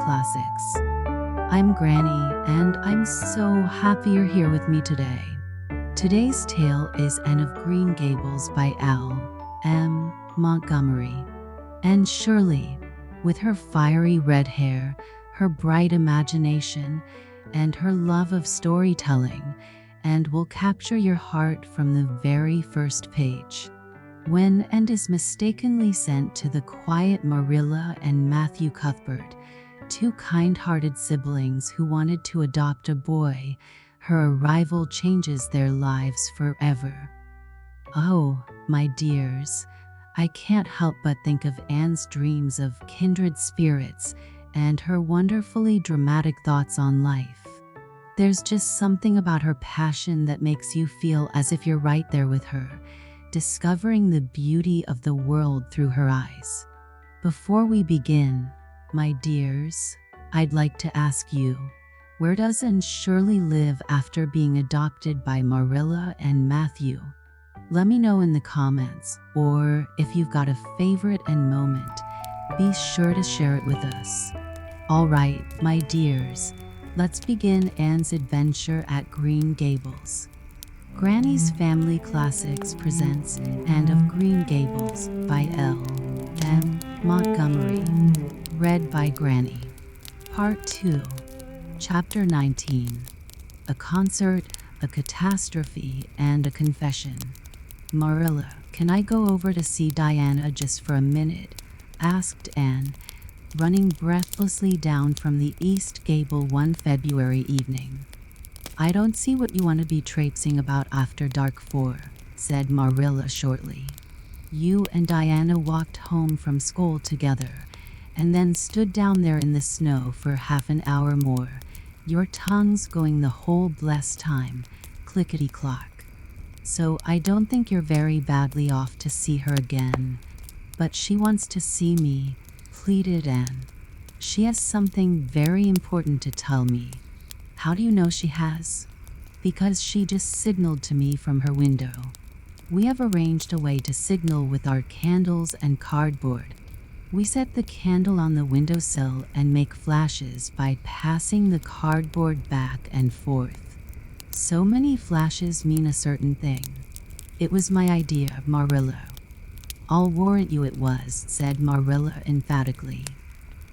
Classics. I'm Granny, and I'm so happy you're here with me today. Today's tale is Anne of Green Gables by M. Montgomery. Anne Shirley, with her fiery red hair, her bright imagination, and her love of storytelling, and will capture your heart from the very first page. When Anne is mistakenly sent to the quiet Marilla and Matthew Cuthbert, two kind-hearted siblings who wanted to adopt a boy, her arrival changes their lives forever. Oh, my dears, I can't help but think of Anne's dreams of kindred spirits and her wonderfully dramatic thoughts on life. There's just something about her passion that makes you feel as if you're right there with her, discovering the beauty of the world through her eyes. Before we begin, my dears, I'd like to ask you, where does Anne Shirley live after being adopted by Marilla and Matthew? Let me know in the comments, or if you've got a favorite Anne moment, be sure to share it with us. All right, my dears, let's begin Anne's adventure at Green Gables. Granny's Family Classics presents Anne of Green Gables by M. Montgomery, read by Granny. Part 2, Chapter 19. A concert, a catastrophe, and a confession. Marilla, can I go over to see Diana just for a minute? Asked Anne, running breathlessly down from the East Gable one February evening. I don't see what you want to be traipsing about after dark for, said Marilla shortly. You and Diana walked home from school together, and then stood down there in the snow for half an hour more, your tongues going the whole blessed time, clickety-clock. So I don't think you're very badly off to see her again. But she wants to see me, pleaded Anne. She has something very important to tell me. How do you know she has? Because she just signaled to me from her window. We have arranged a way to signal with our candles and cardboard. We set the candle on the windowsill and make flashes by passing the cardboard back and forth. So many flashes mean a certain thing. It was my idea, Marilla. I'll warrant you it was, said Marilla emphatically.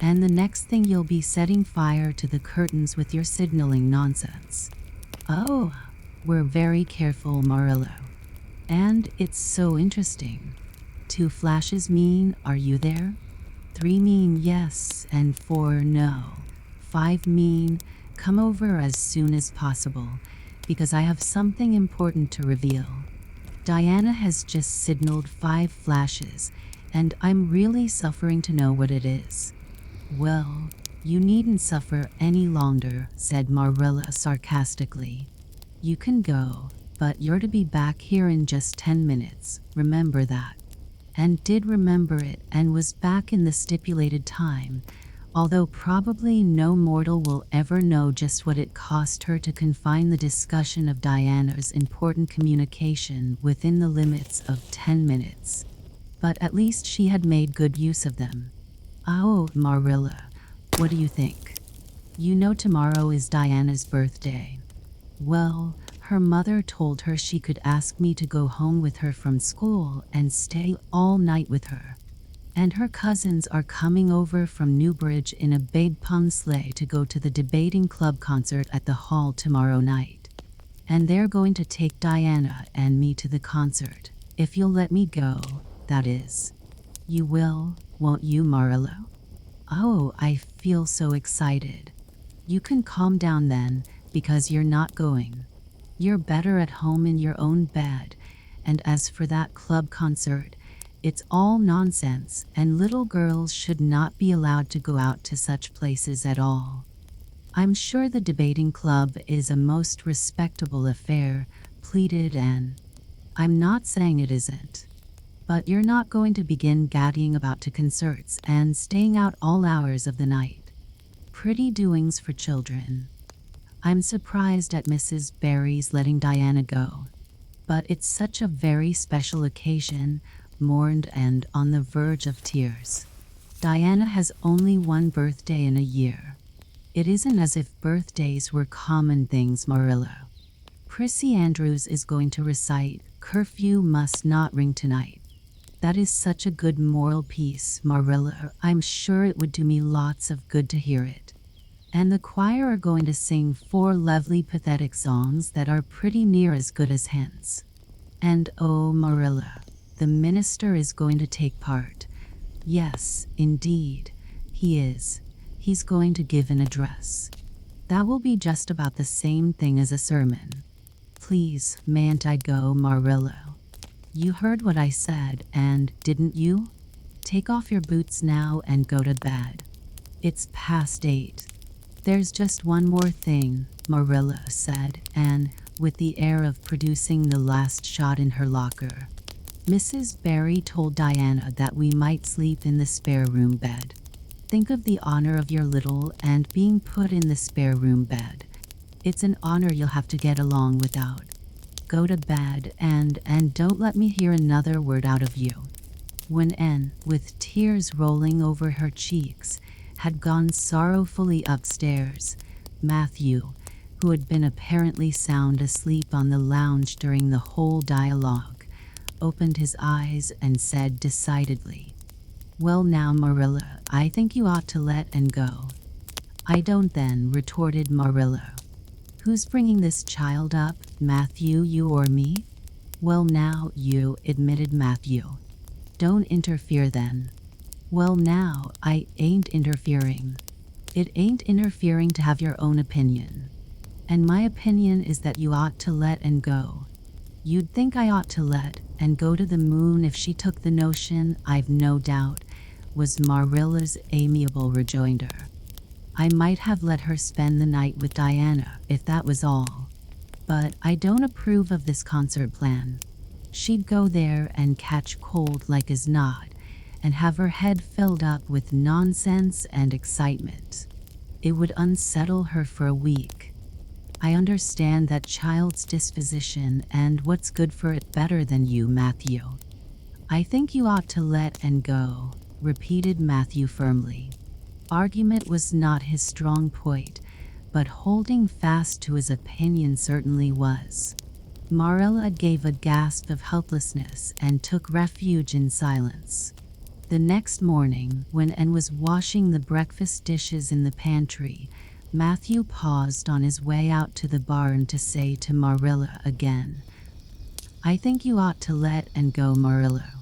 And the next thing you'll be setting fire to the curtains with your signaling nonsense. Oh, we're very careful, Marilla. And it's so interesting. 2 flashes mean, are you there? 3 mean yes, and 4 no. 5 mean, come over as soon as possible, because I have something important to reveal. Diana has just signaled 5 flashes, and I'm really suffering to know what it is. Well, you needn't suffer any longer, said Marilla sarcastically. You can go, but you're to be back here in just 10 minutes, remember that. And did remember it and was back in the stipulated time, although probably no mortal will ever know just what it cost her to confine the discussion of Diana's important communication within the limits of 10 minutes. But at least she had made good use of them. Oh, Marilla, what do you think? You know tomorrow is Diana's birthday. Well, her mother told her she could ask me to go home with her from school and stay all night with her. And her cousins are coming over from Newbridge in a big pung sleigh to go to the debating club concert at the hall tomorrow night. And they're going to take Diana and me to the concert, if you'll let me go, that is. You will, won't you, Marilla? Oh, I feel so excited. You can calm down then, because you're not going. You're better at home in your own bed, and as for that club concert, it's all nonsense, and little girls should not be allowed to go out to such places at all. I'm sure the debating club is a most respectable affair, pleaded Anne. I'm not saying it isn't. But you're not going to begin gaddying about to concerts and staying out all hours of the night. Pretty doings for children. I'm surprised at Mrs. Barry's letting Diana go. But it's such a very special occasion, mourned and on the verge of tears. Diana has only one birthday in a year. It isn't as if birthdays were common things, Marilla. Prissy Andrews is going to recite, "Curfew must not ring tonight." That is such a good moral piece, Marilla. I'm sure it would do me lots of good to hear it. And the choir are going to sing 4 lovely pathetic songs that are pretty near as good as hens. And oh, Marilla, the minister is going to take part. Yes, indeed, he is. He's going to give an address. That will be just about the same thing as a sermon. Please, mayn't I go, Marilla? You heard what I said, and didn't you? Take off your boots now and go to bed. It's past 8. There's just one more thing, Marilla said, and with the air of producing the last shot in her locker. Mrs. Barry told Diana that we might sleep in the spare room bed. Think of the honor of your little and being put in the spare room bed. It's an honor you'll have to get along without. Go to bed and don't let me hear another word out of you. When Anne, with tears rolling over her cheeks, had gone sorrowfully upstairs, Matthew, who had been apparently sound asleep on the lounge during the whole dialogue, opened his eyes and said decidedly, "Well now, Marilla, I think you ought to let Anne go." "I don't then," retorted Marilla. "Who's bringing this child up, Matthew, you or me?" "Well now, you," admitted Matthew. "Don't interfere then." "Well now, I ain't interfering." "It ain't interfering to have your own opinion. And my opinion is that you ought to let Anne go." "You'd think I ought to let Anne go to the moon if she took the notion, I've no doubt," was Marilla's amiable rejoinder. "I might have let her spend the night with Diana, if that was all. But I don't approve of this concert plan. She'd go there and catch cold like as not, and have her head filled up with nonsense and excitement. It would unsettle her for a week. I understand that child's disposition and what's good for it better than you, Matthew." "I think you ought to let Anne go," repeated Matthew firmly. Argument was not his strong point, but holding fast to his opinion certainly was. Marilla gave a gasp of helplessness and took refuge in silence. The next morning, when Anne was washing the breakfast dishes in the pantry, Matthew paused on his way out to the barn to say to Marilla again, "I think you ought to let Anne go, Marilla."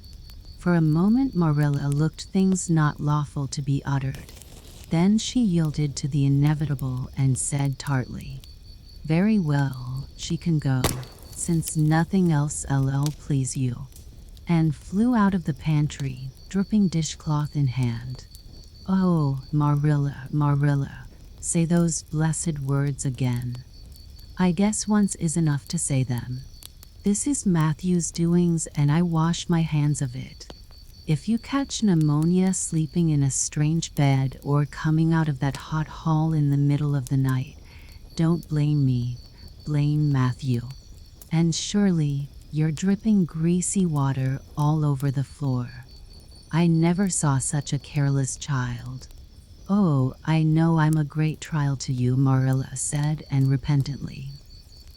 For a moment Marilla looked things not lawful to be uttered. Then she yielded to the inevitable and said tartly, "Very well, she can go, since nothing else ll please you," and flew out of the pantry, dripping dishcloth in hand. "Oh, Marilla, Marilla, say those blessed words again. I guess once is enough to say them. This is Matthew's doings and I wash my hands of it. If you catch pneumonia sleeping in a strange bed or coming out of that hot hall in the middle of the night, don't blame me, blame Matthew. And Shirley, you're dripping greasy water all over the floor. I never saw such a careless child." "Oh, I know I'm a great trial to you," Marilla said, and repentantly.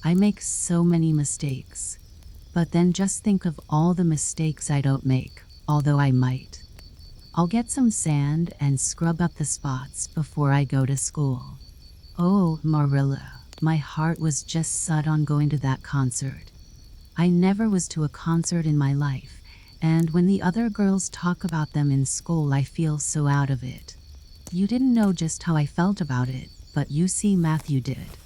"I make so many mistakes. But then just think of all the mistakes I don't make, although I might. I'll get some sand and scrub up the spots before I go to school." "Oh, Marilla, my heart was just set on going to that concert. I never was to a concert in my life, and when the other girls talk about them in school I feel so out of it. You didn't know just how I felt about it, but you see Matthew did.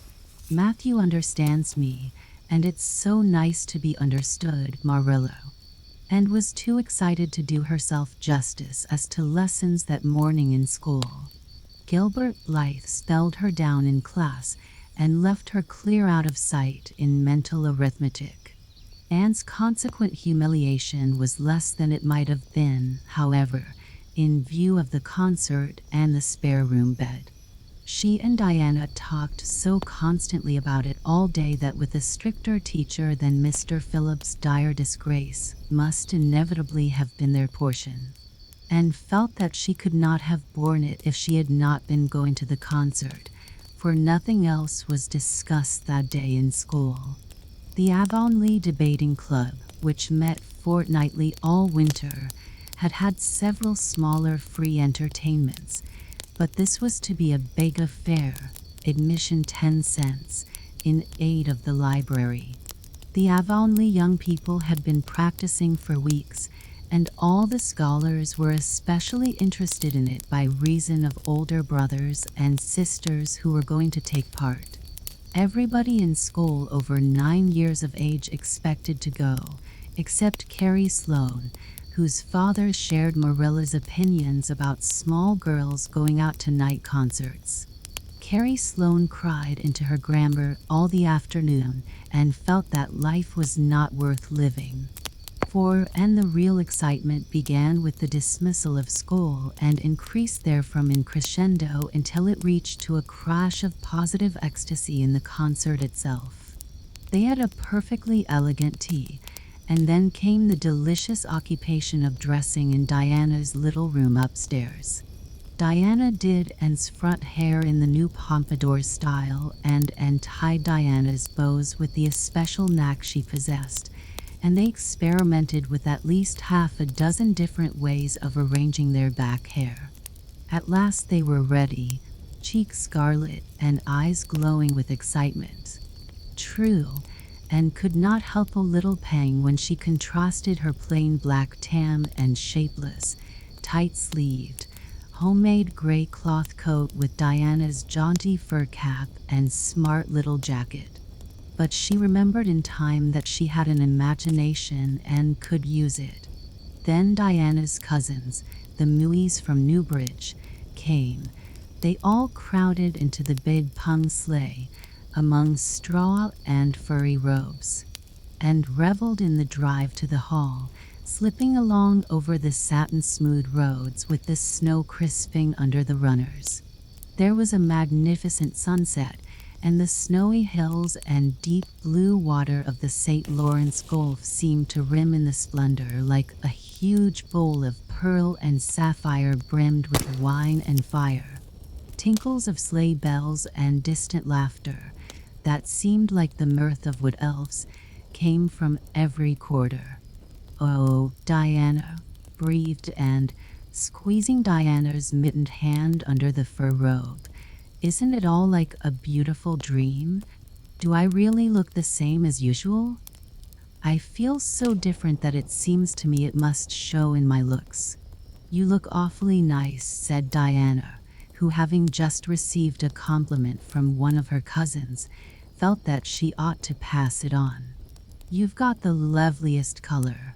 Matthew understands me, and it's so nice to be understood, Marilla." And was too excited to do herself justice as to lessons that morning in school. Gilbert Blythe spelled her down in class and left her clear out of sight in mental arithmetic. Anne's consequent humiliation was less than it might have been, however, in view of the concert and the spare room bed. She and Diana talked so constantly about it all day that with a stricter teacher than Mr. Phillips' dire disgrace must inevitably have been their portion. and felt that she could not have borne it if she had not been going to the concert, for nothing else was discussed that day in school. The Avonlea Debating Club, which met fortnightly all winter, had had several smaller free entertainments, but this was to be a big affair, admission 10 cents, in aid of the library. The Avonlea young people had been practicing for weeks, and all the scholars were especially interested in it by reason of older brothers and sisters who were going to take part. Everybody in school over 9 years of age expected to go, except Carrie Sloane, whose father shared Marilla's opinions about small girls going out to night concerts. Carrie Sloane cried into her grammar all the afternoon and felt that life was not worth living. And the real excitement began with the dismissal of school and increased therefrom in crescendo until it reached to a crash of positive ecstasy in the concert itself. They had a perfectly elegant tea, and then came the delicious occupation of dressing in Diana's little room upstairs. Diana did Anne's front hair in the new pompadour style, and Anne tied Diana's bows with the especial knack she possessed, and they experimented with at least half a dozen different ways of arranging their back hair. At last they were ready, cheeks scarlet and eyes glowing with excitement. True, Anne could not help a little pang when she contrasted her plain black tam and shapeless, tight-sleeved, homemade gray cloth coat with Diana's jaunty fur cap and smart little jacket. But she remembered in time that she had an imagination and could use it. Then Diana's cousins, the Mueys from Newbridge, came. They all crowded into the big pung sleigh, among straw and furry robes, and reveled in the drive to the hall, slipping along over the satin-smooth roads with the snow crisping under the runners. There was a magnificent sunset, and the snowy hills and deep blue water of the St. Lawrence Gulf seemed to rim in the splendor like a huge bowl of pearl and sapphire brimmed with wine and fire. Tinkles of sleigh bells and distant laughter, that seemed like the mirth of wood elves, came from every quarter. "Oh, Diana," breathed Anne, squeezing Diana's mittened hand under the fur robe. "Isn't it all like a beautiful dream? Do I really look the same as usual? I feel so different that it seems to me it must show in my looks." "You look awfully nice," said Diana, who, having just received a compliment from one of her cousins, felt that she ought to pass it on. "You've got the loveliest color."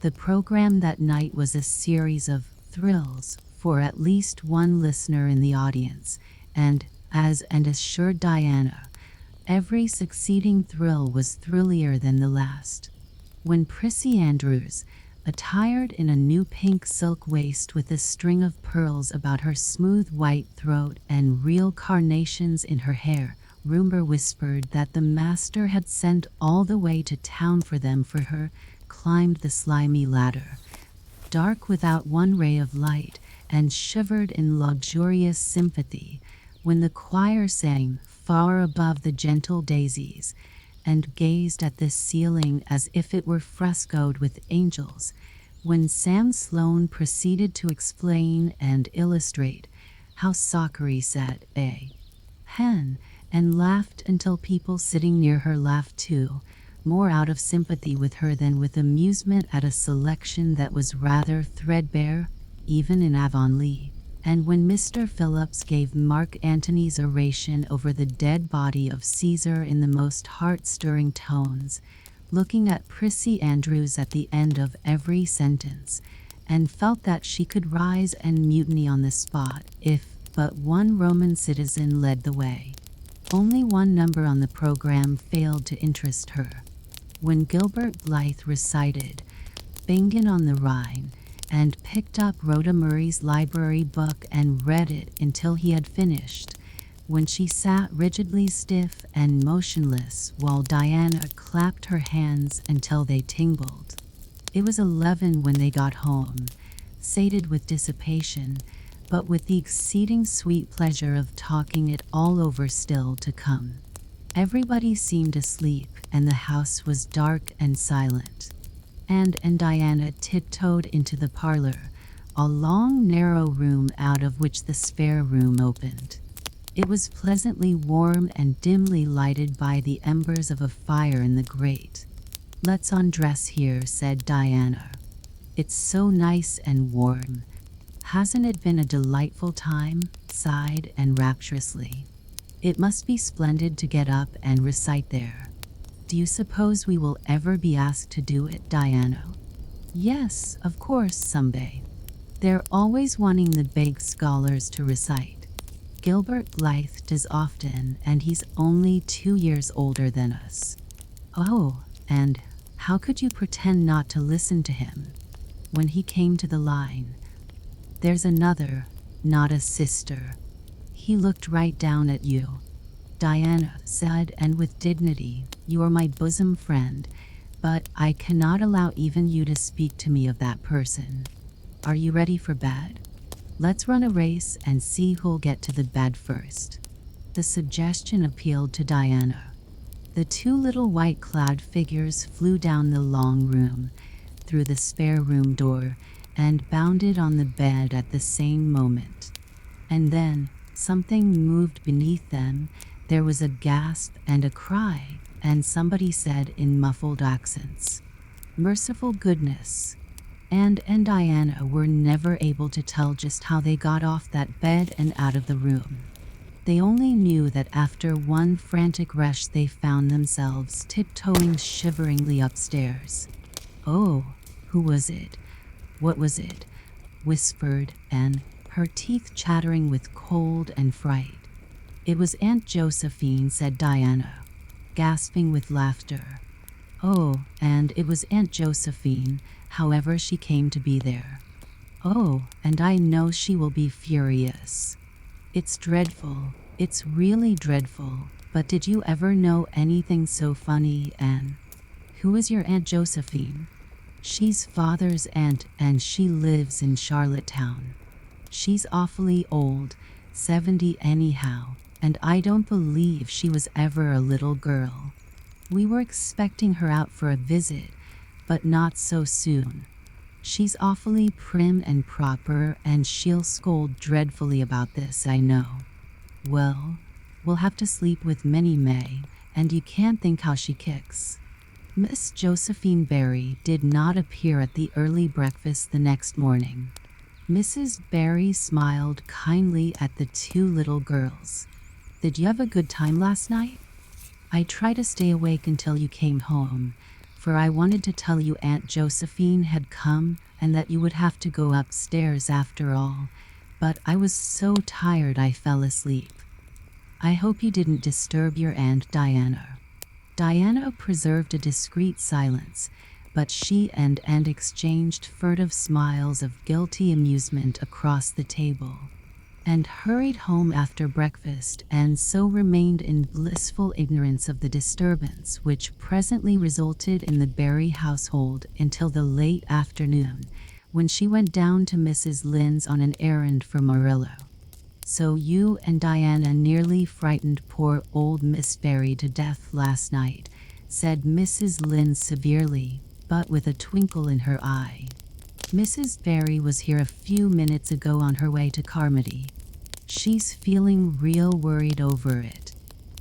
The program that night was a series of thrills for at least one listener in the audience, and assured Diana, every succeeding thrill was thrillier than the last. When Prissy Andrews, attired in a new pink silk waist with a string of pearls about her smooth white throat and real carnations in her hair, rumor whispered that the master had sent all the way to town for them for her, climbed the slimy ladder, dark without one ray of light, and shivered in luxurious sympathy when the choir sang far above the gentle daisies, and gazed at the ceiling as if it were frescoed with angels, when Sam Sloane proceeded to explain and illustrate how Sakari said hen, and laughed until people sitting near her laughed too, more out of sympathy with her than with amusement at a selection that was rather threadbare, even in Avonlea. And when Mr. Phillips gave Mark Antony's oration over the dead body of Caesar in the most heart-stirring tones, looking at Prissy Andrews at the end of every sentence, and felt that she could rise and mutiny on the spot if but one Roman citizen led the way. Only one number on the program failed to interest her. When Gilbert Blythe recited Bingen on the Rhine, and picked up Rhoda Murray's library book and read it until he had finished, when she sat rigidly stiff and motionless while Diana clapped her hands until they tingled. It was 11 when they got home, sated with dissipation, but with the exceeding sweet pleasure of talking it all over still to come. Everybody seemed asleep, and the house was dark and silent. Anne and Diana tiptoed into the parlor, a long, narrow room out of which the spare room opened. It was pleasantly warm and dimly lighted by the embers of a fire in the grate. "Let's undress here," said Diana. "It's so nice and warm. Hasn't it been a delightful time?" sighed Anne rapturously. "It must be splendid to get up and recite there." "Do you suppose we will ever be asked to do it, Diana?" "Yes, of course, someday. They're always wanting the big scholars to recite. Gilbert Blythe does often, and he's only 2 years older than us." "Oh, and how could you pretend not to listen to him?" When he came to the line, "There's another, not a sister," he looked right down at you. Diana said, and with dignity, "You are my bosom friend, but I cannot allow even you to speak to me of that person. Are you ready for bed? Let's run a race and see who'll get to the bed first." The suggestion appealed to Diana. The 2 little white-clad figures flew down the long room, through the spare room door, and bounded on the bed at the same moment. And then something moved beneath them. There was a gasp and a cry, and somebody said in muffled accents, "Merciful goodness." Anne and Diana were never able to tell just how they got off that bed and out of the room. They only knew that after one frantic rush they found themselves tiptoeing shiveringly upstairs. "Oh, who was it? What was it?" whispered Anne, her teeth chattering with cold and fright. "It was Aunt Josephine," said Diana, gasping with laughter. "Oh, and it was Aunt Josephine, however she came to be there. Oh, and I know she will be furious. It's dreadful, it's really dreadful, but did you ever know anything so funny, Anne?" "Who is your Aunt Josephine?" "She's Father's aunt, and she lives in Charlottetown. She's awfully old, 70 anyhow, and I don't believe she was ever a little girl. We were expecting her out for a visit, but not so soon. She's awfully prim and proper, and she'll scold dreadfully about this, I know. Well, we'll have to sleep with Minnie May, and you can't think how she kicks." Miss Josephine Barry did not appear at the early breakfast the next morning. Mrs. Barry smiled kindly at the 2 little girls. "Did you have a good time last night? I tried to stay awake until you came home, for I wanted to tell you Aunt Josephine had come and that you would have to go upstairs after all, but I was so tired I fell asleep. I hope you didn't disturb your Aunt Diana." Diana preserved a discreet silence, but she and Anne exchanged furtive smiles of guilty amusement across the table, and hurried home after breakfast, and so remained in blissful ignorance of the disturbance which presently resulted in the Barry household until the late afternoon, when she went down to Mrs. Lynde's on an errand for Marilla. "So you and Diana nearly frightened poor old Miss Barry to death last night," said Mrs. Lynde severely, but with a twinkle in her eye. "Mrs. Barry was here a few minutes ago on her way to Carmody. She's feeling real worried over it.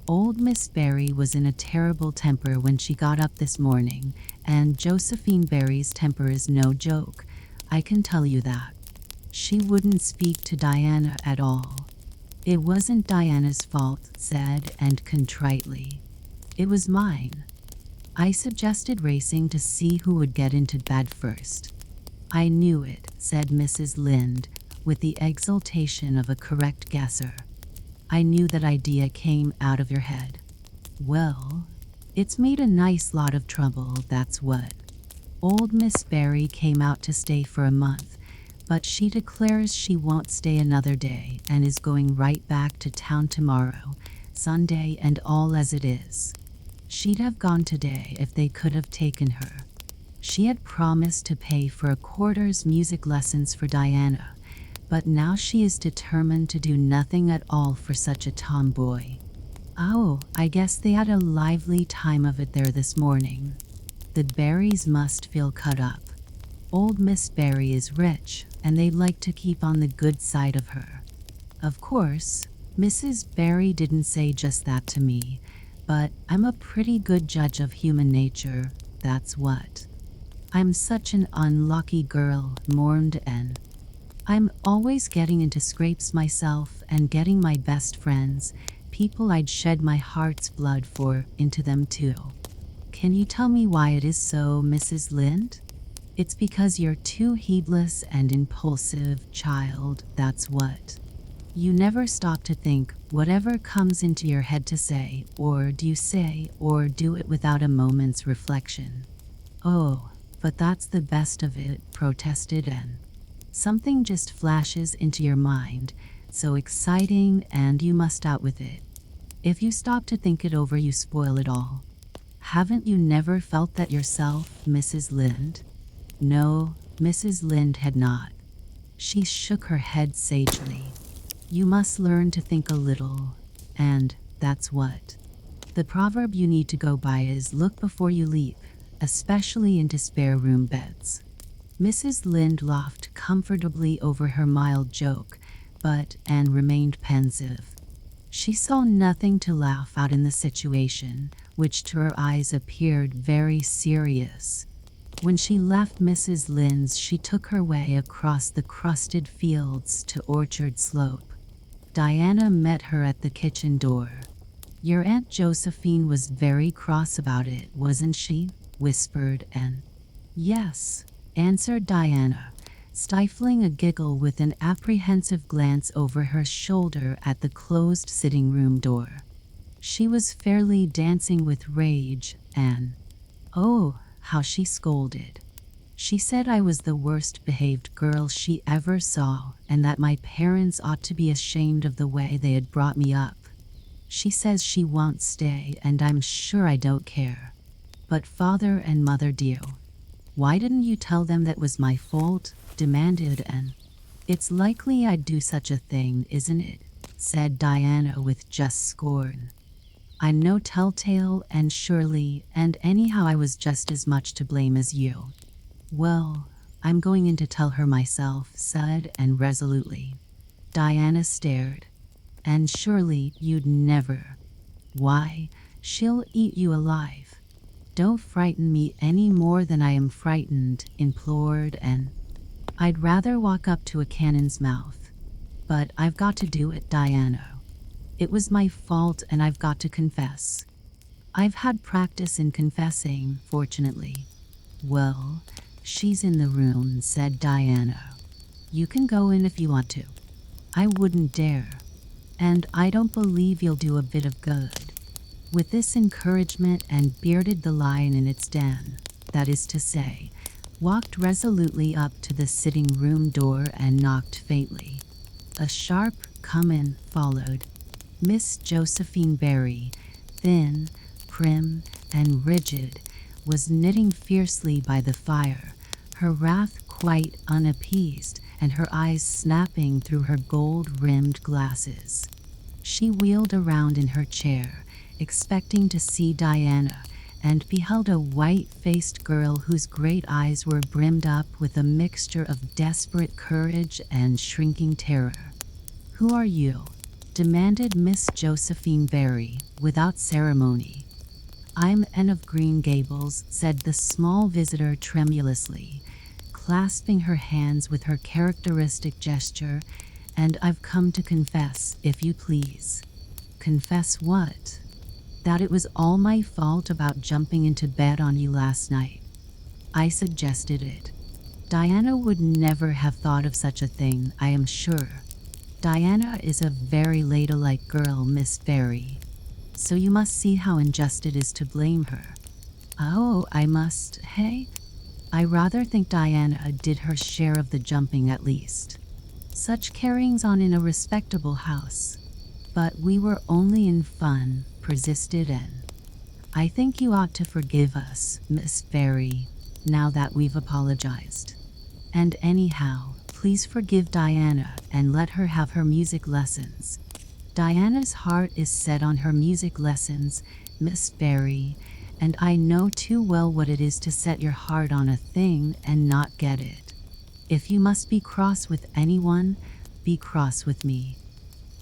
Old Miss Barry was in a terrible temper when she got up this morning, and Josephine Barry's temper is no joke, I can tell you that. She wouldn't speak to Diana at all." "It wasn't Diana's fault," said Anne contritely. "It was mine. I suggested racing to see who would get into bed first." "I knew it," said Mrs. Lynde, with the exultation of a correct guesser. "I knew that idea came out of your head. Well, it's made a nice lot of trouble, that's what. Old Miss Barry came out to stay for a month, but she declares she won't stay another day and is going right back to town tomorrow, Sunday and all as it is. She'd have gone today if they could have taken her. She had promised to pay for a quarter's music lessons for Diana, but now she is determined to do nothing at all for such a tomboy. Oh, I guess they had a lively time of it there this morning. The Barrys must feel cut up. Old Miss Barry is rich, and they'd like to keep on the good side of her. Of course, Mrs. Barry didn't say just that to me, but I'm a pretty good judge of human nature, that's what. I'm such an unlucky girl, mourned Anne. I'm always getting into scrapes myself and getting my best friends, people I'd shed my heart's blood for, into them too. Can you tell me why it is so, Mrs. Lynde? It's because you're too heedless and impulsive, child, that's what. You never stop to think whatever comes into your head to say, or do you say, or do it without a moment's reflection. Oh, but that's the best of it, protested Anne. Something just flashes into your mind, so exciting, and you must out with it. If you stop to think it over, you spoil it all. Haven't you never felt that yourself, Mrs. Lynde? No, Mrs. Lynde had not. She shook her head sagely. You must learn to think a little, and that's what. The proverb you need to go by is look before you leap, especially into spare room beds. Mrs. Lynde laughed comfortably over her mild joke, but Anne remained pensive. She saw nothing to laugh at in the situation, which to her eyes appeared very serious. When she left Mrs. Lynde's, she took her way across the crusted fields to Orchard Slope. Diana met her at the kitchen door. Your Aunt Josephine was very cross about it, wasn't she? Whispered Anne. Yes, answered Diana, stifling a giggle with an apprehensive glance over her shoulder at the closed sitting room door. She was fairly dancing with rage, Anne. Oh, how she scolded. She said I was the worst behaved girl she ever saw, and that my parents ought to be ashamed of the way they had brought me up. She says she won't stay, and I'm sure I don't care. But father and mother do. Why didn't you tell them that was my fault? Demanded Anne. It's likely I'd do such a thing, isn't it? Said Diana with just scorn. I'm no telltale, Anne Shirley, and anyhow I was just as much to blame as you. Well, I'm going in to tell her myself, said Anne resolutely. Diana stared. Anne Shirley, you'd never. Why, she'll eat you alive. Don't frighten me any more than I am frightened, implored Anne. I'd rather walk up to a cannon's mouth. But I've got to do it, Diana. It was my fault and I've got to confess. I've had practice in confessing, fortunately. Well, she's in the room, said Diana. You can go in if you want to. I wouldn't dare. And I don't believe you'll do a bit of good. With this encouragement, Anne bearded the lion in its den, that is to say, walked resolutely up to the sitting room door and knocked faintly. A sharp "come in" followed. Miss Josephine Barry, thin, prim, and rigid, was knitting fiercely by the fire, her wrath quite unappeased and her eyes snapping through her gold-rimmed glasses. She wheeled around in her chair, expecting to see Diana, and beheld a white-faced girl whose great eyes were brimmed up with a mixture of desperate courage and shrinking terror. "Who are you?" demanded Miss Josephine Barry, without ceremony. "I'm Anne of Green Gables," said the small visitor tremulously, clasping her hands with her characteristic gesture, "and I've come to confess, if you please." "Confess what?" "That it was all my fault about jumping into bed on you last night. I suggested it. Diana would never have thought of such a thing, I am sure. Diana is a very ladylike girl, Miss Barry. So you must see how unjust it is to blame her." "Oh, I must, hey?" "I rather think Diana did her share of the jumping at least. Such carryings on in a respectable house. But we were only in fun," persisted Anne. "I think you ought to forgive us, Miss Barry." now that we've apologized. And anyhow, please forgive Diana and let her have her music lessons. Diana's heart is set on her music lessons, Miss Barry, and I know too well what it is to set your heart on a thing and not get it. If you must be cross with anyone, be cross with me.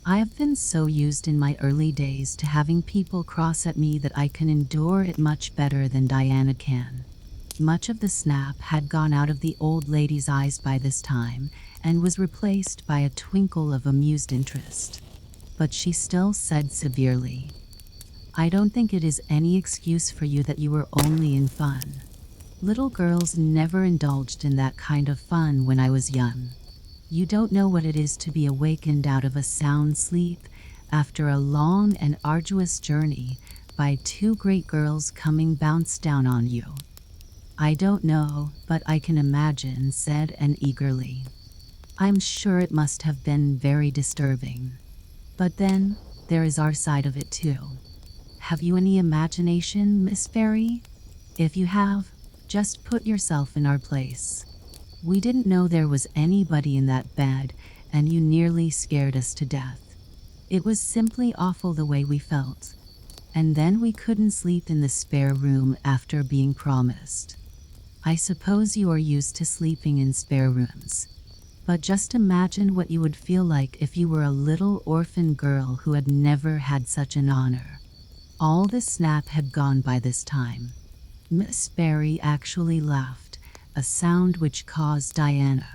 I have been so used in my early days to having people cross at me that I can endure it much better than Diana can. Much of the snap had gone out of the old lady's eyes by this time and was replaced by a twinkle of amused interest. But she still said severely, "I don't think it is any excuse for you that you were only in fun. Little girls never indulged in that kind of fun when I was young. You don't know what it is to be awakened out of a sound sleep after a long and arduous journey by two great girls coming bounce down on you." "I don't know, but I can imagine," said Anne eagerly. "I'm sure it must have been very disturbing. But then, there is our side of it too. Have you any imagination, Miss Barry? If you have, just put yourself in our place. We didn't know there was anybody in that bed, and you nearly scared us to death. It was simply awful the way we felt. And then we couldn't sleep in the spare room after being promised. I suppose you are used to sleeping in spare rooms. But just imagine what you would feel like if you were a little orphan girl who had never had such an honor." All the snap had gone by this time. Miss Barry actually laughed, a sound which caused Diana,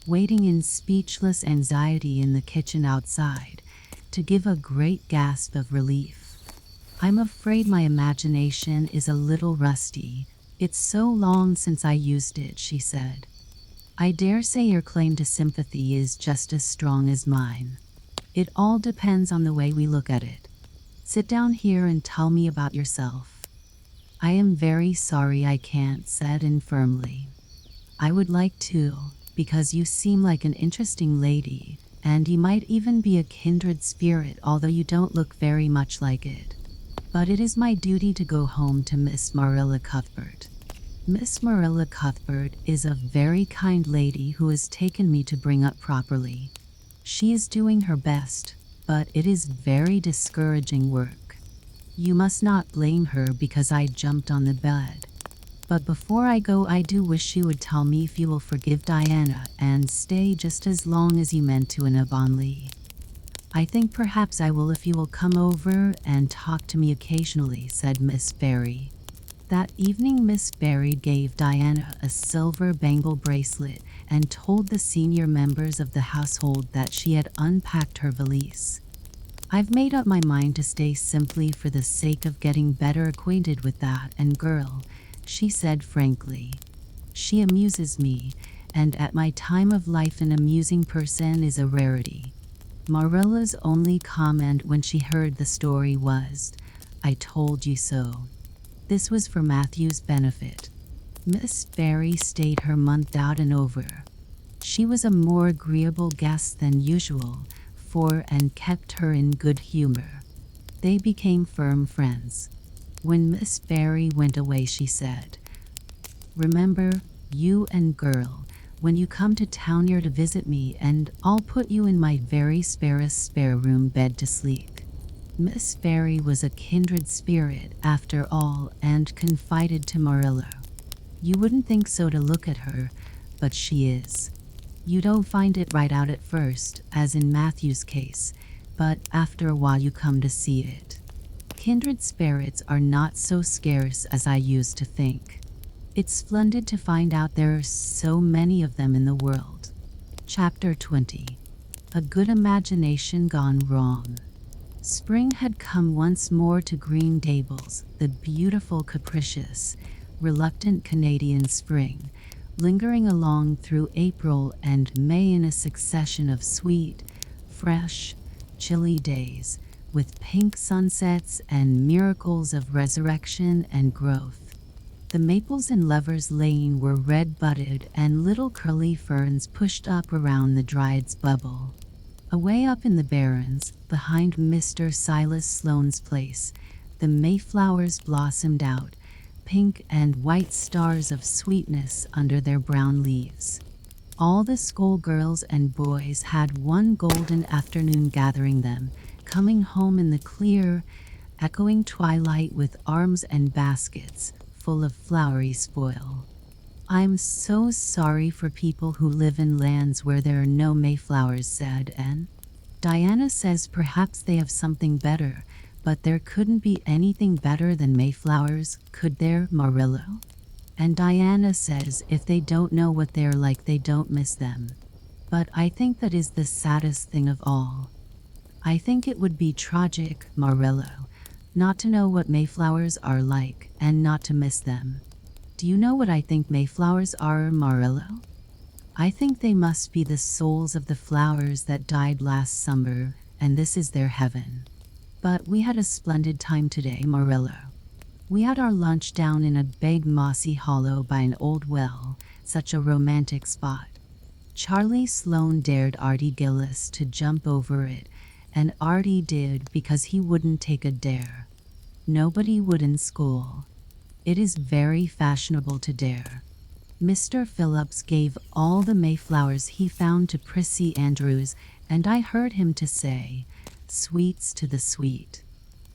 waiting in speechless anxiety in the kitchen outside, to give a great gasp of relief. "I'm afraid my imagination is a little rusty. It's so long since I used it," she said. "I dare say your claim to sympathy is just as strong as mine. It all depends on the way we look at it. Sit down here and tell me about yourself." "I am very sorry I can't," said Anne firmly. "I would like to, because you seem like an interesting lady, and you might even be a kindred spirit, although you don't look very much like it. But it is my duty to go home to Miss Marilla Cuthbert. Miss Marilla Cuthbert is a very kind lady who has taken me to bring up properly. She is doing her best, but it is very discouraging work. You must not blame her because I jumped on the bed. But before I go, I do wish you would tell me if you will forgive Diana and stay just as long as you meant to in Avonlea. I think perhaps I will if you will come over and talk to me occasionally," said Miss Barry. That evening Miss Barry gave Diana a silver bangle bracelet and told the senior members of the household that she had unpacked her valise. "I've made up my mind to stay simply for the sake of getting better acquainted with that and girl," she said frankly. "She amuses me, and at my time of life an amusing person is a rarity." Marilla's only comment when she heard the story was, "I told you so." This was for Matthew's benefit. Miss Barry stayed her month out and over. She was a more agreeable guest than usual, and kept her in good humor. They became firm friends. When Miss Barry went away, she said, "Remember, you and girl, when you come to town you're to visit me, and I'll put you in my very spare room bed to sleep." Miss Barry was a kindred spirit, after all, and confided to Marilla. "You wouldn't think so to look at her, but she is. You don't find it right out at first, as in Matthew's case, but after a while you come to see it. Kindred spirits are not so scarce as I used to think. It's splendid to find out there are so many of them in the world." Chapter 20. A Good Imagination Gone Wrong. Spring had come once more to Green Gables, the beautiful, capricious, reluctant Canadian spring, lingering along through April and May in a succession of sweet, fresh, chilly days, with pink sunsets and miracles of resurrection and growth. The maples in Lover's Lane were red-budded, and little curly ferns pushed up around the Dryad's bubble. Away up in the barrens, behind Mr. Silas Sloane's place, the mayflowers blossomed out, pink and white stars of sweetness under their brown leaves. All the schoolgirls and boys had one golden afternoon gathering them, coming home in the clear, echoing twilight with arms and baskets full of flowery spoil. "I'm so sorry for people who live in lands where there are no Mayflowers," said Anne. "Diana says perhaps they have something better, but there couldn't be anything better than Mayflowers, could there, Marilla? And Diana says if they don't know what they're like, they don't miss them. But I think that is the saddest thing of all. I think it would be tragic, Marilla, not to know what Mayflowers are like and not to miss them. Do you know what I think Mayflowers are, Marilla? I think they must be the souls of the flowers that died last summer, and this is their heaven. But we had a splendid time today, Marilla. We had our lunch down in a big mossy hollow by an old well, such a romantic spot. Charlie Sloane dared Artie Gillis to jump over it, and Artie did because he wouldn't take a dare. Nobody would in school. It is very fashionable to dare. Mr. Phillips gave all the Mayflowers he found to Prissy Andrews, and I heard him to say, 'Sweets to the sweet.'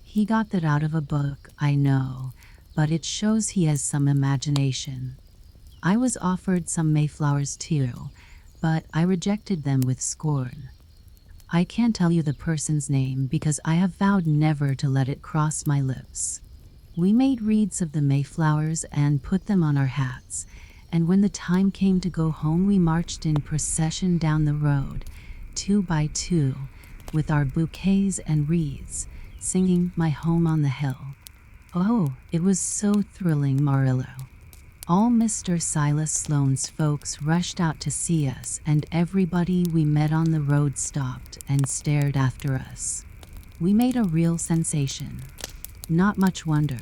He got that out of a book, I know, but it shows he has some imagination. I was offered some Mayflowers too, but I rejected them with scorn. I can't tell you the person's name because I have vowed never to let it cross my lips. We made wreaths of the Mayflowers and put them on our hats, and when the time came to go home, we marched in procession down the road, 2 by 2, with our bouquets and wreaths, singing 'My Home on the Hill.' Oh, it was so thrilling, Marilla. All Mr. Silas Sloane's folks rushed out to see us, and everybody we met on the road stopped and stared after us. We made a real sensation. Not much wonder.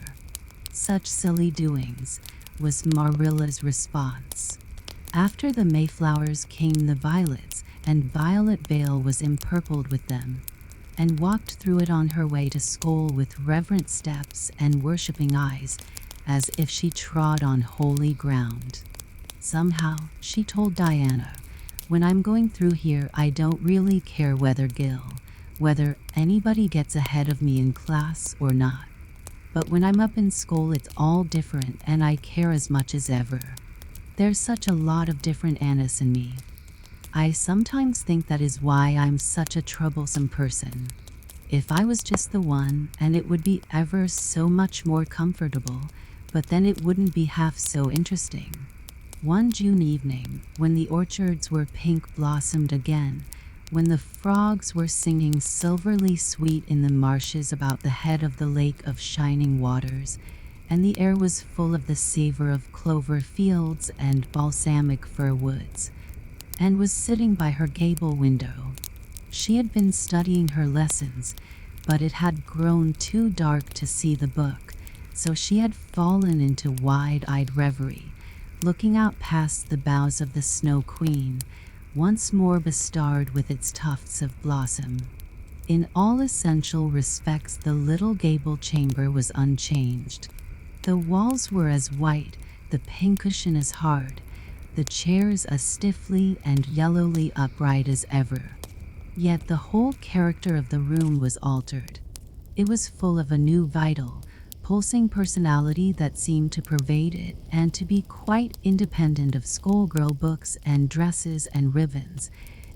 Such silly doings," was Marilla's response. After the Mayflowers came the violets, and Violet Vale was empurpled with them, and walked through it on her way to school with reverent steps and worshipping eyes, as if she trod on holy ground. Somehow, she told Diana, "When I'm going through here, I don't really care whether anybody gets ahead of me in class or not. But when I'm up in school, it's all different, and I care as much as ever. There's such a lot of different Annis in me. I sometimes think that is why I'm such a troublesome person. If I was just the one, and it would be ever so much more comfortable, but then it wouldn't be half so interesting." One June evening, when the orchards were pink blossomed again, when the frogs were singing silverly sweet in the marshes about the head of the lake of shining waters, and the air was full of the savor of clover fields and balsamic fir woods, Anne was sitting by her gable window. She had been studying her lessons, but it had grown too dark to see the book, so she had fallen into wide-eyed reverie, looking out past the boughs of the Snow Queen, once more bestarred with its tufts of blossom. In all essential respects, the little gable chamber was unchanged. The walls were as white, the pincushion as hard, the chairs as stiffly and yellowly upright as ever. Yet the whole character of the room was altered. It was full of a new vital, pulsing personality that seemed to pervade it and to be quite independent of schoolgirl books and dresses and ribbons,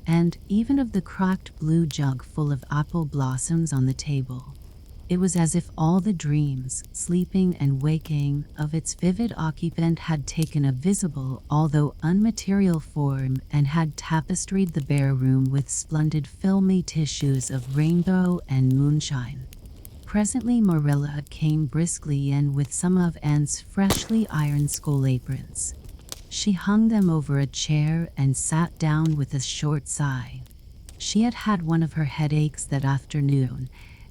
and even of the cracked blue jug full of apple blossoms on the table. It was as if all the dreams, sleeping and waking, of its vivid occupant had taken a visible, although unmaterial form and had tapestried the bare room with splendid filmy tissues of rainbow and moonshine. Presently Marilla came briskly in with some of Anne's freshly ironed school aprons. She hung them over a chair and sat down with a short sigh. She had had one of her headaches that afternoon,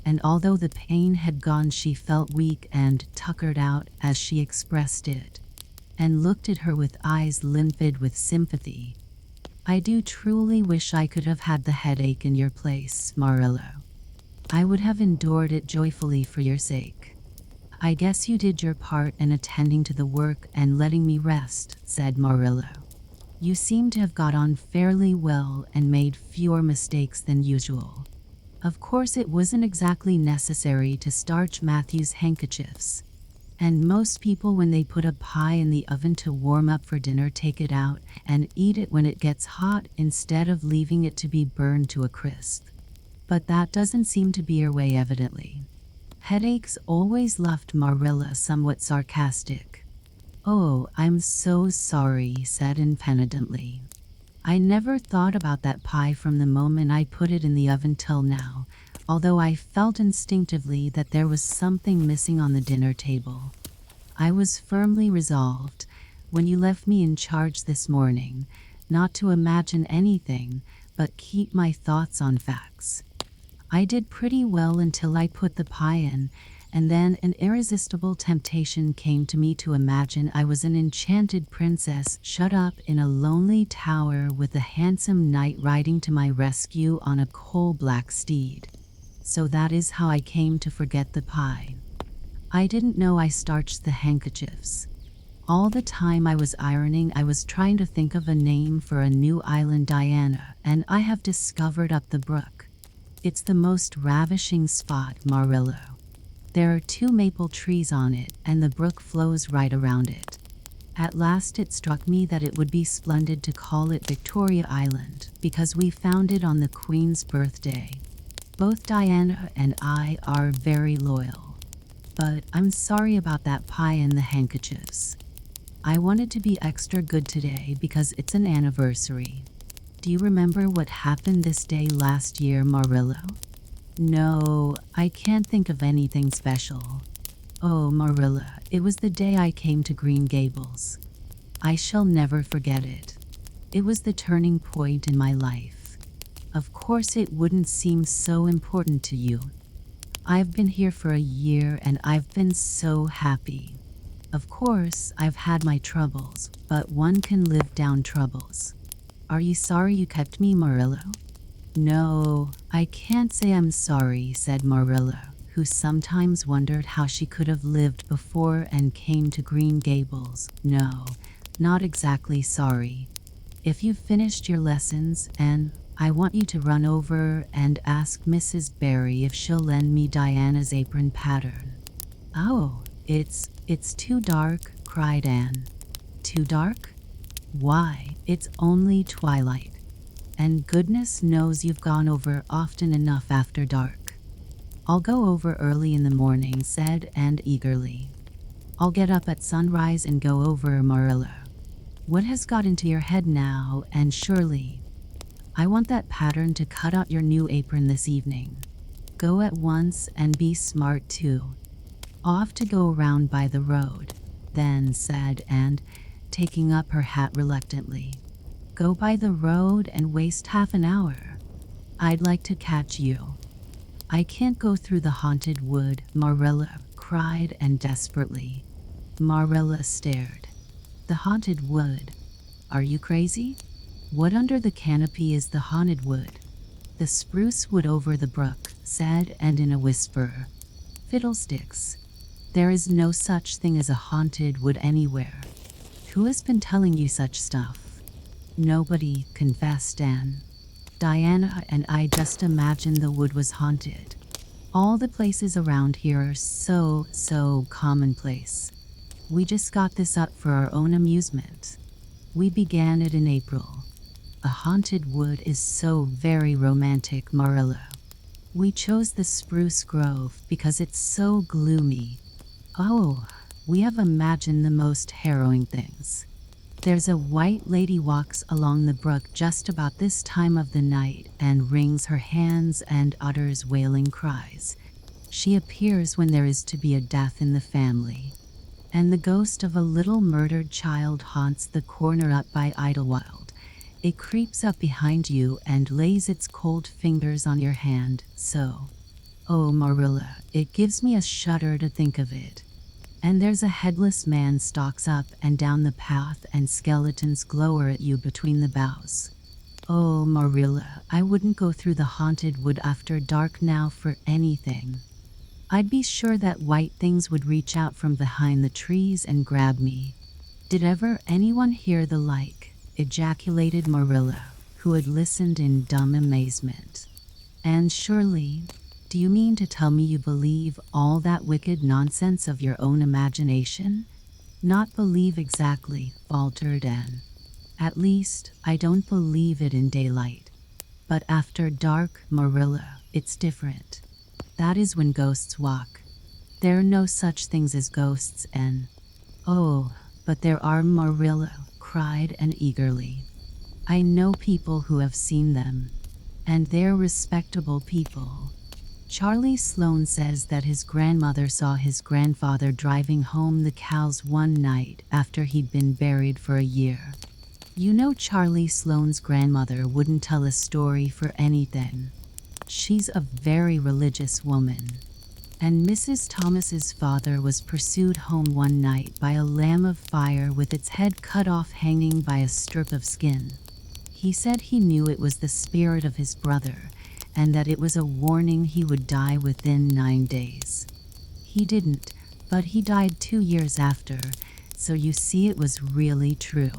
and although the pain had gone, she felt weak and tuckered out, as she expressed it, and looked at her with eyes limpid with sympathy. "I do truly wish I could have had the headache in your place, Marilla. I would have endured it joyfully for your sake. I guess you did your part in attending to the work and letting me rest, said Marilla. You seem to have got on fairly well and made fewer mistakes than usual. Of course, it wasn't exactly necessary to starch Matthew's handkerchiefs. And most people, when they put a pie in the oven to warm up for dinner, take it out and eat it when it gets hot instead of leaving it to be burned to a crisp. But that doesn't seem to be your way, evidently. Headaches always left Marilla somewhat sarcastic. Oh, I'm so sorry, said impenitently. I never thought about that pie from the moment I put it in the oven till now, although I felt instinctively that there was something missing on the dinner table. I was firmly resolved, when you left me in charge this morning, not to imagine anything, but keep my thoughts on facts. I did pretty well until I put the pie in, and then an irresistible temptation came to me to imagine I was an enchanted princess shut up in a lonely tower with a handsome knight riding to my rescue on a coal-black steed. So that is how I came to forget the pie. I didn't know I starched the handkerchiefs. All the time I was ironing, I was trying to think of a name for a new island, Diana, and I have discovered up the brook. It's the most ravishing spot, Marilla. There are 2 maple trees on it, and the brook flows right around it. At last it struck me that it would be splendid to call it Victoria Island, because we found it on the Queen's birthday. Both Diana and I are very loyal. But I'm sorry about that pie and the handkerchiefs. I wanted to be extra good today because it's an anniversary. Do you remember what happened this day last year, Marilla? No, I can't think of anything special. Oh, Marilla, it was the day I came to Green Gables. I shall never forget it. It was the turning point in my life. Of course, it wouldn't seem so important to you. I've been here for a year and I've been so happy. Of course, I've had my troubles, but one can live down troubles. Are you sorry you kept me, Marilla? No, I can't say I'm sorry, said Marilla, who sometimes wondered how she could have lived before and came to Green Gables. No, not exactly sorry. If you've finished your lessons, Anne, I want you to run over and ask Mrs. Barry if she'll lend me Diana's apron pattern. Oh, it's too dark, cried Anne. Too dark? Why, it's only twilight. And goodness knows you've gone over often enough after dark. I'll go over early in the morning, said Anne eagerly. I'll get up at sunrise and go over, Marilla. What has got into your head now, Anne Shirley? I want that pattern to cut out your new apron this evening. Go at once and be smart too. Off to go around by the road, then, said Anne, taking up her hat reluctantly. Go by the road and waste half an hour. I'd like to catch you. I can't go through the haunted wood, Marilla cried, and desperately. Marilla stared. The haunted wood? Are you crazy? What under the canopy is the haunted wood? The spruce wood over the brook, said Anne in a whisper. Fiddlesticks. There is no such thing as a haunted wood anywhere. Who has been telling you such stuff? Nobody, confessed Anne. Diana and I just imagined the wood was haunted. All the places around here are so commonplace. We just got this up for our own amusement. We began it in April. A haunted wood is so very romantic, Marilla. We chose the spruce grove because it's so gloomy. Oh, we have imagined the most harrowing things. There's a white lady walks along the brook just about this time of the night and wrings her hands and utters wailing cries. She appears when there is to be a death in the family. And the ghost of a little murdered child haunts the corner up by Idlewild. It creeps up behind you and lays its cold fingers on your hand, so. Oh, Marilla, it gives me a shudder to think of it. And there's a headless man stalks up and down the path and skeletons glower at you between the boughs. Oh, Marilla, I wouldn't go through the haunted wood after dark now for anything. I'd be sure that white things would reach out from behind the trees and grab me. Did ever anyone hear the like? Ejaculated Marilla, who had listened in dumb amazement. Anne Shirley, do you mean to tell me you believe all that wicked nonsense of your own imagination? Not believe exactly, faltered Anne. At least, I don't believe it in daylight. But after dark, Marilla, it's different. That is when ghosts walk. There are no such things as ghosts, Anne. Oh, but there are, Marilla cried Anne eagerly. I know people who have seen them, and they're respectable people. Charlie Sloane says that his grandmother saw his grandfather driving home the cows one night after he'd been buried for a year. You know Charlie Sloane's grandmother wouldn't tell a story for anything. She's a very religious woman. And Mrs. Thomas's father was pursued home one night by a lamb of fire with its head cut off hanging by a strip of skin. He said he knew it was the spirit of his brother, and that it was a warning he would die within 9 days. He didn't, but he died 2 years after, so you see it was really true.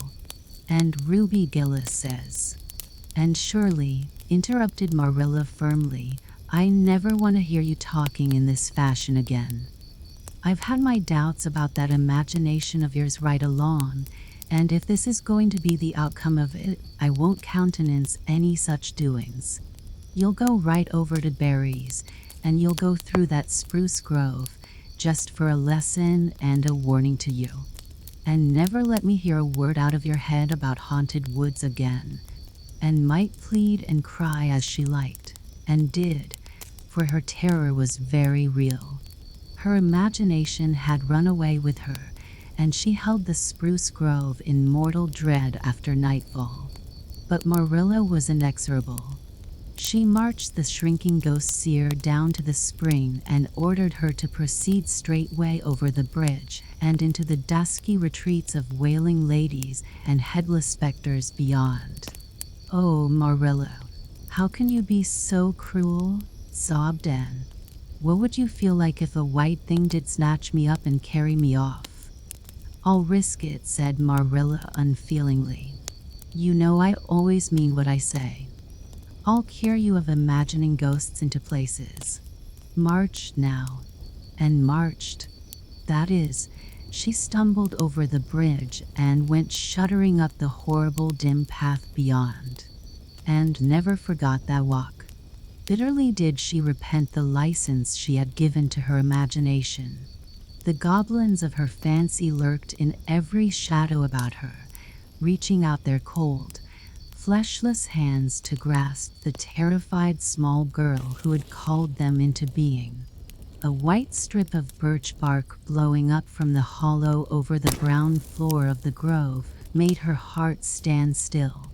And Ruby Gillis says. And Shirley, interrupted Marilla firmly, I never want to hear you talking in this fashion again. I've had my doubts about that imagination of yours right along, and if this is going to be the outcome of it, I won't countenance any such doings. You'll go right over to Barry's, and you'll go through that spruce grove, just for a lesson and a warning to you. And never let me hear a word out of your head about haunted woods again. And might plead and cry as she liked, and did, for her terror was very real. Her imagination had run away with her, and she held the spruce grove in mortal dread after nightfall. But Marilla was inexorable. She marched the shrinking ghost seer down to the spring and ordered her to proceed straightway over the bridge and into the dusky retreats of wailing ladies and headless specters beyond. Oh, Marilla, how can you be so cruel? Sobbed Anne. What would you feel like if a white thing did snatch me up and carry me off? I'll risk it, said Marilla unfeelingly. You know I always mean what I say. I'll cure you of imagining ghosts into places. March now. And marched. That is, she stumbled over the bridge and went shuddering up the horrible dim path beyond. And never forgot that walk. Bitterly did she repent the license she had given to her imagination. The goblins of her fancy lurked in every shadow about her, reaching out their cold, fleshless hands to grasp the terrified small girl who had called them into being. A white strip of birch bark blowing up from the hollow over the brown floor of the grove made her heart stand still.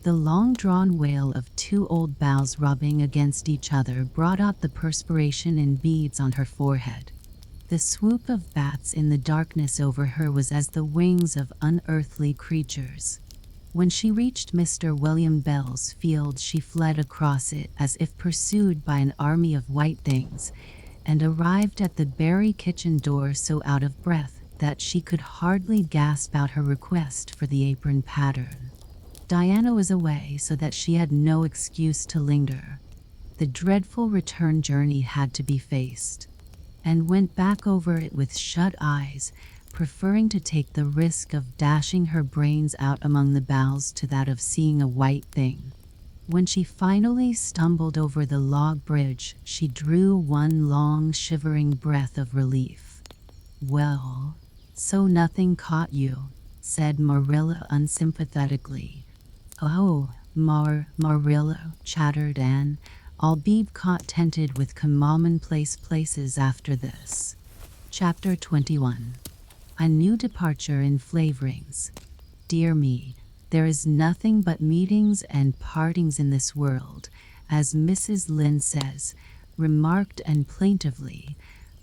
The long-drawn wail of 2 old boughs rubbing against each other brought out the perspiration in beads on her forehead. The swoop of bats in the darkness over her was as the wings of unearthly creatures. When she reached Mr. William Bell's field, she fled across it as if pursued by an army of white things, and arrived at the Barry kitchen door so out of breath that she could hardly gasp out her request for the apron pattern. Diana was away, so that she had no excuse to linger. The dreadful return journey had to be faced, and went back over it with shut eyes, preferring to take the risk of dashing her brains out among the boughs to that of seeing a white thing. When she finally stumbled over the log bridge, she drew one long, shivering breath of relief. Well, so nothing caught you, said Marilla unsympathetically. Oh, Marilla, chattered Anne, I'll be contented with commonplace places after this. Chapter 21. A new departure in flavorings. Dear me, there is nothing but meetings and partings in this world, as Mrs. Lynde says, remarked and plaintively,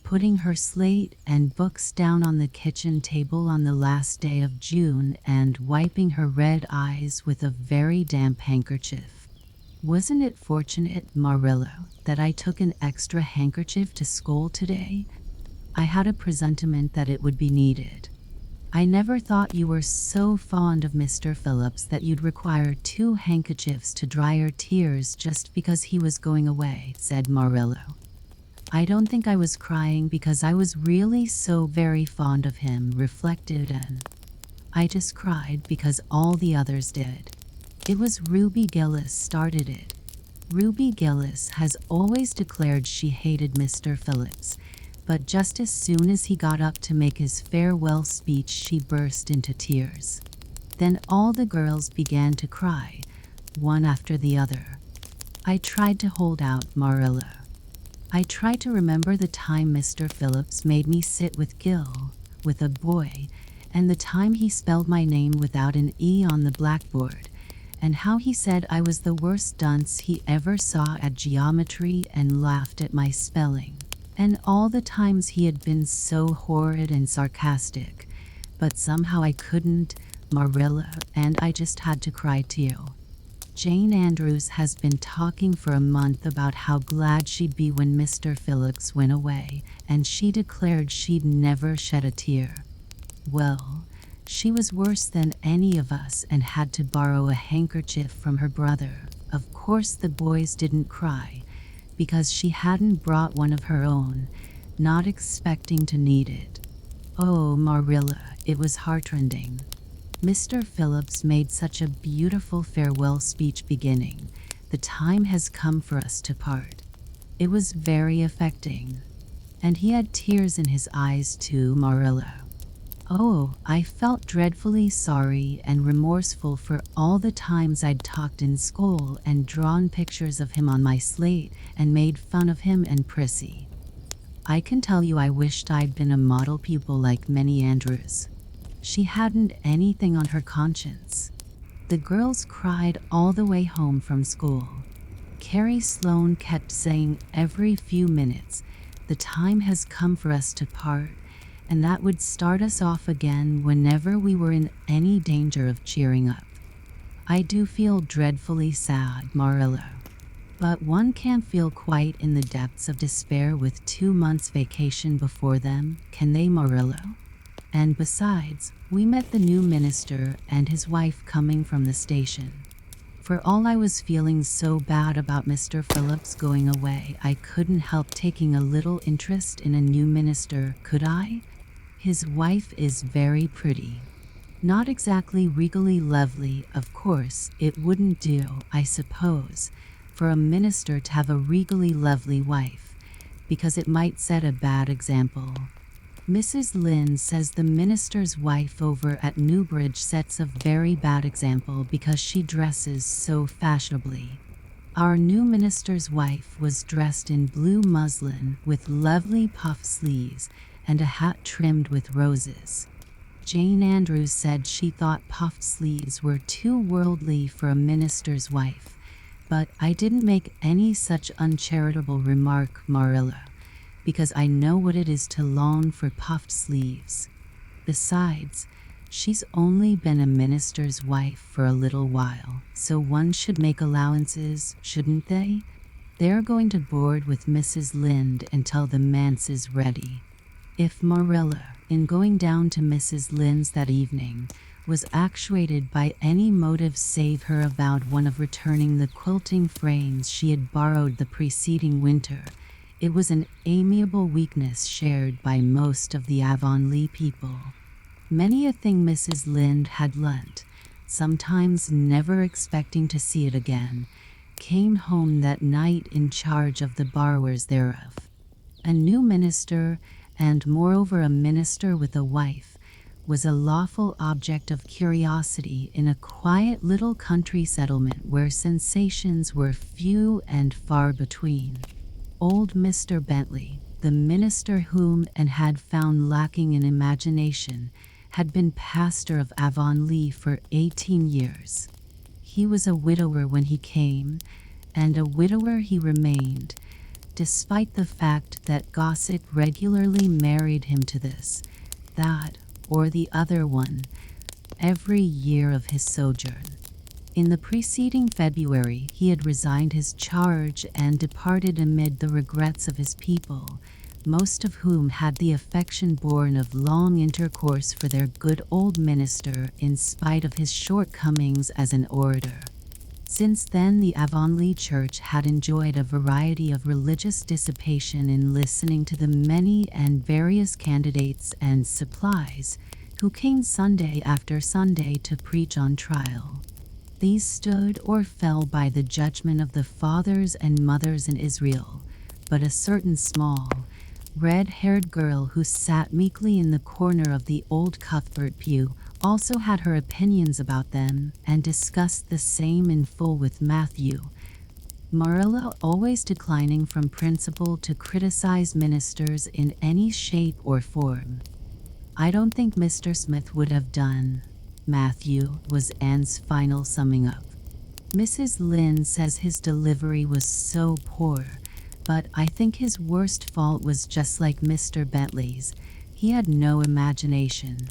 putting her slate and books down on the kitchen table on the last day of June and wiping her red eyes with a very damp handkerchief. Wasn't it fortunate, Marilla, that I took an extra handkerchief to school today? I had a presentiment that it would be needed. I never thought you were so fond of Mr. Phillips that you'd require 2 handkerchiefs to dry your tears just because he was going away, said Marilla. I don't think I was crying because I was really so very fond of him, reflected Anne. I just cried because all the others did. It was Ruby Gillis started it. Ruby Gillis has always declared she hated Mr. Phillips, but just as soon as he got up to make his farewell speech, she burst into tears. Then all the girls began to cry, one after the other. I tried to hold out, Marilla. I tried to remember the time Mr. Phillips made me sit with Gil, with a boy, and the time he spelled my name without an E on the blackboard, and how he said I was the worst dunce he ever saw at geometry and laughed at my spelling. And all the times he had been so horrid and sarcastic, but somehow I couldn't, Marilla, and I just had to cry too. Jane Andrews has been talking for a month about how glad she'd be when Mr. Phillips went away, and she declared she'd never shed a tear. Well, she was worse than any of us and had to borrow a handkerchief from her brother. Of course the boys didn't cry, because she hadn't brought one of her own, not expecting to need it. Oh, Marilla, it was heartrending. Mr. Phillips made such a beautiful farewell speech beginning, "The time has come for us to part." It was very affecting. And he had tears in his eyes too, Marilla. Oh, I felt dreadfully sorry and remorseful for all the times I'd talked in school and drawn pictures of him on my slate and made fun of him and Prissy. I can tell you I wished I'd been a model pupil like Minnie Andrews. She hadn't anything on her conscience. The girls cried all the way home from school. Carrie Sloane kept saying every few minutes, "The time has come for us to part," and that would start us off again whenever we were in any danger of cheering up. I do feel dreadfully sad, Marilla. But one can't feel quite in the depths of despair with 2 months vacation before them, can they, Marilla? And besides, we met the new minister and his wife coming from the station. For all I was feeling so bad about Mr. Phillips going away, I couldn't help taking a little interest in a new minister, could I? His wife is very pretty. Not exactly regally lovely, of course. It wouldn't do, I suppose, for a minister to have a regally lovely wife, because it might set a bad example. Mrs. Lynde says the minister's wife over at Newbridge sets a very bad example because she dresses so fashionably. Our new minister's wife was dressed in blue muslin with lovely puff sleeves and a hat trimmed with roses. Jane Andrews said she thought puffed sleeves were too worldly for a minister's wife, but I didn't make any such uncharitable remark, Marilla, because I know what it is to long for puffed sleeves. Besides, she's only been a minister's wife for a little while, so one should make allowances, shouldn't they? They're going to board with Mrs. Lynde until the manse is ready. If Marilla, in going down to Mrs. Lynde's that evening, was actuated by any motive save her avowed one of returning the quilting frames she had borrowed the preceding winter, it was an amiable weakness shared by most of the Avonlea people. Many a thing Mrs. Lynde had lent, sometimes never expecting to see it again, came home that night in charge of the borrowers thereof. A new minister, and moreover a minister with a wife, was a lawful object of curiosity in a quiet little country settlement where sensations were few and far between. Old Mr. Bentley, the minister whom Anne had found lacking in imagination, had been pastor of Avonlea for 18 years. He was a widower when he came, and a widower he remained, despite the fact that gossip regularly married him to this, that, or the other one, every year of his sojourn. In the preceding February, he had resigned his charge and departed amid the regrets of his people, most of whom had the affection born of long intercourse for their good old minister in spite of his shortcomings as an orator. Since then, the Avonlea Church had enjoyed a variety of religious dissipation in listening to the many and various candidates and supplies who came Sunday after Sunday to preach on trial. These stood or fell by the judgment of the fathers and mothers in Israel, but a certain small, red-haired girl who sat meekly in the corner of the old Cuthbert pew also had her opinions about them and discussed the same in full with Matthew. Marilla always declining from principle to criticize ministers in any shape or form. "I don't think Mr. Smith would have done," Matthew, was Anne's final summing up. "Mrs. Lynde says his delivery was so poor, but I think his worst fault was just like Mr. Bentley's. He had no imagination.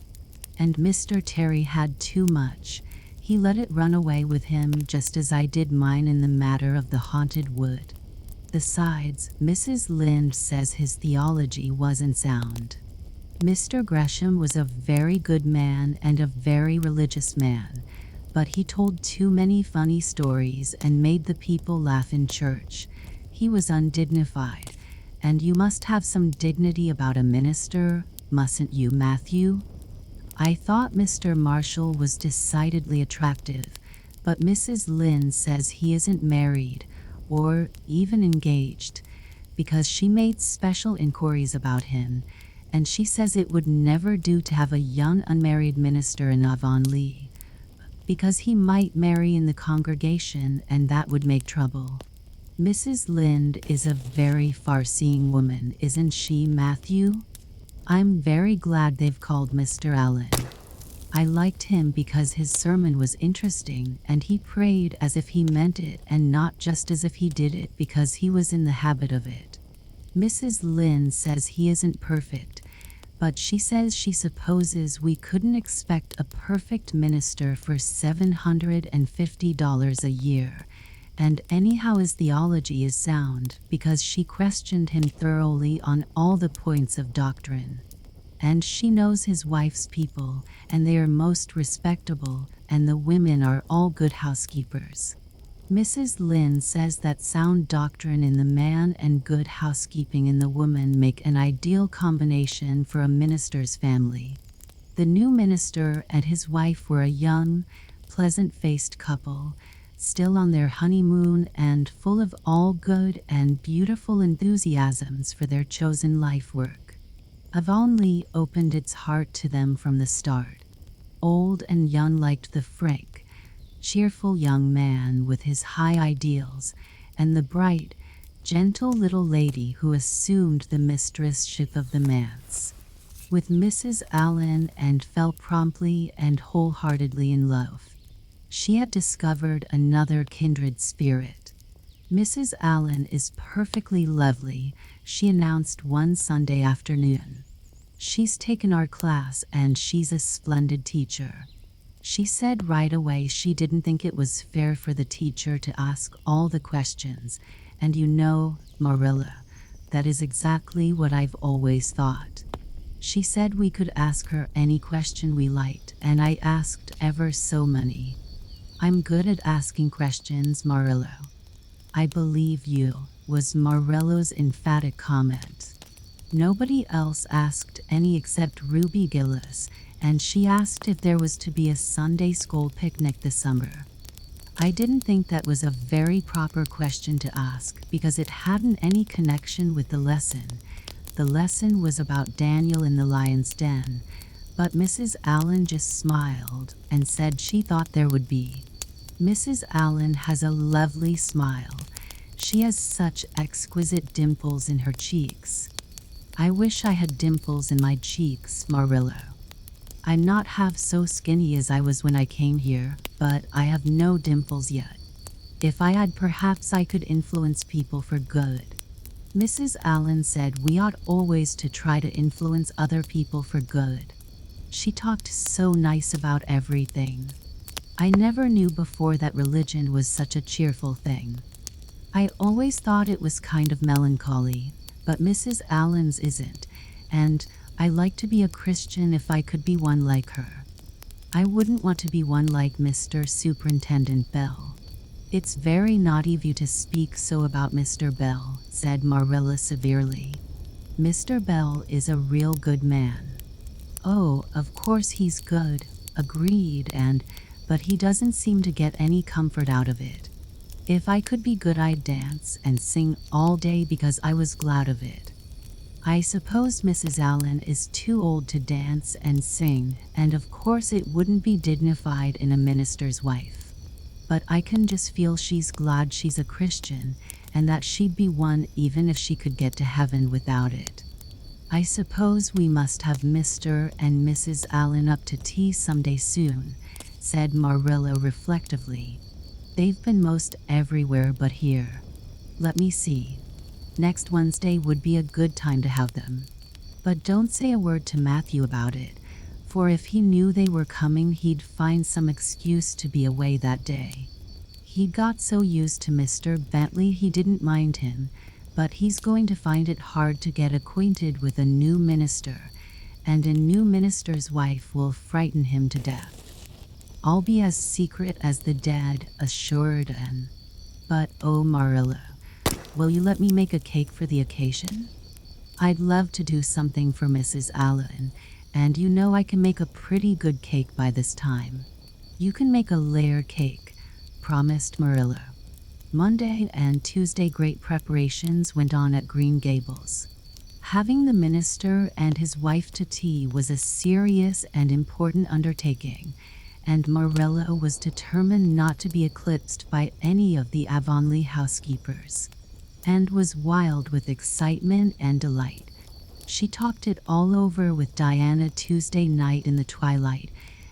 And Mr. Terry had too much. He let it run away with him just as I did mine in the matter of the haunted wood. Besides, Mrs. Lynde says his theology wasn't sound. Mr. Gresham was a very good man and a very religious man, but he told too many funny stories and made the people laugh in church. He was undignified, and you must have some dignity about a minister, mustn't you, Matthew? I thought Mr. Marshall was decidedly attractive, but Mrs. Lynde says he isn't married, or even engaged, because she made special inquiries about him, and she says it would never do to have a young unmarried minister in Avonlea, because he might marry in the congregation and that would make trouble. Mrs. Lynde is a very far-seeing woman, isn't she, Matthew? I'm very glad they've called Mr. Allen. I liked him because his sermon was interesting and he prayed as if he meant it and not just as if he did it because he was in the habit of it. Mrs. Lynde says he isn't perfect, but she says she supposes we couldn't expect a perfect minister for $750 a year, and anyhow his theology is sound because she questioned him thoroughly on all the points of doctrine. And she knows his wife's people, and they are most respectable, and the women are all good housekeepers. Mrs. Lynde says that sound doctrine in the man and good housekeeping in the woman make an ideal combination for a minister's family. The new minister and his wife were a young, pleasant-faced couple, still on their honeymoon and full of all good and beautiful enthusiasms for their chosen life work. Avonlea opened its heart to them from the start. Old and young liked the frank, cheerful young man with his high ideals, and the bright, gentle little lady who assumed the mistressship of the manse. With Mrs. Allen and fell promptly and wholeheartedly in love. She had discovered another kindred spirit. "Mrs. Allen is perfectly lovely," she announced one Sunday afternoon. "She's taken our class and she's a splendid teacher." She said right away she didn't think it was fair for the teacher to ask all the questions, and you know, Marilla, that is exactly what I've always thought. She said we could ask her any question we liked, and I asked ever so many. "I'm good at asking questions, Marilla." "I believe you," was Marilla's emphatic comment. Nobody else asked any except Ruby Gillis, and she asked if there was to be a Sunday school picnic this summer. I didn't think that was a very proper question to ask because it hadn't any connection with the lesson. The lesson was about Daniel in the lion's den, but Mrs. Allen just smiled and said she thought there would be. Mrs. Allen has a lovely smile. She has such exquisite dimples in her cheeks. I wish I had dimples in my cheeks, Marilla. I'm not half so skinny as I was when I came here, but I have no dimples yet. If I had, perhaps I could influence people for good. Mrs. Allen said we ought always to try to influence other people for good. She talked so nice about everything. I never knew before that religion was such a cheerful thing. I always thought it was kind of melancholy, but Mrs. Allen's isn't, and I like to be a Christian if I could be one like her. I wouldn't want to be one like Mr. Superintendent Bell. It's very naughty of you to speak so about Mr. Bell, said Marilla severely. Mr. Bell is a real good man. Oh, of course he's good, agreed, but he doesn't seem to get any comfort out of it. If I could be good, I'd dance and sing all day because I was glad of it. I suppose Mrs. Allen is too old to dance and sing, and of course it wouldn't be dignified in a minister's wife. But I can just feel she's glad she's a Christian, and that she'd be one even if she could get to heaven without it. I suppose we must have Mr. and Mrs. Allen up to tea someday soon, said Marilla reflectively. They've been most everywhere but here. Let me see. Next Wednesday would be a good time to have them. But don't say a word to Matthew about it, for if he knew they were coming, he'd find some excuse to be away that day. He got so used to Mr. Bentley he didn't mind him, but he's going to find it hard to get acquainted with a new minister, and a new minister's wife will frighten him to death. I'll be as secret as the dead, assured Anne. But oh, Marilla, will you let me make a cake for the occasion? I'd love to do something for Mrs. Allen, and you know I can make a pretty good cake by this time. You can make a layer cake, promised Marilla. Monday and Tuesday great preparations went on at Green Gables. Having the minister and his wife to tea was a serious and important undertaking, and Marilla was determined not to be eclipsed by any of the Avonlea housekeepers, and was wild with excitement and delight. She talked it all over with Diana Tuesday night in the twilight,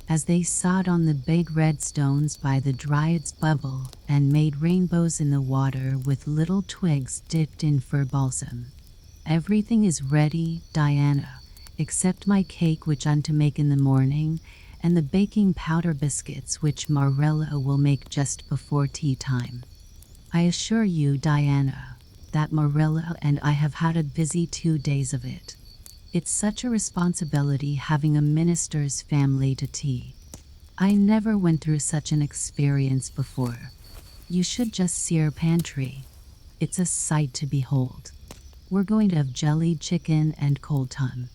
as they sat on the big red stones by the Dryad's Bubble and made rainbows in the water with little twigs dipped in fir balsam. Everything is ready, Diana, except my cake which I'm to make in the morning, and the baking powder biscuits which Marilla will make just before tea time. I assure you, Diana, that Marilla and I have had a busy 2 days of it. It's such a responsibility having a minister's family to tea. I never went through such an experience before. You should just see our pantry. It's a sight to behold. We're going to have jellied chicken and cold tongue.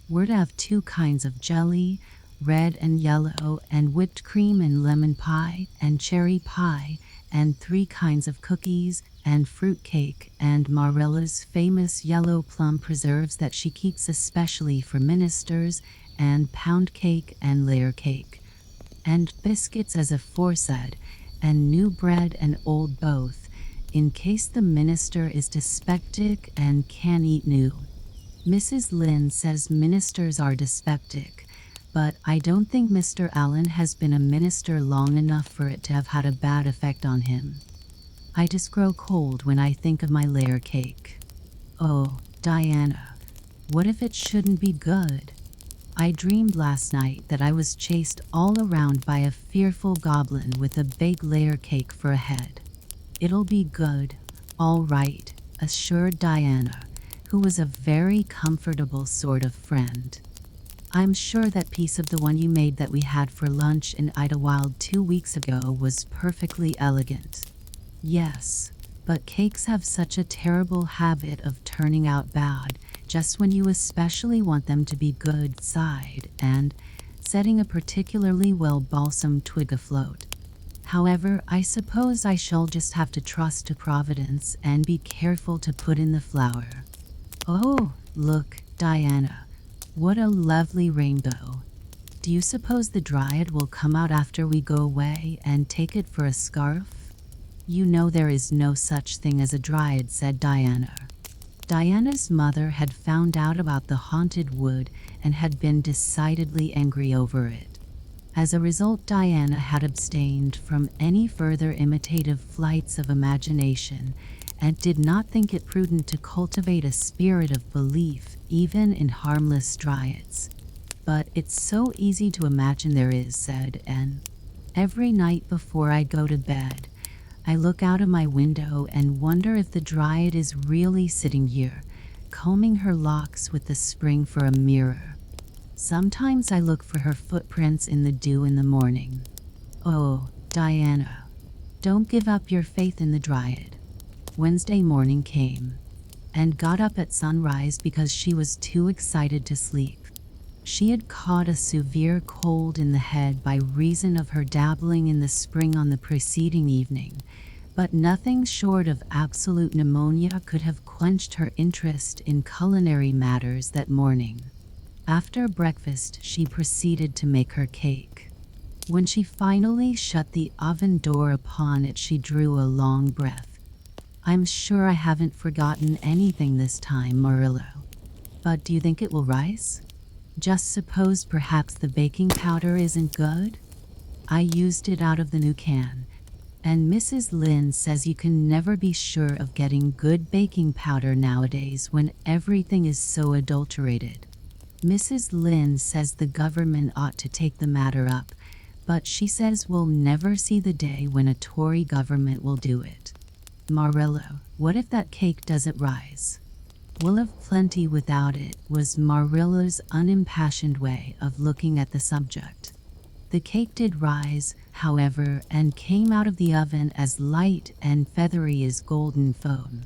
We're to have 2 kinds of jelly, red and yellow, and whipped cream and lemon pie and cherry pie, and 3 kinds of cookies and fruit cake, and Marilla's famous yellow plum preserves that she keeps especially for ministers, and pound cake and layer cake, and biscuits as aforesaid, and new bread and old both, in case the minister is dyspeptic and can't eat new. Mrs. Lynde says ministers are dyspeptic, but I don't think Mr. Allen has been a minister long enough for it to have had a bad effect on him. I just grow cold when I think of my layer cake. Oh, Diana, what if it shouldn't be good? I dreamed last night that I was chased all around by a fearful goblin with a big layer cake for a head. It'll be good, all right, assured Diana, who was a very comfortable sort of friend. I'm sure that piece of the one you made that we had for lunch in Idlewild 2 weeks ago was perfectly elegant. Yes, but cakes have such a terrible habit of turning out bad just when you especially want them to be good side and setting a particularly well balsam twig afloat. However, I suppose I shall just have to trust to Providence and be careful to put in the flour. Oh, look, Diana. What a lovely rainbow. Do you suppose the Dryad will come out after we go away and take it for a scarf? You know there is no such thing as a Dryad, said Diana. Diana's mother had found out about the haunted wood and had been decidedly angry over it. As a result, Diana had abstained from any further imitative flights of imagination and did not think it prudent to cultivate a spirit of belief even in harmless dryads. But it's so easy to imagine there is, said Anne. Every night before I go to bed, I look out of my window and wonder if the dryad is really sitting here, combing her locks with the spring for a mirror. Sometimes I look for her footprints in the dew in the morning. Oh, Diana, don't give up your faith in the dryad. Wednesday morning came, and got up at sunrise because she was too excited to sleep. She had caught a severe cold in the head by reason of her dabbling in the spring on the preceding evening, but nothing short of absolute pneumonia could have quenched her interest in culinary matters that morning. After breakfast, she proceeded to make her cake. When she finally shut the oven door upon it, she drew a long breath. "I'm sure I haven't forgotten anything this time, Marilla. But do you think it will rise? Just suppose perhaps the baking powder isn't good? I used it out of the new can, and Mrs. Lynde says you can never be sure of getting good baking powder nowadays when everything is so adulterated. Mrs. Lynde says the government ought to take the matter up, but she says we'll never see the day when a Tory government will do it. Marilla, what if that cake doesn't rise?" "We'll have plenty without it," was Marilla's unimpassioned way of looking at the subject. The cake did rise, however, and came out of the oven as light and feathery as golden foam.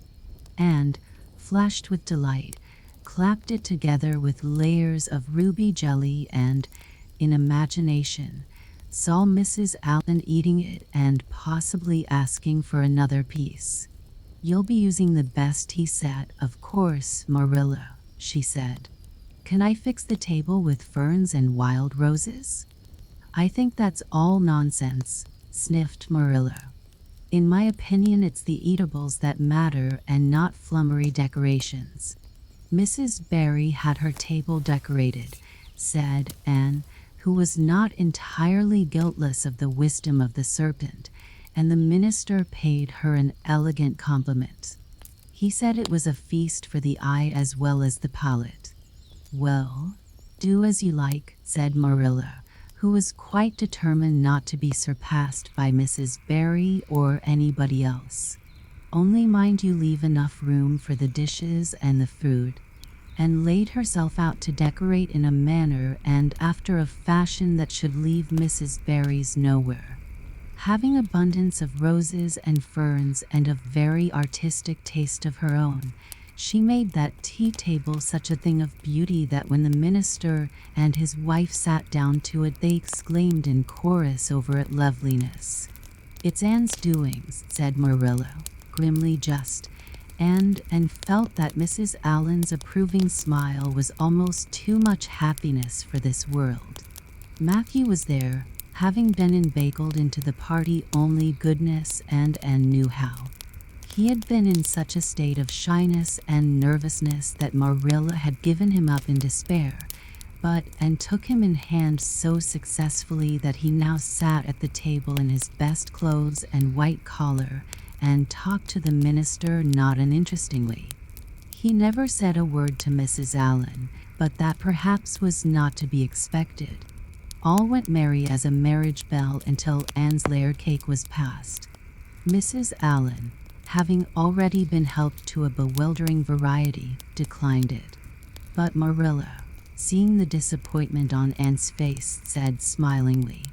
And, flashed with delight, clapped it together with layers of ruby jelly and, in imagination, saw Mrs. Allen eating it and possibly asking for another piece. "You'll be using the best tea set, of course, Marilla," she said. "Can I fix the table with ferns and wild roses?" "I think that's all nonsense," sniffed Marilla. "In my opinion, it's the eatables that matter and not flummery decorations." "Mrs. Barry had her table decorated," said Anne, who was not entirely guiltless of the wisdom of the serpent, and the minister paid her an elegant compliment. He said it was a feast for the eye as well as the palate. "Well, do as you like," said Marilla, who was quite determined not to be surpassed by Mrs. Barry or anybody else. "Only mind you leave enough room for the dishes and the food," and laid herself out to decorate in a manner and after a fashion that should leave Mrs. Barry's nowhere. Having abundance of roses and ferns and a very artistic taste of her own, she made that tea table such a thing of beauty that when the minister and his wife sat down to it, they exclaimed in chorus over its loveliness. "It's Anne's doings," said Marilla, grimly just, and felt that Mrs. Allen's approving smile was almost too much happiness for this world. Matthew was there, having been inveigled into the party only goodness and knew how. He had been in such a state of shyness and nervousness that Marilla had given him up in despair, but took him in hand so successfully that he now sat at the table in his best clothes and white collar and talked to the minister not uninterestingly. He never said a word to Mrs. Allen, but that perhaps was not to be expected. All went merry as a marriage bell until Anne's layer cake was passed. Mrs. Allen, having already been helped to a bewildering variety, declined it. But Marilla, seeing the disappointment on Anne's face, said smilingly,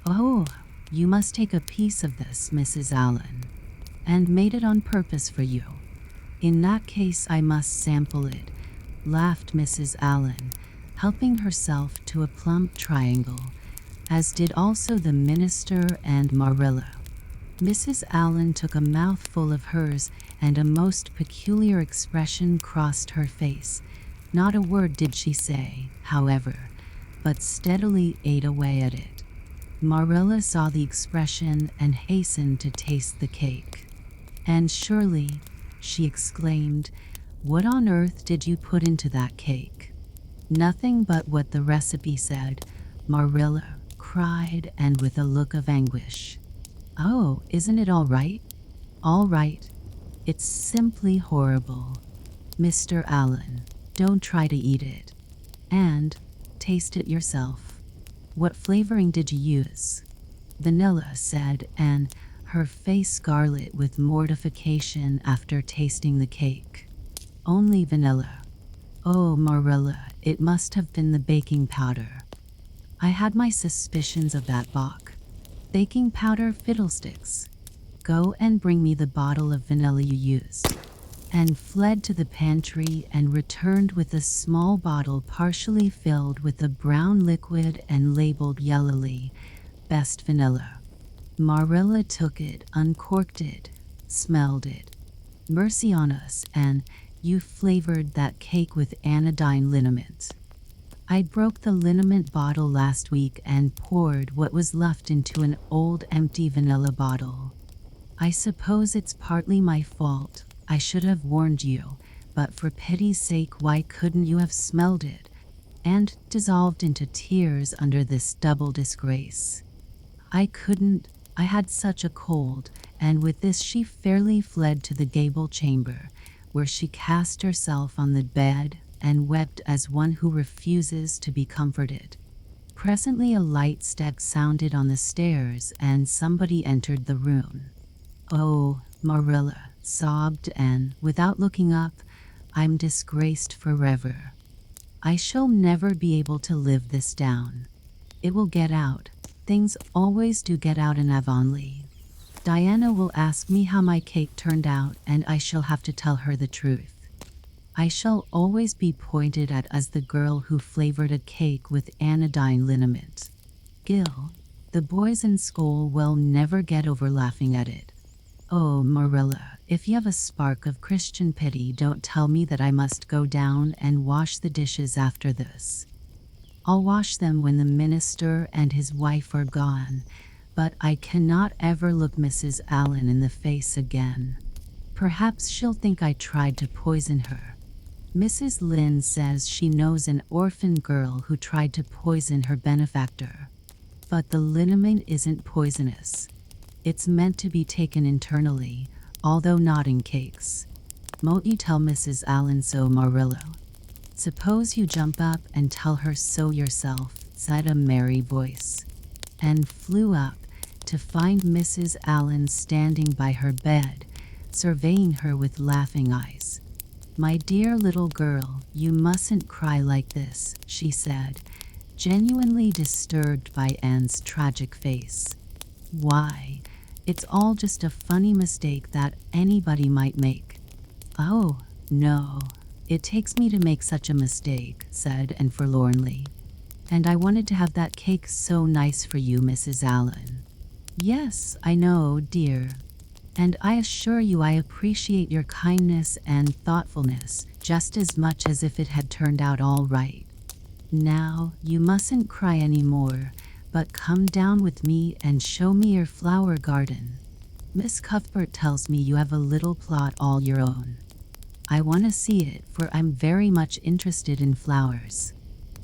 "Oh, you must take a piece of this, Mrs. Allen, and made it on purpose for you." "In that case I must sample it," laughed Mrs. Allen, helping herself to a plump triangle, as did also the minister and Marilla. Mrs. Allen took a mouthful of hers, and a most peculiar expression crossed her face. Not a word did she say, however, but steadily ate away at it. Marilla saw the expression and hastened to taste the cake. "Anne Shirley," she exclaimed, "what on earth did you put into that cake?" "Nothing but what the recipe said," Marilla cried, and with a look of anguish. "Oh, isn't it all right?" "All right. It's simply horrible. Mr. Allen, don't try to eat it. And taste it yourself. What flavoring did you use?" Vanilla, said Anne, her face scarlet with mortification after tasting the cake. Only vanilla. Oh, Marilla, it must have been the baking powder. I had my suspicions of that Bach. Baking powder fiddlesticks. Go and bring me the bottle of vanilla you used. Anne fled to the pantry and returned with a small bottle partially filled with a brown liquid and labeled yellowly, "Best Vanilla." Marilla took it, uncorked it, smelled it. Mercy on us, Anne, you flavored that cake with anodyne liniment. I broke the liniment bottle last week and poured what was left into an old empty vanilla bottle. I suppose it's partly my fault. I should have warned you, but for pity's sake, why couldn't you have smelled it? And dissolved into tears under this double disgrace. I couldn't. I had such a cold, and with this she fairly fled to the gable chamber, where she cast herself on the bed and wept as one who refuses to be comforted. Presently a light step sounded on the stairs and somebody entered the room. "Oh, Marilla," sobbed Anne, without looking up, "I'm disgraced forever. I shall never be able to live this down. It will get out. Things always do get out in Avonlea. Diana will ask me how my cake turned out, and I shall have to tell her the truth. I shall always be pointed at as the girl who flavored a cake with anodyne liniment. Gil, the boys in school will never get over laughing at it. Oh, Marilla, if you have a spark of Christian pity, don't tell me that I must go down and wash the dishes after this. I'll wash them when the minister and his wife are gone, but I cannot ever look Mrs. Allen in the face again. Perhaps she'll think I tried to poison her. Mrs. Lynde says she knows an orphan girl who tried to poison her benefactor. But the liniment isn't poisonous. It's meant to be taken internally, although not in cakes. Won't you tell Mrs. Allen so, Marilla? Suppose you jump up and tell her so yourself, said a merry voice, and flew up to find Mrs. Allen standing by her bed, surveying her with laughing eyes. "My dear little girl, you mustn't cry like this," she said, genuinely disturbed by Anne's tragic face. "Why, it's all just a funny mistake that anybody might make." "Oh, no, it takes me to make such a mistake," said Anne forlornly. "And I wanted to have that cake so nice for you, Mrs. Allen." "Yes, I know, dear. And I assure you I appreciate your kindness and thoughtfulness just as much as if it had turned out all right. Now, you mustn't cry any more, but come down with me and show me your flower garden. Miss Cuthbert tells me you have a little plot all your own. I want to see it, for I'm very much interested in flowers,"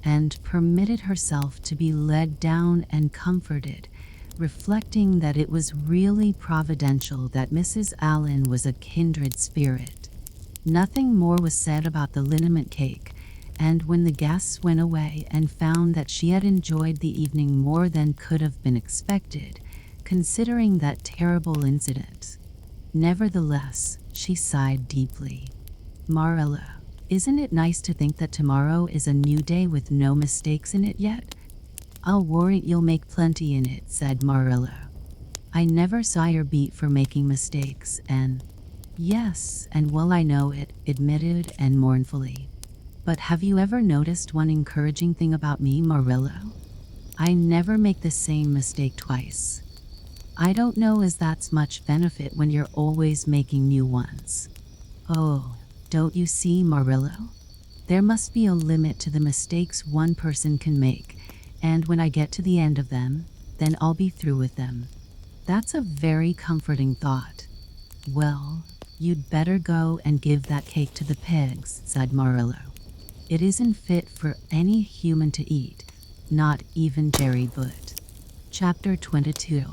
and permitted herself to be led down and comforted, reflecting that it was really providential that Mrs. Allen was a kindred spirit. Nothing more was said about the liniment cake, and when the guests went away and found that she had enjoyed the evening more than could have been expected, considering that terrible incident. Nevertheless, she sighed deeply. "Marilla, isn't it nice to think that tomorrow is a new day with no mistakes in it yet?" "I'll warrant you'll make plenty in it," said Marilla. "I never saw your beat for making mistakes, and—" "Yes, and well I know it," admitted Anne mournfully. "But have you ever noticed one encouraging thing about me, Marilla? I never make the same mistake twice. I don't know as that's much benefit when you're always making new ones. Oh, don't you see, Marilla? There must be a limit to the mistakes one person can make, and when I get to the end of them, then I'll be through with them. That's a very comforting thought." "Well, you'd better go and give that cake to the pigs," said Marilla. "It isn't fit for any human to eat, not even Jerry Butt." Chapter 22.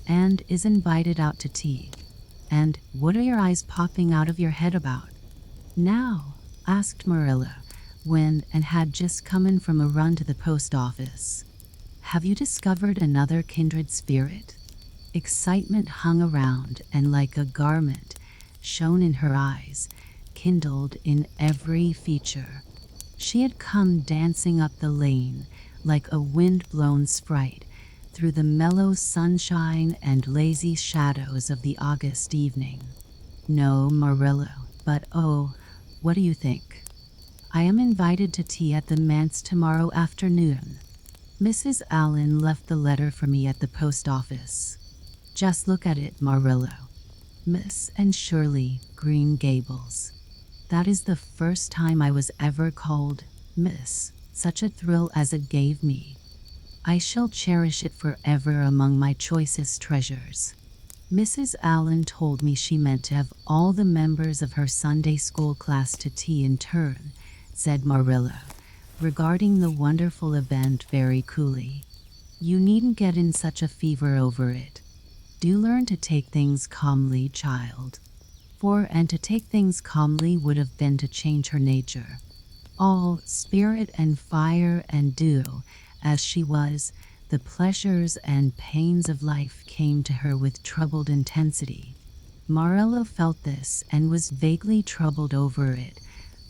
And is invited out to tea. "And what are your eyes popping out of your head about now?" asked Marilla, when Anne had just come in from a run to the post office. Have you discovered another kindred spirit? Excitement hung around, and like a garment, shone in her eyes, kindled in every feature. She had come dancing up the lane, like a wind-blown sprite, through the mellow sunshine and lazy shadows of the August evening. No, Marilla, but oh, what do you think? I am invited to tea at the manse tomorrow afternoon. Mrs. Allen left the letter for me at the post office. Just look at it, Marilla. Miss Anne Shirley, Green Gables. That is the first time I was ever called Miss. Such a thrill as it gave me. I shall cherish it forever among my choicest treasures. Mrs. Allen told me she meant to have all the members of her Sunday school class to tea in turn, said Marilla, regarding the wonderful event very coolly. You needn't get in such a fever over it. Do learn to take things calmly, child. And to take things calmly would have been to change her nature. All spirit and fire and dew, as she was, the pleasures and pains of life came to her with troubled intensity. Marilla felt this and was vaguely troubled over it,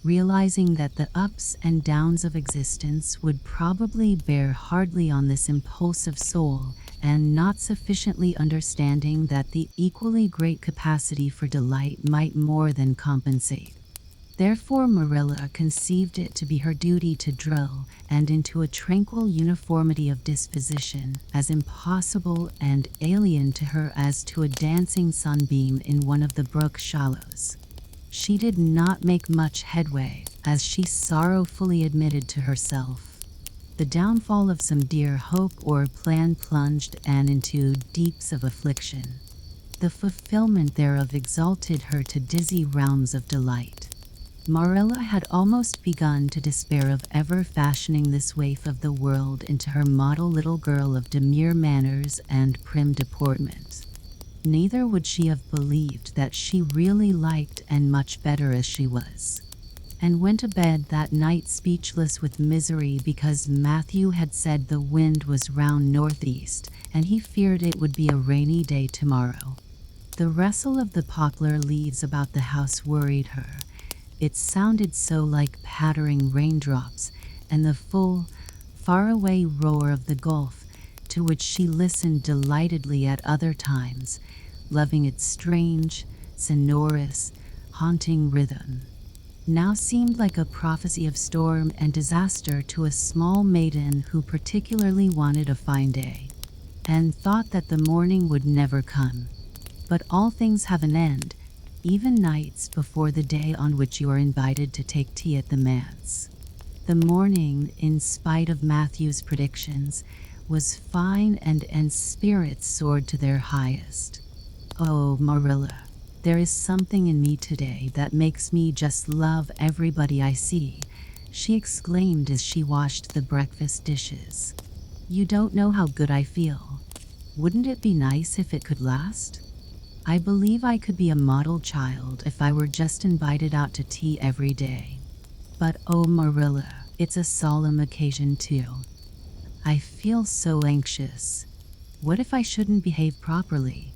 realizing that the ups and downs of existence would probably bear hardly on this impulsive soul, and not sufficiently understanding that the equally great capacity for delight might more than compensate. Therefore Marilla conceived it to be her duty to drill, and into a tranquil uniformity of disposition, as impossible and alien to her as to a dancing sunbeam in one of the brook shallows. She did not make much headway, as she sorrowfully admitted to herself. The downfall of some dear hope or plan plunged Anne into deeps of affliction. The fulfillment thereof exalted her to dizzy realms of delight. Marilla had almost begun to despair of ever fashioning this waif of the world into her model little girl of demure manners and prim deportment. Neither would she have believed that she really liked and much better as she was, and went to bed that night speechless with misery because Matthew had said the wind was round northeast, and he feared it would be a rainy day tomorrow. The rustle of the poplar leaves about the house worried her. It sounded so like pattering raindrops, and the full, faraway roar of the Gulf, to which she listened delightedly at other times, loving its strange, sonorous, haunting rhythm, now seemed like a prophecy of storm and disaster to a small maiden who particularly wanted a fine day, and thought that the morning would never come. But all things have an end, even nights before the day on which you are invited to take tea at the manse. The morning, in spite of Matthew's predictions, was fine and spirits soared to their highest. Oh, Marilla, there is something in me today that makes me just love everybody I see, she exclaimed as she washed the breakfast dishes. You don't know how good I feel. Wouldn't it be nice if it could last? I believe I could be a model child if I were just invited out to tea every day. But oh, Marilla, it's a solemn occasion too. I feel so anxious. What if I shouldn't behave properly?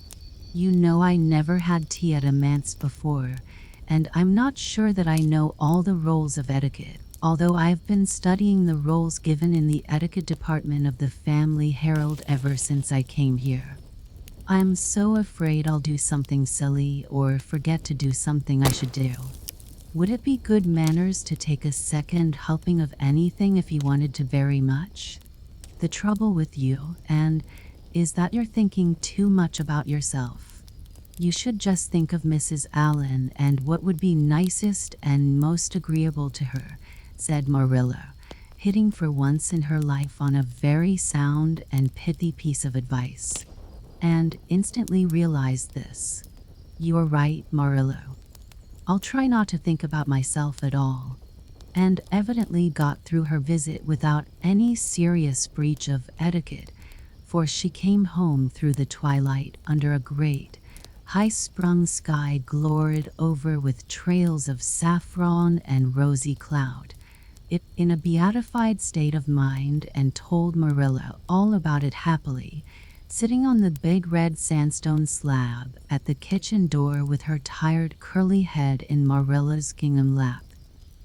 You know I never had tea at a manse before, and I'm not sure that I know all the rules of etiquette, although I've been studying the rules given in the etiquette department of the Family Herald ever since I came here. I'm so afraid I'll do something silly or forget to do something I should do. Would it be good manners to take a second helping of anything if you wanted to very much? The trouble with you, Anne, is that you're thinking too much about yourself. You should just think of Mrs. Allen and what would be nicest and most agreeable to her, said Marilla, hitting for once in her life on a very sound and pithy piece of advice. And instantly realized this. You're right, Marilla. I'll try not to think about myself at all. And evidently got through her visit without any serious breach of etiquette, for she came home through the twilight under a great, high-sprung sky glored over with trails of saffron and rosy cloud, it in a beatified state of mind and told Marilla all about it happily, sitting on the big red sandstone slab at the kitchen door with her tired curly head in Marilla's gingham lap.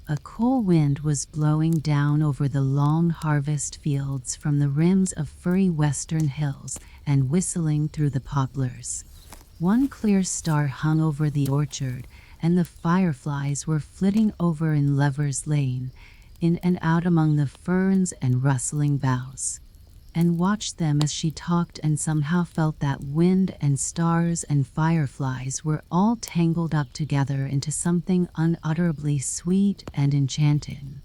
A cool wind was blowing down over the long harvest fields from the rims of furry western hills and whistling through the poplars. One clear star hung over the orchard, and the fireflies were flitting over in Lover's Lane, in and out among the ferns and rustling boughs. And watched them as she talked, and somehow felt that wind and stars and fireflies were all tangled up together into something unutterably sweet and enchanting.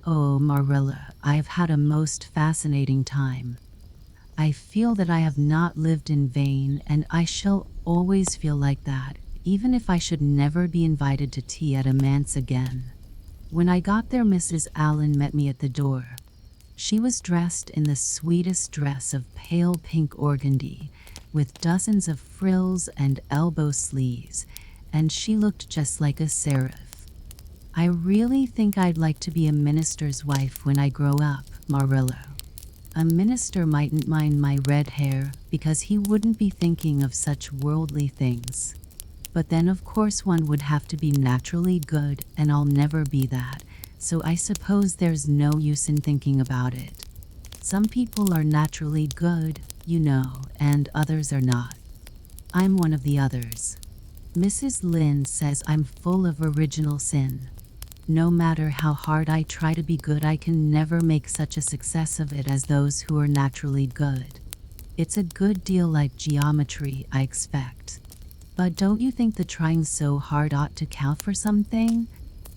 Oh, Marilla, I've had a most fascinating time. I feel that I have not lived in vain, and I shall always feel like that, even if I should never be invited to tea at a manse again. When I got there, Mrs. Allen met me at the door. She was dressed in the sweetest dress of pale pink organdy, with dozens of frills and elbow sleeves, and she looked just like a seraph. I really think I'd like to be a minister's wife when I grow up, Marilla. A minister mightn't mind my red hair because he wouldn't be thinking of such worldly things. But then of course one would have to be naturally good, and I'll never be that, so I suppose there's no use in thinking about it. Some people are naturally good, you know, and others are not. I'm one of the others. Mrs. Lynde says I'm full of original sin. No matter how hard I try to be good, I can never make such a success of it as those who are naturally good. It's a good deal like geometry, I expect. But don't you think the trying so hard ought to count for something?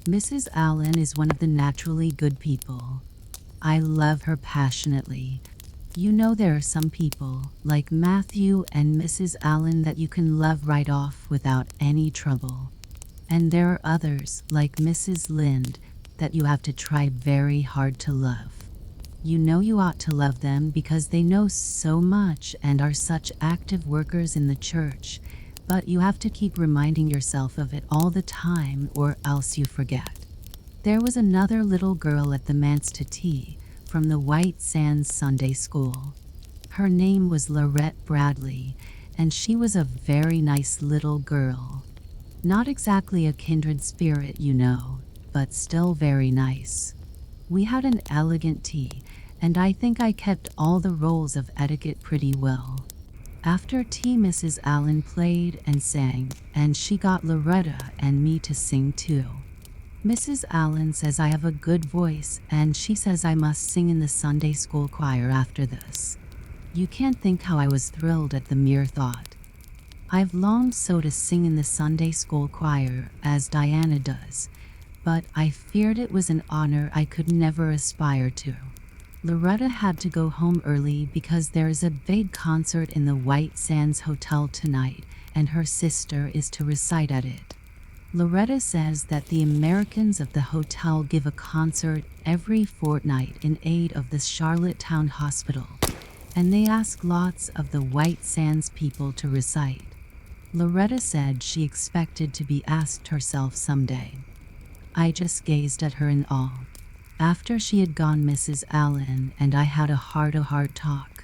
Mrs. Allen is one of the naturally good people. I love her passionately. You know, there are some people, like Matthew and Mrs. Allen, that you can love right off without any trouble. And there are others, like Mrs. Lynde, that you have to try very hard to love. You know you ought to love them because they know so much and are such active workers in the church, but you have to keep reminding yourself of it all the time or else you forget. There was another little girl at the manse to tea from the White Sands Sunday School. Her name was Lorette Bradley, and she was a very nice little girl. Not exactly a kindred spirit, you know, but still very nice. We had an elegant tea, and I think I kept all the rules of etiquette pretty well. After tea, Mrs. Allen played and sang, and she got Loretta and me to sing too. Mrs. Allen says I have a good voice, and she says I must sing in the Sunday school choir after this. You can't think how I was thrilled at the mere thought. I've longed so to sing in the Sunday school choir, as Diana does, but I feared it was an honor I could never aspire to. Loretta had to go home early because there is a big concert in the White Sands Hotel tonight, and her sister is to recite at it. Loretta says that the Americans of the hotel give a concert every fortnight in aid of the Charlottetown Hospital, and they ask lots of the White Sands people to recite. Loretta said she expected to be asked herself someday. I just gazed at her in awe. After she had gone, Mrs. Allen and I had a heart-to-heart talk.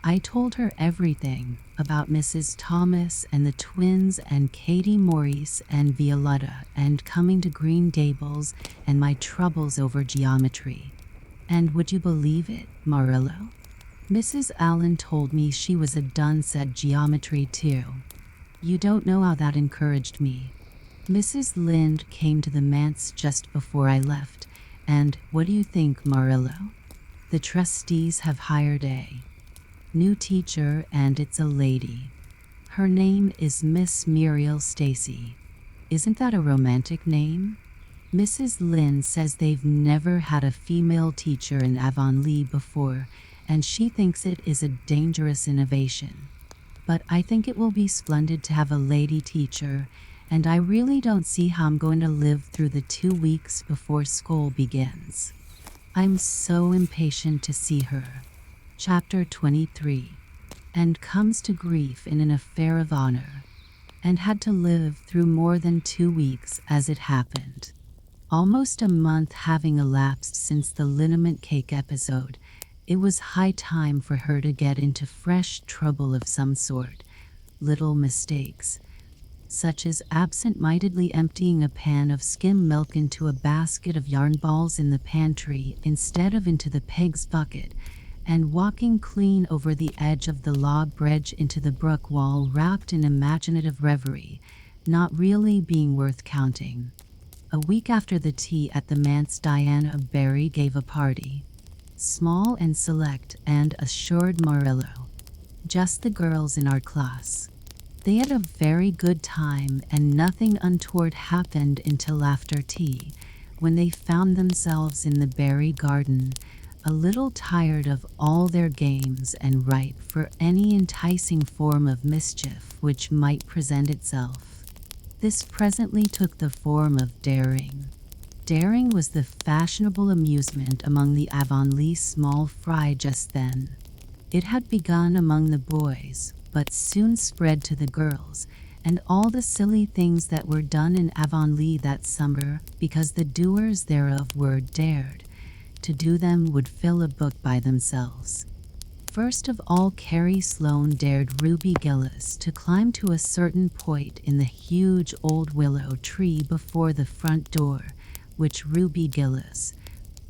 I told her everything about Mrs. Thomas and the twins and Katie Maurice and Violetta and coming to Green Gables and my troubles over geometry. And would you believe it, Marilla? Mrs. Allen told me she was a dunce at geometry too. You don't know how that encouraged me. Mrs. Lynde came to the manse just before I left, and what do you think, Marilla? The trustees have hired a new teacher, and it's a lady. Her name is Miss Muriel Stacy. Isn't that a romantic name? Mrs. Lynde says they've never had a female teacher in Avonlea before, and she thinks it is a dangerous innovation. But I think it will be splendid to have a lady teacher, and I really don't see how I'm going to live through the 2 weeks before school begins. I'm so impatient to see her. Chapter 23. And comes to grief in an affair of honor, and had to live through more than 2 weeks as it happened. Almost a month having elapsed since the liniment cake episode, it was high time for her to get into fresh trouble of some sort. Little mistakes, such as absent-mindedly emptying a pan of skim milk into a basket of yarn balls in the pantry instead of into the pig's bucket, and walking clean over the edge of the log bridge into the brook wall wrapped in imaginative reverie, not really being worth counting. A week after the tea at the manse, Diana Barry gave a party. Small and select, and assured Marilla. Just the girls in our class. They had a very good time, and nothing untoward happened until after tea, when they found themselves in the berry garden, a little tired of all their games and ripe for any enticing form of mischief which might present itself. This presently took the form of daring. Daring was the fashionable amusement among the Avonlea small fry just then. It had begun among the boys, but soon spread to the girls, and all the silly things that were done in Avonlea that summer, because the doers thereof were dared. To do them would fill a book by themselves. First of all, Carrie Sloane dared Ruby Gillis to climb to a certain point in the huge old willow tree before the front door, which Ruby Gillis,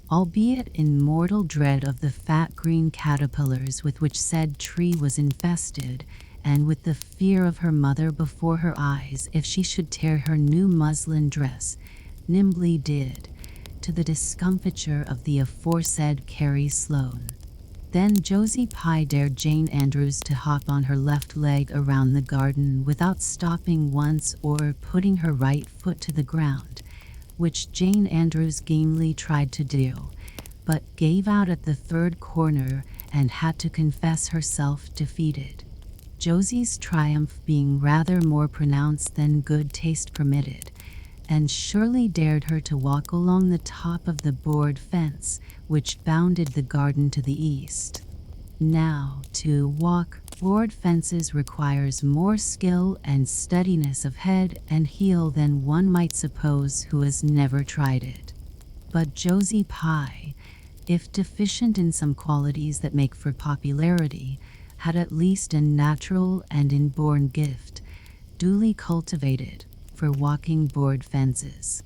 albeit in mortal dread of the fat green caterpillars with which said tree was infested, and with the fear of her mother before her eyes if she should tear her new muslin dress, nimbly did, to the discomfiture of the aforesaid Carrie Sloane. Then Josie Pye dared Jane Andrews to hop on her left leg around the garden without stopping once or putting her right foot to the ground, which Jane Andrews gamely tried to do, but gave out at the third corner and had to confess herself defeated. Josie's triumph being rather more pronounced than good taste permitted, and Shirley dared her to walk along the top of the board fence which bounded the garden to the east. Now, to walk board fences requires more skill and steadiness of head and heel than one might suppose who has never tried it. But Josie Pye, if deficient in some qualities that make for popularity, had at least a natural and inborn gift, duly cultivated, for walking board fences.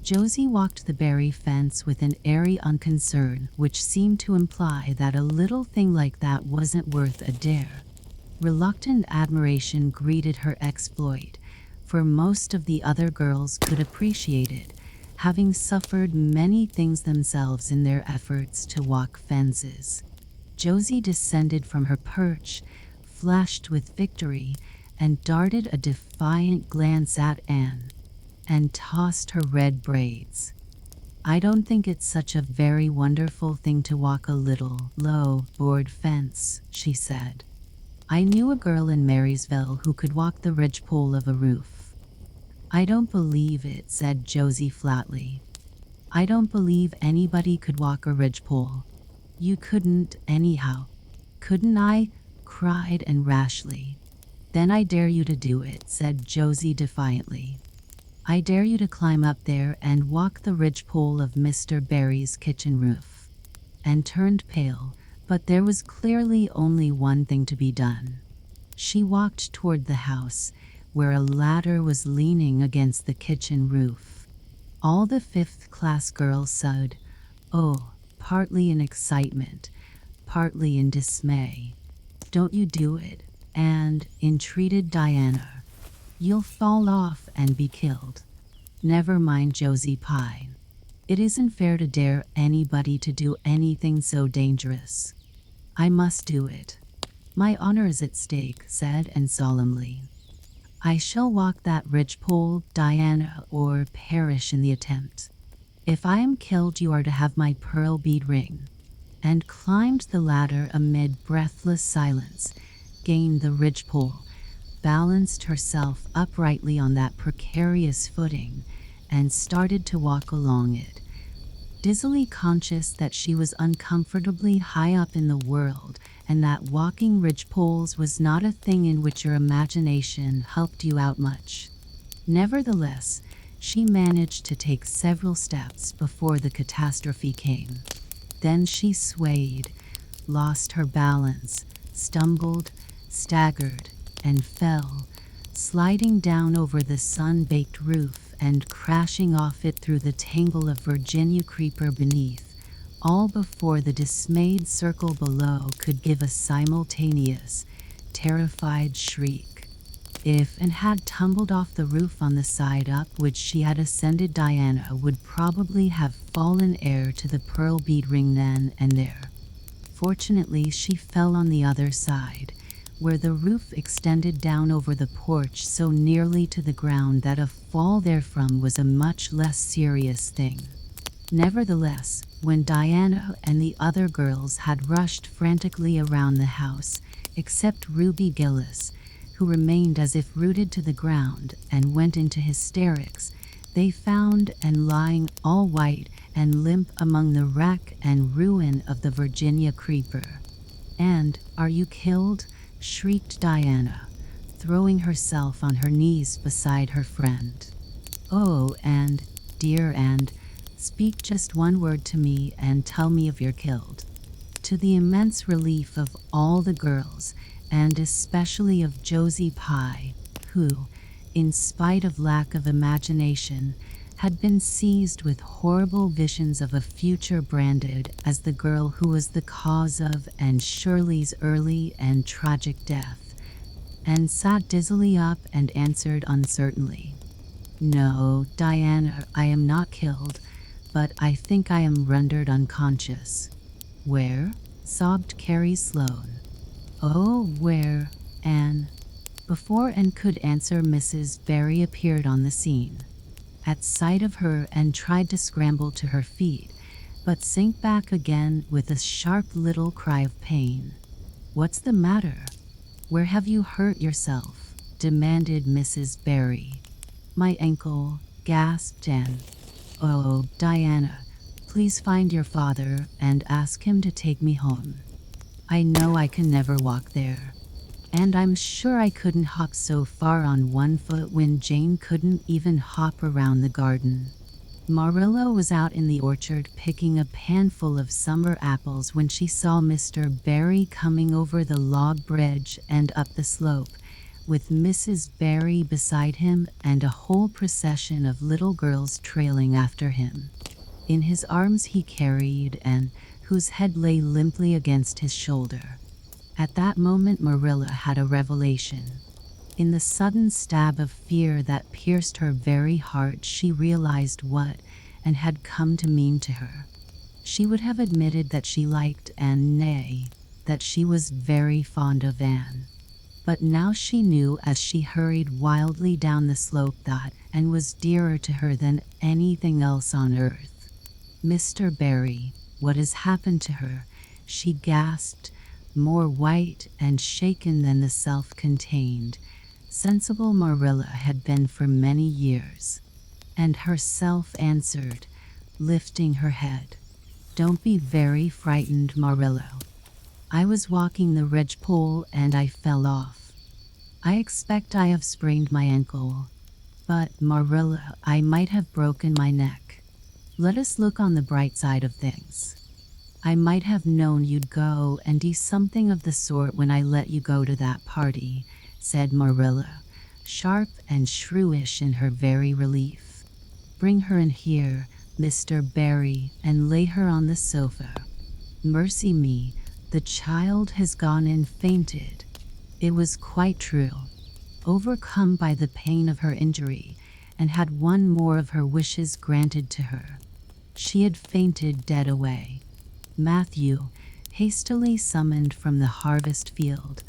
Josie walked the berry fence with an airy unconcern which seemed to imply that a little thing like that wasn't worth a dare. Reluctant admiration greeted her exploit, for most of the other girls could appreciate it, having suffered many things themselves in their efforts to walk fences. Josie descended from her perch, flashed with victory, and darted a defiant glance at Anne, and tossed her red braids. "I don't think it's such a very wonderful thing to walk a little, low, board fence," she said. "I knew a girl in Marysville who could walk the ridgepole of a roof." "I don't believe it," said Josie flatly. "I don't believe anybody could walk a ridgepole." "You couldn't, anyhow." "Couldn't I?" cried Anne rashly. "Then I dare you to do it," said Josie defiantly. "I dare you to climb up there and walk the ridgepole of Mr. Barry's kitchen roof." Anne turned pale, but there was clearly only one thing to be done. She walked toward the house, where a ladder was leaning against the kitchen roof. All the fifth-class girls said, "Oh," partly in excitement, partly in dismay. "Don't you do it," and entreated Diana. "You'll fall off and be killed." "Never mind, Josie Pye. It isn't fair to dare anybody to do anything so dangerous." "I must do it. My honor is at stake," said Anne solemnly. "I shall walk that ridgepole, Diana, or perish in the attempt. If I am killed, you are to have my pearl bead ring." And climbed the ladder amid breathless silence, gained the ridgepole, balanced herself uprightly on that precarious footing, and started to walk along it, dizzily conscious that she was uncomfortably high up in the world, and that walking ridgepoles was not a thing in which your imagination helped you out much. Nevertheless, She managed to take several steps before the catastrophe came. Then she swayed, lost her balance, stumbled, staggered, and fell, sliding down over the sun-baked roof and crashing off it through the tangle of Virginia creeper beneath, all before the dismayed circle below could give a simultaneous, terrified shriek. If and had tumbled off the roof on the side up which she had ascended, Diana would probably have fallen heir to the pearl bead ring then and there. Fortunately, she fell on the other side, where the roof extended down over the porch so nearly to the ground that a fall therefrom was a much less serious thing. Nevertheless, when Diana and the other girls had rushed frantically around the house, except Ruby Gillis, who remained as if rooted to the ground and went into hysterics, they found Anne lying all white and limp among the wreck and ruin of the Virginia creeper. "And are you killed?" shrieked Diana, throwing herself on her knees beside her friend. "Oh, and, dear Anne, speak just one word to me and tell me if you're killed." To the immense relief of all the girls, and especially of Josie Pye, who, in spite of lack of imagination, had been seized with horrible visions of a future branded as the girl who was the cause of Anne Shirley's early and tragic death, and sat dizzily up and answered uncertainly, "No, Diana, I am not killed, but I think I am rendered unconscious." "Where?" sobbed Carrie Sloane. "Oh, where, Anne?" Before Anne could answer, Mrs. Barry appeared on the scene. At sight of her, Anne tried to scramble to her feet, but sank back again with a sharp little cry of pain. "What's the matter? Where have you hurt yourself?" demanded Mrs. Barry. "My ankle," gasped Anne. "Oh, Diana, please find your father and ask him to take me home. I know I can never walk there. And I'm sure I couldn't hop so far on one foot when Jane couldn't even hop around the garden." Marilla was out in the orchard picking a panful of summer apples when she saw Mr. Barry coming over the log bridge and up the slope, with Mrs. Barry beside him and a whole procession of little girls trailing after him. In his arms he carried Anne, whose head lay limply against his shoulder. At that moment Marilla had a revelation. In the sudden stab of fear that pierced her very heart, she realized what Anne had come to mean to her. She would have admitted that she liked Anne, nay, that she was very fond of Anne. But now she knew as she hurried wildly down the slope that Anne was dearer to her than anything else on earth. "Mr. Barry, what has happened to her?" she gasped, more white and shaken than the self-contained, sensible Marilla had been for many years. And herself answered, lifting her head, "Don't be very frightened, Marilla. I was walking the ridgepole and I fell off. I expect I have sprained my ankle, but, Marilla, I might have broken my neck. Let us look on the bright side of things. I might have known you'd go and do something of the sort when I let you go to that party," said Marilla, sharp and shrewish in her very relief. "Bring her in here, Mr. Barry, and lay her on the sofa. Mercy me, the child has gone and fainted." It was quite true. Overcome by the pain of her injury, and had one more of her wishes granted to her, she had fainted dead away. Matthew, hastily summoned from the harvest field,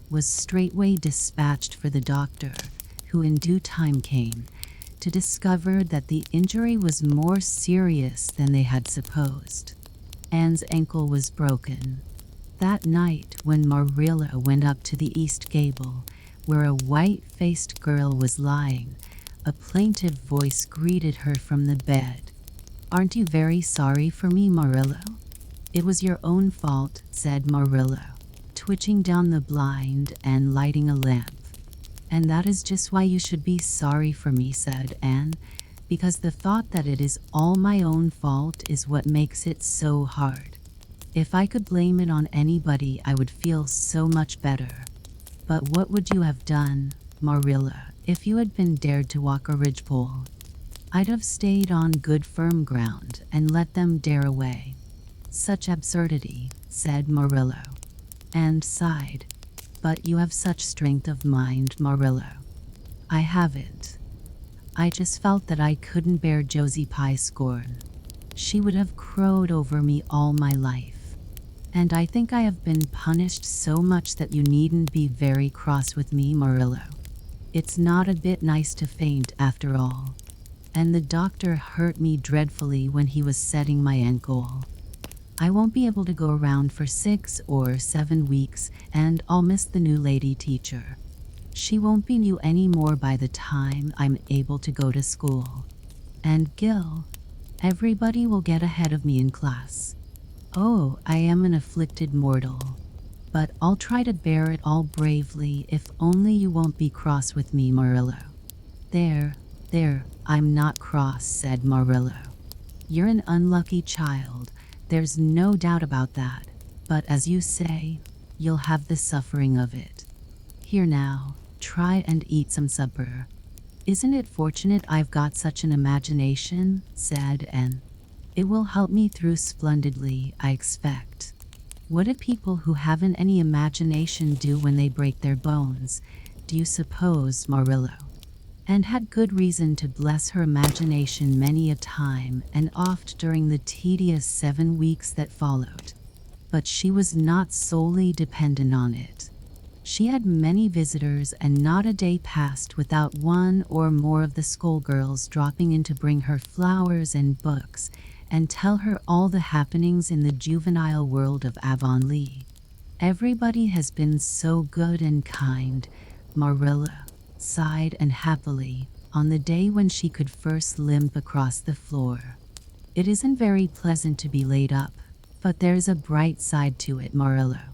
was straightway dispatched for the doctor, who in due time came, to discover that the injury was more serious than they had supposed. Anne's ankle was broken. That night, when Marilla went up to the east gable, where a white-faced girl was lying, a plaintive voice greeted her from the bed. "Aren't you very sorry for me, Marilla?" "It was your own fault," said Marilla, twitching down the blind and lighting a lamp. "And that is just why you should be sorry for me," said Anne, because the thought that it is all my own fault is what makes it so hard. If I could blame it on anybody, I would feel so much better. But what would you have done, Marilla, if you had been dared to walk a ridgepole? I'd have stayed on good firm ground and let them dare away. Such absurdity, said Marilla, and sighed. But you have such strength of mind, Marilla. I haven't. I just felt that I couldn't bear Josie Pye's scorn. She would have crowed over me all my life. And I think I have been punished so much that you needn't be very cross with me, Marilla. It's not a bit nice to faint after all. And the doctor hurt me dreadfully when he was setting my ankle. I won't be able to go around for 6 or 7 weeks, and I'll miss the new lady teacher. She won't be new anymore by the time I'm able to go to school. And Gil, everybody will get ahead of me in class. Oh, I am an afflicted mortal. But I'll try to bear it all bravely if only you won't be cross with me, Marilla. There, I'm not cross, said Marilla. You're an unlucky child, there's no doubt about that. But as you say, you'll have the suffering of it. Here now, try and eat some supper. Isn't it fortunate I've got such an imagination, said Anne. It will help me through splendidly, I expect. What do people who haven't any imagination do when they break their bones, do you suppose, Marilla? And had good reason to bless her imagination many a time and oft during the tedious 7 weeks that followed. But she was not solely dependent on it. She had many visitors, and not a day passed without one or more of the schoolgirls dropping in to bring her flowers and books, and tell her all the happenings in the juvenile world of Avonlea. Everybody has been so good and kind, Marilla sighed and happily, on the day when she could first limp across the floor. It isn't very pleasant to be laid up, but there's a bright side to it, Marilla.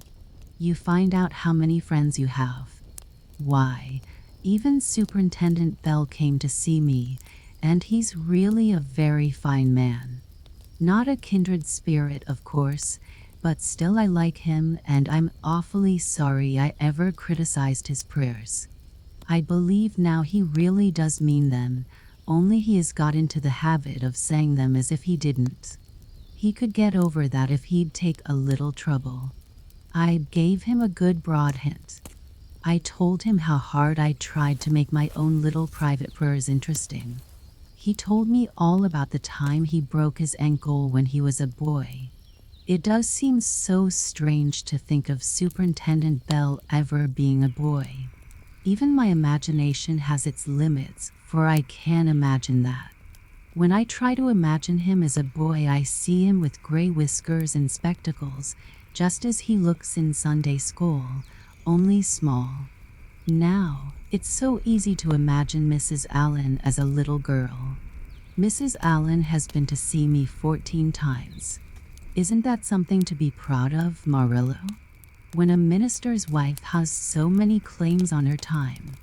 You find out how many friends you have. Why, even Superintendent Bell came to see me, and he's really a very fine man. Not a kindred spirit, of course, but still I like him, and I'm awfully sorry I ever criticized his prayers. I believe now he really does mean them, only he has got into the habit of saying them as if he didn't. He could get over that if he'd take a little trouble. I gave him a good broad hint. I told him how hard I tried to make my own little private prayers interesting. He told me all about the time he broke his ankle when he was a boy. It does seem so strange to think of Superintendent Bell ever being a boy. Even my imagination has its limits, for I can't imagine that. When I try to imagine him as a boy, I see him with gray whiskers and spectacles, just as he looks in Sunday school, only small. Now, it's so easy to imagine Mrs. Allen as a little girl. Mrs. Allen has been to see me 14 times. Isn't that something to be proud of, Marilla? When a minister's wife has so many claims on her time.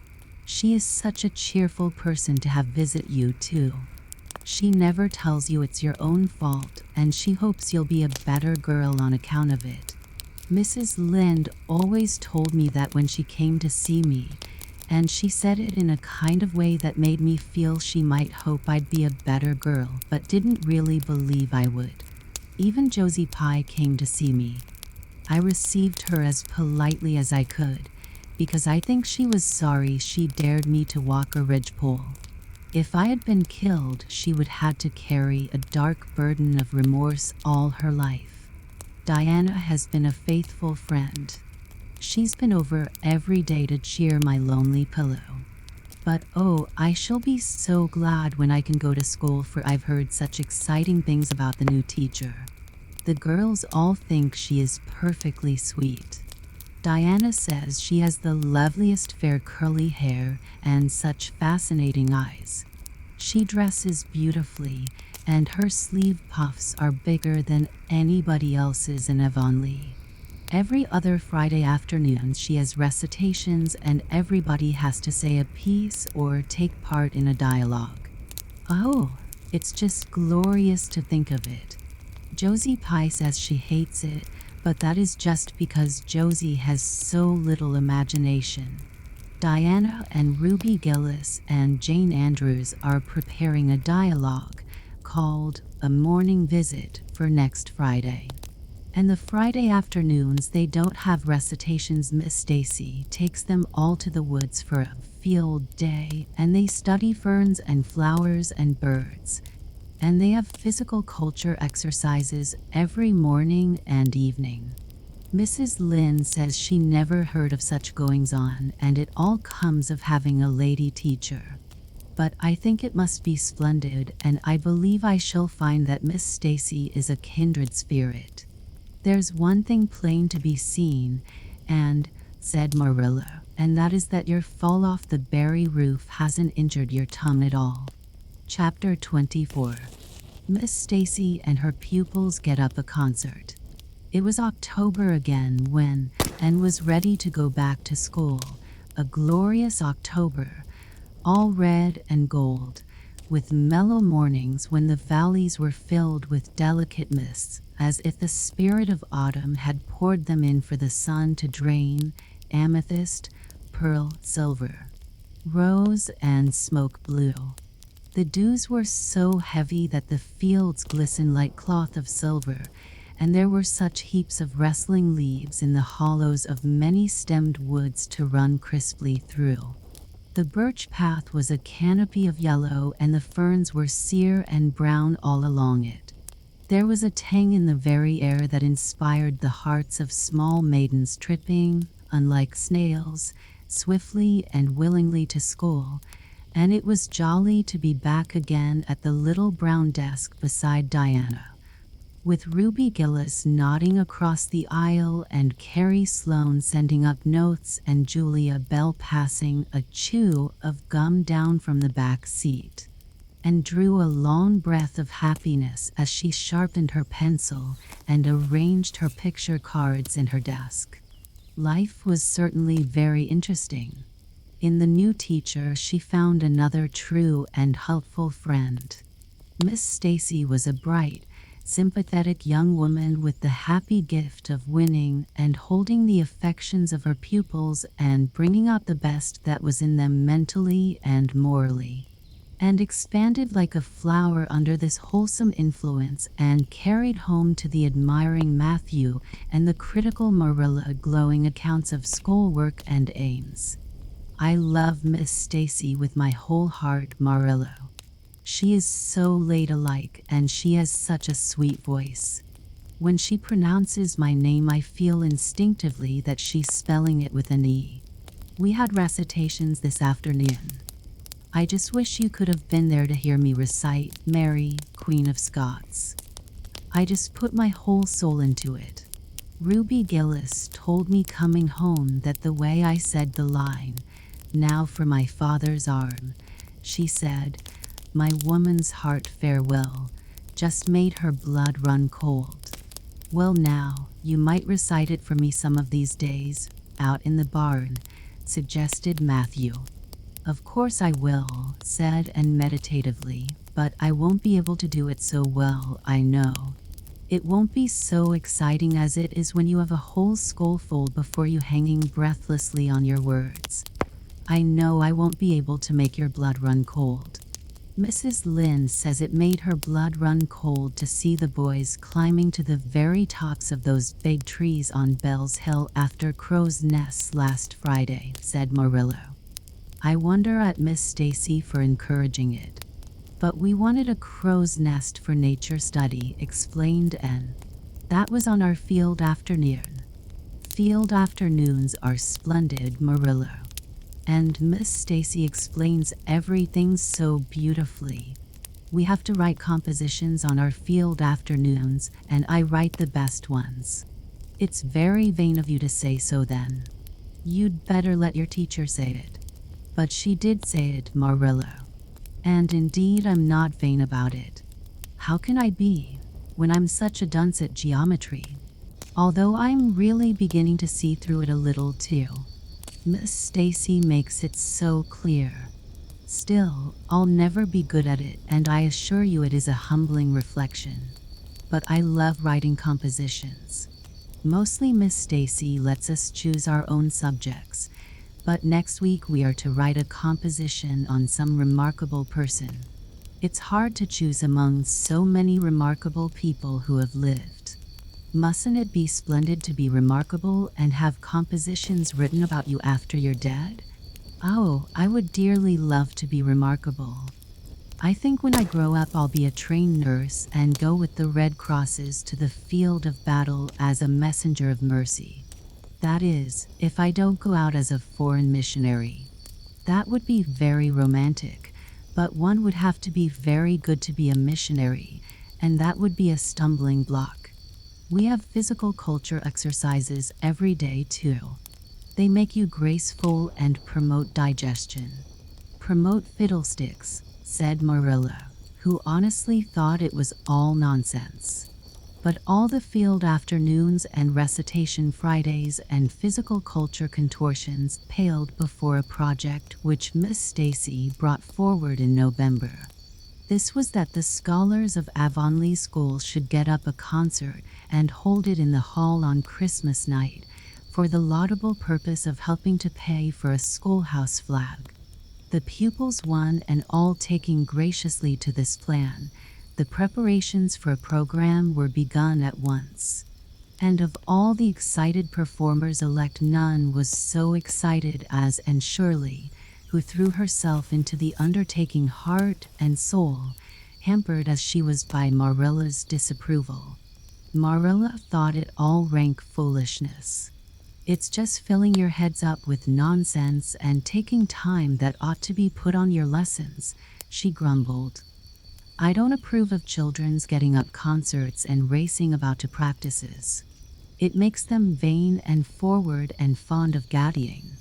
She is such a cheerful person to have visit you, too. She never tells you it's your own fault, and she hopes you'll be a better girl on account of it. Mrs. Lynde always told me that when she came to see me, and she said it in a kind of way that made me feel she might hope I'd be a better girl, but didn't really believe I would. Even Josie Pye came to see me. I received her as politely as I could, because I think she was sorry she dared me to walk a ridgepole. If I had been killed, she would have to carry a dark burden of remorse all her life. Diana has been a faithful friend. She's been over every day to cheer my lonely pillow. But oh, I shall be so glad when I can go to school, for I've heard such exciting things about the new teacher. The girls all think she is perfectly sweet. Diana says she has the loveliest fair curly hair and such fascinating eyes. She dresses beautifully, and her sleeve puffs are bigger than anybody else's in Avonlea. Every other Friday afternoon she has recitations, and everybody has to say a piece or take part in a dialogue. Oh, it's just glorious to think of it. Josie Pye says she hates it, but that is just because Josie has so little imagination. Diana and Ruby Gillis and Jane Andrews are preparing a dialogue called A Morning Visit for next Friday. And the Friday afternoons they don't have recitations. Miss Stacy takes them all to the woods for a field day, and they study ferns and flowers and birds. And they have physical culture exercises every morning and evening. Mrs. Lynn says she never heard of such goings-on, and it all comes of having a lady teacher. But I think it must be splendid, and I believe I shall find that Miss Stacy is a kindred spirit. There's one thing plain to be seen, said Marilla, and that is that your fall off the berry roof hasn't injured your tongue at all. Chapter 24. Miss Stacy and her pupils get up a concert. It was October again when Anne was ready to go back to school, a glorious October, all red and gold, with mellow mornings when the valleys were filled with delicate mists, as if the spirit of autumn had poured them in for the sun to drain, amethyst, pearl, silver, rose, and smoke blue. The dews were so heavy that the fields glistened like cloth of silver, and there were such heaps of rustling leaves in the hollows of many-stemmed woods to run crisply through. The birch path was a canopy of yellow, and the ferns were sere and brown all along it. There was a tang in the very air that inspired the hearts of small maidens tripping, unlike snails, swiftly and willingly to school, and it was jolly to be back again at the little brown desk beside Diana, with Ruby Gillis nodding across the aisle and Carrie Sloane sending up notes and Julia Bell passing a chew of gum down from the back seat, and drew a long breath of happiness as she sharpened her pencil and arranged her picture cards in her desk. Life was certainly very interesting. In the new teacher she found another true and helpful friend. Miss Stacy was a bright, sympathetic young woman with the happy gift of winning and holding the affections of her pupils and bringing out the best that was in them mentally and morally, and expanded like a flower under this wholesome influence and carried home to the admiring Matthew and the critical Marilla glowing accounts of schoolwork and aims. I love Miss Stacy with my whole heart, Marilla. She is so ladylike, and she has such a sweet voice. When she pronounces my name, I feel instinctively that she's spelling it with an E. We had recitations this afternoon. I just wish you could have been there to hear me recite Mary, Queen of Scots. I just put my whole soul into it. Ruby Gillis told me coming home that the way I said the line, "Now for my father's arm," she said, "My woman's heart farewell," just made her blood run cold. Well, now, you might recite it for me some of these days, out in the barn, suggested Matthew. Of course I will, said Anne meditatively, but I won't be able to do it so well, I know. It won't be so exciting as it is when you have a whole schoolful before you hanging breathlessly on your words. I know I won't be able to make your blood run cold. Mrs. Lynn says it made her blood run cold to see the boys climbing to the very tops of those big trees on Bell's Hill after crow's nests last Friday, said Marilla. I wonder at Miss Stacy for encouraging it. But we wanted a crow's nest for nature study, explained Anne. That was on our field afternoon. Field afternoons are splendid, Marilla. And Miss Stacy explains everything so beautifully. We have to write compositions on our field afternoons, and I write the best ones. It's very vain of you to say so then. You'd better let your teacher say it. But she did say it, Marilla. And indeed I'm not vain about it. How can I be, when I'm such a dunce at geometry? Although I'm really beginning to see through it a little too. Miss Stacy makes it so clear. Still, I'll never be good at it, and I assure you it is a humbling reflection. But I love writing compositions. Mostly Miss Stacy lets us choose our own subjects, but next week we are to write a composition on some remarkable person. It's hard to choose among so many remarkable people who have lived. Mustn't it be splendid to be remarkable and have compositions written about you after you're dead? Oh, I would dearly love to be remarkable. I think when I grow up I'll be a trained nurse and go with the Red Crosses to the field of battle as a messenger of mercy. That is, if I don't go out as a foreign missionary. That would be very romantic, but one would have to be very good to be a missionary, and that would be a stumbling block. We have physical culture exercises every day too. They make you graceful and promote digestion. Promote fiddlesticks, said Marilla, who honestly thought it was all nonsense. But all the field afternoons and recitation Fridays and physical culture contortions paled before a project which Miss Stacy brought forward in November. This was that the scholars of Avonlea School should get up a concert and hold it in the hall on Christmas night for the laudable purpose of helping to pay for a schoolhouse flag. The pupils one and all taking graciously to this plan, the preparations for a program were begun at once. And of all the excited performers-elect, none was so excited as Anne Shirley, who threw herself into the undertaking heart and soul, hampered as she was by Marilla's disapproval. Marilla thought it all rank foolishness. It's just filling your heads up with nonsense and taking time that ought to be put on your lessons, she grumbled. I don't approve of children's getting up concerts and racing about to practices. It makes them vain and forward and fond of gaddying.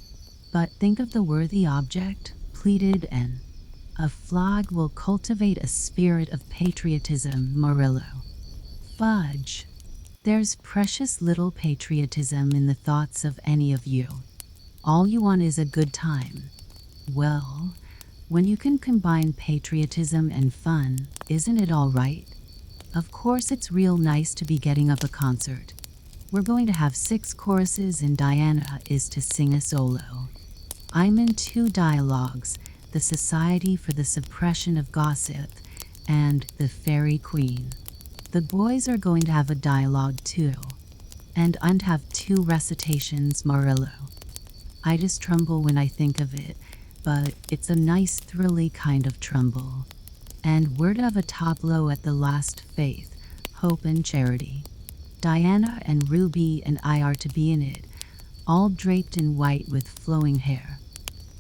But think of the worthy object, pleaded Anne. A flag will cultivate a spirit of patriotism, Marilla. Fudge. There's precious little patriotism in the thoughts of any of you. All you want is a good time. Well, when you can combine patriotism and fun, isn't it all right? Of course it's real nice to be getting up a concert. We're going to have 6 choruses and Diana is to sing a solo. I'm in 2 dialogues, the Society for the Suppression of Gossip and the Fairy Queen. The boys are going to have a dialogue too, and I'm to have 2 recitations, Marilla. I just tremble when I think of it, but it's a nice thrilly kind of tremble. And we're to have a tableau at the last, Faith, Hope and Charity. Diana and Ruby and I are to be in it, all draped in white with flowing hair.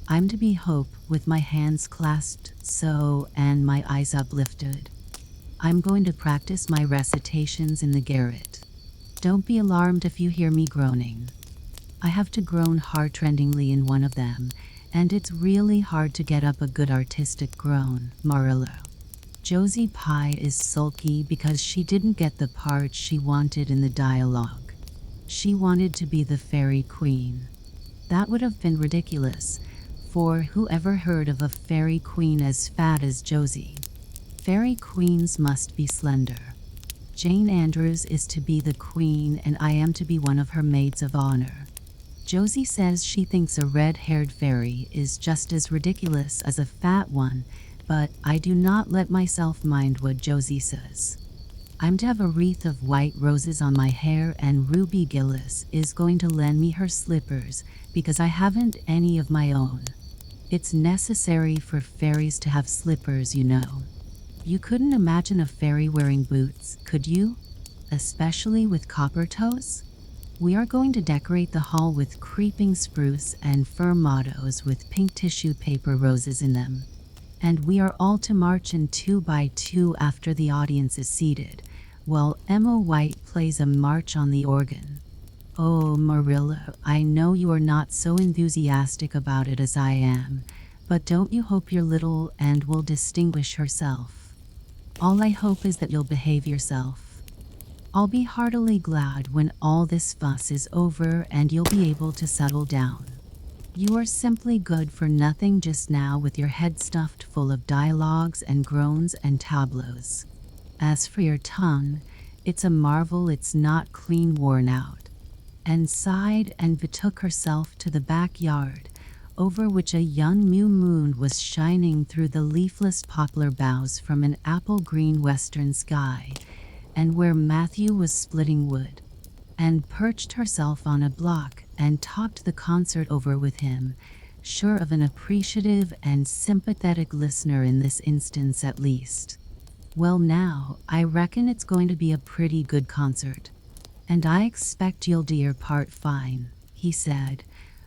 I'm to be Hope with my hands clasped so and my eyes uplifted. I'm going to practice my recitations in the garret. Don't be alarmed if you hear me groaning. I have to groan heartrendingly in one of them, and it's really hard to get up a good artistic groan, Marilla. Josie Pye is sulky because she didn't get the part she wanted in the dialogue. She wanted to be the Fairy Queen. That would have been ridiculous, for who ever heard of a Fairy Queen as fat as Josie? Fairy Queens must be slender. Jane Andrews is to be the queen and I am to be one of her maids of honor. Josie says she thinks a red-haired fairy is just as ridiculous as a fat one, but I do not let myself mind what Josie says. I'm to have a wreath of white roses on my hair and Ruby Gillis is going to lend me her slippers because I haven't any of my own. It's necessary for fairies to have slippers, you know. You couldn't imagine a fairy wearing boots, could you? Especially with copper toes? We are going to decorate the hall with creeping spruce and fir mottos with pink tissue paper roses in them. And we are all to march in 2 by 2 after the audience is seated, while Emma White plays a march on the organ. Oh, Marilla, I know you are not so enthusiastic about it as I am, but don't you hope your little Anne will distinguish herself? All I hope is that you'll behave yourself. I'll be heartily glad when all this fuss is over and you'll be able to settle down. You are simply good for nothing just now with your head stuffed full of dialogues and groans and tableaux. As for your tongue, it's a marvel it's not clean worn out." And sighed and betook herself to the backyard, over which a young new moon was shining through the leafless poplar boughs from an apple-green western sky, and where Matthew was splitting wood, and perched herself on a block and talked the concert over with him, sure of an appreciative and sympathetic listener in this instance at least. "Well now, I reckon it's going to be a pretty good concert, and I expect you'll do your part fine," he said,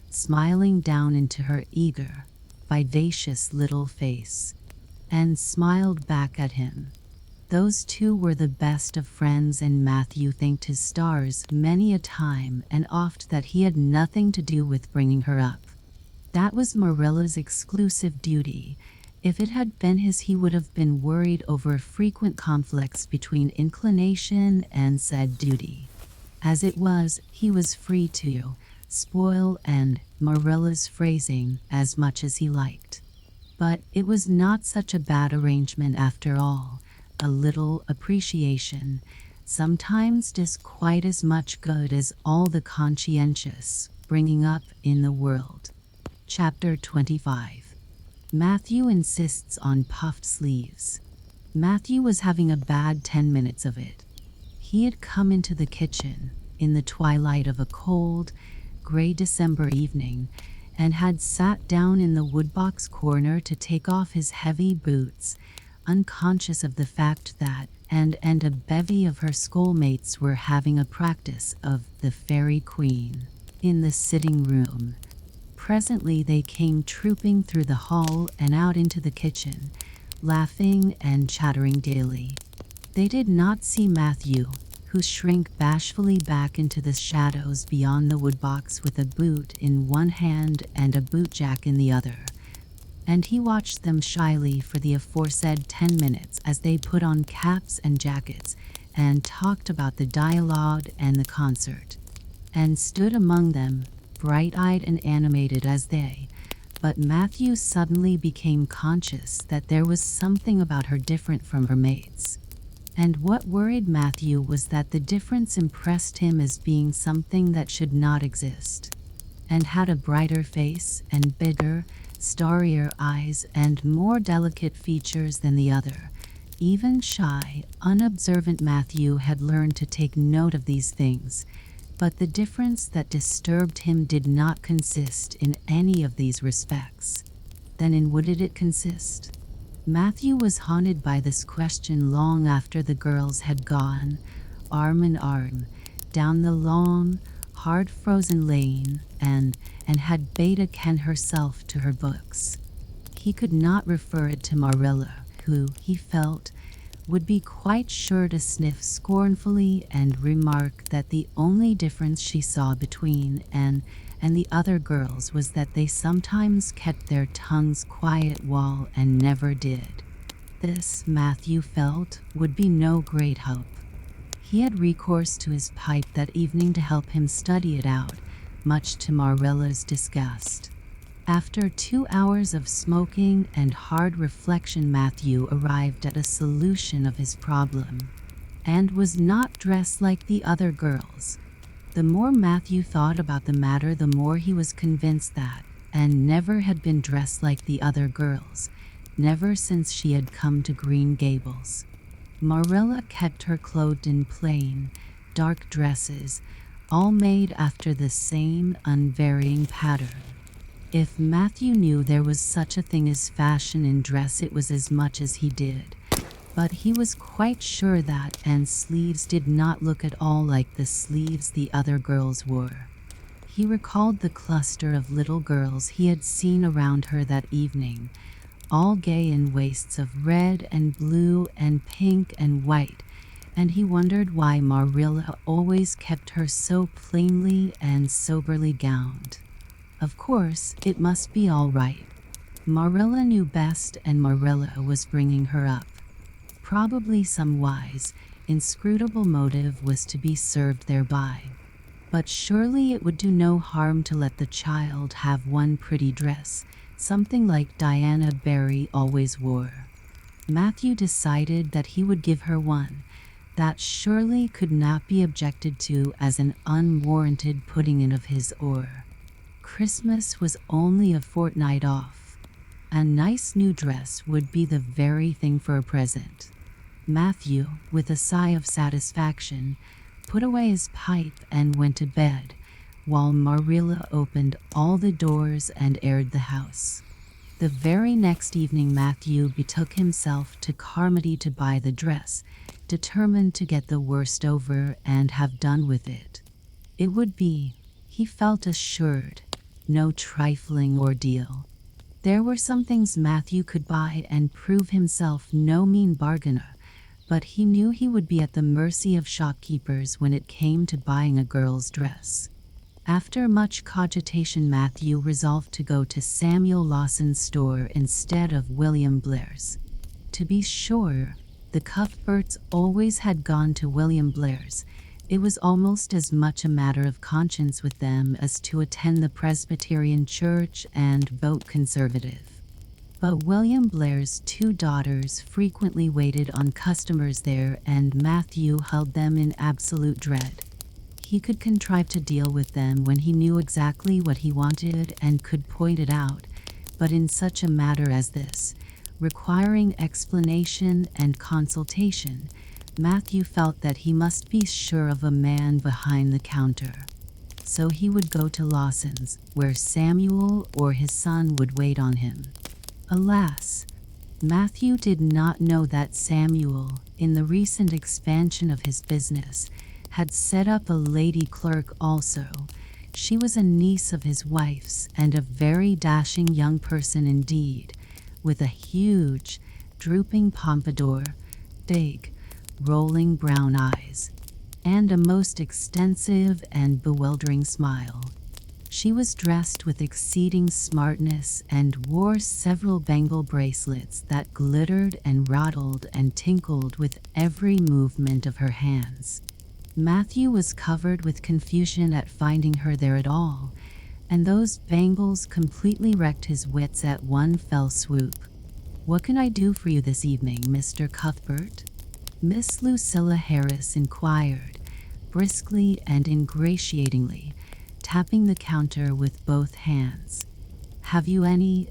smiling down into her eager, vivacious little face. And smiled back at him. Those two were the best of friends, and Matthew thanked his stars many a time and oft that he had nothing to do with bringing her up. That was Marilla's exclusive duty. If it had been his, he would have been worried over frequent conflicts between inclination and said duty. As it was, he was free to spoil and Marilla's phrasing as much as he liked. But it was not such a bad arrangement after all. A little appreciation sometimes does quite as much good as all the conscientious bringing up in the world. Chapter 25. Matthew insists on puffed sleeves. Matthew was having a bad 10 minutes of it. He had come into the kitchen in the twilight of a cold, gray December evening, and had sat down in the woodbox corner to take off his heavy boots, unconscious of the fact that and a bevy of her schoolmates were having a practice of the Fairy Queen in the sitting room. Presently they came trooping through the hall and out into the kitchen, laughing and chattering gaily. They did not see Matthew, who shrank bashfully back into the shadows beyond the woodbox with a boot in one hand and a bootjack in the other, and he watched them shyly for the aforesaid 10 minutes as they put on caps and jackets and talked about the dialogue and the concert, and stood among them, bright-eyed and animated as they. But Matthew suddenly became conscious that there was something about her different from her mates. And what worried Matthew was that the difference impressed him as being something that should not exist, and had a brighter face and bigger, starrier eyes and more delicate features than the other. Even shy, unobservant Matthew had learned to take note of these things, but the difference that disturbed him did not consist in any of these respects. Then in what did it consist? Matthew was haunted by this question long after the girls had gone, arm in arm, down the long, hard-frozen lane and had bade Ken herself to her books. He could not refer it to Marilla, who, he felt, would be quite sure to sniff scornfully and remark that the only difference she saw between and the other girls was that they sometimes kept their tongues quiet while and never did. This, Matthew felt, would be no great help. He had recourse to his pipe that evening to help him study it out, much to Marilla's disgust. After 2 hours of smoking and hard reflection, Matthew arrived at a solution of his problem, and was not dressed like the other girls. The more Matthew thought about the matter, the more he was convinced that Anne never had been dressed like the other girls, never since she had come to Green Gables. Marilla kept her clothed in plain, dark dresses, all made after the same unvarying pattern. If Matthew knew there was such a thing as fashion in dress, it was as much as he did. But he was quite sure that Anne's sleeves did not look at all like the sleeves the other girls wore. He recalled the cluster of little girls he had seen around her that evening, all gay in waists of red and blue and pink and white, and he wondered why Marilla always kept her so plainly and soberly gowned. Of course, it must be all right. Marilla knew best, and Marilla was bringing her up. Probably some wise, inscrutable motive was to be served thereby. But surely it would do no harm to let the child have one pretty dress, something like Diana Barry always wore. Matthew decided that he would give her one that surely could not be objected to as an unwarranted putting in of his oar. Christmas was only a fortnight off. A nice new dress would be the very thing for a present. Matthew, with a sigh of satisfaction, put away his pipe and went to bed, while Marilla opened all the doors and aired the house. The very next evening Matthew betook himself to Carmody to buy the dress, determined to get the worst over and have done with it. It would be, he felt assured, no trifling ordeal. There were some things Matthew could buy and prove himself no mean bargainer, but he knew he would be at the mercy of shopkeepers when it came to buying a girl's dress. After much cogitation, Matthew resolved to go to Samuel Lawson's store instead of William Blair's. To be sure, the Cuthberts always had gone to William Blair's. It was almost as much a matter of conscience with them as to attend the Presbyterian church and vote Conservative. But William Blair's two daughters frequently waited on customers there, and Matthew held them in absolute dread. He could contrive to deal with them when he knew exactly what he wanted and could point it out, but in such a matter as this, requiring explanation and consultation, Matthew felt that he must be sure of a man behind the counter. So he would go to Lawson's, where Samuel or his son would wait on him. Alas, Matthew did not know that Samuel, in the recent expansion of his business, had set up a lady clerk also. She was a niece of his wife's, and a very dashing young person indeed, with a huge, drooping pompadour, big, rolling brown eyes, and a most extensive and bewildering smile. She was dressed with exceeding smartness and wore several bangle bracelets that glittered and rattled and tinkled with every movement of her hands. Matthew was covered with confusion at finding her there at all, and those bangles completely wrecked his wits at one fell swoop. "What can I do for you this evening, Mr. Cuthbert?" Miss Lucilla Harris inquired, briskly and ingratiatingly, tapping the counter with both hands. "Have you any,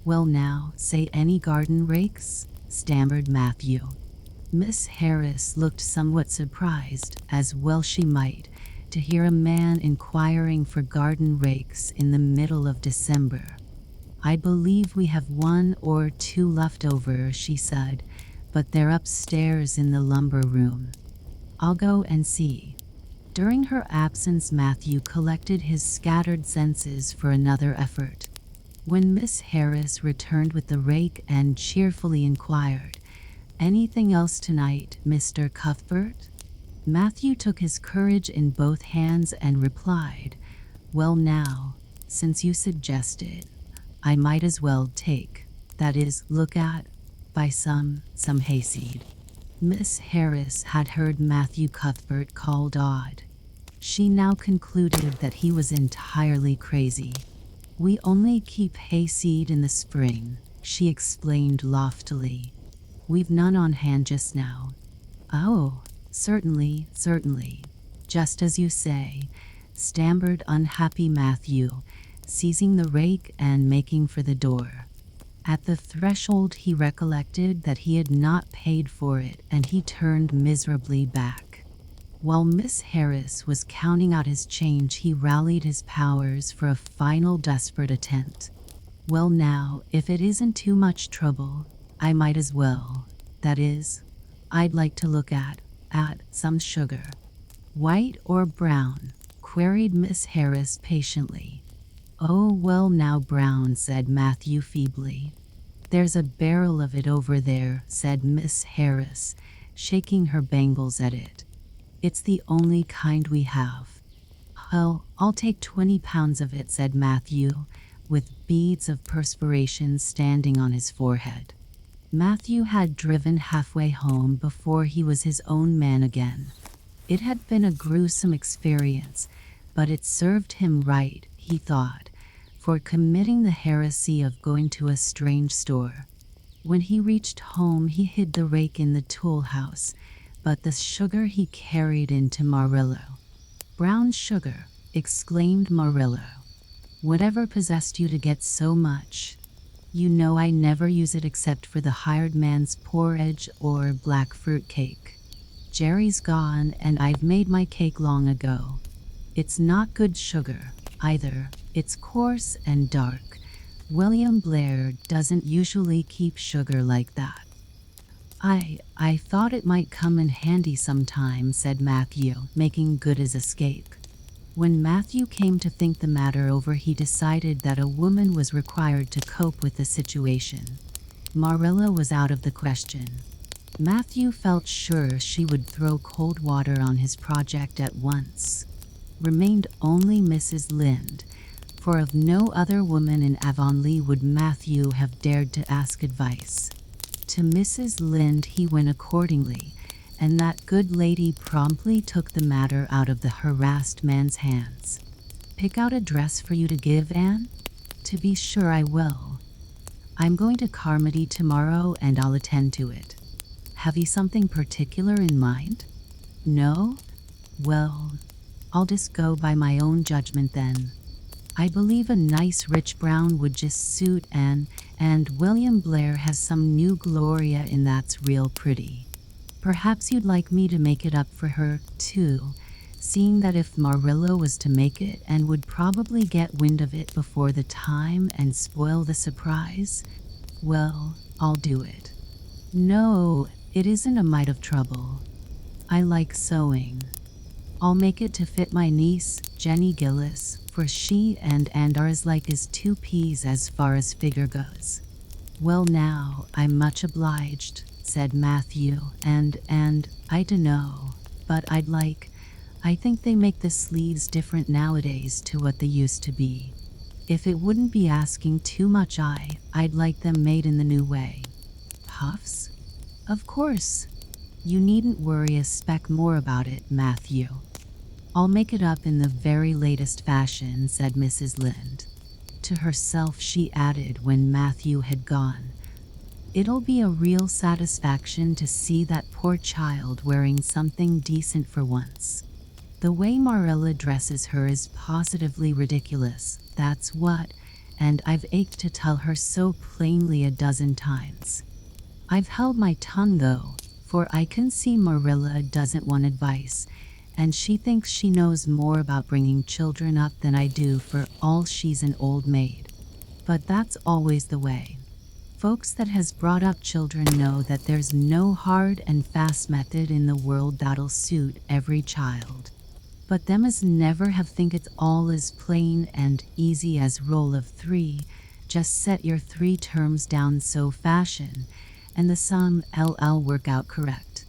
well now, say any garden rakes?" stammered Matthew. Miss Harris looked somewhat surprised, as well she might, to hear a man inquiring for garden rakes in the middle of December. "I believe we have one or two left over," she said, "but they're upstairs in the lumber room. I'll go and see." During her absence, Matthew collected his scattered senses for another effort. When Miss Harris returned with the rake and cheerfully inquired, "Anything else tonight, Mr. Cuthbert?" Matthew took his courage in both hands and replied, "Well now, since you suggest it, I might as well take, that is, look at, buy some hayseed." Miss Harris had heard Matthew Cuthbert called odd. She now concluded that he was entirely crazy. "We only keep hayseed in the spring," she explained loftily. "We've none on hand just now." "Oh, certainly, just as you say," stammered unhappy Matthew, seizing the rake and making for the door. At the threshold he recollected that he had not paid for it, and he turned miserably back. While Miss Harris was counting out his change, he rallied his powers for a final desperate attempt. "Well now, if it isn't too much trouble, I might as well. That is, I'd like to look at some sugar." "White or brown?" queried Miss Harris patiently. "Oh, well now, brown," said Matthew feebly. "There's a barrel of it over there," said Miss Harris, shaking her bangles at it. "It's the only kind we have." "Oh, I'll take 20 pounds of it," said Matthew, with beads of perspiration standing on his forehead. Matthew had driven halfway home before he was his own man again. It had been a gruesome experience, but it served him right, he thought, for committing the heresy of going to a strange store. When he reached home, he hid the rake in the tool house, but the sugar he carried into Marilla. "Brown sugar," exclaimed Marilla. "Whatever possessed you to get so much? You know I never use it except for the hired man's porridge or black fruit cake. Jerry's gone and I've made my cake long ago. It's not good sugar, either. It's coarse and dark. William Blair doesn't usually keep sugar like that." I thought it might come in handy sometime," said Matthew, making good his escape. When Matthew came to think the matter over, he decided that a woman was required to cope with the situation. Marilla was out of the question. Matthew felt sure she would throw cold water on his project at once. Remained only Mrs. Lynde, for of no other woman in Avonlea would Matthew have dared to ask advice. To Mrs. Lynde he went accordingly, and that good lady promptly took the matter out of the harassed man's hands. "Pick out a dress for you to give, Anne?" "To be sure I will. I'm going to Carmody tomorrow and I'll attend to it." "Have you something particular in mind?" "No? Well, I'll just go by my own judgment then. I believe a nice rich brown would just suit Anne, and William Blair has some new Gloria in that's real pretty. Perhaps you'd like me to make it up for her, too, seeing that if Marilla was to make it and would probably get wind of it before the time and spoil the surprise, well, I'll do it." "No, it isn't a mite of trouble. I like sewing. I'll make it to fit my niece, Jenny Gillis, for she and Anne are as like as two peas as far as figure goes." "Well now, I'm much obliged," said Matthew, and I dunno, but I think they make the sleeves different nowadays to what they used to be. If it wouldn't be asking too much, I'd like them made in the new way." "Puffs?" "Of course. You needn't worry a speck more about it, Matthew. I'll make it up in the very latest fashion," said Mrs. Lynde. To herself she added when Matthew had gone, "It'll be a real satisfaction to see that poor child wearing something decent for once. The way Marilla dresses her is positively ridiculous, that's what, and I've ached to tell her so plainly a dozen times. I've held my tongue though, for I can see Marilla doesn't want advice, and she thinks she knows more about bringing children up than I do, for all she's an old maid. But that's always the way. Folks that has brought up children know that there's no hard and fast method in the world that'll suit every child. But them as never have think it's all as plain and easy as roll of three, just set your 3 terms down so fashion, and the sum LL work out correct.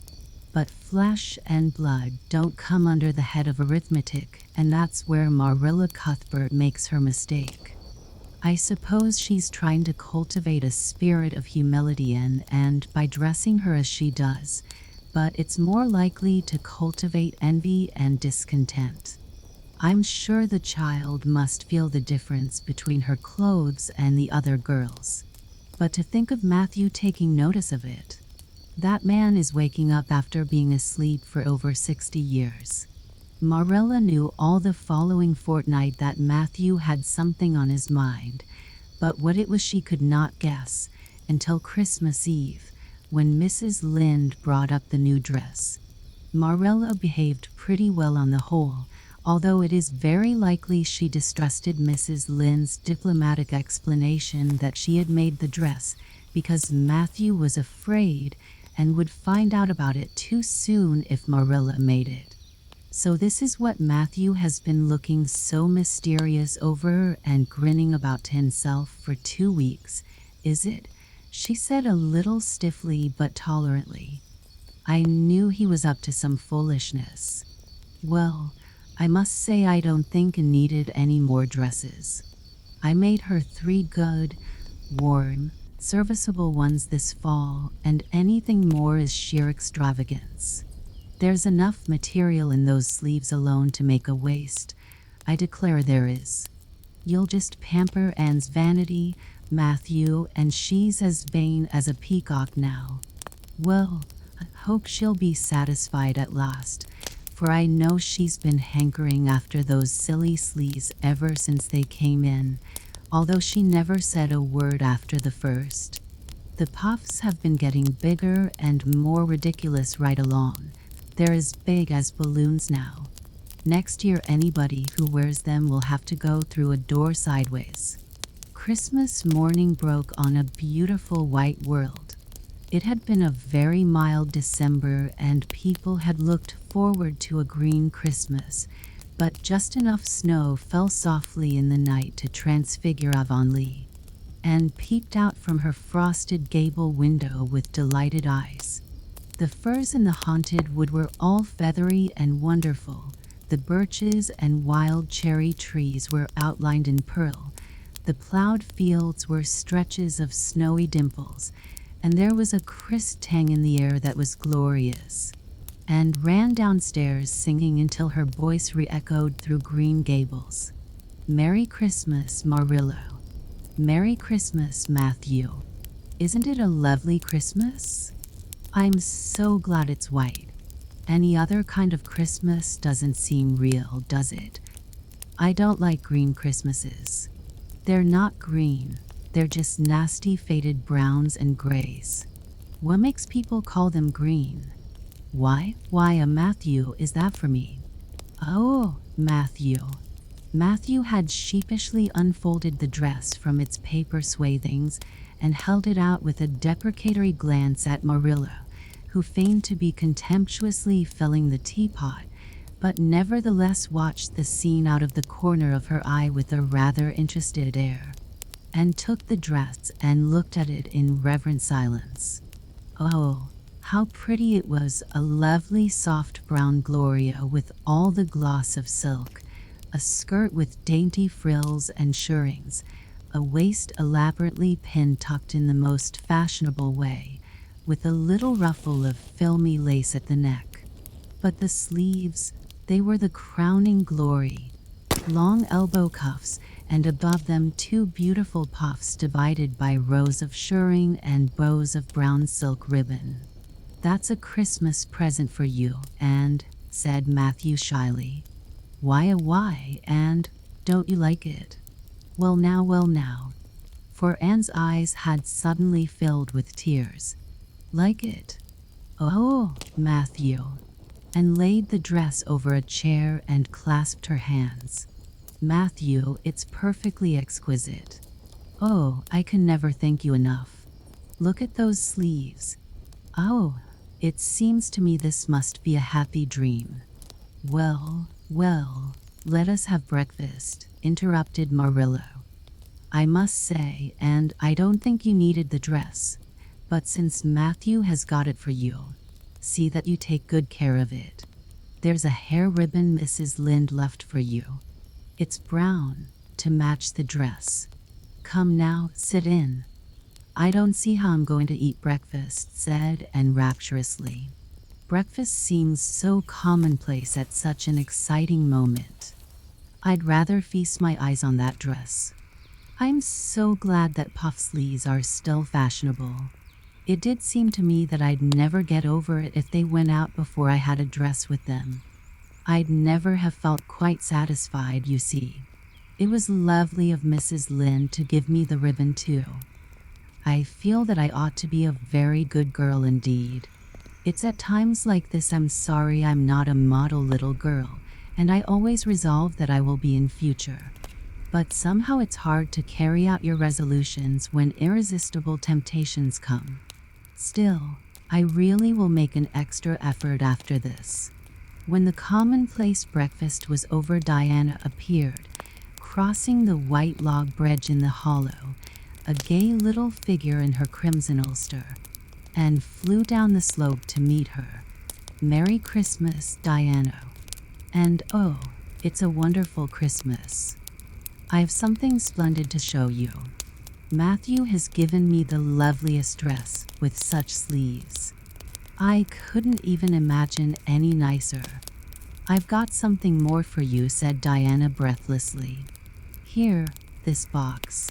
But flesh and blood don't come under the head of arithmetic, and that's where Marilla Cuthbert makes her mistake. I suppose she's trying to cultivate a spirit of humility and by dressing her as she does, but it's more likely to cultivate envy and discontent. I'm sure the child must feel the difference between her clothes and the other girls. But to think of Matthew taking notice of it. That man is waking up after being asleep for over 60 years. Marilla knew all the following fortnight that Matthew had something on his mind, but what it was she could not guess until Christmas Eve, when Mrs. Lynde brought up the new dress. Marilla behaved pretty well on the whole, although it is very likely she distrusted Mrs. Lynde's diplomatic explanation that she had made the dress because Matthew was afraid and would find out about it too soon if Marilla made it. "So this is what Matthew has been looking so mysterious over and grinning about to himself for 2 weeks, is it?" she said a little stiffly but tolerantly. "I knew he was up to some foolishness. Well, I must say I don't think I needed any more dresses. I made her 3 good, warm, serviceable ones this fall, and anything more is sheer extravagance." There's enough material in those sleeves alone to make a waist. I declare there is. You'll just pamper Anne's vanity, Matthew, and she's as vain as a peacock now. Well, I hope she'll be satisfied at last, for I know she's been hankering after those silly sleeves ever since they came in, although she never said a word after the first. The puffs have been getting bigger and more ridiculous right along. They're as big as balloons now. Next year anybody who wears them will have to go through a door sideways. Christmas morning broke on a beautiful white world. It had been a very mild December and people had looked forward to a green Christmas, but just enough snow fell softly in the night to transfigure Avonlea. Anne peeked out from her frosted gable window with delighted eyes. The firs in the haunted wood were all feathery and wonderful. The birches and wild cherry trees were outlined in pearl. The plowed fields were stretches of snowy dimples, and there was a crisp tang in the air that was glorious. Anne ran downstairs singing until her voice re-echoed through Green Gables. Merry Christmas, Marilla. Merry Christmas, Matthew. Isn't it a lovely Christmas? I'm so glad it's white. Any other kind of Christmas doesn't seem real, does it? I don't like green Christmases. They're not green. They're just nasty faded browns and grays. What makes people call them green? Why, Matthew, is that for me? Oh, Matthew. Matthew had sheepishly unfolded the dress from its paper swathings and held it out with a deprecatory glance at Marilla, who feigned to be contemptuously filling the teapot, but nevertheless watched the scene out of the corner of her eye with a rather interested air, and took the dress and looked at it in reverent silence. Oh, how pretty it was, a lovely soft brown gloria with all the gloss of silk, a skirt with dainty frills and shirrings, a waist elaborately pin-tucked in the most fashionable way, with a little ruffle of filmy lace at the neck. But the sleeves, they were the crowning glory. Long elbow cuffs, and above them 2 beautiful puffs divided by rows of shirring and bows of brown silk ribbon. That's a Christmas present for you, and, said Matthew shyly. Why, and don't you like it? Well now. For Anne's eyes had suddenly filled with tears. Like it? Oh, Matthew. And laid the dress over a chair and clasped her hands. Matthew, it's perfectly exquisite. Oh, I can never thank you enough. Look at those sleeves. Oh, it seems to me this must be a happy dream. Well, let us have breakfast, interrupted Marilla. I must say, and I don't think you needed the dress, but since Matthew has got it for you, see that you take good care of it. There's a hair ribbon Mrs. Lynde left for you. It's brown, to match the dress. Come now, sit in. I don't see how I'm going to eat breakfast, said Anne rapturously. Breakfast seems so commonplace at such an exciting moment. I'd rather feast my eyes on that dress. I'm so glad that puff sleeves are still fashionable. It did seem to me that I'd never get over it if they went out before I had a dress with them. I'd never have felt quite satisfied, you see. It was lovely of Mrs. Lynde to give me the ribbon too. I feel that I ought to be a very good girl indeed. It's at times like this I'm sorry I'm not a model little girl, and I always resolve that I will be in future. But somehow it's hard to carry out your resolutions when irresistible temptations come. Still, I really will make an extra effort after this. When the commonplace breakfast was over, Diana appeared, crossing the white log bridge in the hollow, a gay little figure in her crimson ulster, and flew down the slope to meet her. Merry Christmas, Diana. And oh, it's a wonderful Christmas. I've something splendid to show you. Matthew has given me the loveliest dress with such sleeves. I couldn't even imagine any nicer. I've got something more for you, said Diana breathlessly. Here, this box.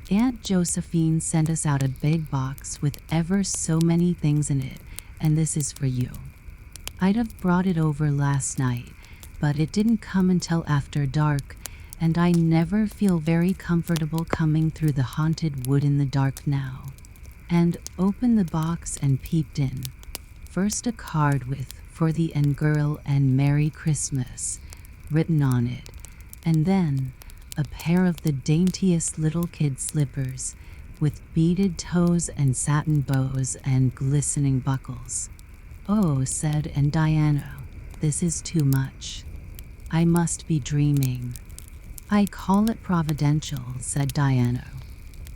Aunt Josephine sent us out a big box with ever so many things in it, and this is for you. I'd have brought it over last night, but it didn't come until after dark, and I never feel very comfortable coming through the haunted wood in the dark now. And opened the box and peeped in. First a card with "For the N Girl and Merry Christmas" written on it, and then a pair of the daintiest little kid slippers with beaded toes and satin bows and glistening buckles. "Oh," said Aunt Diana, "this is too much. I must be dreaming." "I call it providential," said Diana.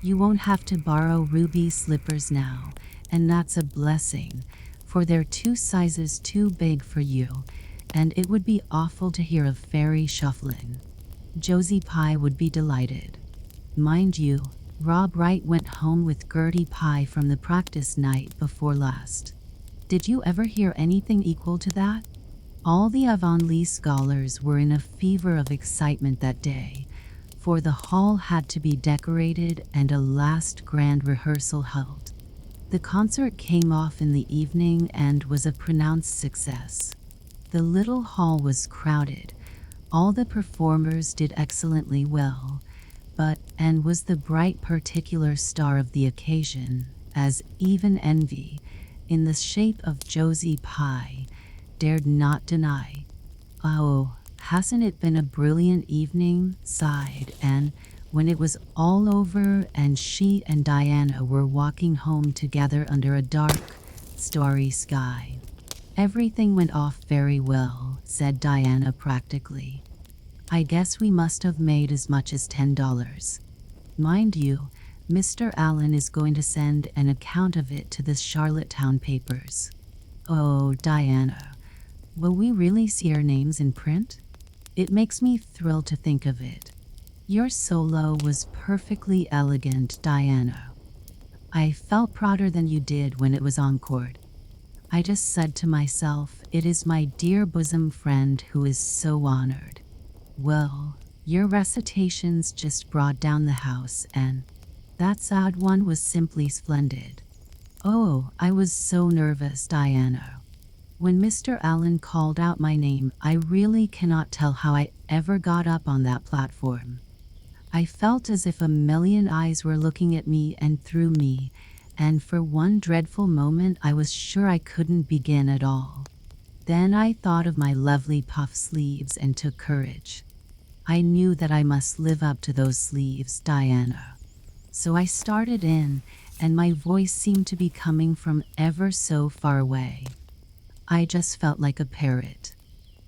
"You won't have to borrow ruby slippers now, and that's a blessing, for they're 2 sizes too big for you, and it would be awful to hear of fairy shuffling." Josie Pye would be delighted. Mind you, Rob Wright went home with Gertie Pye from the practice night before last. Did you ever hear anything equal to that? All the Avonlea scholars were in a fever of excitement that day, for the hall had to be decorated and a last grand rehearsal held. The concert came off in the evening and was a pronounced success. The little hall was crowded. All the performers did excellently well, but Anne was the bright particular star of the occasion, as even envy, in the shape of Josie Pye, dared not deny. "Oh, hasn't it been a brilliant evening?" sighed Anne, when it was all over and she and Diana were walking home together under a dark, starry sky. "Everything went off very well," said Diana practically. "I guess we must have made as much as $10. Mind you, Mr. Allen is going to send an account of it to the Charlottetown papers." "Oh, Diana, will we really see our names in print? It makes me thrill to think of it." "Your solo was perfectly elegant, Diana. I felt prouder than you did when it was encored. I just said to myself, it is my dear bosom friend who is so honored. Well, your recitations just brought down the house, and that sad one was simply splendid." "Oh, I was so nervous, Diana. When Mr. Allen called out my name, I really cannot tell how I ever got up on that platform. I felt as if a million eyes were looking at me and through me, and for one dreadful moment I was sure I couldn't begin at all. Then I thought of my lovely puff sleeves and took courage. I knew that I must live up to those sleeves, Diana. So I started in, and my voice seemed to be coming from ever so far away. I just felt like a parrot.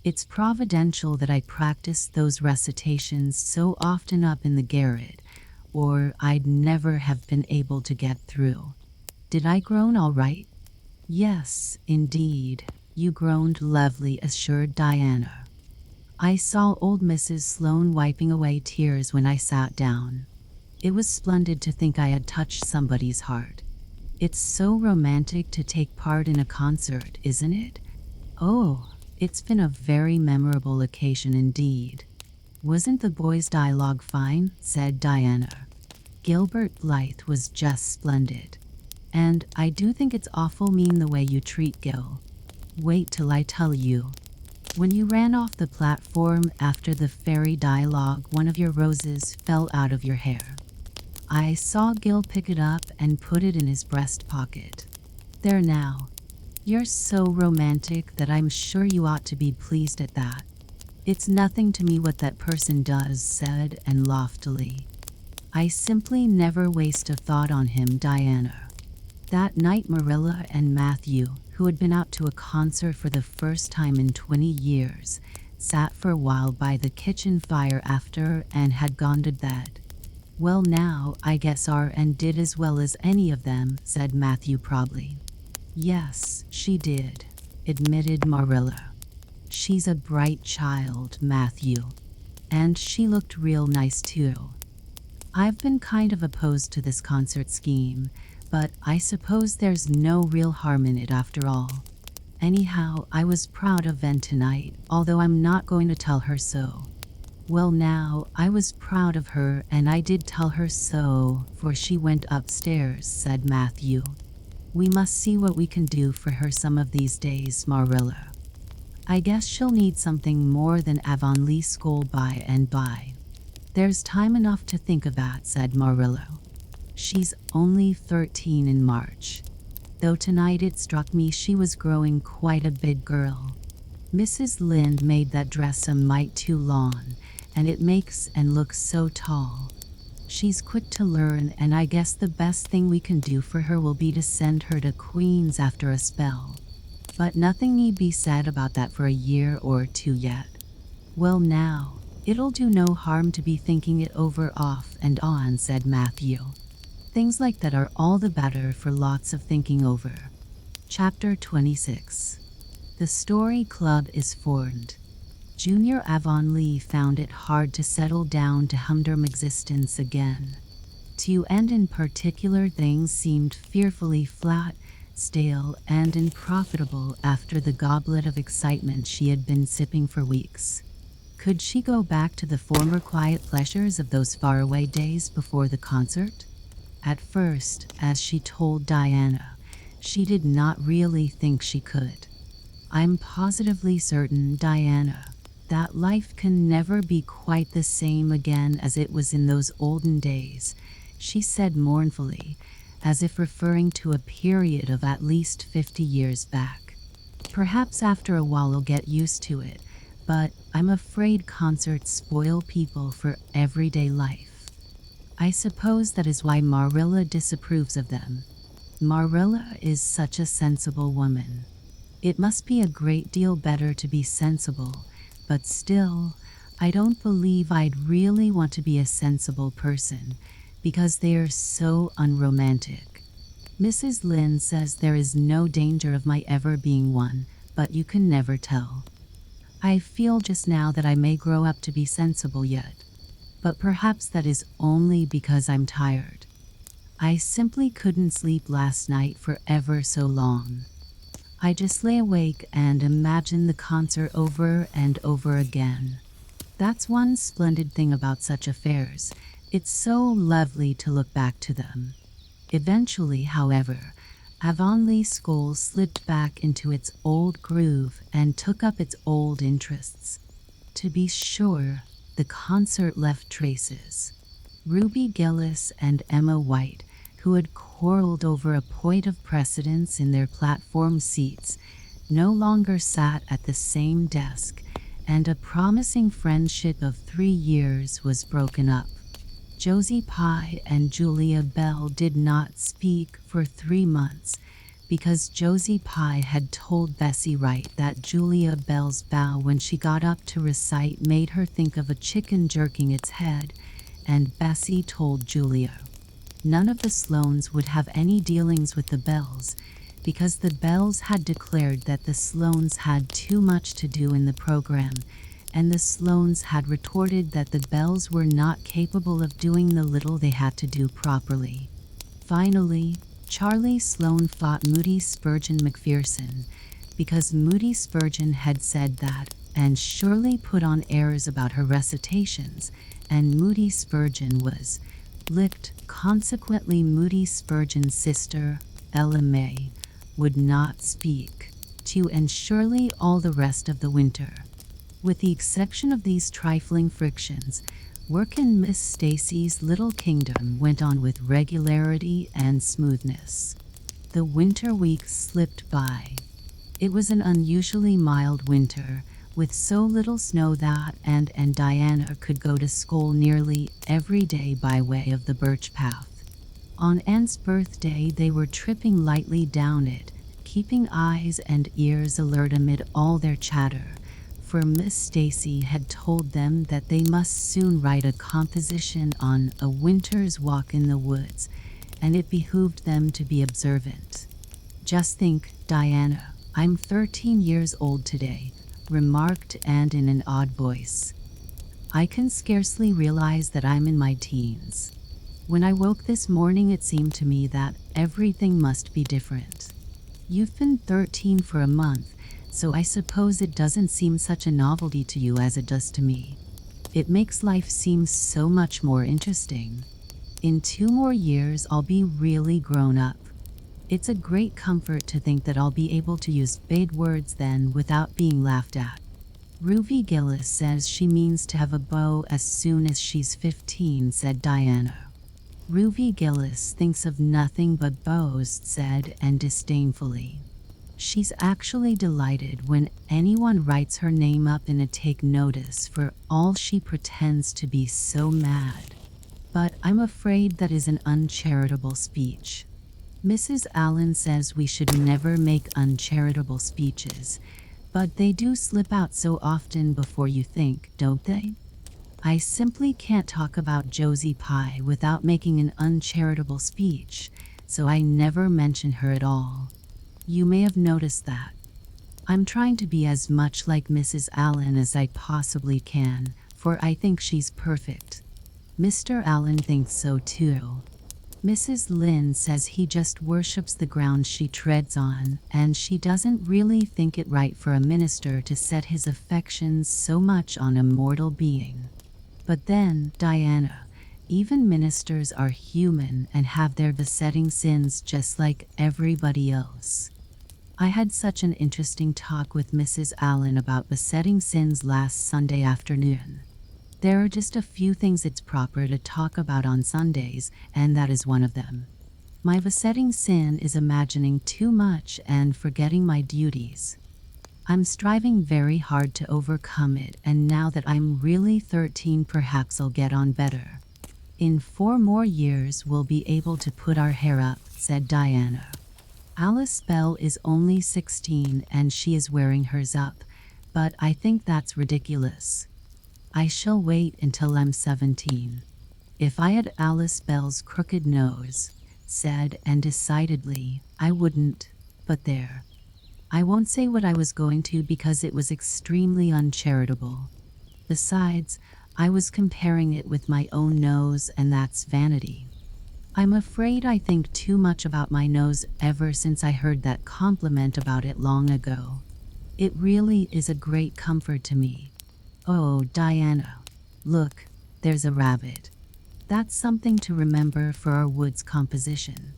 It's providential that I practiced those recitations so often up in the garret, or I'd never have been able to get through. Did I groan all right?" "Yes, indeed, you groaned lovely," assured Diana. "I saw old Mrs. Sloane wiping away tears when I sat down. It was splendid to think I had touched somebody's heart. It's so romantic to take part in a concert, isn't it?" "Oh, it's been a very memorable occasion indeed." "Wasn't the boys' dialogue fine?" said Diana. "Gilbert Blythe was just splendid. And I do think it's awful mean the way you treat Gil. Wait till I tell you. When you ran off the platform after the fairy dialogue, one of your roses fell out of your hair. I saw Gil pick it up and put it in his breast pocket. There now. You're so romantic that I'm sure you ought to be pleased at that. It's nothing to me what that person does," said Anne loftily. "I simply never waste a thought on him, Diana." That night Marilla and Matthew, who had been out to a concert for the first time in 20 years, sat for a while by the kitchen fire after Anne had gone to bed. "Well now, I guess our Anne did as well as any of them," said Matthew proudly. "Yes, she did," admitted Marilla. "She's a bright child, Matthew. And she looked real nice too. I've been kind of opposed to this concert scheme, but I suppose there's no real harm in it after all. Anyhow, I was proud of Ven tonight, although I'm not going to tell her so. Well now, I was proud of her and I did tell her so, for she went upstairs, said Matthew. We must see what we can do for her some of these days, Marilla. I guess she'll need something more than Avonlea school by and by. There's time enough to think of that, said Marilla. She's only 13 in March. Though tonight it struck me she was growing quite a big girl. Mrs. Lynde made that dress a mite too long, and it makes and looks so tall. She's quick to learn, and I guess the best thing we can do for her will be to send her to Queen's after a spell. But nothing need be said about that for a year or two yet. Well now, it'll do no harm to be thinking it over off and on, said Matthew. Things like that are all the better for lots of thinking over. Chapter 26. The Story Club is formed. Junior Avonlea found it hard to settle down to humdrum existence again. To end in particular, things seemed fearfully flat, stale, and unprofitable after the goblet of excitement she had been sipping for weeks. Could she go back to the former quiet pleasures of those faraway days before the concert? At first, as she told Diana, she did not really think she could. I'm positively certain, Diana, that life can never be quite the same again as it was in those olden days, she said mournfully, as if referring to a period of at least 50 years back. Perhaps after a while I'll get used to it, but I'm afraid concerts spoil people for everyday life. I suppose that is why Marilla disapproves of them. Marilla is such a sensible woman. It must be a great deal better to be sensible, but still, I don't believe I'd really want to be a sensible person, because they are so unromantic. Mrs. Lynde says there is no danger of my ever being one, but you can never tell. I feel just now that I may grow up to be sensible yet, but perhaps that is only because I'm tired. I simply couldn't sleep last night for ever so long. I just lay awake and imagine the concert over and over again. That's one splendid thing about such affairs. It's so lovely to look back to them. Eventually, however, Avonlea school slipped back into its old groove and took up its old interests. To be sure, the concert left traces. Ruby Gillis and Emma White, who had quarreled over a point of precedence in their platform seats, no longer sat at the same desk, and a promising friendship of 3 years was broken up. Josie Pye and Julia Bell did not speak for 3 months because Josie Pye had told Bessie Wright that Julia Bell's bow when she got up to recite made her think of a chicken jerking its head, and Bessie told Julia none of the Sloanes would have any dealings with the Bells because the Bells had declared that the Sloanes had too much to do in the program, and the Sloanes had retorted that the Bells were not capable of doing the little they had to do properly. Finally, Charlie Sloane fought Moody Spurgeon McPherson because Moody Spurgeon had said that Anne Shirley put on airs about her recitations, and Moody Spurgeon was licked. Consequently, Moody Spurgeon's sister, Ella May, would not speak to Anne Shirley all the rest of the winter. With the exception of these trifling frictions, work in Miss Stacy's little kingdom went on with regularity and smoothness. The winter weeks slipped by. It was an unusually mild winter, with so little snow that Anne and Diana could go to school nearly every day by way of the birch path. On Anne's birthday, they were tripping lightly down it, keeping eyes and ears alert amid all their chatter, for Miss Stacy had told them that they must soon write a composition on a winter's walk in the woods, and it behooved them to be observant. "Just think, Diana, I'm 13 years old today," remarked Anne in an odd voice. "I can scarcely realize that I'm in my teens." When I woke this morning, it seemed to me that everything must be different. You've been 13 for a month, so I suppose it doesn't seem such a novelty to you as it does to me. It makes life seem so much more interesting. In 2 more years, I'll be really grown up. It's a great comfort to think that I'll be able to use big words then without being laughed at. Ruby Gillis says she means to have a beau as soon as she's 15, said Diana. Ruby Gillis thinks of nothing but beaux, said Anne disdainfully. She's actually delighted when anyone writes her name up in a take notice for all she pretends to be so mad. But I'm afraid that is an uncharitable speech. Mrs. Allen says we should never make uncharitable speeches, but they do slip out so often before you think, don't they? I simply can't talk about Josie Pye without making an uncharitable speech, so I never mention her at all. You may have noticed that. I'm trying to be as much like Mrs. Allen as I possibly can, for I think she's perfect. Mr. Allen thinks so too. Mrs. Lynn says he just worships the ground she treads on, and she doesn't really think it right for a minister to set his affections so much on a mortal being. But then, Diana, even ministers are human and have their besetting sins just like everybody else. I had such an interesting talk with Mrs. Allen about besetting sins last Sunday afternoon. There are just a few things it's proper to talk about on Sundays, and that is one of them. My besetting sin is imagining too much and forgetting my duties. I'm striving very hard to overcome it, and now that I'm really 13, perhaps I'll get on better. In 4 more years, we'll be able to put our hair up, said Diana. Alice Bell is only 16 and she is wearing hers up, but I think that's ridiculous. I shall wait until I'm 17. If I had Alice Bell's crooked nose, said and decidedly, I wouldn't, but there. I won't say what I was going to because it was extremely uncharitable. Besides, I was comparing it with my own nose, and that's vanity. I'm afraid I think too much about my nose ever since I heard that compliment about it long ago. It really is a great comfort to me. Oh, Diana, look, there's a rabbit. That's something to remember for our woods composition.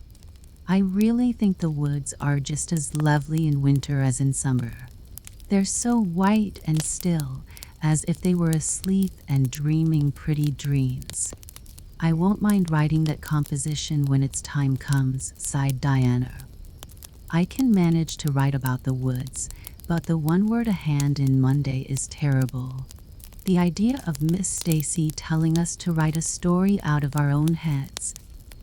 I really think the woods are just as lovely in winter as in summer. They're so white and still, as if they were asleep and dreaming pretty dreams. I won't mind writing that composition when its time comes, sighed Diana. I can manage to write about the woods, but the one word a hand in Monday is terrible. The idea of Miss Stacy telling us to write a story out of our own heads.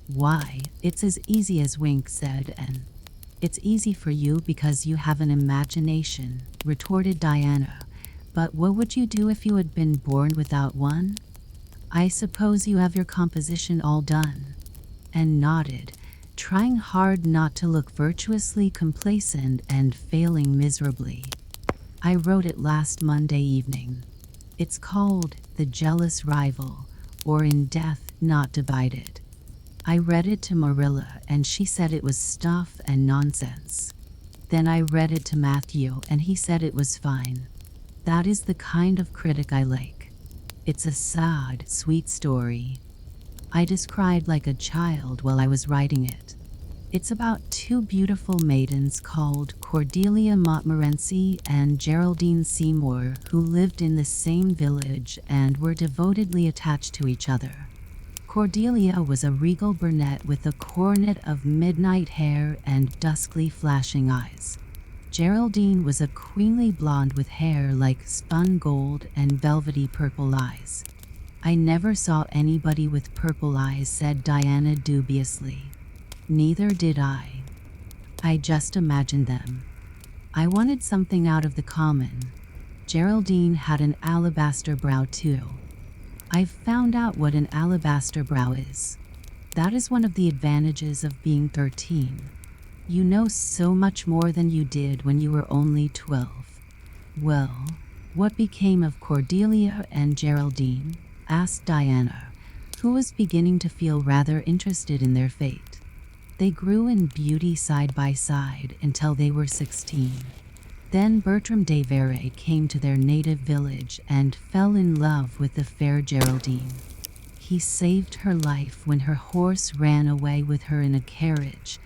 Why, it's as easy as wink, said Anne. It's easy for you because you have an imagination, retorted Diana. But what would you do if you had been born without one? I suppose you have your composition all done. Anne nodded, trying hard not to look virtuously complacent and failing miserably. I wrote it last Monday evening. It's called The Jealous Rival, or In Death Not Divided. I read it to Marilla and she said it was stuff and nonsense. Then I read it to Matthew and he said it was fine. That is the kind of critic I like. It's a sad, sweet story. I described like a child while I was writing it. It's about 2 beautiful maidens called Cordelia Montmorency and Geraldine Seymour who lived in the same village and were devotedly attached to each other. Cordelia was a regal brunette with a coronet of midnight hair and duskly flashing eyes. Geraldine was a queenly blonde with hair like spun gold and velvety purple eyes. I never saw anybody with purple eyes, said Diana dubiously. Neither did I. I just imagined them. I wanted something out of the common. Geraldine had an alabaster brow too. I've found out what an alabaster brow is. That is one of the advantages of being 13. You know so much more than you did when you were only 12. Well, what became of Cordelia and Geraldine? Asked Diana, who was beginning to feel rather interested in their fate. They grew in beauty side by side until they were 16. Then Bertram de Vere came to their native village and fell in love with the fair Geraldine. He saved her life when her horse ran away with her in a carriage,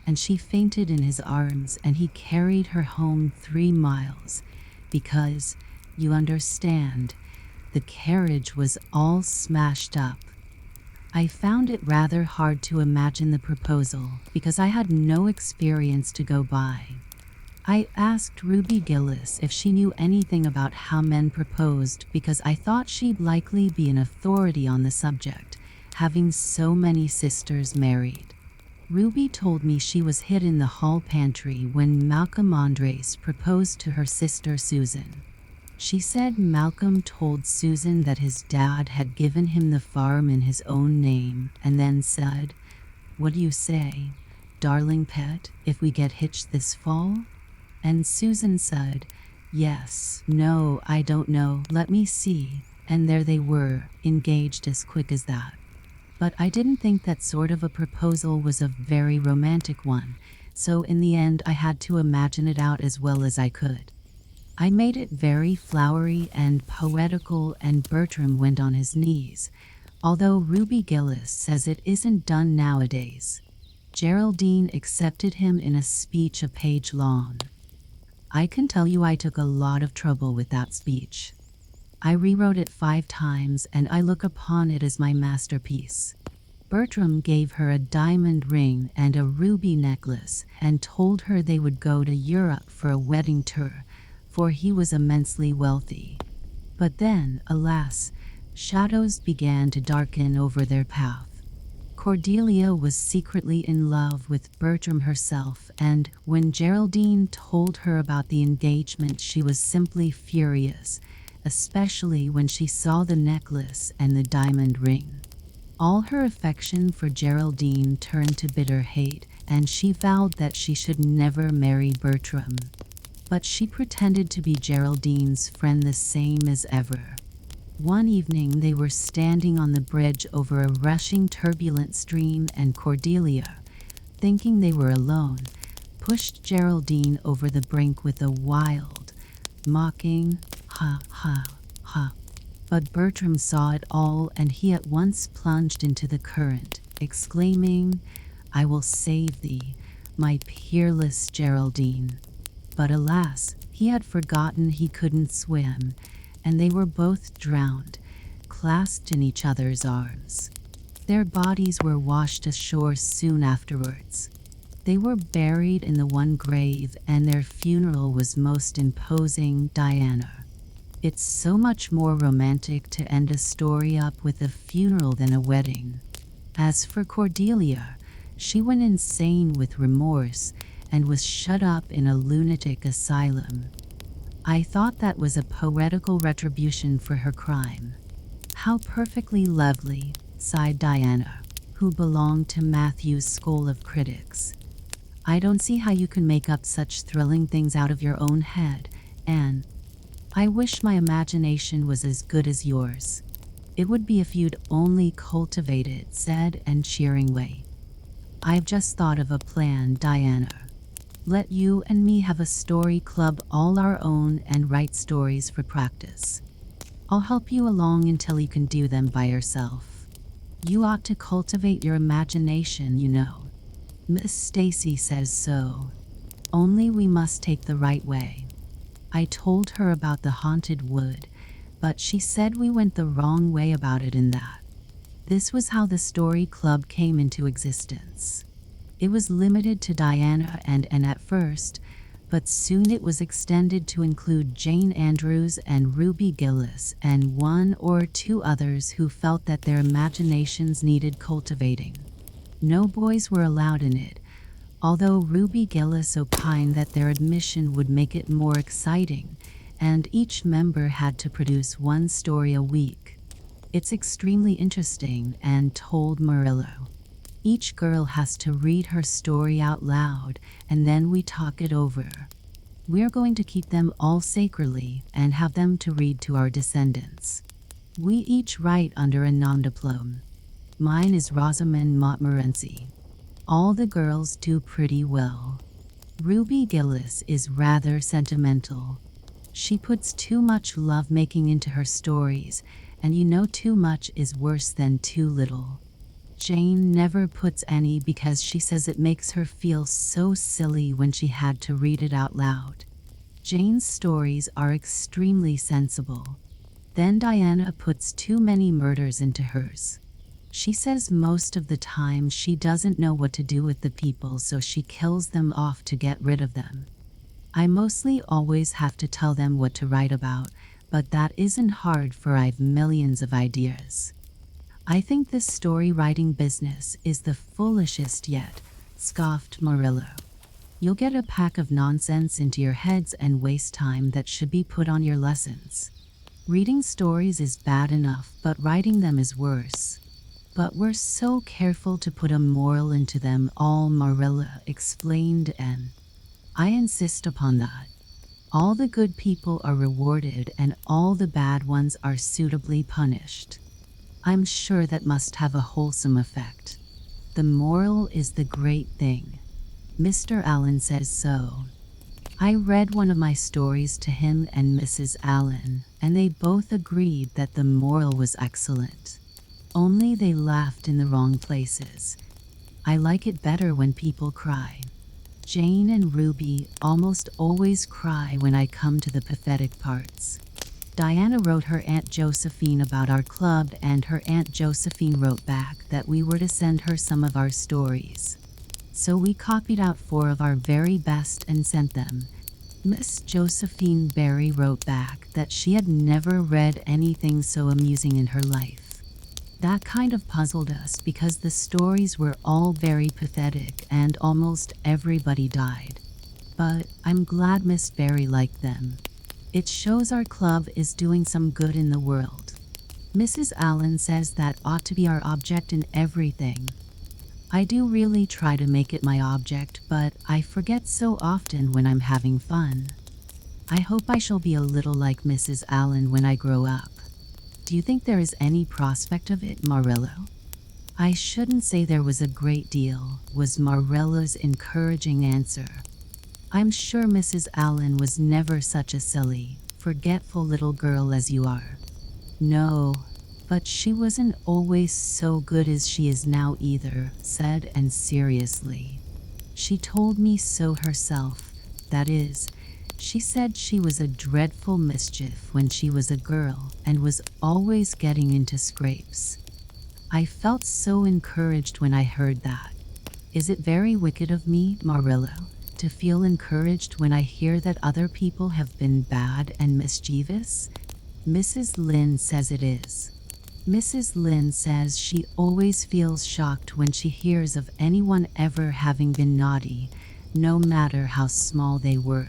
and she fainted in his arms, and he carried her home 3 miles because, you understand, the carriage was all smashed up. I found it rather hard to imagine the proposal because I had no experience to go by. I asked Ruby Gillis if she knew anything about how men proposed because I thought she'd likely be an authority on the subject, having so many sisters married. Ruby told me she was hid in the hall pantry when Malcolm Andres proposed to her sister Susan. She said Malcolm told Susan that his dad had given him the farm in his own name and then said, "What do you say, darling pet, if we get hitched this fall?" And Susan said, "Yes, no, I don't know, let me see." And there they were, engaged as quick as that. But I didn't think that sort of a proposal was a very romantic one, so in the end I had to imagine it out as well as I could. I made it very flowery and poetical, and Bertram went on his knees, although Ruby Gillis says it isn't done nowadays. Geraldine accepted him in a speech a page long. I can tell you I took a lot of trouble with that speech. I rewrote it 5 times, and I look upon it as my masterpiece. Bertram gave her a diamond ring and a ruby necklace and told her they would go to Europe for a wedding tour, for he was immensely wealthy. But then, alas, shadows began to darken over their path. Cordelia was secretly in love with Bertram herself, and when Geraldine told her about the engagement, she was simply furious, especially when she saw the necklace and the diamond ring. All her affection for Geraldine turned to bitter hate, and she vowed that she should never marry Bertram. But she pretended to be Geraldine's friend the same as ever. One evening they were standing on the bridge over a rushing turbulent stream, and Cordelia, thinking they were alone, pushed Geraldine over the brink with a wild, mocking, "Ha, ha, ha." But Bertram saw it all, and he at once plunged into the current, exclaiming, "I will save thee, my peerless Geraldine." But alas, he had forgotten he couldn't swim, and they were both drowned, clasped in each other's arms. Their bodies were washed ashore soon afterwards. They were buried in the one grave, and their funeral was most imposing, Diana. It's so much more romantic to end a story up with a funeral than a wedding. As for Cordelia, she went insane with remorse and was shut up in a lunatic asylum. I thought that was a poetical retribution for her crime. How perfectly lovely, sighed Diana, who belonged to Matthew's school of critics. I don't see how you can make up such thrilling things out of your own head, Anne. I wish my imagination was as good as yours. It would be if you'd only cultivate it, said Anne cheeringly. I've just thought of a plan, Diana. Let you and me have a story club all our own and write stories for practice. I'll help you along until you can do them by yourself. You ought to cultivate your imagination, you know. Miss Stacy says so. Only we must take the right way. I told her about the haunted wood, but she said we went the wrong way about it in that. This was how the story club came into existence. It was limited to Diana and Anne at first, but soon it was extended to include Jane Andrews and Ruby Gillis and 1 or 2 others who felt that their imaginations needed cultivating. No boys were allowed in it, although Ruby Gillis opined that their admission would make it more exciting, and each member had to produce 1 story a week. It's extremely interesting, Anne told Marilla. Each girl has to read her story out loud, and then we talk it over. We're going to keep them all sacredly and have them to read to our descendants. We each write under a nom de plume. Mine is Rosamond Montmorency. All the girls do pretty well. Ruby Gillis is rather sentimental. She puts too much love-making into her stories, and you know too much is worse than too little. Jane never puts any because she says it makes her feel so silly when she had to read it out loud. Jane's stories are extremely sensible. Then Diana puts too many murders into hers. She says most of the time she doesn't know what to do with the people, so she kills them off to get rid of them. I mostly always have to tell them what to write about, but that isn't hard for I've millions of ideas. I think this story writing business is the foolishest yet, scoffed Marilla. You'll get a pack of nonsense into your heads and waste time that should be put on your lessons. Reading stories is bad enough, but writing them is worse. But we're so careful to put a moral into them all, Marilla explained, and I insist upon that. All the good people are rewarded and all the bad ones are suitably punished. I'm sure that must have a wholesome effect. The moral is the great thing. Mr. Allen says so. I read one of my stories to him and Mrs. Allen, and they both agreed that the moral was excellent. Only they laughed in the wrong places. I like it better when people cry. Jane and Ruby almost always cry when I come to the pathetic parts. Diana wrote her Aunt Josephine about our club, and her Aunt Josephine wrote back that we were to send her some of our stories. So we copied out 4 of our very best and sent them. Miss Josephine Barry wrote back that she had never read anything so amusing in her life. That kind of puzzled us because the stories were all very pathetic and almost everybody died. But I'm glad Miss Barry liked them. It shows our club is doing some good in the world. Mrs. Allen says that ought to be our object in everything. I do really try to make it my object, but I forget so often when I'm having fun. I hope I shall be a little like Mrs. Allen when I grow up. Do you think there is any prospect of it, Marilla? I shouldn't say there was a great deal, was Marilla's encouraging answer. I'm sure Mrs. Allen was never such a silly, forgetful little girl as you are. No, but she wasn't always so good as she is now either, said Anne seriously. She told me so herself. That is, she said she was a dreadful mischief when she was a girl and was always getting into scrapes. I felt so encouraged when I heard that. Is it very wicked of me, Marilla, to feel encouraged when I hear that other people have been bad and mischievous? Mrs. Lynde says it is. Mrs. Lynde says she always feels shocked when she hears of anyone ever having been naughty, no matter how small they were.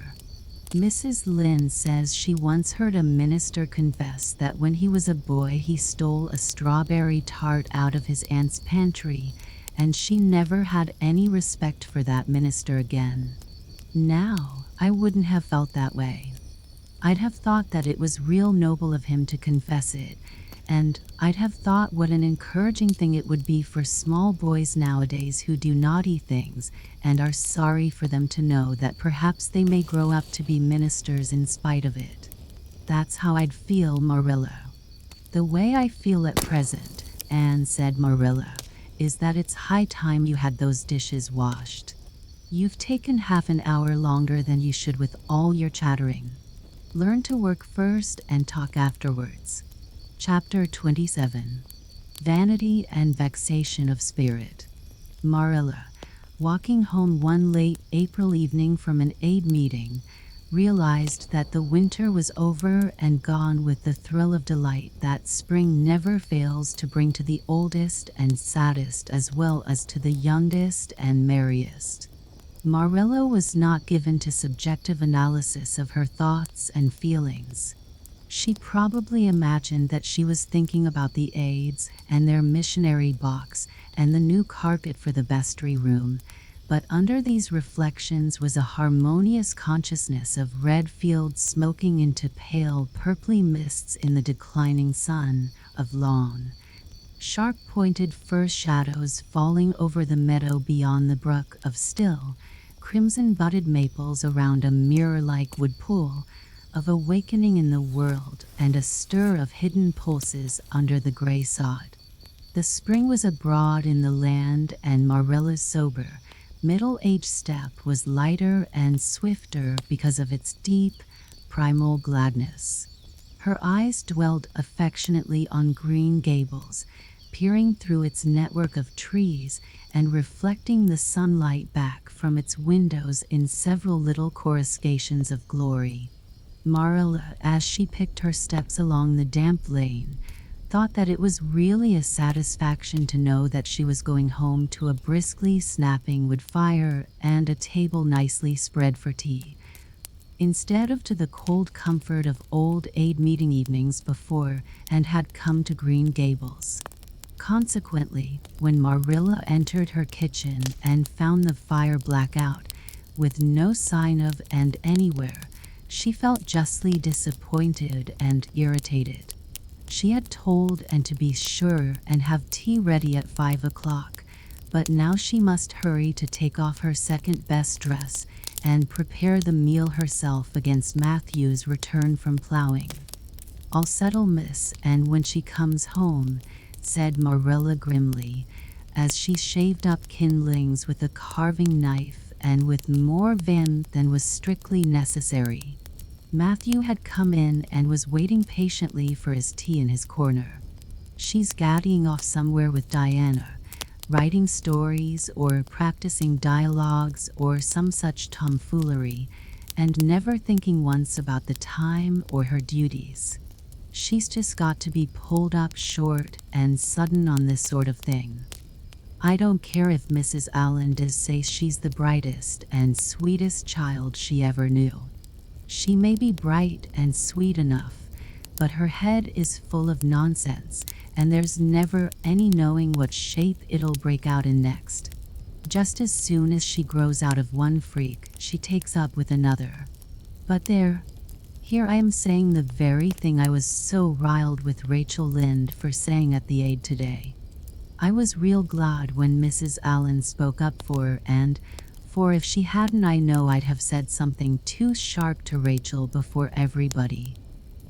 Mrs. Lynde says she once heard a minister confess that when he was a boy he stole a strawberry tart out of his aunt's pantry, and she never had any respect for that minister again. Now, I wouldn't have felt that way. I'd have thought that it was real noble of him to confess it, and I'd have thought what an encouraging thing it would be for small boys nowadays who do naughty things and are sorry for them to know that perhaps they may grow up to be ministers in spite of it. That's how I'd feel, Marilla. The way I feel at present, Anne said Marilla, is that it's high time you had those dishes washed. You've taken half an hour longer than you should with all your chattering. Learn to work first and talk afterwards. Chapter 27. Vanity and Vexation of Spirit. Marilla, walking home one late April evening from an aid meeting, realized that the winter was over and gone with the thrill of delight that spring never fails to bring to the oldest and saddest as well as to the youngest and merriest. Marilla was not given to subjective analysis of her thoughts and feelings. She probably imagined that she was thinking about the aids and their missionary box and the new carpet for the vestry room, but under these reflections was a harmonious consciousness of red fields smoking into pale purply mists in the declining sun, of lawn, sharp-pointed fir shadows falling over the meadow beyond the brook of still, crimson-budded maples around a mirror-like wood pool, of awakening in the world and a stir of hidden pulses under the gray sod. The spring was abroad in the land, and Marilla's sober, middle-aged step was lighter and swifter because of its deep, primal gladness. Her eyes dwelled affectionately on Green Gables, peering through its network of trees and reflecting the sunlight back from its windows in several little coruscations of glory. Marilla, as she picked her steps along the damp lane, thought that it was really a satisfaction to know that she was going home to a briskly snapping wood fire and a table nicely spread for tea, instead of to the cold comfort of old aid meeting evenings before and had come to Green Gables. Consequently, when Marilla entered her kitchen and found the fire black out, with no sign of and anywhere, she felt justly disappointed and irritated. She had told and to be sure and have tea ready at 5 o'clock, but now she must hurry to take off her second-best dress and prepare the meal herself against Matthew's return from plowing. "I'll settle, miss, and when she comes home," said Marilla grimly, as she shaved up kindlings with a carving knife and with more vim than was strictly necessary. Matthew had come in and was waiting patiently for his tea in his corner. "She's gadding off somewhere with Diana, writing stories or practicing dialogues or some such tomfoolery, and never thinking once about the time or her duties. She's just got to be pulled up short and sudden on this sort of thing. I don't care if Mrs. Allen does say she's the brightest and sweetest child she ever knew. She may be bright and sweet enough, but her head is full of nonsense, and there's never any knowing what shape it'll break out in next. Just as soon as she grows out of one freak, she takes up with another. But there, here I am saying the very thing I was so riled with Rachel Lynde for saying at the aid today. I was real glad when Mrs. Allen spoke up for her, and for if she hadn't, I know I'd have said something too sharp to Rachel before everybody.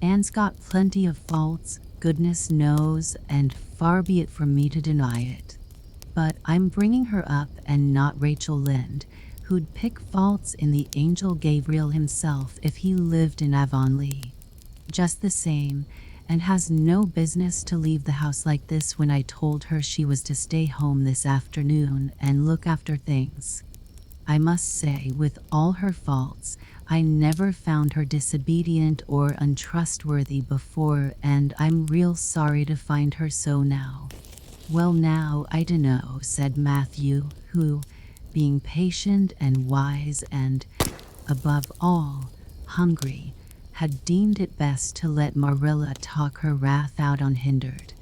Anne's got plenty of faults, goodness knows, and far be it from me to deny it. But I'm bringing her up and not Rachel Lynde, who'd pick faults in the angel Gabriel himself if he lived in Avonlea. Just the same, and has no business to leave the house like this when I told her she was to stay home this afternoon and look after things. I must say, with all her faults, I never found her disobedient or untrustworthy before, and I'm real sorry to find her so now." "Well, now, I dunno," said Matthew, who, being patient and wise and, above all, hungry, had deemed it best to let Marilla talk her wrath out unhindered.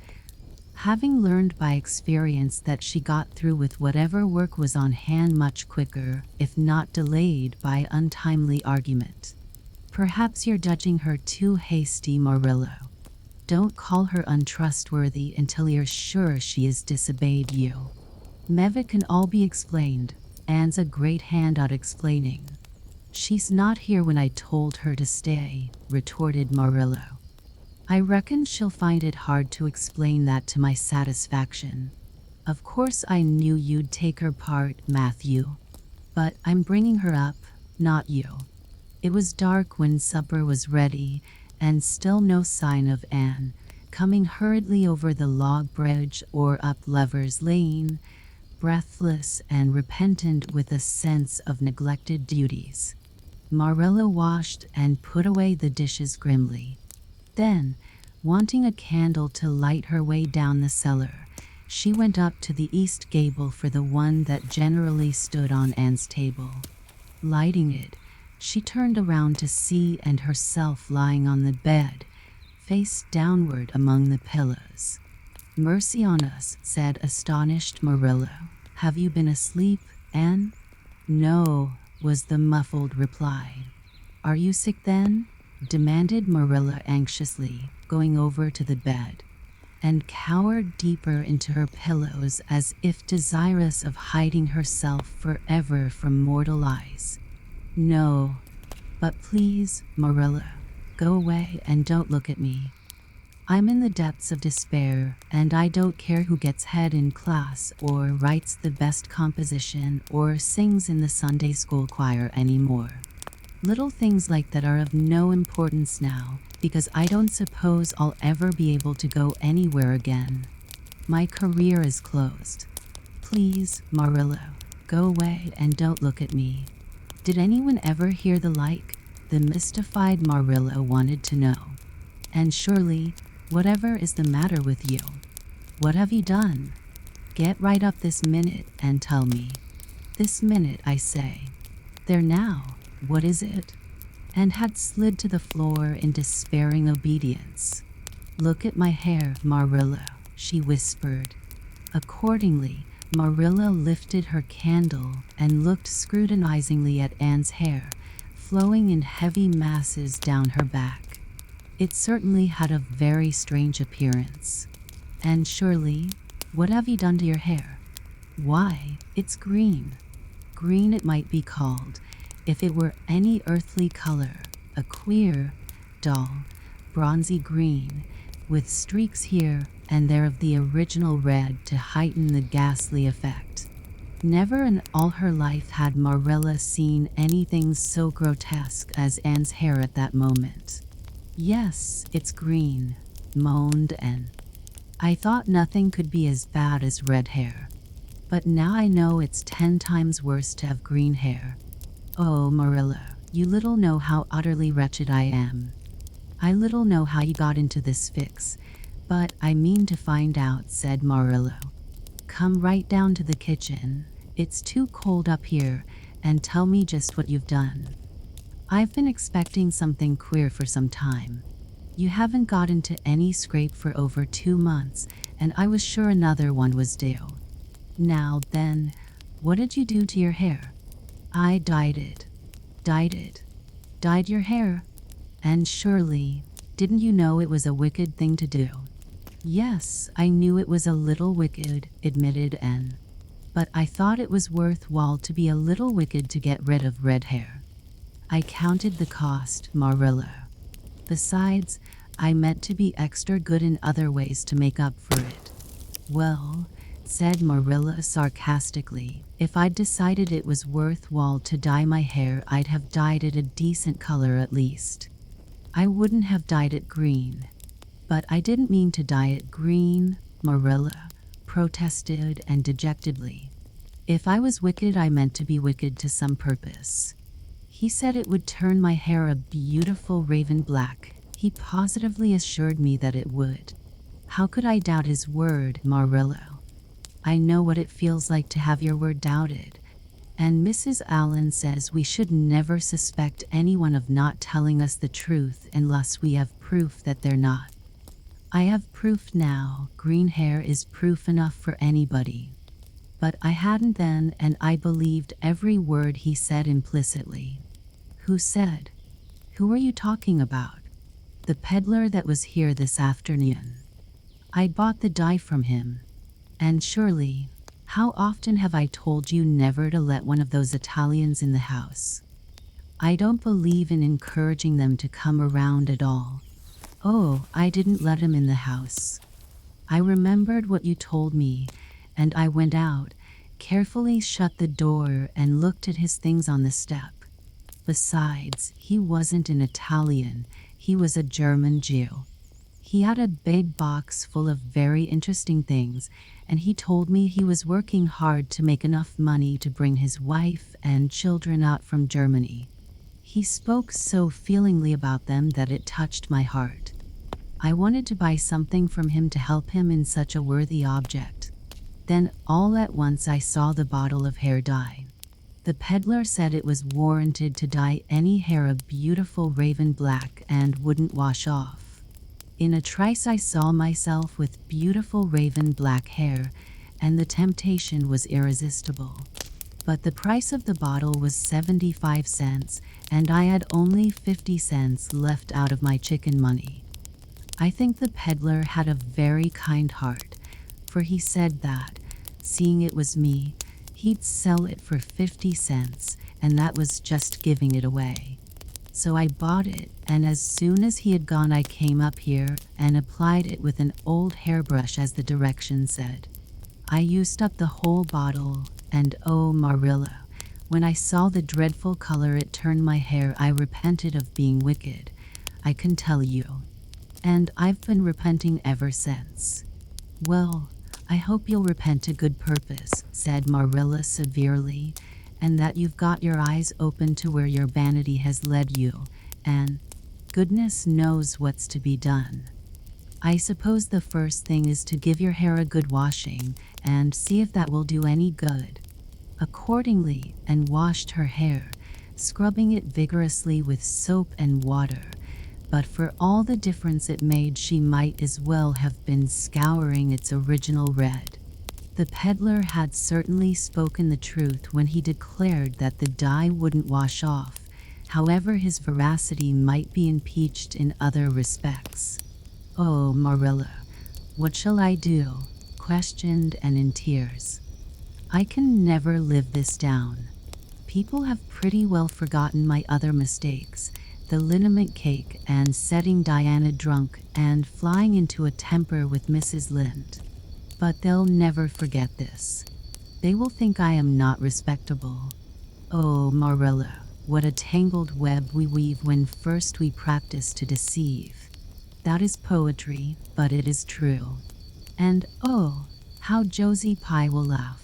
Having learned by experience that she got through with whatever work was on hand much quicker, if not delayed by untimely argument. "Perhaps you're judging her too hasty, Marilla. Don't call her untrustworthy until you're sure she has disobeyed you. Mevitt can all be explained. Anne's a great hand at explaining." "She's not here when I told her to stay," retorted Marilla. "I reckon she'll find it hard to explain that to my satisfaction. Of course I knew you'd take her part, Matthew. But I'm bringing her up, not you." It was dark when supper was ready, and still no sign of Anne, coming hurriedly over the log bridge or up Lover's Lane, breathless and repentant with a sense of neglected duties. Marilla washed and put away the dishes grimly. Then, wanting a candle to light her way down the cellar, she went up to the east gable for the one that generally stood on Anne's table. Lighting it, she turned around to see and herself lying on the bed, face downward among the pillows. "Mercy on us," said astonished Marilla. "Have you been asleep, Anne?" "No," was the muffled reply. "Are you sick then?" demanded Marilla anxiously, going over to the bed. and cowered deeper into her pillows as if desirous of hiding herself forever from mortal eyes. "No, but please, Marilla, go away and don't look at me. I'm in the depths of despair, and I don't care who gets head in class or writes the best composition or sings in the Sunday school choir anymore. Little things like that are of no importance now, because I don't suppose I'll ever be able to go anywhere again. My career is closed. Please, Marilla, go away and don't look at me." Did anyone ever hear the like? The mystified Marilla wanted to know. "Anne Shirley, whatever is the matter with you? What have you done? Get right up this minute and tell me. This minute, I say. There now, what is it?" Anne had slid to the floor in despairing obedience. "Look at my hair, Marilla," she whispered. Accordingly, Marilla lifted her candle and looked scrutinizingly at Anne's hair, flowing in heavy masses down her back. It certainly had a very strange appearance. "Anne Shirley, what have you done to your hair?" "Why, it's green. Green it might be called, if it were any earthly color, a queer, dull, bronzy green, with streaks here and there of the original red to heighten the ghastly effect." Never in all her life had Marilla seen anything so grotesque as Anne's hair at that moment. "Yes, it's green," moaned Anne. "I thought nothing could be as bad as red hair. But now I know it's 10 times worse to have green hair. Oh, Marilla, you little know how utterly wretched I am. I little know how you got into this fix, but I mean to find out," said Marilla. "Come right down to the kitchen. It's too cold up here, and tell me just what you've done. I've been expecting something queer for some time. You haven't got into any scrape for over 2 months, and I was sure another one was due. Now then, what did you do to your hair?" "I dyed it." "Dyed it? Dyed your hair? And Shirley, didn't you know it was a wicked thing to do?" "Yes, I knew it was a little wicked," admitted Anne. "But I thought it was worthwhile to be a little wicked to get rid of red hair. I counted the cost, Marilla. Besides, I meant to be extra good in other ways to make up for it." "Well," said Marilla sarcastically, "if I'd decided it was worthwhile to dye my hair, I'd have dyed it a decent color at least. I wouldn't have dyed it green." "But I didn't mean to dye it green," Marilla protested and dejectedly. "If I was wicked, I meant to be wicked to some purpose. He said it would turn my hair a beautiful raven black. He positively assured me that it would. How could I doubt his word, Marilla? I know what it feels like to have your word doubted. And Mrs. Allen says we should never suspect anyone of not telling us the truth unless we have proof that they're not. I have proof now. Green hair is proof enough for anybody. But I hadn't then, and I believed every word he said implicitly." "Who said? Who are you talking about?" "The peddler that was here this afternoon. I bought the dye from him. And Shirley, how often have I told you never to let one of those Italians in the house? I don't believe in encouraging them to come around at all." "Oh, I didn't let him in the house. I remembered what you told me, and I went out, carefully shut the door, and looked at his things on the step. Besides, he wasn't an Italian, he was a German Jew. He had a big box full of very interesting things, and he told me he was working hard to make enough money to bring his wife and children out from Germany. He spoke so feelingly about them that it touched my heart. I wanted to buy something from him to help him in such a worthy object. Then all at once I saw the bottle of hair dye. The peddler said it was warranted to dye any hair a beautiful raven black and wouldn't wash off. In a trice I saw myself with beautiful raven black hair, and the temptation was irresistible. But the price of the bottle was 75 cents, and I had only 50 cents left out of my chicken money. I think the peddler had a very kind heart, for he said that, seeing it was me, he'd sell it for 50 cents, and that was just giving it away. So I bought it, and as soon as he had gone I came up here and applied it with an old hairbrush as the directions said. I used up the whole bottle, and oh Marilla, when I saw the dreadful color it turned my hair I repented of being wicked, I can tell you. And I've been repenting ever since. Well, I hope you'll repent to good purpose, said Marilla severely, and that you've got your eyes open to where your vanity has led you, and goodness knows what's to be done. I suppose the first thing is to give your hair a good washing and see if that will do any good. Accordingly, Anne washed her hair, scrubbing it vigorously with soap and water, but for all the difference it made she might as well have been scouring its original red. The peddler had certainly spoken the truth when he declared that the dye wouldn't wash off, however his veracity might be impeached in other respects. Oh, Marilla, what shall I do? Questioned Anne in tears. I can never live this down. People have pretty well forgotten my other mistakes, the liniment cake and setting Diana drunk and flying into a temper with Mrs. Lynde. But they'll never forget this. They will think I am not respectable. Oh, Marilla, what a tangled web we weave when first we practice to deceive. That is poetry, but it is true. And oh, how Josie Pye will laugh.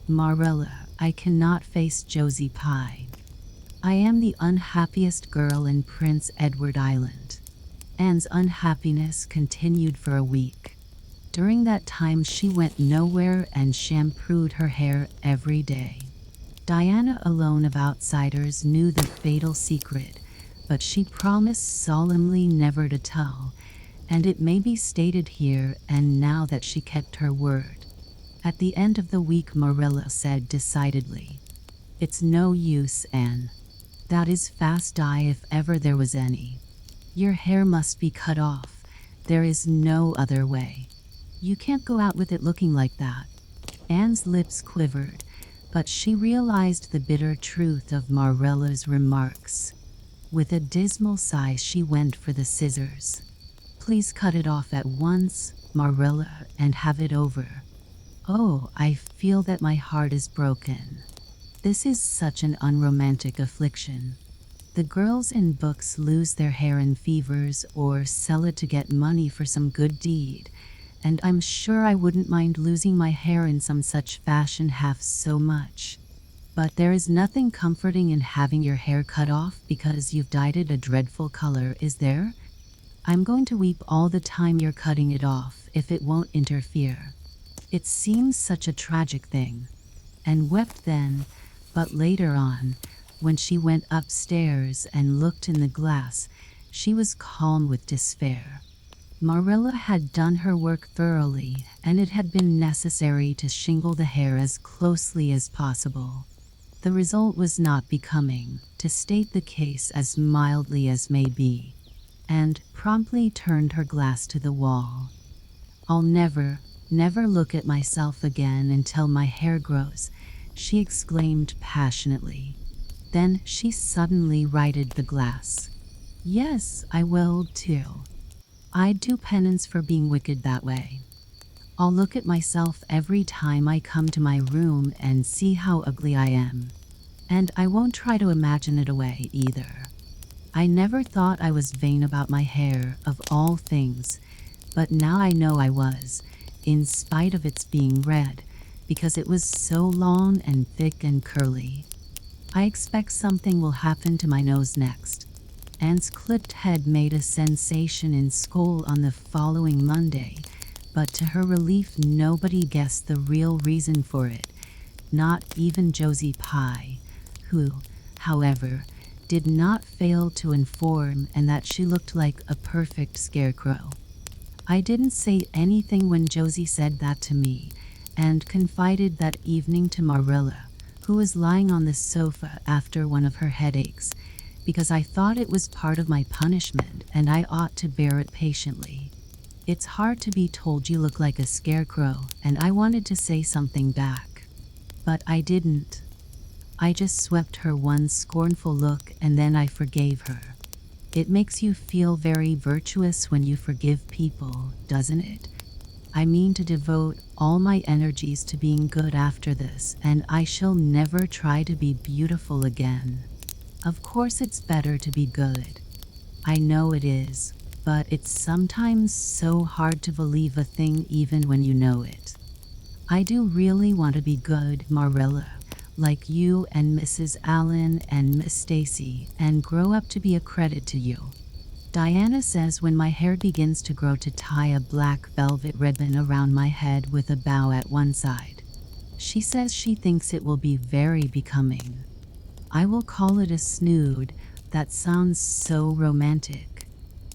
Marilla, I cannot face Josie Pye. I am the unhappiest girl in Prince Edward Island. Anne's unhappiness continued for a week. During that time she went nowhere and shampooed her hair every day. Diana alone of outsiders knew the fatal secret, but she promised solemnly never to tell, and it may be stated here and now that she kept her word. At the end of the week Marilla said decidedly, "It's no use, Anne. That is fast dye if ever there was any. Your hair must be cut off. There is no other way. You can't go out with it looking like that." Anne's lips quivered, but she realized the bitter truth of Marilla's remarks. With a dismal sigh she went for the scissors. "Please cut it off at once, Marilla, and have it over. Oh, I feel that my heart is broken. This is such an unromantic affliction. The girls in books lose their hair in fevers or sell it to get money for some good deed, and I'm sure I wouldn't mind losing my hair in some such fashion half so much. But there is nothing comforting in having your hair cut off because you've dyed it a dreadful color, is there? I'm going to weep all the time you're cutting it off if it won't interfere. It seems such a tragic thing." And wept then, but later on, when she went upstairs and looked in the glass, she was calm with despair. Marilla had done her work thoroughly, and it had been necessary to shingle the hair as closely as possible. The result was not becoming, to state the case as mildly as may be, and promptly turned her glass to the wall. "I'll never look at myself again until my hair grows," she exclaimed passionately. Then she suddenly righted the glass. "Yes, I will too. I'd do penance for being wicked that way. I'll look at myself every time I come to my room and see how ugly I am. And I won't try to imagine it away either. I never thought I was vain about my hair, of all things, but now I know I was, in spite of its being red, because it was so long and thick and curly. I expect something will happen to my nose next." Anne's clipped head made a sensation in school on the following Monday, but to her relief nobody guessed the real reason for it, not even Josie Pye, who, however, did not fail to inform and that she looked like a perfect scarecrow. "I didn't say anything when Josie said that to me, and confided that evening to Marilla, who was lying on the sofa after one of her headaches, because I thought it was part of my punishment and I ought to bear it patiently. It's hard to be told you look like a scarecrow, and I wanted to say something back. But I didn't. I just swept her one scornful look and then I forgave her. It makes you feel very virtuous when you forgive people, doesn't it? I mean to devote all my energies to being good after this, and I shall never try to be beautiful again. Of course it's better to be good. I know it is, but it's sometimes so hard to believe a thing even when you know it. I do really want to be good, Marilla, like you and Mrs. Allen and Miss Stacy, and grow up to be a credit to you. Diana says when my hair begins to grow to tie a black velvet ribbon around my head with a bow at one side. She says she thinks it will be very becoming. I will call it a snood. That sounds so romantic.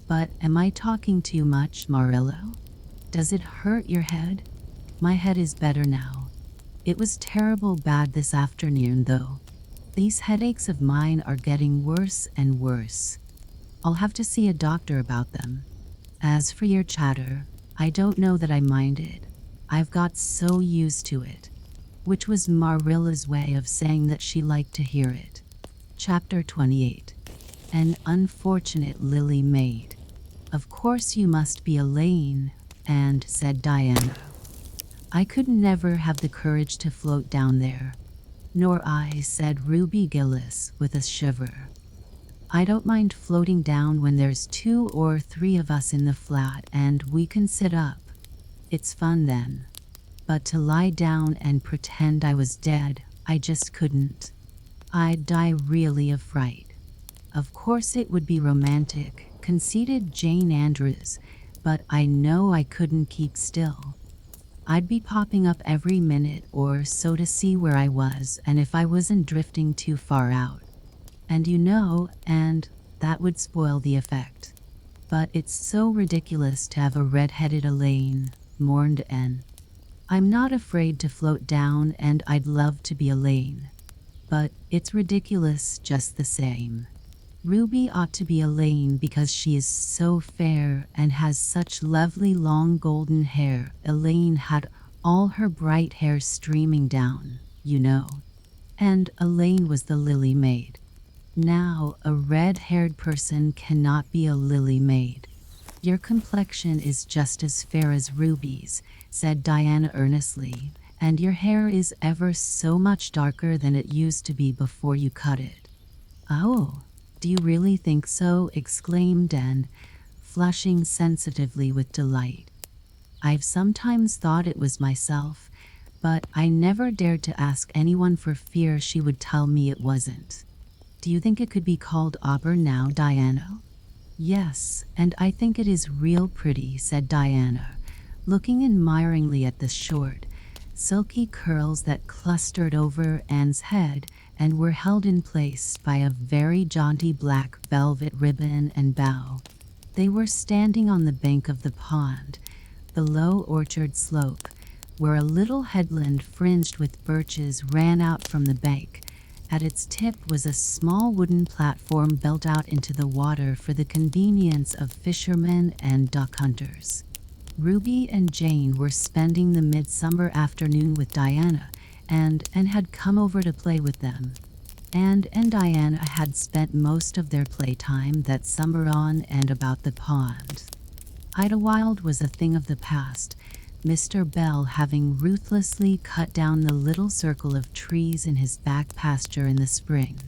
But am I talking too much, Marilla? Does it hurt your head? My head is better now. It was terrible bad this afternoon, though. These headaches of mine are getting worse and worse. I'll have to see a doctor about them. As for your chatter, I don't know that I mind it. I've got so used to it. Which was Marilla's way of saying that she liked to hear it. Chapter 28. An unfortunate lily maid. Of course you must be Elaine, and said Diana. I could never have the courage to float down there. Nor I, said Ruby Gillis with a shiver. I don't mind floating down when there's 2 or 3 of us in the flat and we can sit up. It's fun then. But to lie down and pretend I was dead, I just couldn't. I'd die really of fright. Of course it would be romantic, conceded Jane Andrews, but I know I couldn't keep still. I'd be popping up every minute or so to see where I was and if I wasn't drifting too far out. And and that would spoil the effect. But it's so ridiculous to have a red-headed Elaine, mourned Anne. I'm not afraid to float down and I'd love to be Elaine. But it's ridiculous just the same. Ruby ought to be Elaine because she is so fair and has such lovely long golden hair. Elaine had all her bright hair streaming down, And Elaine was the lily maid. Now, a red-haired person cannot be a lily maid. Your complexion is just as fair as Ruby's, said Diana earnestly, and your hair is ever so much darker than it used to be before you cut it. Oh, do you really think so? Exclaimed Anne, flushing sensitively with delight. I've sometimes thought it was myself, but I never dared to ask anyone for fear she would tell me it wasn't. Do you think it could be called auburn now, Diana? Yes, and I think it is real pretty, said Diana, looking admiringly at the short, silky curls that clustered over Anne's head and were held in place by a very jaunty black velvet ribbon and bow. They were standing on the bank of the pond, the low orchard slope, where a little headland fringed with birches ran out from the bank. At its tip was a small wooden platform built out into the water for the convenience of fishermen and duck hunters. Ruby and Jane were spending the midsummer afternoon with Diana, and had come over to play with them. Anne and Diana had spent most of their playtime that summer on and about the pond. Idlewild was a thing of the past, Mr. Bell having ruthlessly cut down the little circle of trees in his back pasture in the spring,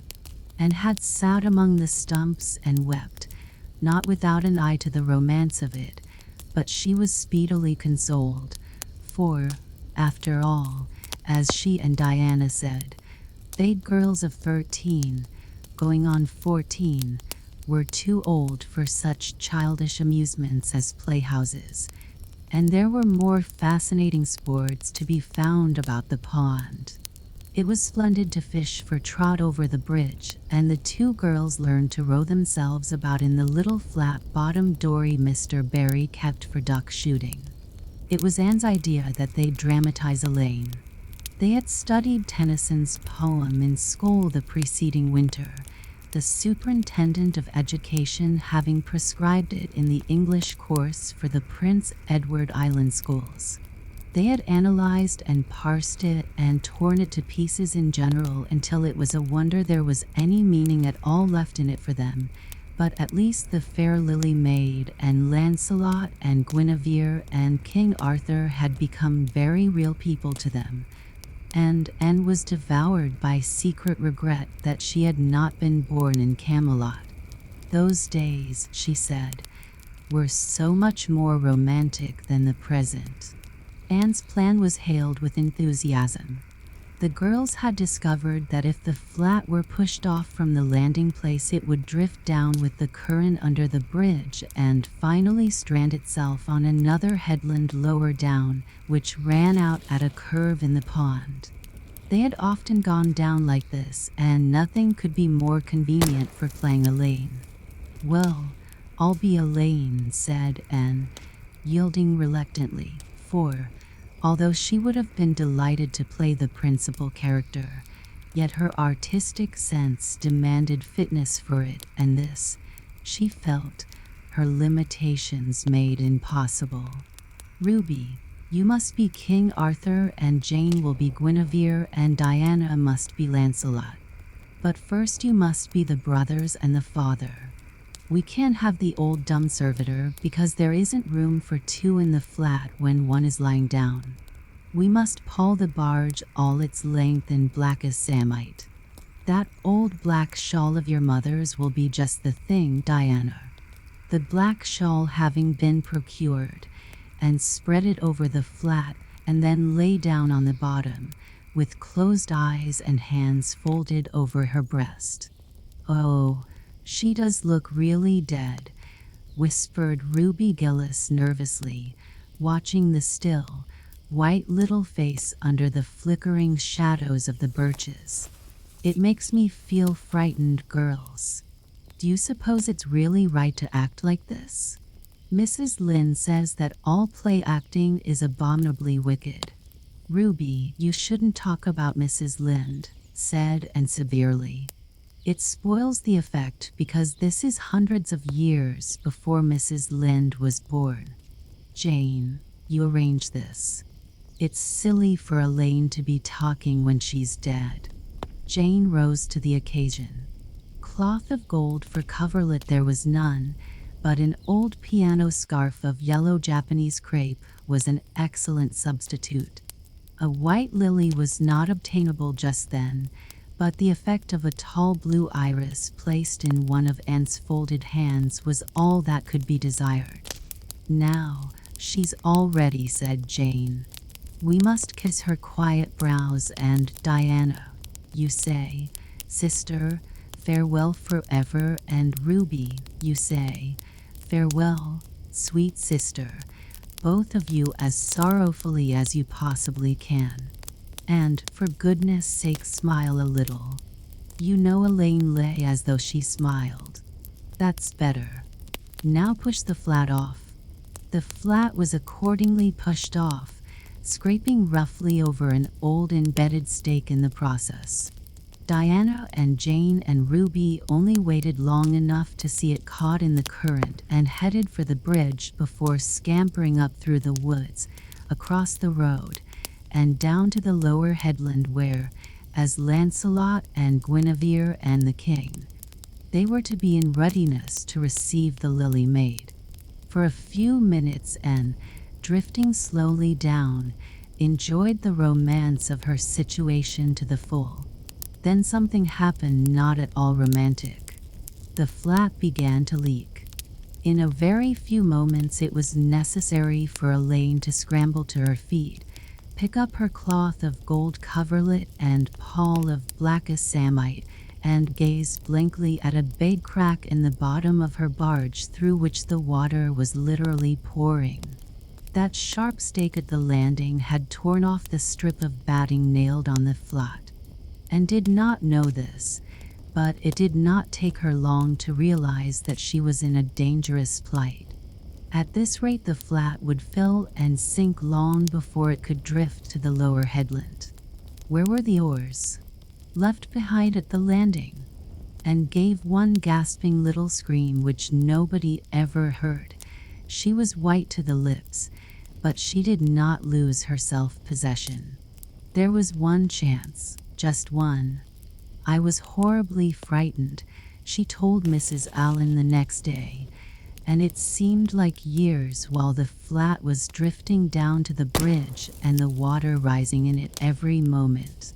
and had sat among the stumps and wept, not without an eye to the romance of it, but she was speedily consoled, for, after all, as she and Diana said, they girls of 13, going on 14, were too old for such childish amusements as playhouses, and there were more fascinating sports to be found about the pond. It was splendid to fish for trout over the bridge, and the 2 girls learned to row themselves about in the little flat-bottomed dory Mr. Barry kept for duck shooting. It was Anne's idea that they dramatize Elaine. They had studied Tennyson's poem in school the preceding winter, the superintendent of education having prescribed it in the English course for the Prince Edward Island schools. They had analyzed and parsed it and torn it to pieces in general until it was a wonder there was any meaning at all left in it for them. But at least the fair Lily Maid and Lancelot and Guinevere and King Arthur had become very real people to them, and Anne was devoured by secret regret that she had not been born in Camelot. Those days, she said, were so much more romantic than the present. Anne's plan was hailed with enthusiasm. The girls had discovered that if the flat were pushed off from the landing place, it would drift down with the current under the bridge and finally strand itself on another headland lower down, which ran out at a curve in the pond. They had often gone down like this, and nothing could be more convenient for playing Elaine. "Well, I'll be Elaine," said Anne, yielding reluctantly, for although she would have been delighted to play the principal character, yet her artistic sense demanded fitness for it, and this, she felt, her limitations made impossible. "Ruby, you must be King Arthur, and Jane will be Guinevere, and Diana must be Lancelot. But first you must be the brothers and the father. We can't have the old dumb servitor because there isn't room for two in the flat when one is lying down. We must pall the barge all its length in black as samite. That old black shawl of your mother's will be just the thing, Diana." The black shawl having been procured, and spread it over the flat and then lay down on the bottom, with closed eyes and hands folded over her breast. "Oh, she does look really dead," whispered Ruby Gillis nervously, watching the still, white little face under the flickering shadows of the birches. "It makes me feel frightened, girls. Do you suppose it's really right to act like this? Mrs. Lynde says that all play acting is abominably wicked." "Ruby, you shouldn't talk about Mrs. Lynde," said Anne severely. "It spoils the effect because this is hundreds of years before Mrs. Lynde was born. Jane, you arrange this. It's silly for Elaine to be talking when she's dead." Jane rose to the occasion. Cloth of gold for coverlet there was none, but an old piano scarf of yellow Japanese crepe was an excellent substitute. A white lily was not obtainable just then, but the effect of a tall blue iris placed in one of Anne's folded hands was all that could be desired. "Now, she's all ready," said Jane. "We must kiss her quiet brows, and Diana, you say, 'Sister, farewell forever,' and Ruby, you say, 'Farewell, sweet sister,' both of you as sorrowfully as you possibly can. And, for goodness sake, smile a little." You know Elaine lay as though she smiled. "That's better. Now push the flat off." The flat was accordingly pushed off, scraping roughly over an old embedded stake in the process. Diana and Jane and Ruby only waited long enough to see it caught in the current and headed for the bridge before scampering up through the woods, across the road, and down to the lower headland where, as Lancelot and Guinevere and the king, they were to be in readiness to receive the Lily Maid. For a few minutes Anne, drifting slowly down, enjoyed the romance of her situation to the full. Then something happened not at all romantic. The flat began to leak. In a very few moments it was necessary for Elaine to scramble to her feet, pick up her cloth of gold coverlet and pall of blackest samite, and gaze blankly at a big crack in the bottom of her barge through which the water was literally pouring. That sharp stake at the landing had torn off the strip of batting nailed on the flat. And did not know this, but it did not take her long to realize that she was in a dangerous plight. At this rate the flat would fill and sink long before it could drift to the lower headland. Where were the oars? Left behind at the landing. and gave one gasping little scream which nobody ever heard. She was white to the lips, but she did not lose her self-possession. There was one chance, just one. I was horribly frightened, she told Mrs. Allen the next day, and it seemed like years while the flat was drifting down to the bridge and the water rising in it every moment.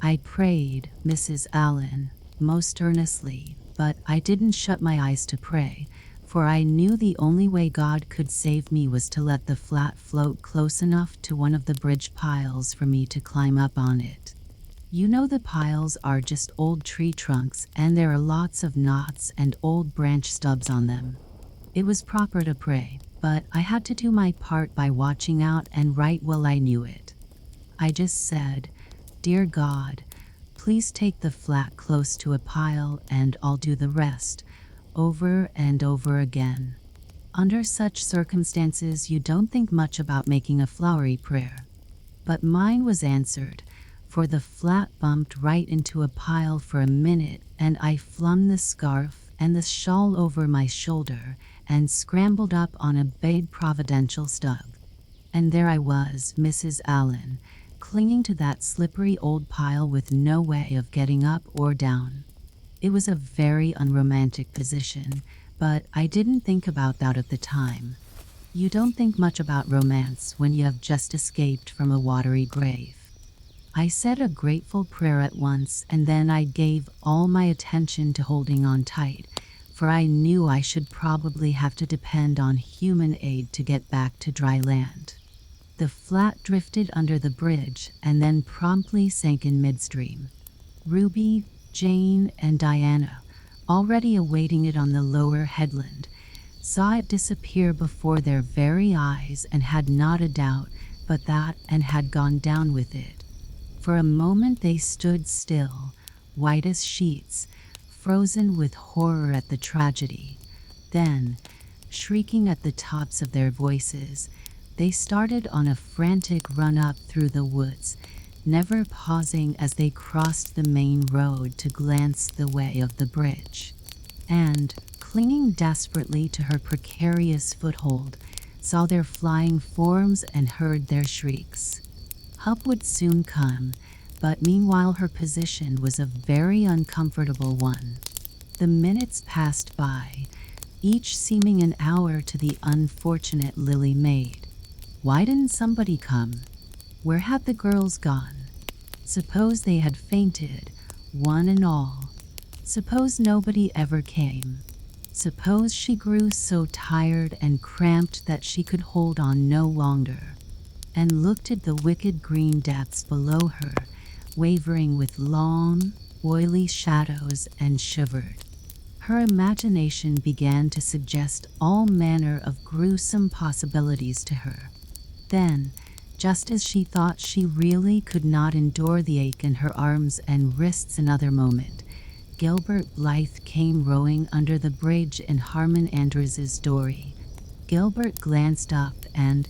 I prayed, Mrs. Allen, most earnestly, but I didn't shut my eyes to pray, for I knew the only way God could save me was to let the flat float close enough to one of the bridge piles for me to climb up on it. You know, the piles are just old tree trunks and there are lots of knots and old branch stubs on them. It was proper to pray, but I had to do my part by watching out and right while I knew it. I just said, "Dear God, please take the flat close to a pile and I'll do the rest," over and over again. Under such circumstances, you don't think much about making a flowery prayer. But mine was answered, for the flat bumped right into a pile for a minute and I flung the scarf and the shawl over my shoulder and scrambled up on a big providential stub. And there I was, Mrs. Allen, clinging to that slippery old pile with no way of getting up or down. It was a very unromantic position, but I didn't think about that at the time. You don't think much about romance when you have just escaped from a watery grave. I said a grateful prayer at once, and then I gave all my attention to holding on tight, for I knew I should probably have to depend on human aid to get back to dry land. The flat drifted under the bridge and then promptly sank in midstream. Ruby, Jane, and Diana, already awaiting it on the lower headland, saw it disappear before their very eyes and had not a doubt but that and had gone down with it. For a moment they stood still, white as sheets, frozen with horror at the tragedy. Then, shrieking at the tops of their voices, they started on a frantic run up through the woods, never pausing as they crossed the main road to glance the way of the bridge. And, clinging desperately to her precarious foothold, saw their flying forms and heard their shrieks. Help would soon come, but meanwhile her position was a very uncomfortable one. The minutes passed by, each seeming an hour to the unfortunate Lily maid. Why didn't somebody come? Where had the girls gone? Suppose they had fainted, one and all. Suppose nobody ever came. Suppose she grew so tired and cramped that she could hold on no longer, and looked at the wicked green depths below her, wavering with long, oily shadows, and shivered. Her imagination began to suggest all manner of gruesome possibilities to her. Then, just as she thought she really could not endure the ache in her arms and wrists another moment, Gilbert Blythe came rowing under the bridge in Harmon Andrews's dory. Gilbert glanced up and,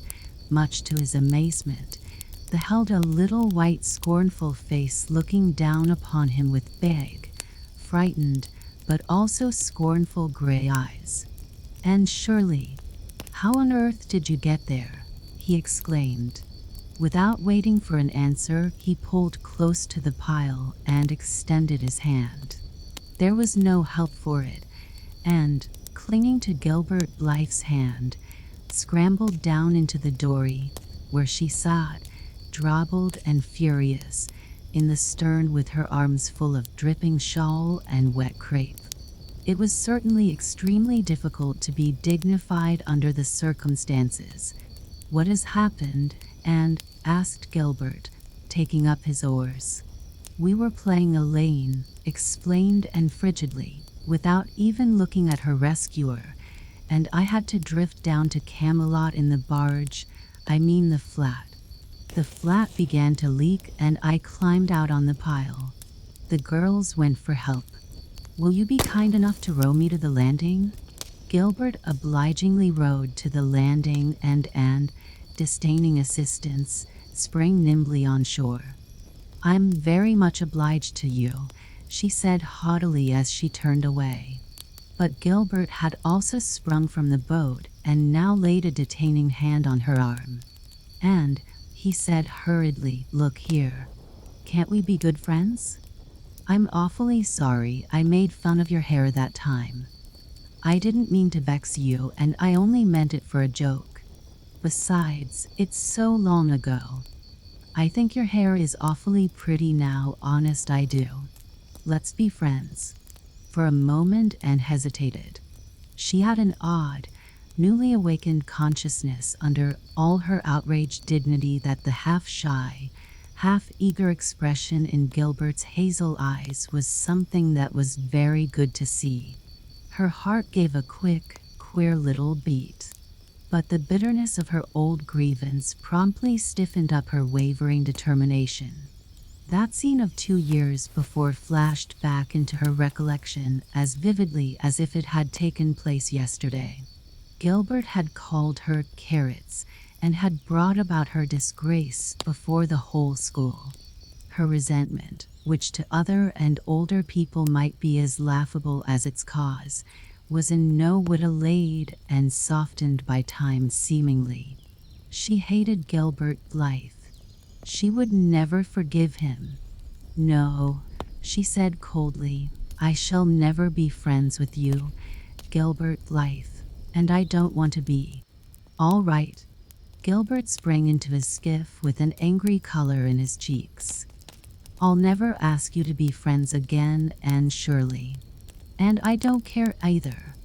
much to his amazement, beheld a little white scornful face looking down upon him with big, frightened, but also scornful gray eyes. "Anne Shirley, how on earth did you get there?" he exclaimed. Without waiting for an answer, he pulled close to the pile and extended his hand. There was no help for it, and, clinging to Gilbert Blythe's hand, scrambled down into the dory, where she sat, drabbled and furious, in the stern with her arms full of dripping shawl and wet crepe. It was certainly extremely difficult to be dignified under the circumstances. "What has happened?" Anne asked Gilbert, taking up his oars. "We were playing Elaine," explained Anne frigidly, without even looking at her rescuer, "and I had to drift down to Camelot in the barge, I mean the flat. The flat began to leak and I climbed out on the pile. The girls went for help. Will you be kind enough to row me to the landing?" Gilbert obligingly rowed to the landing and Anne, disdaining assistance, sprang nimbly on shore. "I'm very much obliged to you," she said haughtily as she turned away. But Gilbert had also sprung from the boat and now laid a detaining hand on her arm. "And," he said hurriedly, "look here. Can't we be good friends? I'm awfully sorry I made fun of your hair that time. I didn't mean to vex you, and I only meant it for a joke. Besides, it's so long ago. I think your hair is awfully pretty now, honest I do. Let's be friends." For a moment Anne hesitated. She had an odd, newly awakened consciousness under all her outraged dignity that the half-shy, half-eager expression in Gilbert's hazel eyes was something that was very good to see. Her heart gave a quick, queer little beat. But the bitterness of her old grievance promptly stiffened up her wavering determination. That scene of 2 years before flashed back into her recollection as vividly as if it had taken place yesterday. Gilbert had called her carrots and had brought about her disgrace before the whole school. Her resentment, which to other and older people might be as laughable as its cause, was in no whit allayed and softened by time seemingly. She hated Gilbert Blythe. She would never forgive him. "No," she said coldly, "I shall never be friends with you, Gilbert Blythe, and I don't want to be." "All right." Gilbert sprang into his skiff with an angry color in his cheeks. "I'll never ask you to be friends again, Anne Shirley. And I don't care either."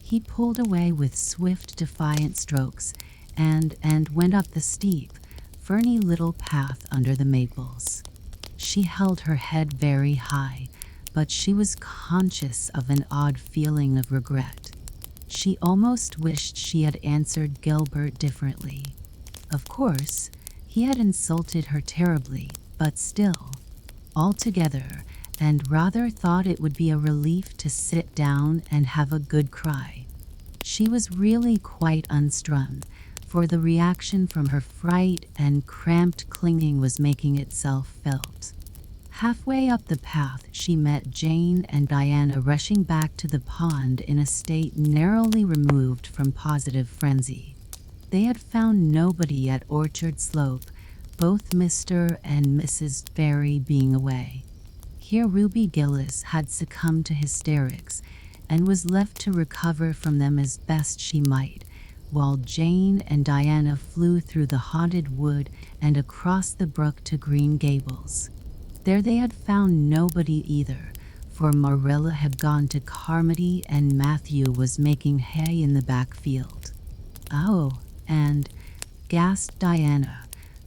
He pulled away with swift, defiant strokes and went up the steep, ferny little path under the maples. She held her head very high, but she was conscious of an odd feeling of regret. She almost wished she had answered Gilbert differently. Of course, he had insulted her terribly, but still, altogether, and rather thought it would be a relief to sit down and have a good cry. She was really quite unstrung, for the reaction from her fright and cramped clinging was making itself felt. Halfway up the path, she met Jane and Diana rushing back to the pond in a state narrowly removed from positive frenzy. They had found nobody at Orchard Slope, both Mr. and Mrs. Barry being away. Here Ruby Gillis had succumbed to hysterics and was left to recover from them as best she might, while Jane and Diana flew through the haunted wood and across the brook to Green Gables. There they had found nobody either, for Marilla had gone to Carmody and Matthew was making hay in the back field. "Oh," and gasped Diana,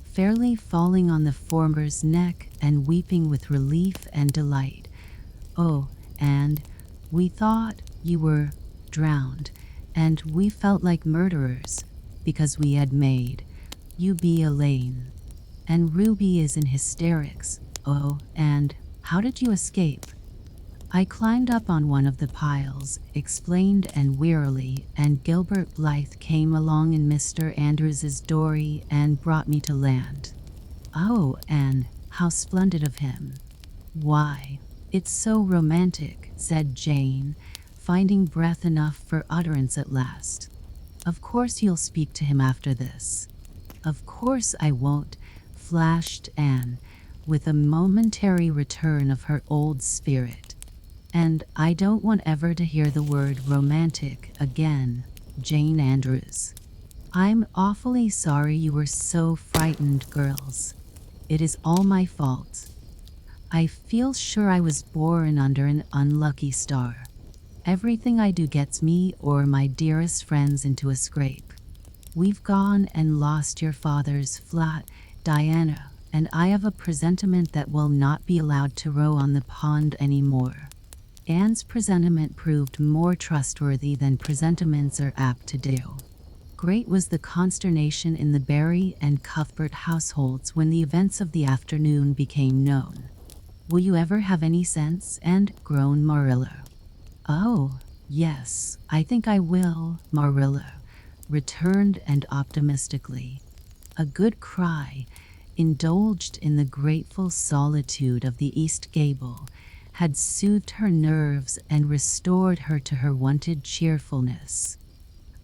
fairly falling on the former's neck and weeping with relief and delight. "Oh, and we thought you were drowned, and we felt like murderers because we had made you be Elaine. And Ruby is in hysterics. Oh, and how did you escape?" "I climbed up on one of the piles," explained Anne wearily, "and Gilbert Blythe came along in Mr. Andrews's dory and brought me to land." "Oh, Anne, how splendid of him." "Why, it's so romantic," said Jane, finding breath enough for utterance at last. "Of course you'll speak to him after this." "Of course I won't," flashed Anne, with a momentary return of her old spirit. "And I don't want ever to hear the word romantic again, Jane Andrews. I'm awfully sorry you were so frightened, girls. It is all my fault. I feel sure I was born under an unlucky star. Everything I do gets me or my dearest friends into a scrape. We've gone and lost your father's flat, Diana, and I have a presentiment that we'll not be allowed to row on the pond anymore." Anne's presentiment proved more trustworthy than presentiments are apt to do. Great was the consternation in the Barry and Cuthbert households when the events of the afternoon became known. "Will you ever have any sense?" and groaned Marilla. "Oh, yes, I think I will," Marilla returned and optimistically. A good cry, indulged in the grateful solitude of the east gable, had soothed her nerves and restored her to her wonted cheerfulness.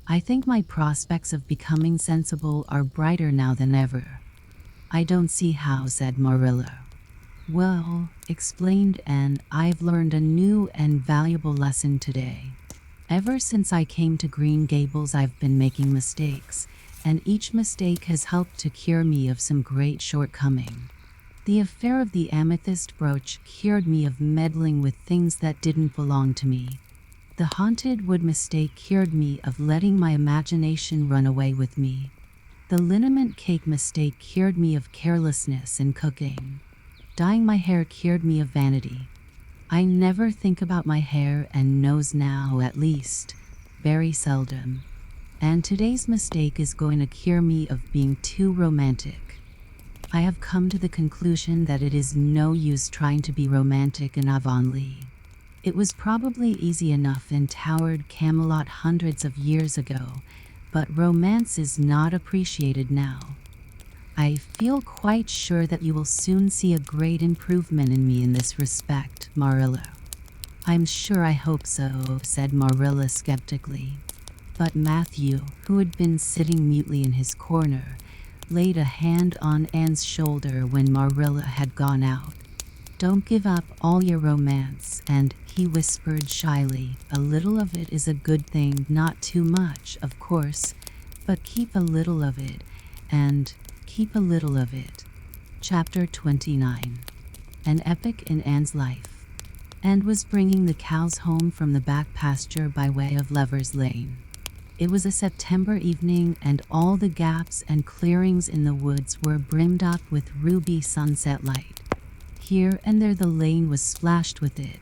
I think my prospects of becoming sensible are brighter now than ever. I don't see how, said Marilla. Well, explained Anne, I've learned a new and valuable lesson today. Ever since I came to Green Gables, I've been making mistakes, and each mistake has helped to cure me of some great shortcoming. The affair of the amethyst brooch cured me of meddling with things that didn't belong to me. The haunted wood mistake cured me of letting my imagination run away with me. The liniment cake mistake cured me of carelessness in cooking. Dyeing my hair cured me of vanity. I never think about my hair and nose now, at least, very seldom. And today's mistake is going to cure me of being too romantic. I have come to the conclusion that it is no use trying to be romantic in Avonlea. It was probably easy enough in towered Camelot hundreds of years ago, but romance is not appreciated now. I feel quite sure that you will soon see a great improvement in me in this respect, Marilla. I'm sure I hope so, said Marilla skeptically. But Matthew, who had been sitting mutely in his corner, laid a hand on Anne's shoulder when Marilla had gone out. Don't give up all your romance, and he whispered shyly, a little of it is a good thing, not too much, of course, but keep a little of it, and keep a little of it. Chapter 29. An epic in Anne's life. Anne was bringing the cows home from the back pasture by way of Lover's Lane. It was a September evening, and all the gaps and clearings in the woods were brimmed up with ruby sunset light. Here and there the lane was splashed with it,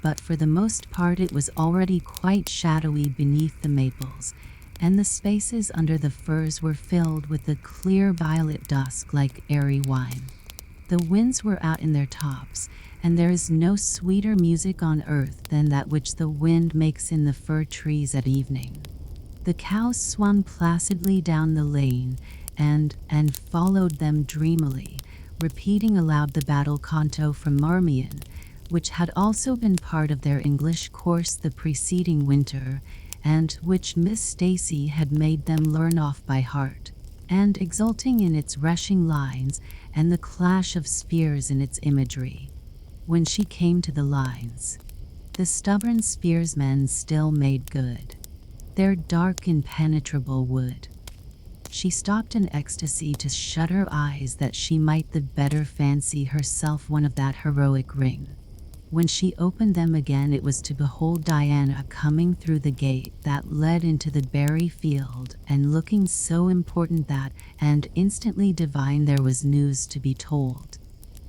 but for the most part it was already quite shadowy beneath the maples, and the spaces under the firs were filled with the clear violet dusk like airy wine. The winds were out in their tops, and there is no sweeter music on earth than that which the wind makes in the fir trees at evening. The cows swung placidly down the lane and followed them dreamily, repeating aloud the battle canto from Marmion, which had also been part of their English course the preceding winter, and which Miss Stacy had made them learn off by heart, and exulting in its rushing lines and the clash of spears in its imagery. When she came to the lines, the stubborn spearsmen still made good their dark, impenetrable wood. She stopped in ecstasy to shut her eyes that she might the better fancy herself one of that heroic ring. When she opened them again, it was to behold Diana coming through the gate that led into the berry field, and looking so important that, and instantly divine, there was news to be told.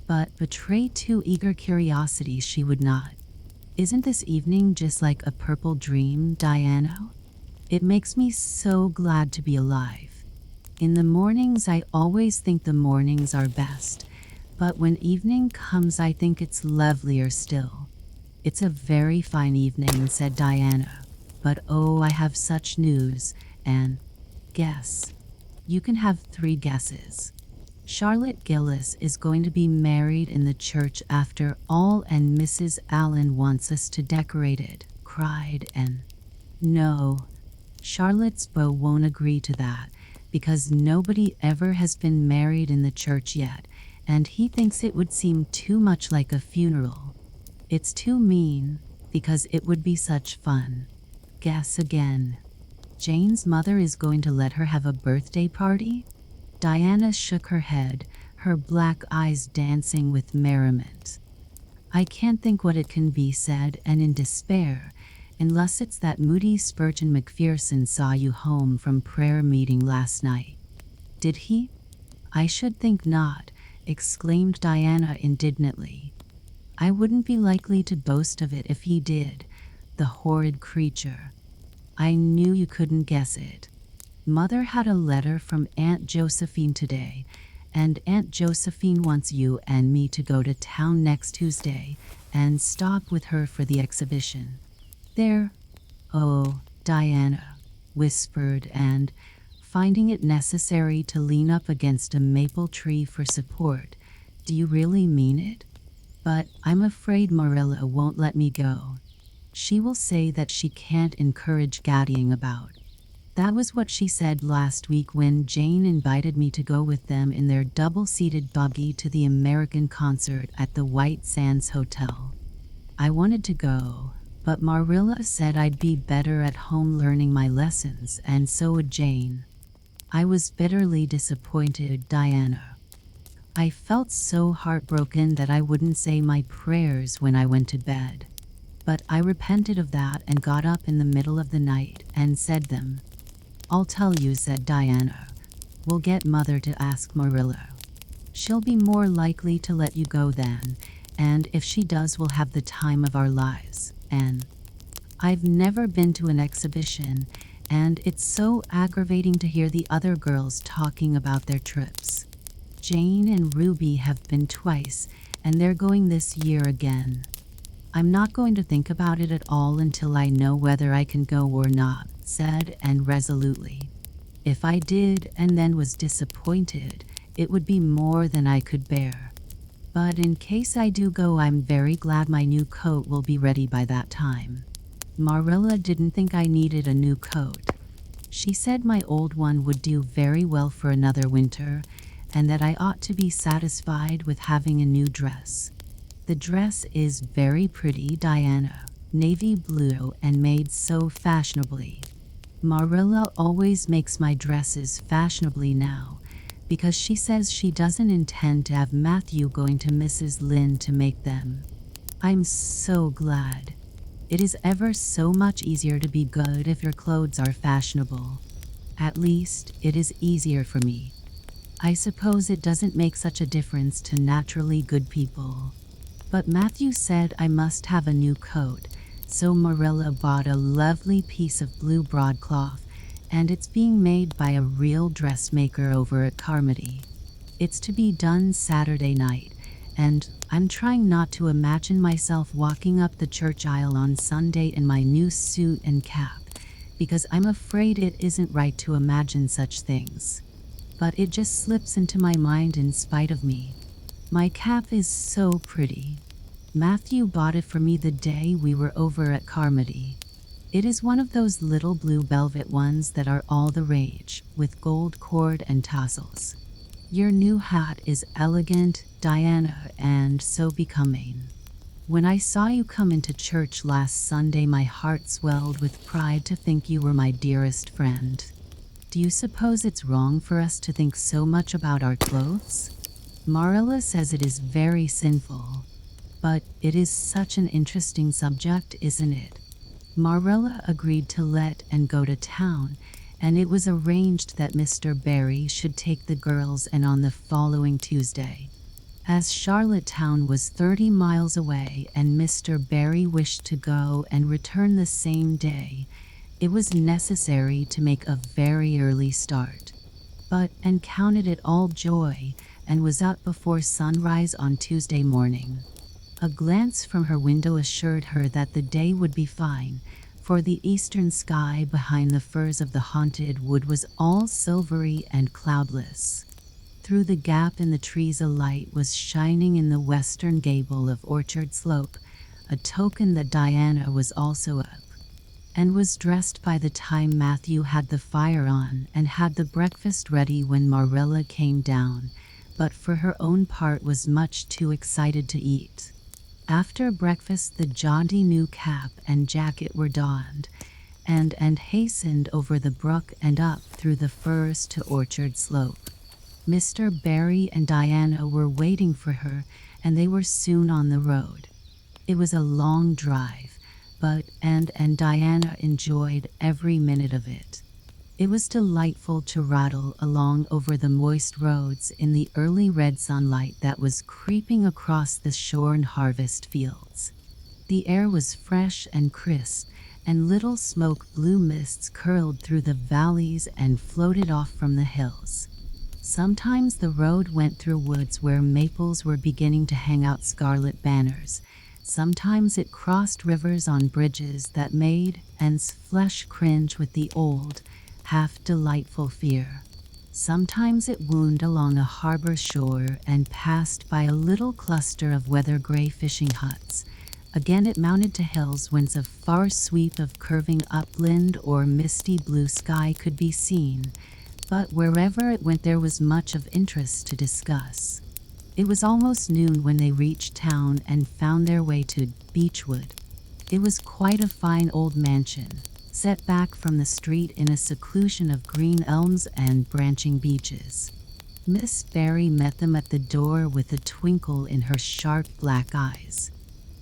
But betray too eager curiosity she would not. Isn't this evening just like a purple dream, Diana? It makes me so glad to be alive. In the mornings I always think the mornings are best, but when evening comes I think it's lovelier still. It's a very fine evening, said Diana, but oh, I have such news, and guess. You can have 3 guesses. Charlotte Gillis is going to be married in the church after all, and Mrs. Allen wants us to decorate it, cried Anne. No, Charlotte's beau won't agree to that, because nobody ever has been married in the church yet, and he thinks it would seem too much like a funeral. It's too mean, because it would be such fun. Guess again. Jane's mother is going to let her have a birthday party? Diana shook her head, her black eyes dancing with merriment. I can't think what it can be, said Anne in despair, unless it's that Moody Spurgeon Macpherson saw you home from prayer meeting last night. Did he? I should think not, exclaimed Diana indignantly. I wouldn't be likely to boast of it if he did, the horrid creature. I knew you couldn't guess it. Mother had a letter from Aunt Josephine today, and Aunt Josephine wants you and me to go to town next Tuesday and stop with her for the exhibition. There, oh, Diana, whispered Anne, finding it necessary to lean up against a maple tree for support. Do you really mean it? but I'm afraid Marilla won't let me go. She will say that she can't encourage gaddying about. That was what she said last week when Jane invited me to go with them in their double-seated buggy to the American concert at the White Sands Hotel. I wanted to go, but Marilla said I'd be better at home learning my lessons, and so would Jane. I was bitterly disappointed, Diana. I felt so heartbroken that I wouldn't say my prayers when I went to bed. But I repented of that and got up in the middle of the night and said them. I'll tell you, said Diana. We'll get Mother to ask Marilla. She'll be more likely to let you go then, and if she does, we'll have the time of our lives. And I've never been to an exhibition, and it's so aggravating to hear the other girls talking about their trips. Jane and Ruby have been twice, and they're going this year again. I'm not going to think about it at all until I know whether I can go or not, said Anne resolutely. If I did and then was disappointed, it would be more than I could bear. But in case I do go, I'm very glad my new coat will be ready by that time. Marilla didn't think I needed a new coat. She said my old one would do very well for another winter, and that I ought to be satisfied with having a new dress. The dress is very pretty, Diana, navy blue and made so fashionably. Marilla always makes my dresses fashionably now, because she says she doesn't intend to have Matthew going to Mrs. Lynde to make them. I'm so glad. It is ever so much easier to be good if your clothes are fashionable. At least, it is easier for me. I suppose it doesn't make such a difference to naturally good people. But Matthew said I must have a new coat, so Marilla bought a lovely piece of blue broadcloth, and it's being made by a real dressmaker over at Carmody. It's to be done Saturday night, and I'm trying not to imagine myself walking up the church aisle on Sunday in my new suit and cap, because I'm afraid it isn't right to imagine such things. But it just slips into my mind in spite of me. My cap is so pretty. Matthew bought it for me the day we were over at Carmody. It is one of those little blue velvet ones that are all the rage, with gold cord and tassels. Your new hat is elegant, Diana, and so becoming. When I saw you come into church last Sunday, my heart swelled with pride to think you were my dearest friend. Do you suppose it's wrong for us to think so much about our clothes? Marilla says it is very sinful, but it is such an interesting subject, isn't it? Marilla agreed to let Anne go to town, and it was arranged that Mr. Barry should take the girls and on the following Tuesday. As Charlottetown was 30 miles away and Mr. Barry wished to go and return the same day, it was necessary to make a very early start. But Anne counted it all joy and was up before sunrise on Tuesday morning. A glance from her window assured her that the day would be fine, for the eastern sky behind the firs of the haunted wood was all silvery and cloudless. Through the gap in the trees a light was shining in the western gable of Orchard Slope, a token that Diana was also up, and was dressed by the time Matthew had the fire on and had the breakfast ready when Marilla came down, but for her own part was much too excited to eat. After breakfast, the jaunty new cap and jacket were donned, and hastened over the brook and up through the firs to Orchard Slope. Mr. Barry and Diana were waiting for her, and they were soon on the road. It was a long drive, but Anne and Diana enjoyed every minute of it. It was delightful to rattle along over the moist roads in the early red sunlight that was creeping across the shorn harvest fields. The air was fresh and crisp, and little smoke blue mists curled through the valleys and floated off from the hills. Sometimes the road went through woods where maples were beginning to hang out scarlet banners. Sometimes it crossed rivers on bridges that made Anne's flesh cringe with the old, half-delightful fear. Sometimes it wound along a harbor shore and passed by a little cluster of weather-gray fishing huts. Again it mounted to hills whence a far sweep of curving upland or misty blue sky could be seen, but wherever it went there was much of interest to discuss. It was almost noon when they reached town and found their way to Beechwood. It was quite a fine old mansion, set back from the street in a seclusion of green elms and branching beeches. Miss Barry met them at the door with a twinkle in her sharp black eyes.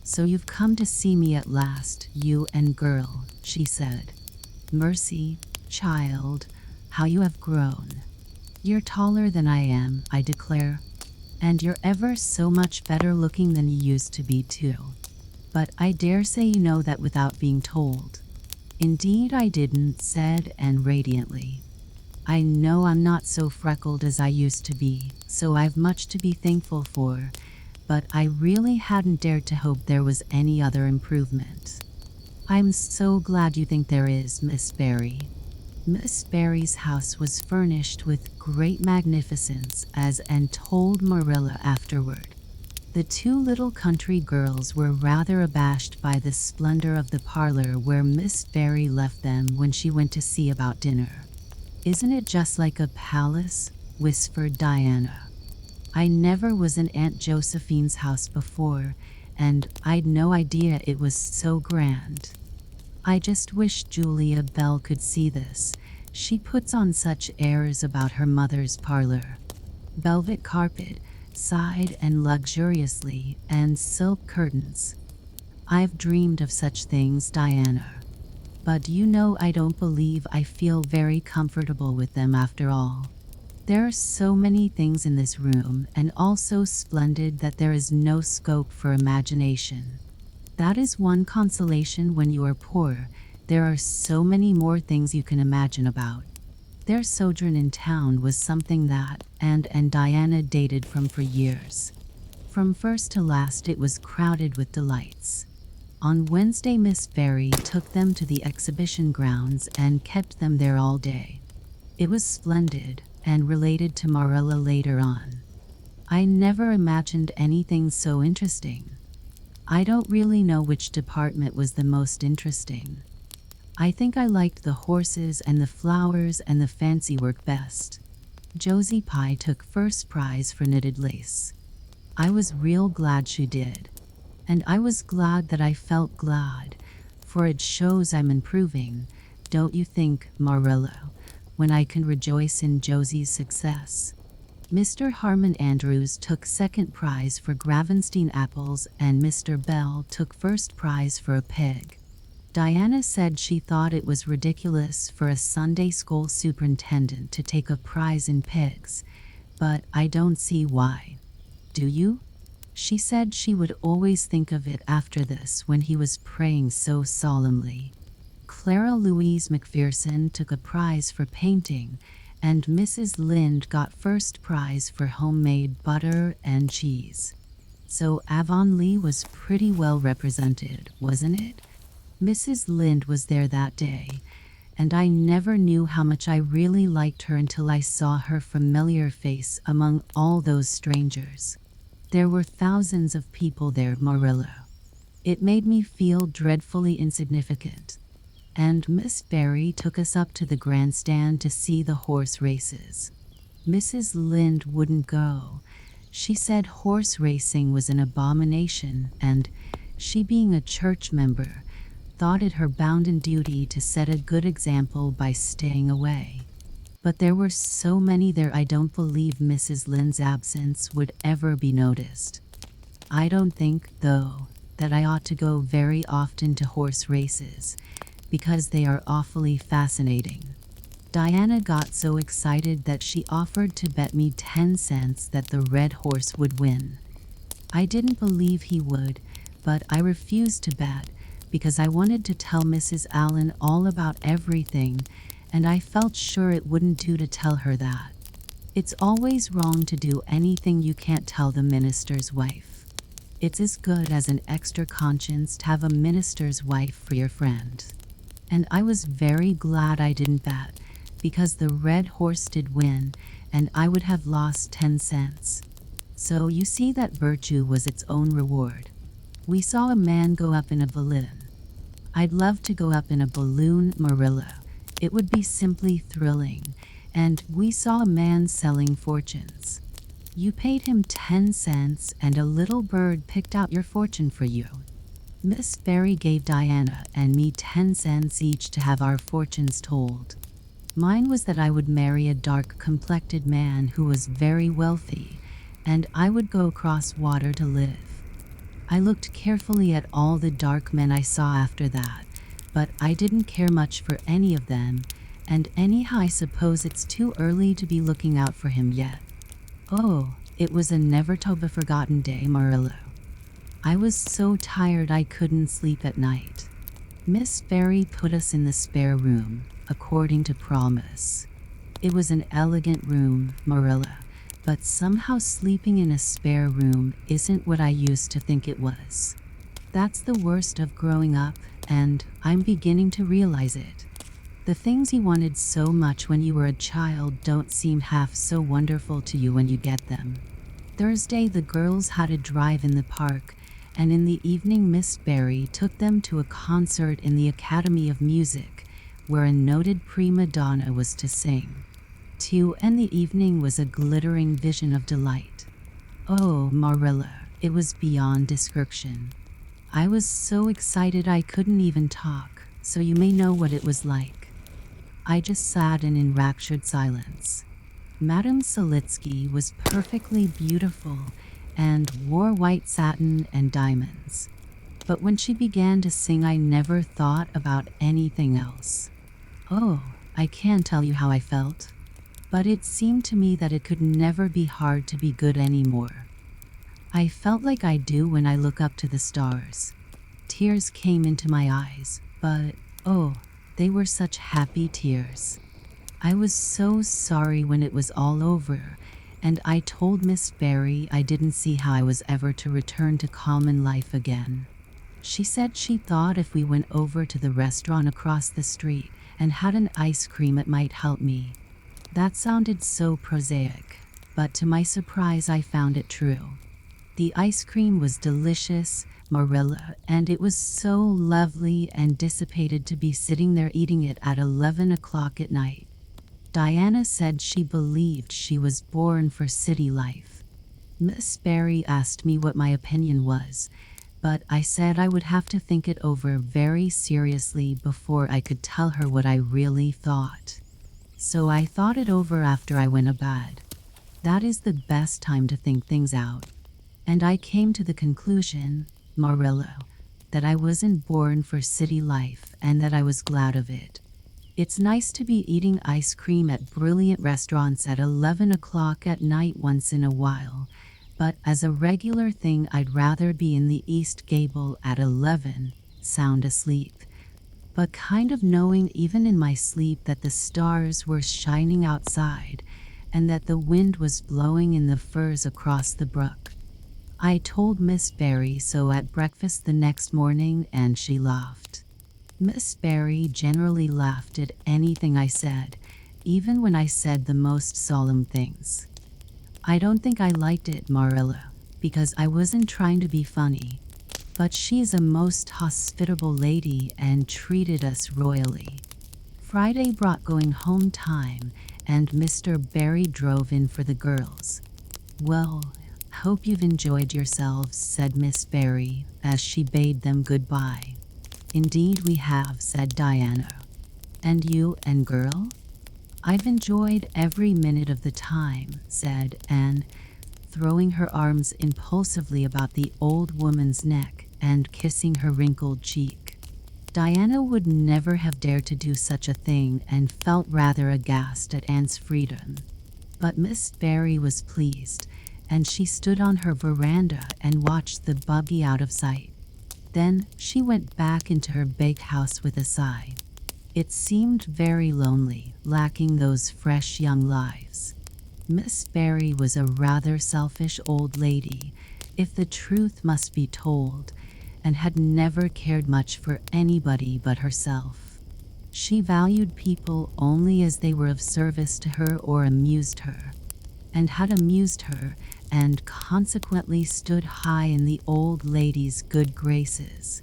"So you've come to see me at last, you and girl," she said. "Mercy, child, how you have grown. You're taller than I am, I declare. And you're ever so much better looking than you used to be, too. But I dare say you know that without being told." "Indeed I didn't," said Anne radiantly. "I know I'm not so freckled as I used to be, so I've much to be thankful for, but I really hadn't dared to hope there was any other improvement." "I'm so glad you think there is, Miss Barry." Miss Barry's house was furnished with great magnificence, as Anne told Marilla afterward. The two little country girls were rather abashed by the splendor of the parlor where Miss Barry left them when she went to see about dinner. "Isn't it just like a palace?" whispered Diana. "I never was in Aunt Josephine's house before, and I'd no idea it was so grand. I just wish Julia Bell could see this. She puts on such airs about her mother's parlor. Velvet carpet, side and luxuriously, and silk curtains. I've dreamed of such things, Diana. But you know I don't believe I feel very comfortable with them after all. There are so many things in this room, and all so splendid that there is no scope for imagination. That is one consolation when you are poor. There are so many more things you can imagine about." Their sojourn in town was something that Anne and Diana dated from for years. From first to last it was crowded with delights. On Wednesday Miss Barry took them to the exhibition grounds and kept them there all day. It was splendid, and related to Marilla later on. "I never imagined anything so interesting. I don't really know which department was the most interesting. I think I liked the horses and the flowers and the fancy work best. Josie Pye took first prize for knitted lace. I was real glad she did. And I was glad that I felt glad, for it shows I'm improving, don't you think, Marilla, when I can rejoice in Josie's success?" Mr. Harmon Andrews took second prize for Gravenstein apples and Mr. Bell took first prize for a pig. Diana said she thought it was ridiculous for a Sunday school superintendent to take a prize in pigs, but I don't see why. Do you? She said she would always think of it after this when he was praying so solemnly. Clara Louise McPherson took a prize for painting, and Mrs. Lynde got first prize for homemade butter and cheese. So Avonlea was pretty well represented, wasn't it? Mrs. Lynde was there that day, and I never knew how much I really liked her until I saw her familiar face among all those strangers. There were thousands of people there, Marilla. It made me feel dreadfully insignificant. And Miss Barry took us up to the grandstand to see the horse races. Mrs. Lynde wouldn't go. She said horse racing was an abomination, and she, being a church member, thought it her bounden duty to set a good example by staying away. But there were so many there I don't believe Mrs. Lynde's absence would ever be noticed. I don't think, though, that I ought to go very often to horse races, because they are awfully fascinating. Diana got so excited that she offered to bet me 10 cents that the red horse would win. I didn't believe he would, but I refused to bet because I wanted to tell Mrs. Allen all about everything, and I felt sure it wouldn't do to tell her that. It's always wrong to do anything you can't tell the minister's wife. It's as good as an extra conscience to have a minister's wife for your friend. And I was very glad I didn't bet, because the red horse did win, and I would have lost 10 cents. So you see that virtue was its own reward. We saw a man go up in a balloon. I'd love to go up in a balloon, Marilla. It would be simply thrilling. And we saw a man selling fortunes. You paid him 10 cents and a little bird picked out your fortune for you. Miss Barry gave Diana and me 10 cents each to have our fortunes told. Mine was that I would marry a dark-complected man who was very wealthy, and I would go across water to live. I looked carefully at all the dark men I saw after that, but I didn't care much for any of them, and anyhow I suppose it's too early to be looking out for him yet. Oh, it was a never-to-be-forgotten day, Marilla. I was so tired I couldn't sleep at night. Miss Barry put us in the spare room, according to promise. It was an elegant room, Marilla, but somehow sleeping in a spare room isn't what I used to think it was. That's the worst of growing up, and I'm beginning to realize it. The things you wanted so much when you were a child don't seem half so wonderful to you when you get them. Thursday, the girls had a drive in the park, and in the evening Miss Barry took them to a concert in the Academy of Music, where a noted prima donna was to sing. And the evening was a glittering vision of delight. Oh, Marilla, it was beyond description. I was so excited I couldn't even talk, so you may know what it was like. I just sat in enraptured silence. Madame Selitsky was perfectly beautiful and wore white satin and diamonds. But when she began to sing, I never thought about anything else. Oh, I can't tell you how I felt. But it seemed to me that it could never be hard to be good anymore. I felt like I do when I look up to the stars. Tears came into my eyes, but, oh, they were such happy tears. I was so sorry when it was all over, and I told Miss Barry I didn't see how I was ever to return to common life again. She said she thought if we went over to the restaurant across the street and had an ice cream it might help me. That sounded so prosaic, but to my surprise I found it true. The ice cream was delicious, Marilla, and it was so lovely and dissipated to be sitting there eating it at 11 o'clock at night. Diana said she believed she was born for city life. Miss Barry asked me what my opinion was, but I said I would have to think it over very seriously before I could tell her what I really thought. So I thought it over after I went to bed. That is the best time to think things out. And I came to the conclusion, Marilla, that I wasn't born for city life and that I was glad of it. It's nice to be eating ice cream at brilliant restaurants at 11 o'clock at night once in a while, but as a regular thing I'd rather be in the East Gable at 11, sound asleep, but kind of knowing even in my sleep that the stars were shining outside and that the wind was blowing in the firs across the brook. I told Miss Barry so at breakfast the next morning, and she laughed. Miss Barry generally laughed at anything I said, even when I said the most solemn things. I don't think I liked it, Marilla, because I wasn't trying to be funny, but she's a most hospitable lady and treated us royally. Friday brought going home time, and Mr. Barry drove in for the girls. Well, hope you've enjoyed yourselves, said Miss Barry as she bade them goodbye. Indeed we have, said Diana. And you and girl? I've enjoyed every minute of the time, said Anne, throwing her arms impulsively about the old woman's neck and kissing her wrinkled cheek. Diana would never have dared to do such a thing and felt rather aghast at Anne's freedom. But Miss Barry was pleased, and she stood on her veranda and watched the buggy out of sight. Then she went back into her big house with a sigh. It seemed very lonely, lacking those fresh young lives. Miss Barry was a rather selfish old lady, if the truth must be told, and had never cared much for anybody but herself. She valued people only as they were of service to her or amused her, and had amused her, and consequently stood high in the old lady's good graces.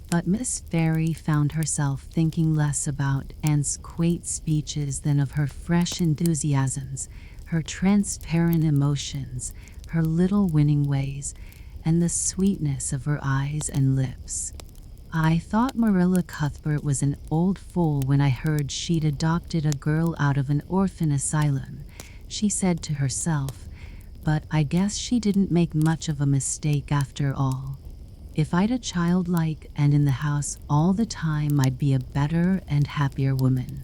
But Miss Fairy found herself thinking less about Anne's quaint speeches than of her fresh enthusiasms, her transparent emotions, her little winning ways, and the sweetness of her eyes and lips. "I thought Marilla Cuthbert was an old fool when I heard she'd adopted a girl out of an orphan asylum," she said to herself, "but I guess she didn't make much of a mistake after all. If I'd a child like and in the house all the time, I'd be a better and happier woman."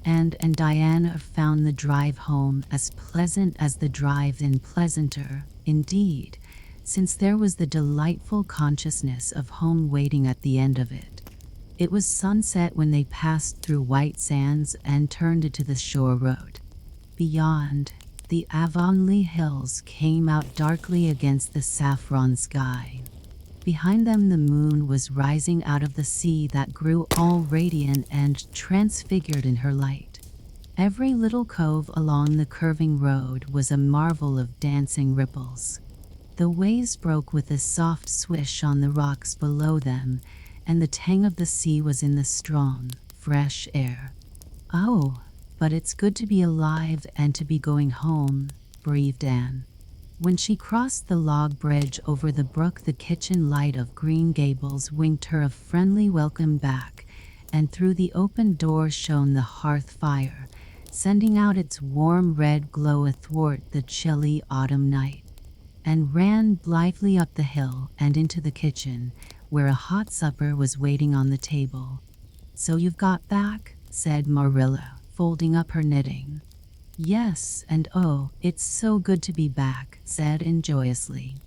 And Diana found the drive home as pleasant as the drive in, pleasanter, indeed, since there was the delightful consciousness of home waiting at the end of it. It was sunset when they passed through White Sands and turned into the shore road. Beyond, the Avonlea hills came out darkly against the saffron sky. Behind them the moon was rising out of the sea that grew all radiant and transfigured in her light. Every little cove along the curving road was a marvel of dancing ripples. The waves broke with a soft swish on the rocks below them, and the tang of the sea was in the strong, fresh air. "Oh, but it's good to be alive and to be going home," breathed Anne. When she crossed the log bridge over the brook, the kitchen light of Green Gables winked her a friendly welcome back, and through the open door shone the hearth fire, sending out its warm red glow athwart the chilly autumn night. And ran blithely up the hill and into the kitchen, where a hot supper was waiting on the table. "So you've got back?" said Marilla, folding up her knitting. "Yes, and oh, it's so good to be back," said Anne joyously.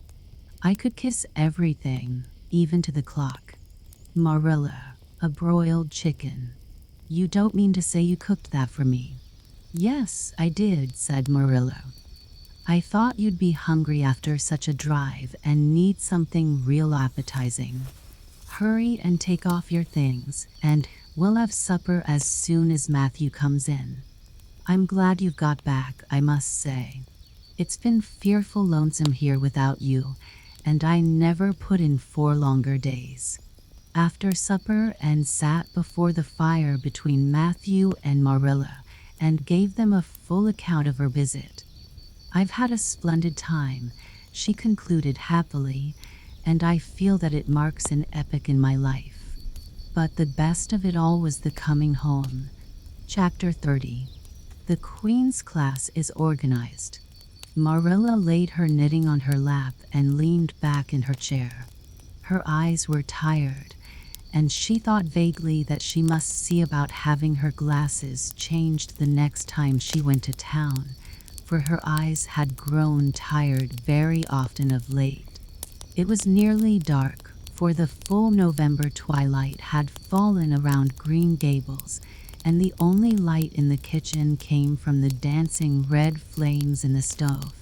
"I could kiss everything, even to the clock." "Marilla, a broiled chicken. You don't mean to say you cooked that for me?" "Yes, I did," said Marilla. "I thought you'd be hungry after such a drive and need something real appetizing. Hurry and take off your things, and we'll have supper as soon as Matthew comes in. I'm glad you've got back, I must say. It's been fearful lonesome here without you, and I never put in 4 longer days." After supper, Anne sat before the fire between Matthew and Marilla and gave them a full account of her visit. "I've had a splendid time," she concluded happily, "and I feel that it marks an epoch in my life. But the best of it all was the coming home." Chapter 30. The Queen's class is organized. Marilla laid her knitting on her lap and leaned back in her chair. Her eyes were tired, and she thought vaguely that she must see about having her glasses changed the next time she went to town, for her eyes had grown tired very often of late. It was nearly dark, for the full November twilight had fallen around Green Gables, and the only light in the kitchen came from the dancing red flames in the stove,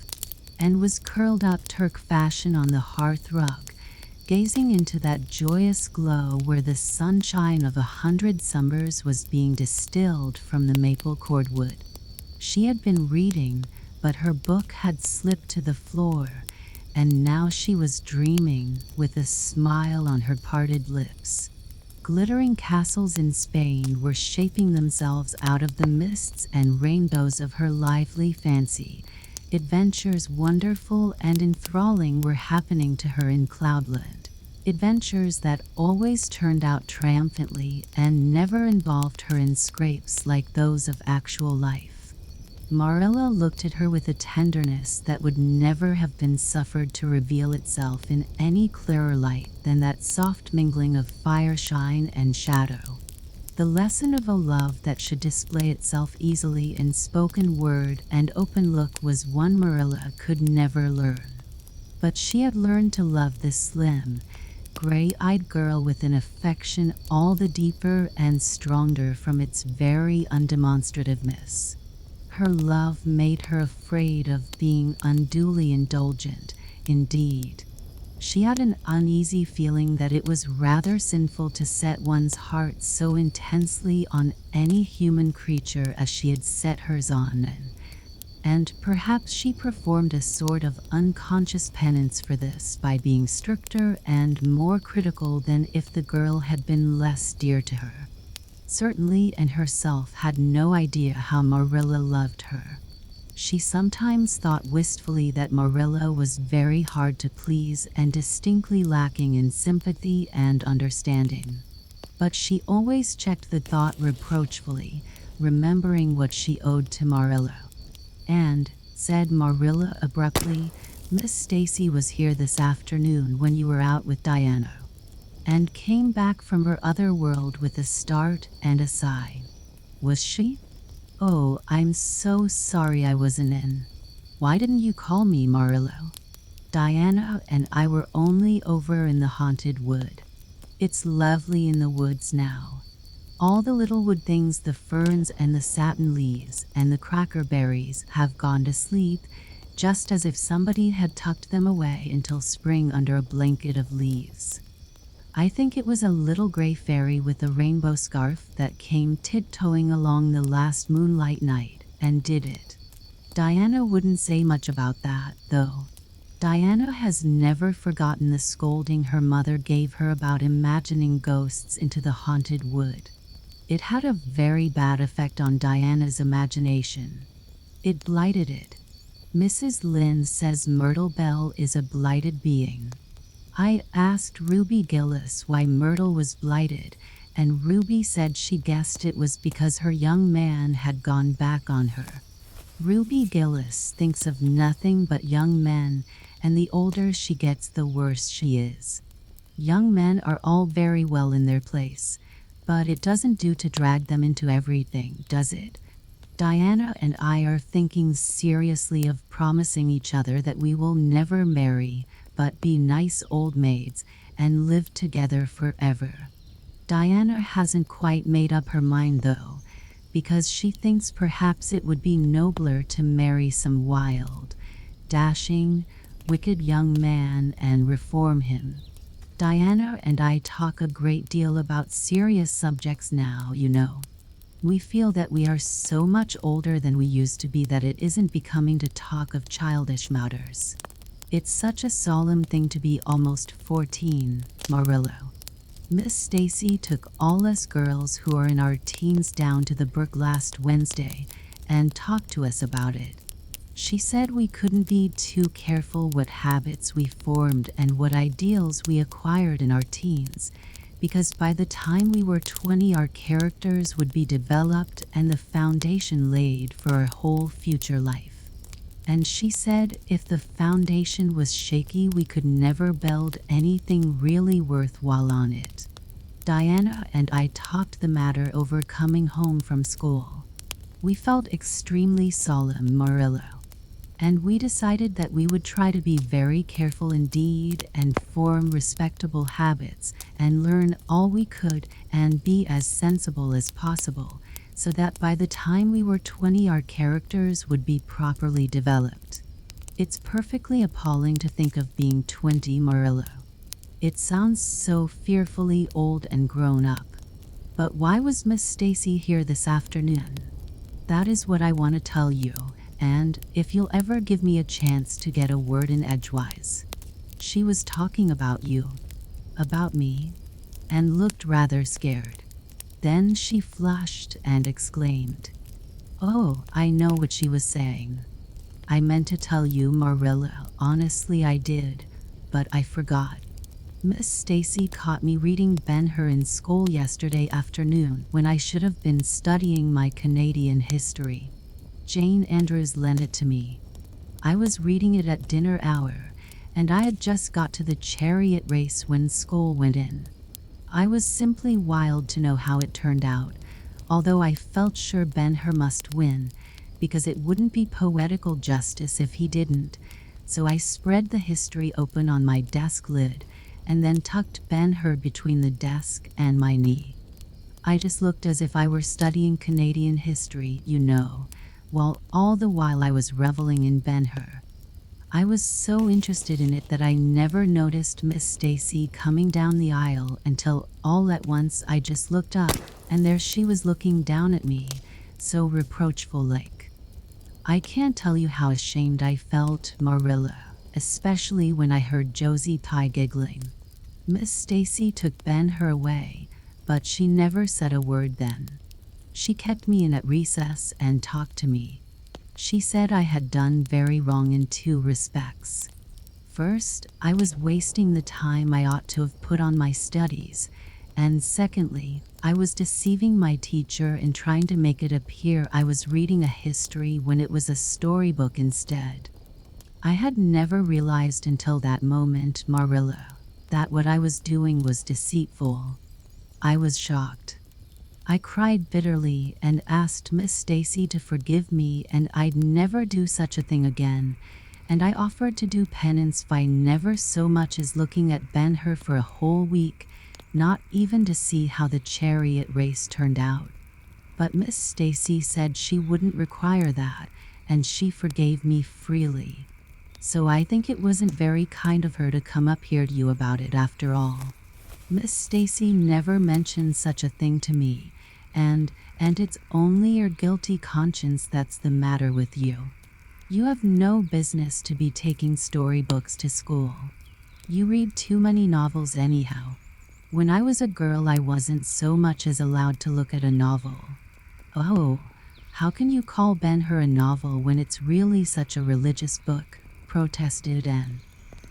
and was curled up Turk fashion on the hearth rug, gazing into that joyous glow where the sunshine of 100 summers was being distilled from the maple cordwood. She had been reading, but her book had slipped to the floor, and now she was dreaming with a smile on her parted lips. Glittering castles in Spain were shaping themselves out of the mists and rainbows of her lively fancy. Adventures wonderful and enthralling were happening to her in Cloudland. Adventures that always turned out triumphantly and never involved her in scrapes like those of actual life. Marilla looked at her with a tenderness that would never have been suffered to reveal itself in any clearer light than that soft mingling of fireshine and shadow. The lesson of a love that should display itself easily in spoken word and open look was one Marilla could never learn. But she had learned to love this slim, gray-eyed girl with an affection all the deeper and stronger from its very undemonstrativeness. Her love made her afraid of being unduly indulgent, indeed. She had an uneasy feeling that it was rather sinful to set one's heart so intensely on any human creature as she had set hers on, and perhaps she performed a sort of unconscious penance for this by being stricter and more critical than if the girl had been less dear to her. Certainly, Anne herself had no idea how Marilla loved her. She sometimes thought wistfully that Marilla was very hard to please and distinctly lacking in sympathy and understanding. But she always checked the thought reproachfully, remembering what she owed to Marilla. "And," said Marilla abruptly, "Miss Stacy was here this afternoon when you were out with Diana," and came back from her other world with a start and a sigh. "Was she? Oh, I'm so sorry I wasn't in. Why didn't you call me, Marilla? Diana and I were only over in the haunted wood. It's lovely in the woods now. All the little wood things, the ferns and the satin leaves and the cracker berries, have gone to sleep, just as if somebody had tucked them away until spring under a blanket of leaves. I think it was a little gray fairy with a rainbow scarf that came tiptoeing along the last moonlight night and did it. Diana wouldn't say much about that, though. Diana has never forgotten the scolding her mother gave her about imagining ghosts into the haunted wood. It had a very bad effect on Diana's imagination. It blighted it. Mrs. Lynde says Myrtle Bell is a blighted being. I asked Ruby Gillis why Myrtle was blighted, and Ruby said she guessed it was because her young man had gone back on her. Ruby Gillis thinks of nothing but young men, and the older she gets, the worse she is. Young men are all very well in their place, but it doesn't do to drag them into everything, does it? Diana and I are thinking seriously of promising each other that we will never marry, but be nice old maids and live together forever. Diana hasn't quite made up her mind, though, because she thinks perhaps it would be nobler to marry some wild, dashing, wicked young man and reform him. Diana and I talk a great deal about serious subjects now, you know. We feel that we are so much older than we used to be that it isn't becoming to talk of childish matters. It's such a solemn thing to be almost 14, Marilla. Miss Stacy took all us girls who are in our teens down to the brook last Wednesday and talked to us about it. She said we couldn't be too careful what habits we formed and what ideals we acquired in our teens, because by the time we were 20 our characters would be developed and the foundation laid for our whole future life. And she said if the foundation was shaky we could never build anything really worthwhile on it. Diana and I talked the matter over coming home from school. We felt extremely solemn, Marilla. And we decided that we would try to be very careful indeed and form respectable habits and learn all we could and be as sensible as possible, so that by the time we were 20 our characters would be properly developed. It's perfectly appalling to think of being 20, Marilla. It sounds so fearfully old and grown up. But why was Miss Stacy here this afternoon? That is what I want to tell you. And if you'll ever give me a chance to get a word in edgewise. She was talking about you, about me, and looked rather scared. Then she flushed and exclaimed, "Oh, I know what she was saying. I meant to tell you, Marilla, honestly I did, but I forgot. Miss Stacy caught me reading Ben-Hur in school yesterday afternoon when I should have been studying my Canadian history. Jane Andrews lent it to me. I was reading it at dinner hour, and I had just got to the chariot race when school went in. I was simply wild to know how it turned out, although I felt sure Ben-Hur must win, because it wouldn't be poetical justice if he didn't, so I spread the history open on my desk lid and then tucked Ben-Hur between the desk and my knee. I just looked as if I were studying Canadian history, you know, while all the while I was reveling in Ben-Hur. I was so interested in it that I never noticed Miss Stacy coming down the aisle until all at once I just looked up, and there she was looking down at me, so reproachful-like. I can't tell you how ashamed I felt, Marilla, especially when I heard Josie Pye giggling. Miss Stacy took Ben-Hur away, but she never said a word then. She kept me in at recess and talked to me. She said I had done very wrong in two respects. First, I was wasting the time I ought to have put on my studies, and secondly, I was deceiving my teacher in trying to make it appear I was reading a history when it was a storybook instead. I had never realized until that moment, Marilla, that what I was doing was deceitful. I was shocked. I cried bitterly and asked Miss Stacy to forgive me, and I'd never do such a thing again, and I offered to do penance by never so much as looking at Ben-Hur for a whole week, not even to see how the chariot race turned out. But Miss Stacy said she wouldn't require that, and she forgave me freely. So I think it wasn't very kind of her to come up here to you about it after all. Miss Stacy never mentioned such a thing to me, and it's only your guilty conscience that's the matter with you. You have no business to be taking storybooks to school. You read too many novels anyhow. When I was a girl, I wasn't so much as allowed to look at a novel. Oh, how can you call Ben-Hur a novel when it's really such a religious book? Protested Anne.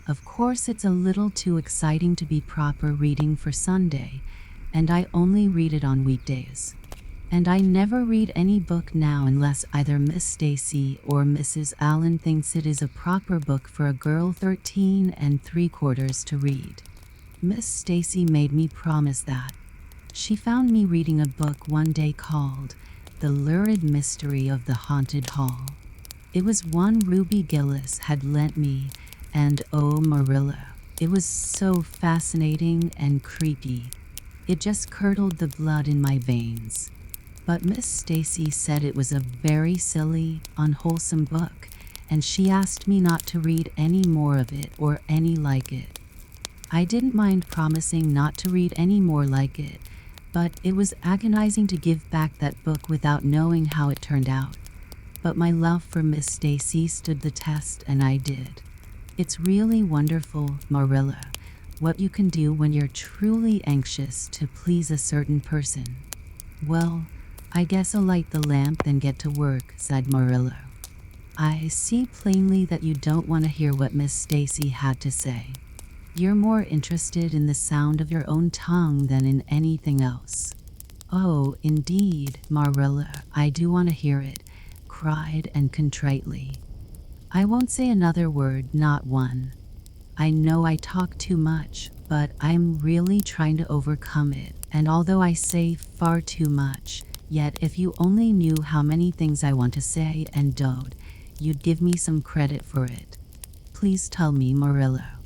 Of course, it's a little too exciting to be proper reading for Sunday, and I only read it on weekdays. And I never read any book now unless either Miss Stacy or Mrs. Allen thinks it is a proper book for a girl 13 3/4 to read. Miss Stacy made me promise that. She found me reading a book one day called The Lurid Mystery of the Haunted Hall. It was one Ruby Gillis had lent me, and oh, Marilla, it was so fascinating and creepy. It just curdled the blood in my veins. But Miss Stacy said it was a very silly, unwholesome book, and she asked me not to read any more of it or any like it. I didn't mind promising not to read any more like it, but it was agonizing to give back that book without knowing how it turned out. But my love for Miss Stacy stood the test, and I did. It's really wonderful, Marilla, what you can do when you're truly anxious to please a certain person. Well, I guess I'll light the lamp and get to work, said Marilla. I see plainly that you don't want to hear what Miss Stacy had to say. You're more interested in the sound of your own tongue than in anything else. Oh, indeed, Marilla, I do want to hear it, cried and contritely. I won't say another word, not one. I know I talk too much, but I'm really trying to overcome it, and although I say far too much, yet if you only knew how many things I want to say and don't, you'd give me some credit for it. Please tell me, Marilla.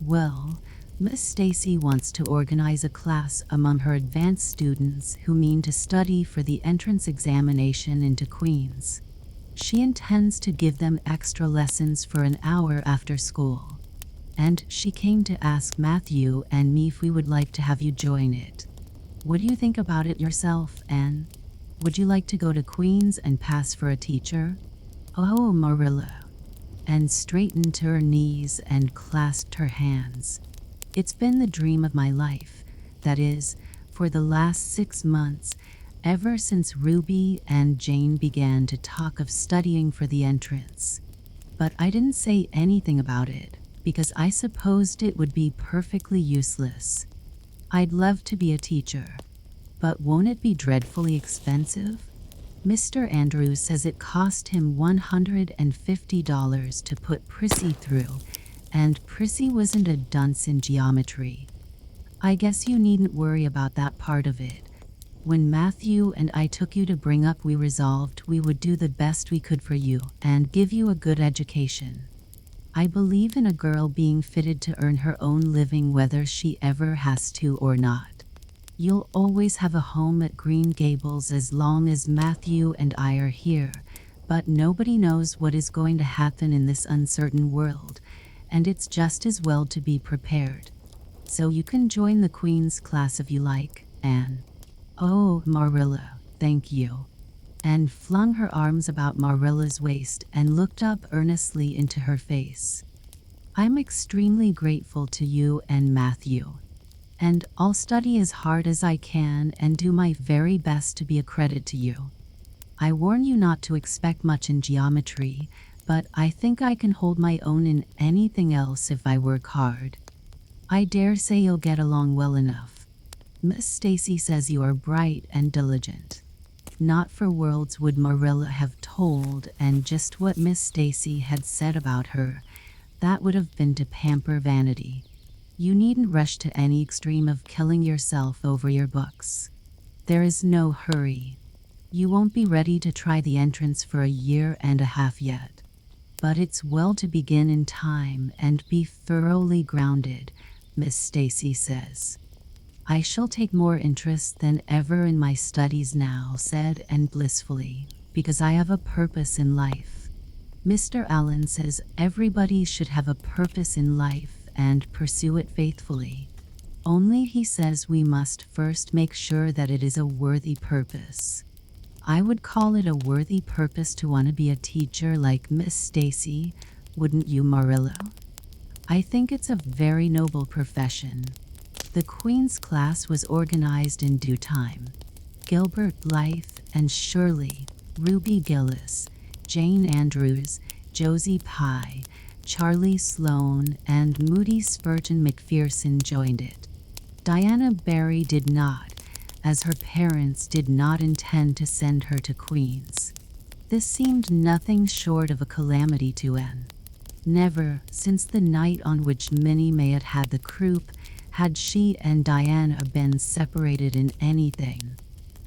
Well, Miss Stacy wants to organize a class among her advanced students who mean to study for the entrance examination into Queen's. She intends to give them extra lessons for an hour after school. And she came to ask Matthew and me if we would like to have you join it. What do you think about it yourself, Anne? Would you like to go to Queen's and pass for a teacher? Oh, Marilla. Anne straightened to her knees and clasped her hands. It's been the dream of my life, that is, for the last 6 months, ever since Ruby and Jane began to talk of studying for the entrance. But I didn't say anything about it, because I supposed it would be perfectly useless. I'd love to be a teacher, but won't it be dreadfully expensive? Mr. Andrews says it cost him $150 to put Prissy through, and Prissy wasn't a dunce in geometry. I guess you needn't worry about that part of it. When Matthew and I took you to bring up, we resolved we would do the best we could for you and give you a good education. I believe in a girl being fitted to earn her own living whether she ever has to or not. You'll always have a home at Green Gables as long as Matthew and I are here, But nobody knows what is going to happen in this uncertain world, and it's just as well to be prepared. So you can join the Queen's class if you like, Anne. Oh, Marilla, thank you. Anne flung her arms about Marilla's waist and looked up earnestly into her face. I'm extremely grateful to you and Matthew, and I'll study as hard as I can and do my very best to be a credit to you. I warn you not to expect much in geometry, but I think I can hold my own in anything else if I work hard. I dare say you'll get along well enough. Miss Stacy says you are bright and diligent. Not for worlds would Marilla have told, and just what Miss Stacy had said about her, that would have been to pamper vanity. You needn't rush to any extreme of killing yourself over your books. There is no hurry. You won't be ready to try the entrance for a year and a half yet. But it's well to begin in time and be thoroughly grounded, Miss Stacy says. I shall take more interest than ever in my studies now, said Anne blissfully, because I have a purpose in life. Mr. Allen says everybody should have a purpose in life and pursue it faithfully. Only he says we must first make sure that it is a worthy purpose. I would call it a worthy purpose to want to be a teacher like Miss Stacy, wouldn't you, Marilla? I think it's a very noble profession. The Queen's class was organized in due time. Gilbert Blythe, Anne Shirley, Ruby Gillis, Jane Andrews, Josie Pye, Charlie Sloane, and Moody Spurgeon McPherson joined it. Diana Barry did not, as her parents did not intend to send her to Queen's. This seemed nothing short of a calamity to Anne. Never, since the night on which Minnie May had the croup, had she and Diana been separated in anything.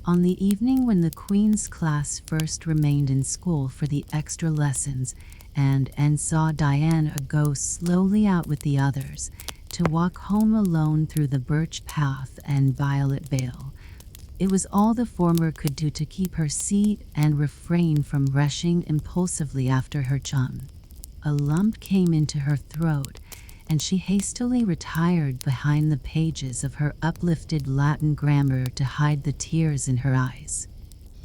On the evening when the Queen's class first remained in school for the extra lessons, Anne saw Diana go slowly out with the others, to walk home alone through the birch path and violet vale. It was all the former could do to keep her seat and refrain from rushing impulsively after her chum. A lump came into her throat, and she hastily retired behind the pages of her uplifted Latin grammar to hide the tears in her eyes.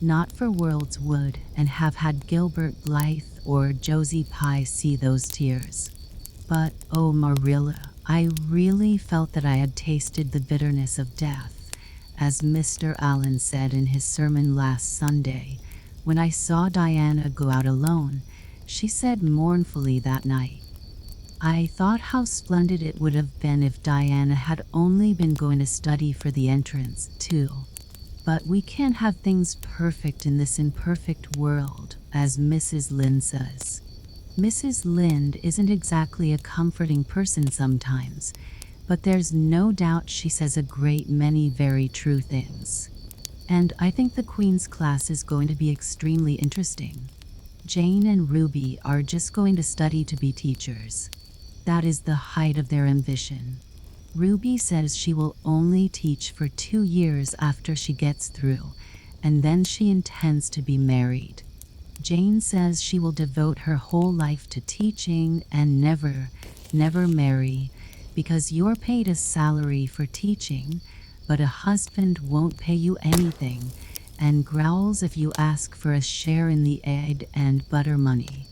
Not for worlds would Anne have had Gilbert Blythe or Josie Pye see those tears. But, oh Marilla, I really felt that I had tasted the bitterness of death, as Mr. Allen said in his sermon last Sunday, when I saw Diana go out alone. She said mournfully that night, I thought how splendid it would have been if Diana had only been going to study for the entrance, too. But we can't have things perfect in this imperfect world, as Mrs. Lynde says. Mrs. Lynde isn't exactly a comforting person sometimes, but there's no doubt she says a great many very true things. And I think the Queen's class is going to be extremely interesting. Jane and Ruby are just going to study to be teachers. That is the height of their ambition. Ruby says she will only teach for 2 years after she gets through, and then she intends to be married. Jane says she will devote her whole life to teaching and never marry, because you're paid a salary for teaching, but a husband won't pay you anything, and growls if you ask for a share in the egg and butter money.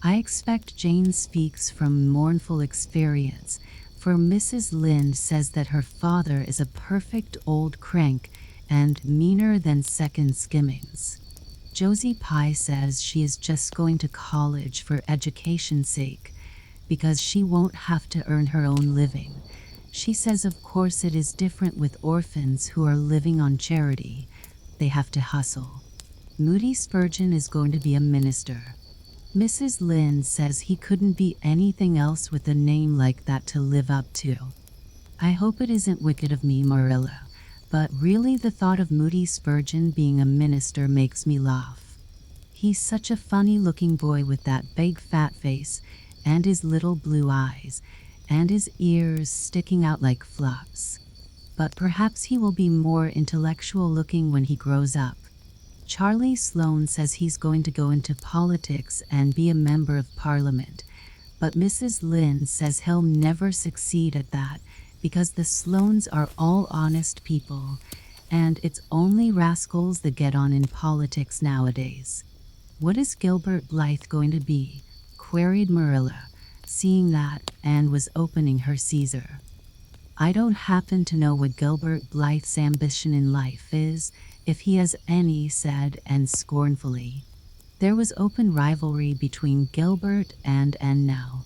I expect Jane speaks from mournful experience, for Mrs. Lynde says that her father is a perfect old crank and meaner than second skimmings. Josie Pye says she is just going to college for education's sake, because she won't have to earn her own living. She says of course it is different with orphans who are living on charity. They have to hustle. Moody Spurgeon is going to be a minister. Mrs. Lynde says he couldn't be anything else with a name like that to live up to. I hope it isn't wicked of me, Marilla, but really the thought of Moody Spurgeon being a minister makes me laugh. He's such a funny-looking boy with that big fat face, and his little blue eyes, and his ears sticking out like fluffs. But perhaps he will be more intellectual-looking when he grows up. Charlie Sloane says he's going to go into politics and be a member of Parliament, but Mrs. Lynde says he'll never succeed at that because the Sloanes are all honest people, and it's only rascals that get on in politics nowadays. What is Gilbert Blythe going to be? Queried Marilla, seeing that Anne was opening her Caesar. I don't happen to know what Gilbert Blythe's ambition in life is, if he has any, said Anne scornfully. There was open rivalry between Gilbert and Anne now.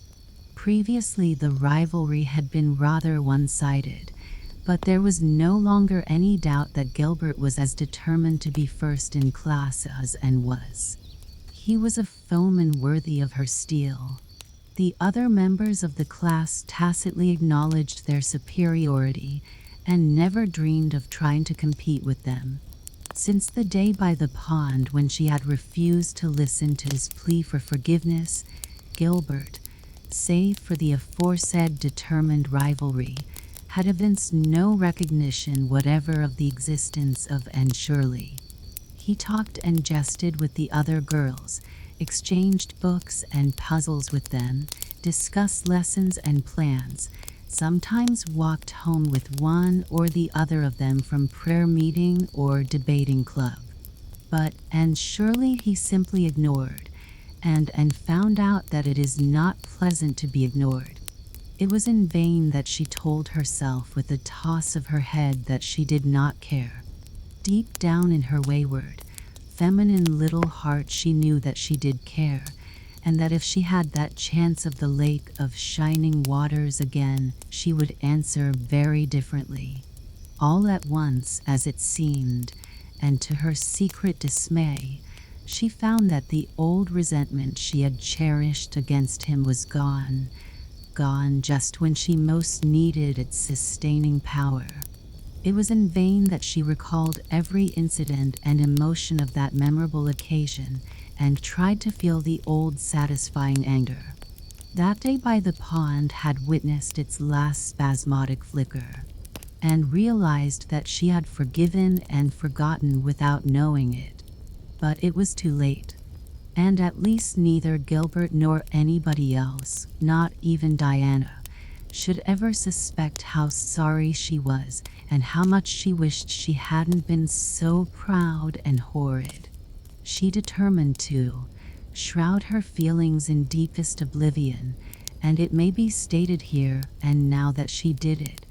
Previously the rivalry had been rather one-sided, but there was no longer any doubt that Gilbert was as determined to be first in class as Anne was. He was a foeman worthy of her steel. The other members of the class tacitly acknowledged their superiority and never dreamed of trying to compete with them. Since the day by the pond when she had refused to listen to his plea for forgiveness, Gilbert, save for the aforesaid determined rivalry, had evinced no recognition whatever of the existence of Anne Shirley. He talked and jested with the other girls, exchanged books and puzzles with them, discussed lessons and plans, sometimes walked home with one or the other of them from prayer meeting or debating club. But Anne Shirley he simply ignored, and found out that it is not pleasant to be ignored. It was in vain that she told herself with a toss of her head that she did not care. Deep down in her wayward, feminine little heart she knew that she did care, and that if she had that chance of the lake of shining waters again, she would answer very differently. All at once, as it seemed, and to her secret dismay, she found that the old resentment she had cherished against him was gone just when she most needed its sustaining power. It was in vain that she recalled every incident and emotion of that memorable occasion and tried to feel the old satisfying anger. That day by the pond had witnessed its last spasmodic flicker, and realized that she had forgiven and forgotten without knowing it. But it was too late, and at least neither Gilbert nor anybody else, not even Diana, should ever suspect how sorry she was and how much she wished she hadn't been so proud and horrid. She determined to shroud her feelings in deepest oblivion, and it may be stated here and now that she did it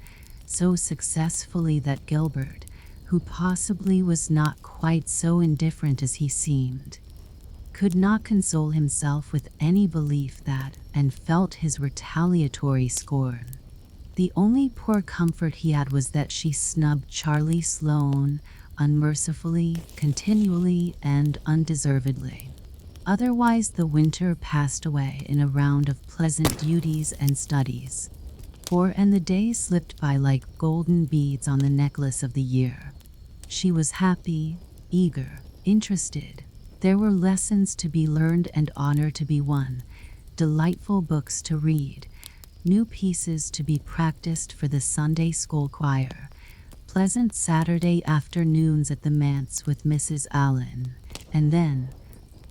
so successfully that Gilbert, who possibly was not quite so indifferent as he seemed, could not console himself with any belief that, and felt his retaliatory scorn. The only poor comfort he had was that she snubbed Charlie Sloane unmercifully, continually, and undeservedly. Otherwise the winter passed away in a round of pleasant duties and studies. And the days slipped by like golden beads on the necklace of the year. She was happy, eager, interested. There were lessons to be learned and honor to be won, delightful books to read, new pieces to be practiced for the Sunday school choir, pleasant Saturday afternoons at the manse with Mrs. Allen, and then,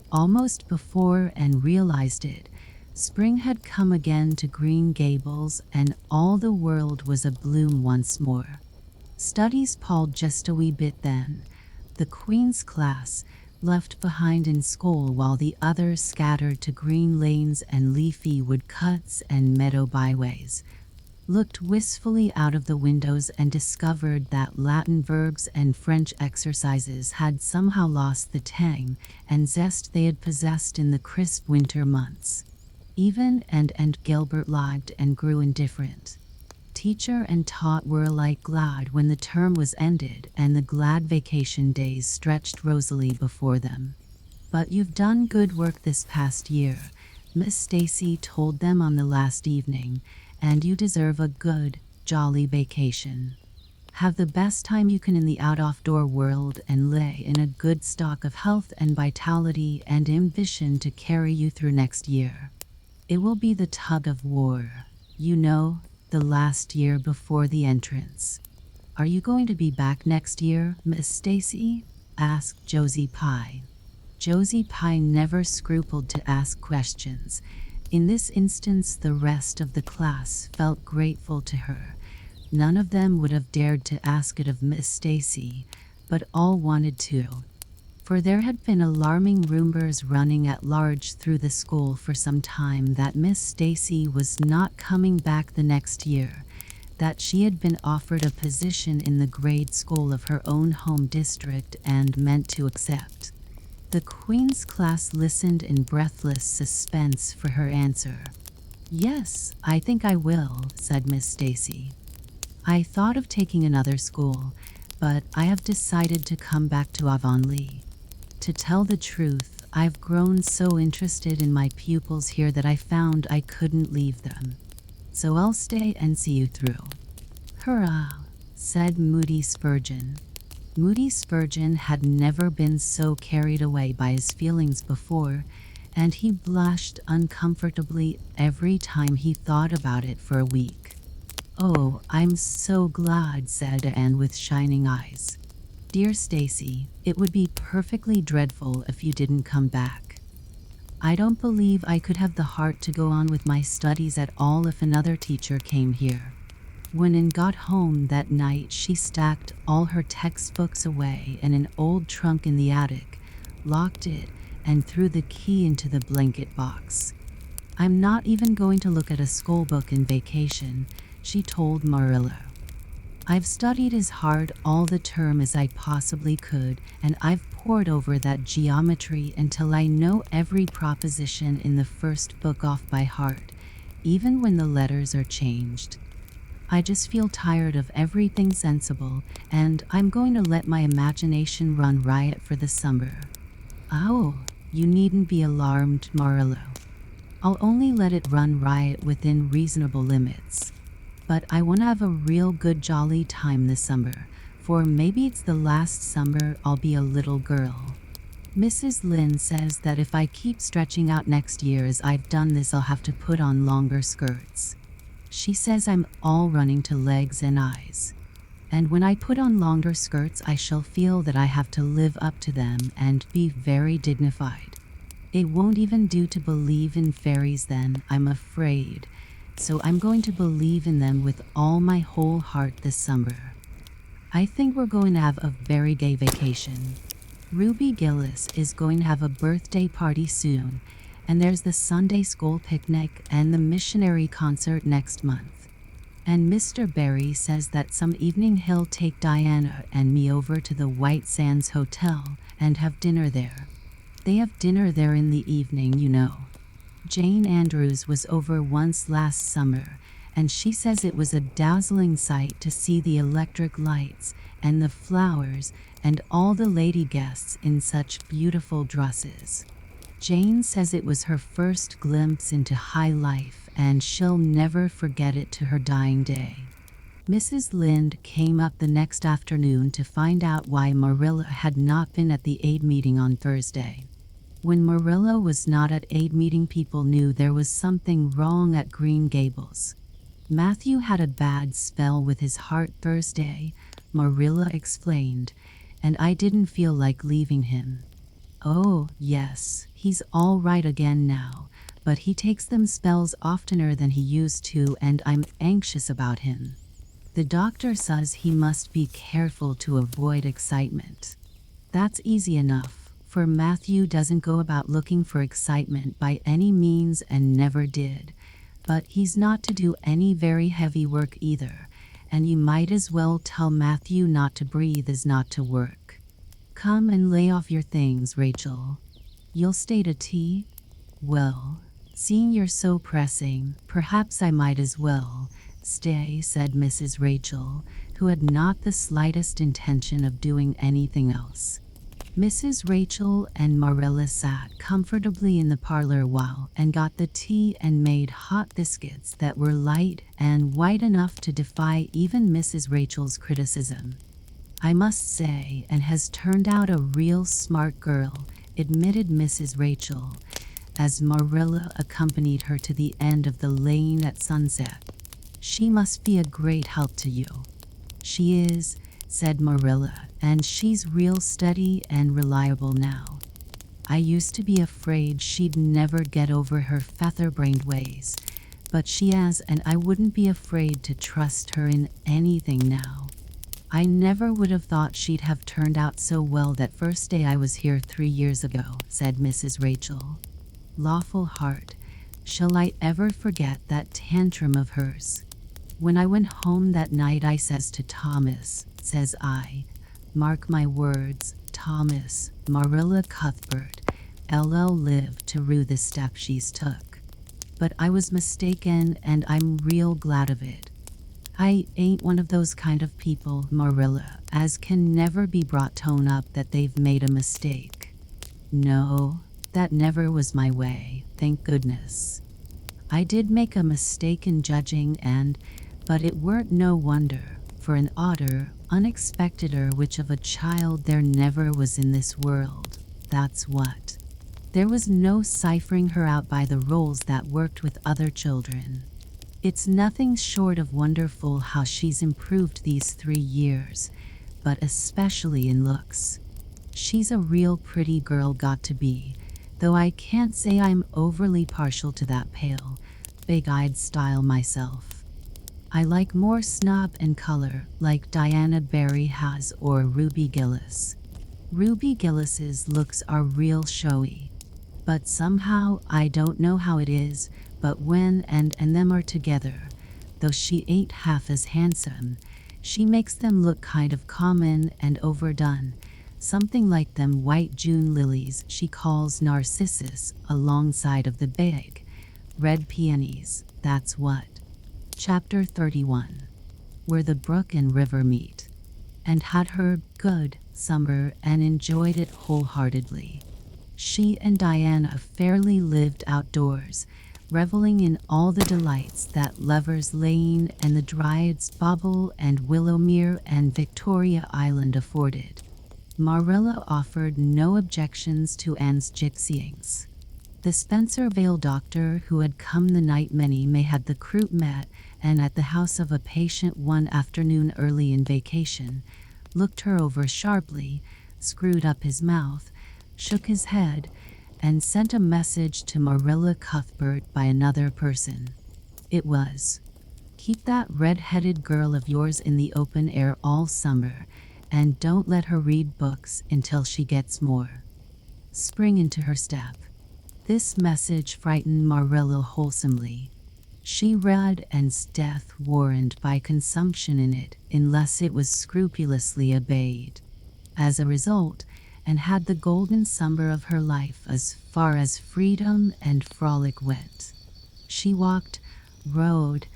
almost before Anne realized it, spring had come again to Green Gables and all the world was abloom once more. Studies palled just a wee bit then. The Queen's class, left behind in school while the others scattered to green lanes and leafy woodcuts and meadow byways, looked wistfully out of the windows and discovered that Latin verbs and French exercises had somehow lost the tang and zest they had possessed in the crisp winter months. Even and Gilbert lagged and grew indifferent. Teacher and taught were alike glad when the term was ended and the glad vacation days stretched rosily before them. "But you've done good work this past year," Miss Stacy told them on the last evening, "and you deserve a good, jolly vacation. Have the best time you can in the out-off-door world and lay in a good stock of health and vitality and ambition to carry you through next year. It will be the tug of war, you know, the last year before the entrance. Are you going to be back next year, Miss Stacy?" asked Josie Pye. Josie Pye never scrupled to ask questions. In this instance, the rest of the class felt grateful to her. None of them would have dared to ask it of Miss Stacy, but all wanted to. For there had been alarming rumors running at large through the school for some time that Miss Stacy was not coming back the next year, that she had been offered a position in the grade school of her own home district and meant to accept. The Queen's class listened in breathless suspense for her answer. "Yes, I think I will," said Miss Stacy. "I thought of taking another school, but I have decided to come back to Avonlea. To tell the truth, I've grown so interested in my pupils here that I found I couldn't leave them. So I'll stay and see you through." "Hurrah," said Moody Spurgeon. Moody Spurgeon had never been so carried away by his feelings before, and he blushed uncomfortably every time he thought about it for a week. "Oh, I'm so glad," said Anne with shining eyes. "Dear Stacy, it would be perfectly dreadful if you didn't come back. I don't believe I could have the heart to go on with my studies at all if another teacher came here." When Anne got home that night, she stacked all her textbooks away in an old trunk in the attic, locked it, and threw the key into the blanket box. "I'm not even going to look at a school book in vacation," she told Marilla. "I've studied as hard all the term as I possibly could, and I've pored over that geometry until I know every proposition in the first book off by heart, even when the letters are changed. I just feel tired of everything sensible, and I'm going to let my imagination run riot for the summer." "Oh, you needn't be alarmed, Marilla. I'll only let it run riot within reasonable limits. But I want to have a real good jolly time this summer, for maybe it's the last summer I'll be a little girl. Mrs. Lynde says that if I keep stretching out next year as I've done this, I'll have to put on longer skirts. She says I'm all running to legs and eyes. And when I put on longer skirts, I shall feel that I have to live up to them and be very dignified. It won't even do to believe in fairies then, I'm afraid. So I'm going to believe in them with all my whole heart this summer. I think we're going to have a very gay vacation. Ruby Gillis is going to have a birthday party soon, and there's the Sunday school picnic and the missionary concert next month. And Mr. Barry says that some evening he'll take Diana and me over to the White Sands Hotel and have dinner there. They have dinner there in the evening, you know. Jane Andrews was over once last summer, and she says it was a dazzling sight to see the electric lights and the flowers and all the lady guests in such beautiful dresses. Jane says it was her first glimpse into high life, and she'll never forget it to her dying day." Mrs. Lynde came up the next afternoon to find out why Marilla had not been at the aid meeting on Thursday. When Marilla was not at aid meeting, people knew there was something wrong at Green Gables. "Matthew had a bad spell with his heart Thursday," Marilla explained, "and I didn't feel like leaving him. Oh, yes, he's all right again now, but he takes them spells oftener than he used to, and I'm anxious about him. The doctor says he must be careful to avoid excitement. That's easy enough, for Matthew doesn't go about looking for excitement by any means and never did, but he's not to do any very heavy work either, and you might as well tell Matthew not to breathe as not to work. Come and lay off your things, Rachel. You'll stay to tea? Well, seeing you're so pressing, perhaps I might as well stay," said Mrs. Rachel, who had not the slightest intention of doing anything else. Mrs. Rachel and Marilla sat comfortably in the parlor while Anne got the tea and made hot biscuits that were light and white enough to defy even Mrs. Rachel's criticism. "I must say, Anne has turned out a real smart girl," admitted Mrs. Rachel, as Marilla accompanied her to the end of the lane at sunset. "She must be a great help to you." "She is," said Marilla, and she's real steady and reliable now. I used to be afraid she'd never get over her feather-brained ways, but she has, and I wouldn't be afraid to trust her in anything now. I never would have thought she'd have turned out so well that first day I was here 3 years ago, said Mrs. Rachel. Lawful heart, shall I ever forget that tantrum of hers? When I went home that night I says to Thomas, says I, mark my words, Thomas, Marilla Cuthbert, LL lived to rue the step she's took. But I was mistaken and I'm real glad of it. I ain't one of those kind of people, Marilla, as can never be brought tone up that they've made a mistake. No, that never was my way, thank goodness. I did make a mistake in judging but it weren't no wonder, for an odder, unexpecteder which of a child there never was in this world, that's what. There was no ciphering her out by the roles that worked with other children. It's nothing short of wonderful how she's improved these 3 years, but especially in looks. She's a real pretty girl got to be, though I can't say I'm overly partial to that pale, big-eyed style myself. I like more snub and color, like Diana Barry has or Ruby Gillis. Ruby Gillis's looks are real showy. But somehow, I don't know how it is, but when and them are together, though she ain't half as handsome, she makes them look kind of common and overdone, something like them white June lilies she calls narcissus alongside of the big, red peonies, that's what. Chapter 31. Where the brook and river meet. And had her good summer and enjoyed it wholeheartedly. She and Diana fairly lived outdoors, reveling in all the delights that Lover's Lane and the Dryads' Bobble and Willowmere and Victoria Island afforded. Marilla offered no objections to Anne's gypsyings. The Spencervale doctor who had come the night many may had the crew met and at the house of a patient one afternoon early in vacation, looked her over sharply, screwed up his mouth, shook his head, and sent a message to Marilla Cuthbert by another person. It was, keep that red-headed girl of yours in the open air all summer, and don't let her read books until she gets more spring into her step. This message frightened Marilla wholesomely. She read Anne's death warrant by consumption in it unless it was scrupulously obeyed. As a result, Anne had the golden summer of her life as far as freedom and frolic went. She walked, rode,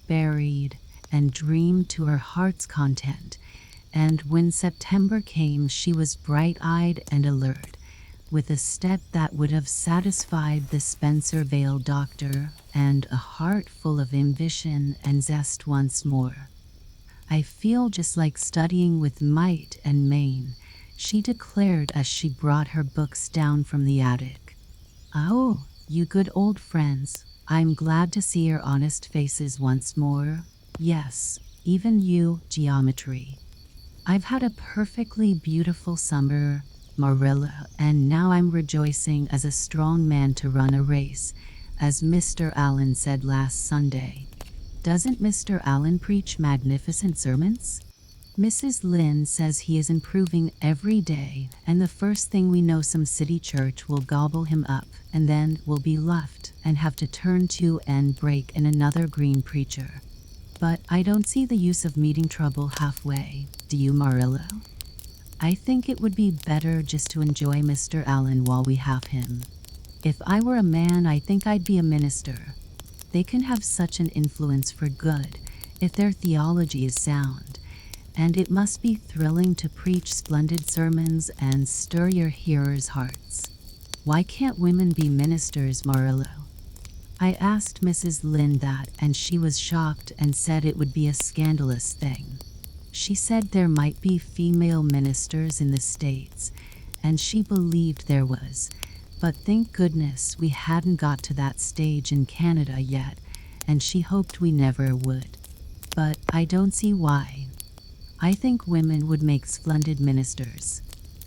buried, and dreamed to her heart's content, and when September came she was bright-eyed and alert, with a step that would have satisfied the Spencervale doctor, and a heart full of ambition and zest once more. I feel just like studying with might and main, she declared as she brought her books down from the attic. Oh, you good old friends, I'm glad to see your honest faces once more. Yes, even you, geometry. I've had a perfectly beautiful summer, Marilla, and now I'm rejoicing as a strong man to run a race, as Mr. Allen said last Sunday. Doesn't Mr. Allen preach magnificent sermons? Mrs. Lynde says he is improving every day, and the first thing we know some city church will gobble him up, and then we'll be left and have to turn to and break in another green preacher. But I don't see the use of meeting trouble halfway, do you, Marilla? I think it would be better just to enjoy Mr. Allen while we have him. If I were a man, I think I'd be a minister. They can have such an influence for good if their theology is sound, and it must be thrilling to preach splendid sermons and stir your hearers' hearts. Why can't women be ministers, Marilla? I asked Mrs. Lynde that, and she was shocked and said it would be a scandalous thing. She said there might be female ministers in the States, and she believed there was, but thank goodness we hadn't got to that stage in Canada yet, and she hoped we never would. But I don't see why. I think women would make splendid ministers.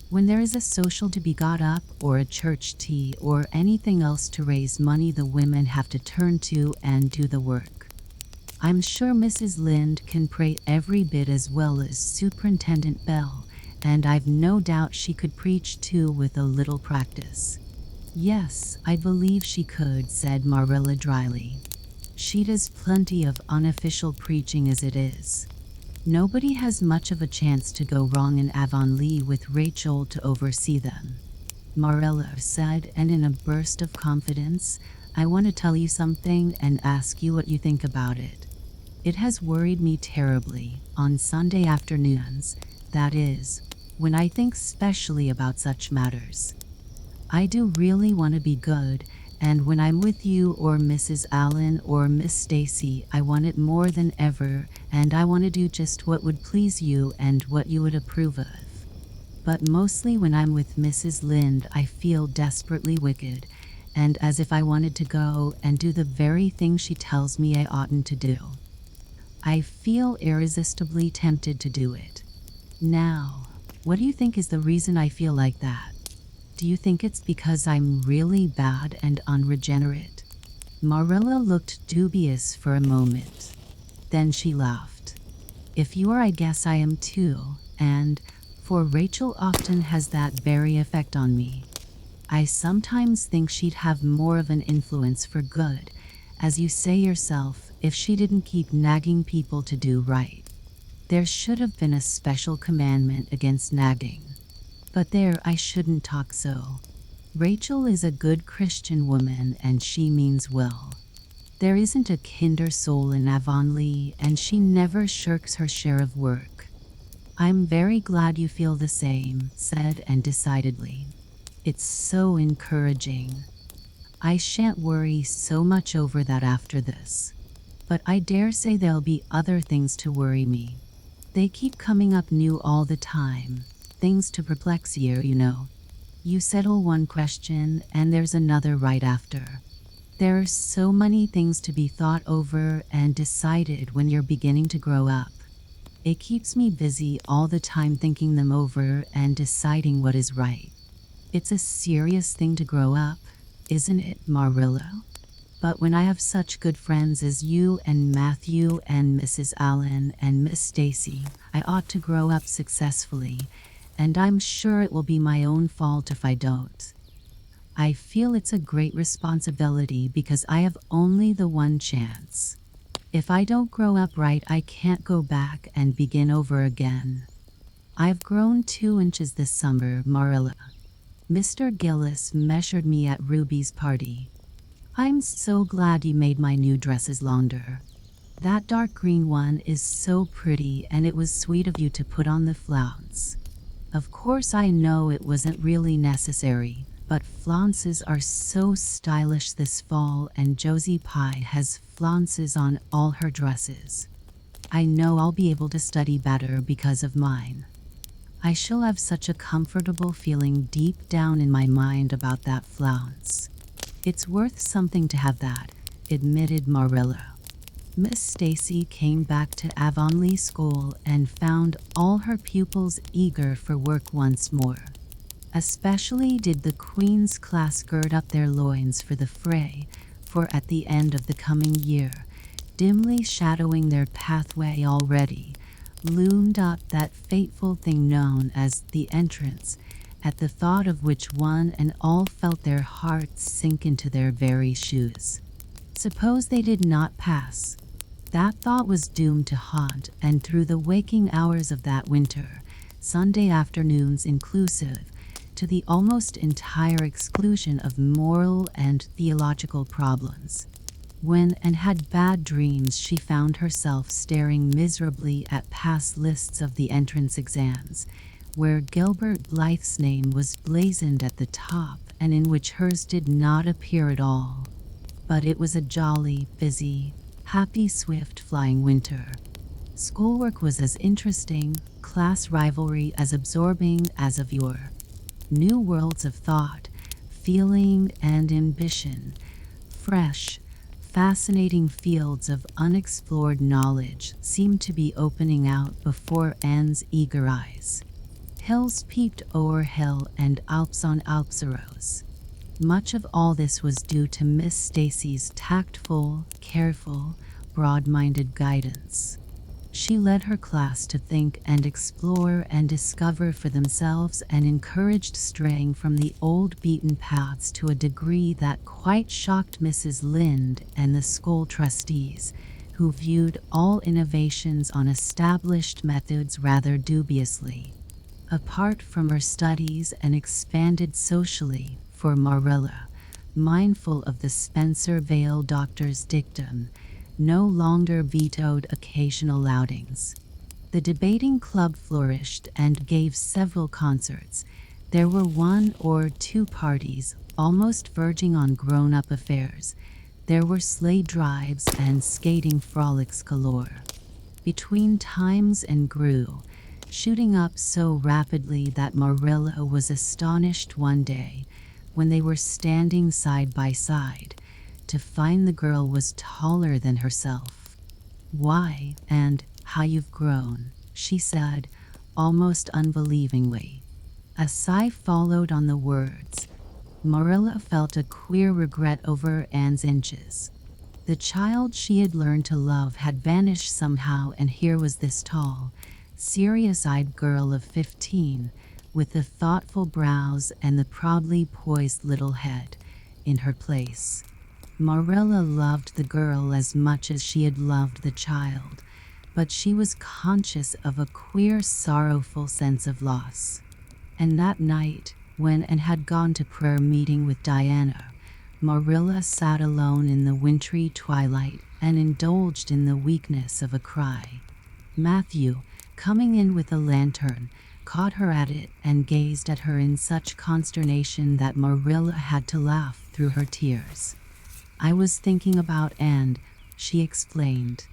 When there is a social to be got up, or a church tea, or anything else to raise money, the women have to turn to and do the work. I'm sure Mrs. Lynde can pray every bit as well as Superintendent Bell, and I've no doubt she could preach too with a little practice. Yes, I believe she could, said Marilla dryly. She does plenty of unofficial preaching as it is. Nobody has much of a chance to go wrong in Avonlea with Rachel to oversee them, Marilla said, and in a burst of confidence, I want to tell you something and ask you what you think about it. It has worried me terribly on Sunday afternoons, that is, when I think specially about such matters. I do really want to be good, and when I'm with you or Mrs. Allen or Miss Stacy, I want it more than ever, and I want to do just what would please you and what you would approve of. But mostly when I'm with Mrs. Lynde, I feel desperately wicked, and as if I wanted to go and do the very thing she tells me I oughtn't to do. I feel irresistibly tempted to do it. Now, what do you think is the reason I feel like that? Do you think it's because I'm really bad and unregenerate? Marilla looked dubious for a moment. Then she laughed. If you are, I guess I am too, and, for Rachel often has that very effect on me. I sometimes think she'd have more of an influence for good, as you say yourself, if she didn't keep nagging people to do right. There should have been a special commandment against nagging. But there, I shouldn't talk so. Rachel is a good Christian woman and she means well. There isn't a kinder soul in Avonlea and she never shirks her share of work. I'm very glad you feel the same, said Anne decidedly. It's so encouraging. I shan't worry so much over that after this. But I dare say there'll be other things to worry me. They keep coming up new all the time. Things to perplex you, you know. You settle one question and there's another right after. There are so many things to be thought over and decided when you're beginning to grow up. It keeps me busy all the time thinking them over and deciding what is right. It's a serious thing to grow up, isn't it, Marilla? But when I have such good friends as you and Matthew and Mrs. Allen and Miss Stacy, I ought to grow up successfully, and I'm sure it will be my own fault if I don't. I feel it's a great responsibility because I have only the one chance. If I don't grow up right, I can't go back and begin over again. I've grown 2 inches this summer, Marilla. Mr. Gillis measured me at Ruby's party. I'm so glad you made my new dresses longer. That dark green one is so pretty, and it was sweet of you to put on the flounce. Of course I know it wasn't really necessary, but flounces are so stylish this fall, and Josie Pye has flounces on all her dresses. I know I'll be able to study better because of mine. I shall have such a comfortable feeling deep down in my mind about that flounce. It's worth something to have that, admitted Marilla. Miss Stacy came back to Avonlea School and found all her pupils eager for work once more. Especially did the Queen's class gird up their loins for the fray, for at the end of the coming year, dimly shadowing their pathway already, loomed up that fateful thing known as the entrance, at the thought of which one and all felt their hearts sink into their very shoes. Suppose they did not pass. That thought was doomed to haunt, and through the waking hours of that winter, Sunday afternoons inclusive, to the almost entire exclusion of moral and theological problems. When Anne had bad dreams, she found herself staring miserably at past lists of the entrance exams, where Gilbert Blythe's name was blazoned at the top and in which hers did not appear at all. But it was a jolly, busy, happy, swift-flying winter. Schoolwork was as interesting, class rivalry as absorbing as of yore. New worlds of thought, feeling, and ambition, fresh, fascinating fields of unexplored knowledge seemed to be opening out before Anne's eager eyes. Hills peeped o'er hill and Alps on Alps arose. Much of all this was due to Miss Stacy's tactful, careful, broad-minded guidance. She led her class to think and explore and discover for themselves and encouraged straying from the old beaten paths to a degree that quite shocked Mrs. Lynde and the school trustees, who viewed all innovations on established methods rather dubiously. Apart from her studies and expanded socially, for Marilla, mindful of the Spencer Vale doctor's dictum, no longer vetoed occasional outings. The debating club flourished and gave several concerts. There were 1 or 2 parties, almost verging on grown-up affairs. There were sleigh drives and skating frolics galore. Between times and grew, shooting up so rapidly that Marilla was astonished one day, when they were standing side by side, to find the girl was taller than herself. "Why, and how you've grown," she said, almost unbelievingly. A sigh followed on the words. Marilla felt a queer regret over Anne's inches. The child she had learned to love had vanished somehow, and here was this tall, serious-eyed girl of 15, with the thoughtful brows and the proudly poised little head, in her place. Marilla loved the girl as much as she had loved the child, but she was conscious of a queer, sorrowful sense of loss. And that night, when Anne had gone to prayer meeting with Diana, Marilla sat alone in the wintry twilight and indulged in the weakness of a cry. Matthew, coming in with a lantern, caught her at it and gazed at her in such consternation that Marilla had to laugh through her tears. "I was thinking about Anne," she explained.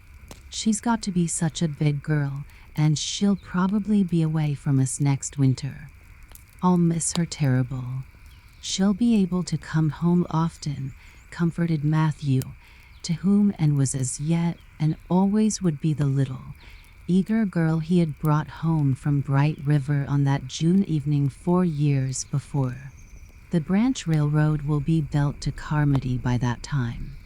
"She's got to be such a big girl, and she'll probably be away from us next winter. I'll miss her terrible." "She'll be able to come home often," comforted Matthew, to whom Anne was as yet and always would be the little, eager girl he had brought home from Bright River on that June evening 4 years before. "The branch railroad will be built to Carmody by that time.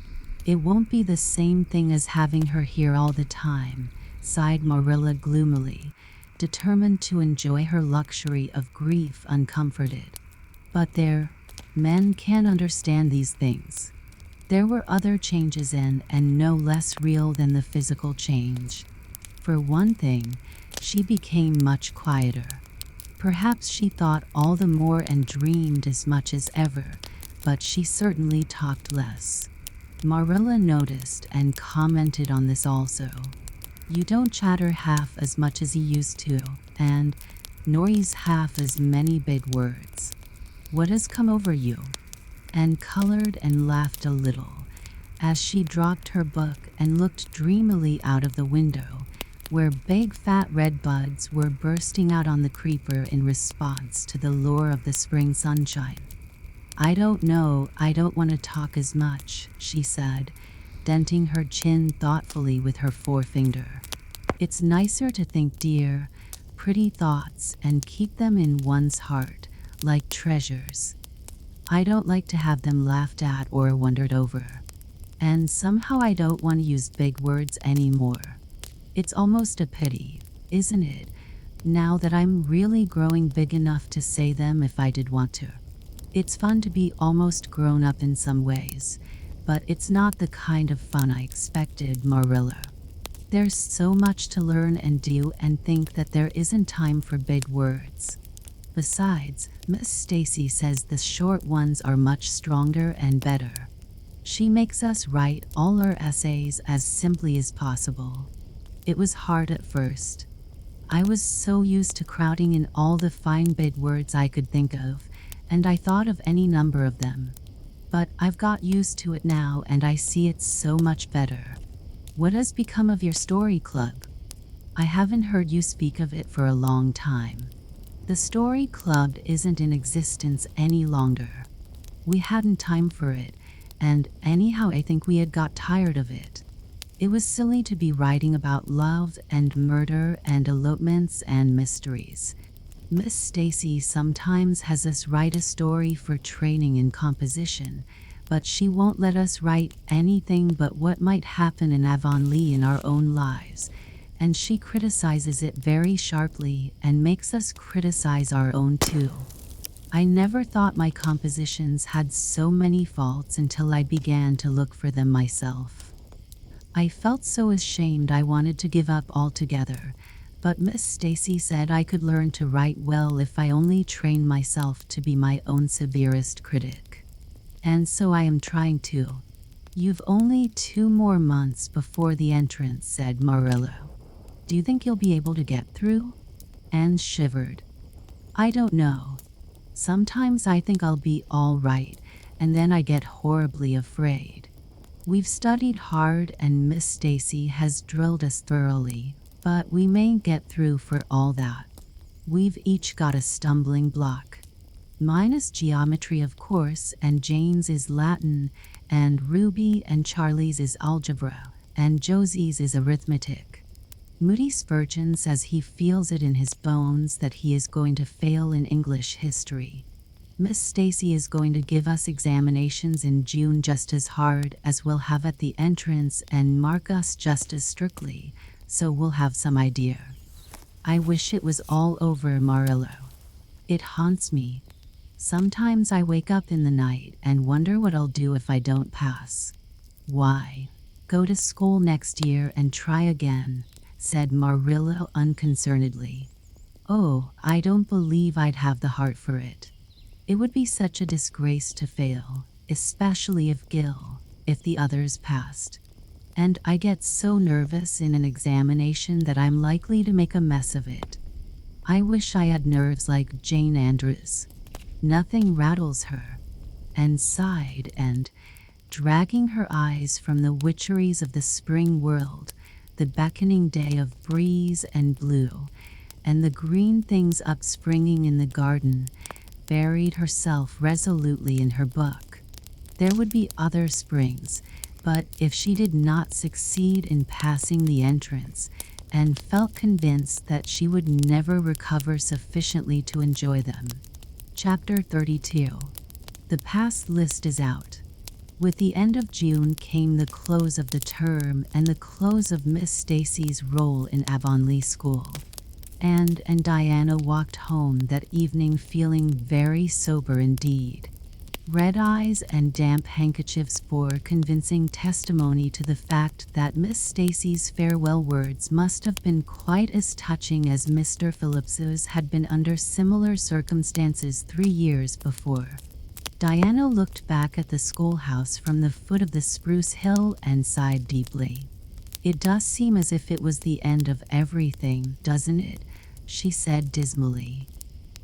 It won't be the same thing as having her here all the time," sighed Marilla gloomily, determined to enjoy her luxury of grief uncomforted. But there, men can't understand these things. There were other changes in, and no less real than the physical change. For one thing, she became much quieter. Perhaps she thought all the more and dreamed as much as ever, but she certainly talked less. Marilla noticed and commented on this also. "You don't chatter half as much as you used to, and nor use half as many big words. What has come over you?" Anne colored and laughed a little, as she dropped her book and looked dreamily out of the window, where big fat red buds were bursting out on the creeper in response to the lure of the spring sunshine. "I don't know, I don't want to talk as much," she said, denting her chin thoughtfully with her forefinger. "It's nicer to think dear, pretty thoughts and keep them in one's heart, like treasures. I don't like to have them laughed at or wondered over. And somehow I don't want to use big words anymore. It's almost a pity, isn't it, now that I'm really growing big enough to say them if I did want to. It's fun to be almost grown up in some ways, but it's not the kind of fun I expected, Marilla. There's so much to learn and do and think that there isn't time for big words. Besides, Miss Stacy says the short ones are much stronger and better. She makes us write all our essays as simply as possible. It was hard at first. I was so used to crowding in all the fine big words I could think of, and I thought of any number of them. But I've got used to it now, and I see it's so much better. What has become of your story club? I haven't heard you speak of it for a long time." "The story club isn't in existence any longer. We hadn't time for it, and anyhow I think we had got tired of it. It was silly to be writing about love and murder and elopements and mysteries. Miss Stacy sometimes has us write a story for training in composition, but she won't let us write anything but what might happen in Avonlea in our own lives, and she criticizes it very sharply and makes us criticize our own too. I never thought my compositions had so many faults until I began to look for them myself. I felt so ashamed I wanted to give up altogether, but Miss Stacy said I could learn to write well if I only trained myself to be my own severest critic. And so I am trying to. You've only 2 more months before the entrance, said Marilla. Do you think you'll be able to get through? Anne shivered. I don't know. Sometimes I think I'll be all right, and then I get horribly afraid. We've studied hard and Miss Stacy has drilled us thoroughly, but we may get through for all that. We've each got a stumbling block. Mine is geometry, of course, and Jane's is Latin, and Ruby and Charlie's is algebra, and Josie's is arithmetic. Moody Spurgeon says he feels it in his bones that he is going to fail in English history. Miss Stacy is going to give us examinations in June just as hard as we'll have at the entrance and mark us just as strictly, so we'll have some idea. I wish it was all over, Marilla. It haunts me. Sometimes I wake up in the night and wonder what I'll do if I don't pass. Why? Go to school next year and try again, said Marilla unconcernedly. Oh, I don't believe I'd have the heart for it. It would be such a disgrace to fail, especially if the others passed. And I get so nervous in an examination that I'm likely to make a mess of it. I wish I had nerves like Jane Andrews. Nothing rattles her. And sighed and, dragging her eyes from the witcheries of the spring world, the beckoning day of breeze and blue, and the green things upspringing in the garden, buried herself resolutely in her book. There would be other springs, but if she did not succeed in passing the entrance, and felt convinced that she would never recover sufficiently to enjoy them. Chapter 32. The pass list is out. With the end of June came the close of the term and the close of Miss Stacy's role in Avonlea School. Anne and Diana walked home that evening feeling very sober indeed. Red eyes and damp handkerchiefs bore convincing testimony to the fact that Miss Stacy's farewell words must have been quite as touching as Mr. Phillips's had been under similar circumstances 3 years before. Diana looked back at the schoolhouse from the foot of the spruce hill and sighed deeply. It does seem as if it was the end of everything, doesn't it? She said dismally.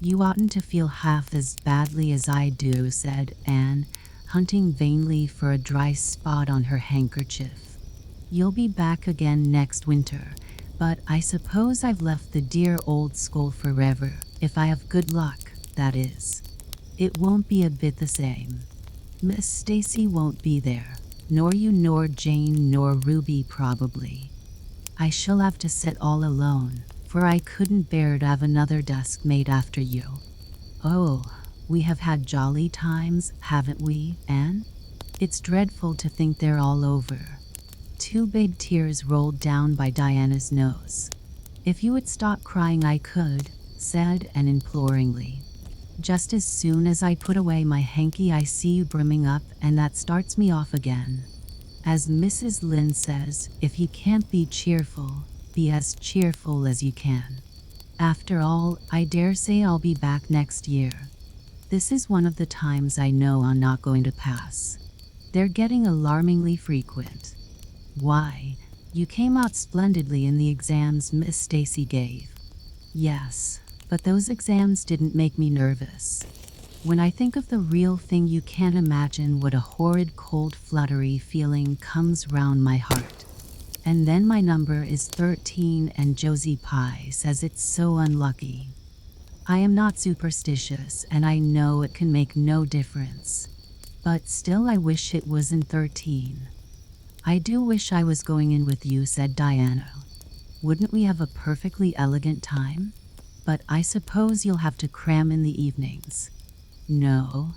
You oughtn't to feel half as badly as I do, said Anne, hunting vainly for a dry spot on her handkerchief. You'll be back again next winter, but I suppose I've left the dear old school forever, if I have good luck, that is. It won't be a bit the same. Miss Stacy won't be there, nor you nor Jane nor Ruby probably. I shall have to sit all alone, for I couldn't bear to have another desk made after you. Oh, we have had jolly times, haven't we, Anne? It's dreadful to think they're all over. 2 big tears rolled down by Diana's nose. If you would stop crying I could, said Anne imploringly. Just as soon as I put away my hanky I see you brimming up and that starts me off again. As Mrs. Lynde says, if you can't be cheerful, be as cheerful as you can. After all, I dare say I'll be back next year. This is one of the times I know I'm not going to pass. They're getting alarmingly frequent. Why, you came out splendidly in the exams Miss Stacy gave. Yes, but those exams didn't make me nervous. When I think of the real thing you can't imagine what a horrid cold fluttery feeling comes round my heart. And then my number is 13 and Josie Pye says it's so unlucky. I am not superstitious and I know it can make no difference. But still I wish it wasn't 13. I do wish I was going in with you, said Diana. Wouldn't we have a perfectly elegant time? But I suppose you'll have to cram in the evenings. No,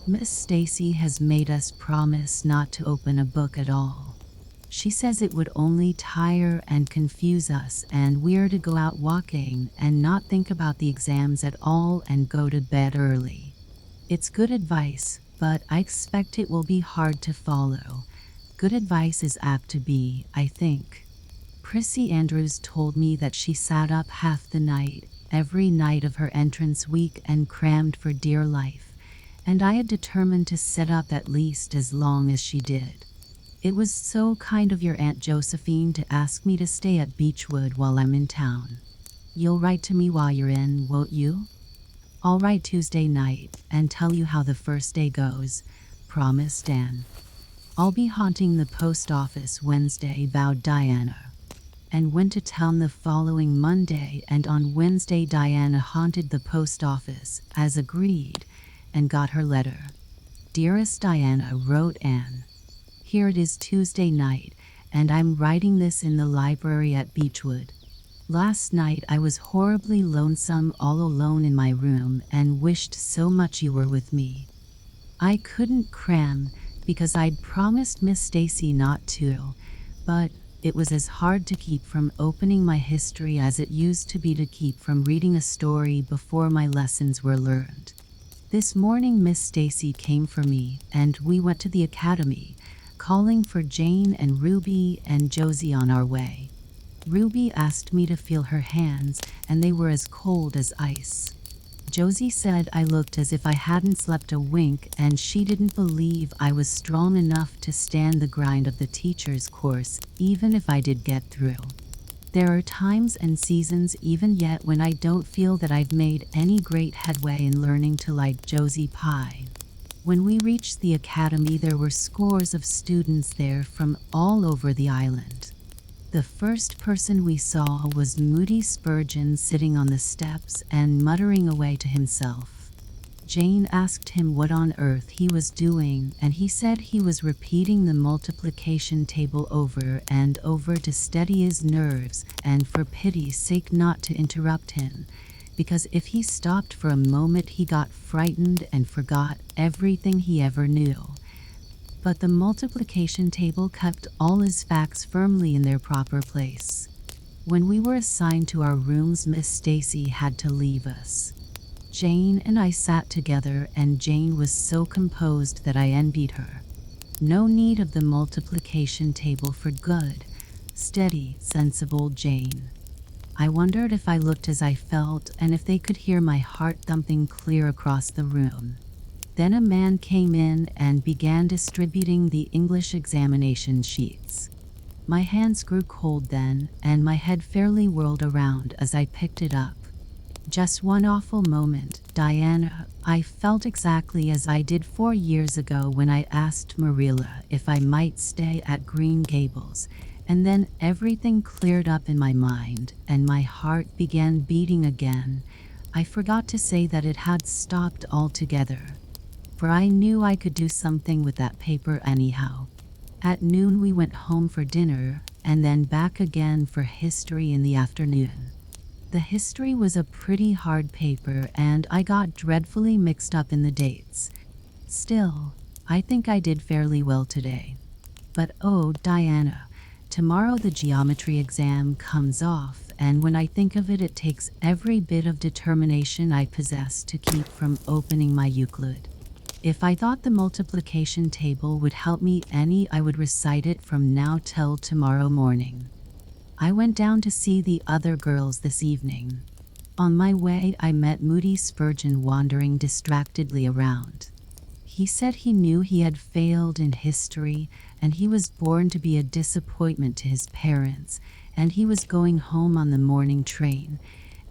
Miss Stacy has made us promise not to open a book at all. She says it would only tire and confuse us, and we're to go out walking and not think about the exams at all and go to bed early. It's good advice, but I expect it will be hard to follow. Good advice is apt to be, I think. Prissy Andrews told me that she sat up half the night, every night of her entrance week, and crammed for dear life, and I had determined to sit up at least as long as she did. It was so kind of your Aunt Josephine to ask me to stay at Beechwood while I'm in town. You'll write to me while you're in, won't you? I'll write Tuesday night and tell you how the first day goes, promised Anne. I'll be haunting the post office Wednesday, vowed Diana, and went to town the following Monday, and on Wednesday Diana haunted the post office, as agreed, and got her letter. Dearest Diana, wrote Anne. Here it is Tuesday night, and I'm writing this in the library at Beechwood. Last night I was horribly lonesome all alone in my room and wished so much you were with me. I couldn't cram because I'd promised Miss Stacy not to, but it was as hard to keep from opening my history as it used to be to keep from reading a story before my lessons were learned. This morning Miss Stacy came for me, and we went to the academy, calling for Jane and Ruby and Josie on our way. Ruby asked me to feel her hands, and they were as cold as ice. Josie said I looked as if I hadn't slept a wink, and she didn't believe I was strong enough to stand the grind of the teacher's course, even if I did get through. There are times and seasons even yet when I don't feel that I've made any great headway in learning to like Josie Pye. When we reached the academy, there were scores of students there from all over the island. The first person we saw was Moody Spurgeon sitting on the steps and muttering away to himself. Jane asked him what on earth he was doing, and he said he was repeating the multiplication table over and over to steady his nerves and for pity's sake not to interrupt him, because if he stopped for a moment he got frightened and forgot everything he ever knew. But the multiplication table kept all his facts firmly in their proper place. When we were assigned to our rooms, Miss Stacy had to leave us. Jane and I sat together, and Jane was so composed that I envied her. No need of the multiplication table for good, steady, sensible Jane. I wondered if I looked as I felt and if they could hear my heart thumping clear across the room. Then a man came in and began distributing the English examination sheets. My hands grew cold then, and my head fairly whirled around as I picked it up. Just one awful moment, Diana. I felt exactly as I did 4 years ago when I asked Marilla if I might stay at Green Gables, and then everything cleared up in my mind, and my heart began beating again. I forgot to say that it had stopped altogether, for I knew I could do something with that paper anyhow. At noon we went home for dinner, and then back again for history in the afternoon. The history was a pretty hard paper, and I got dreadfully mixed up in the dates. Still, I think I did fairly well today. But oh, Diana, tomorrow the geometry exam comes off, and when I think of it, it takes every bit of determination I possess to keep from opening my Euclid. If I thought the multiplication table would help me any, I would recite it from now till tomorrow morning. I went down to see the other girls this evening. On my way, I met Moody Spurgeon wandering distractedly around. He said he knew he had failed in history, and he was born to be a disappointment to his parents, and he was going home on the morning train,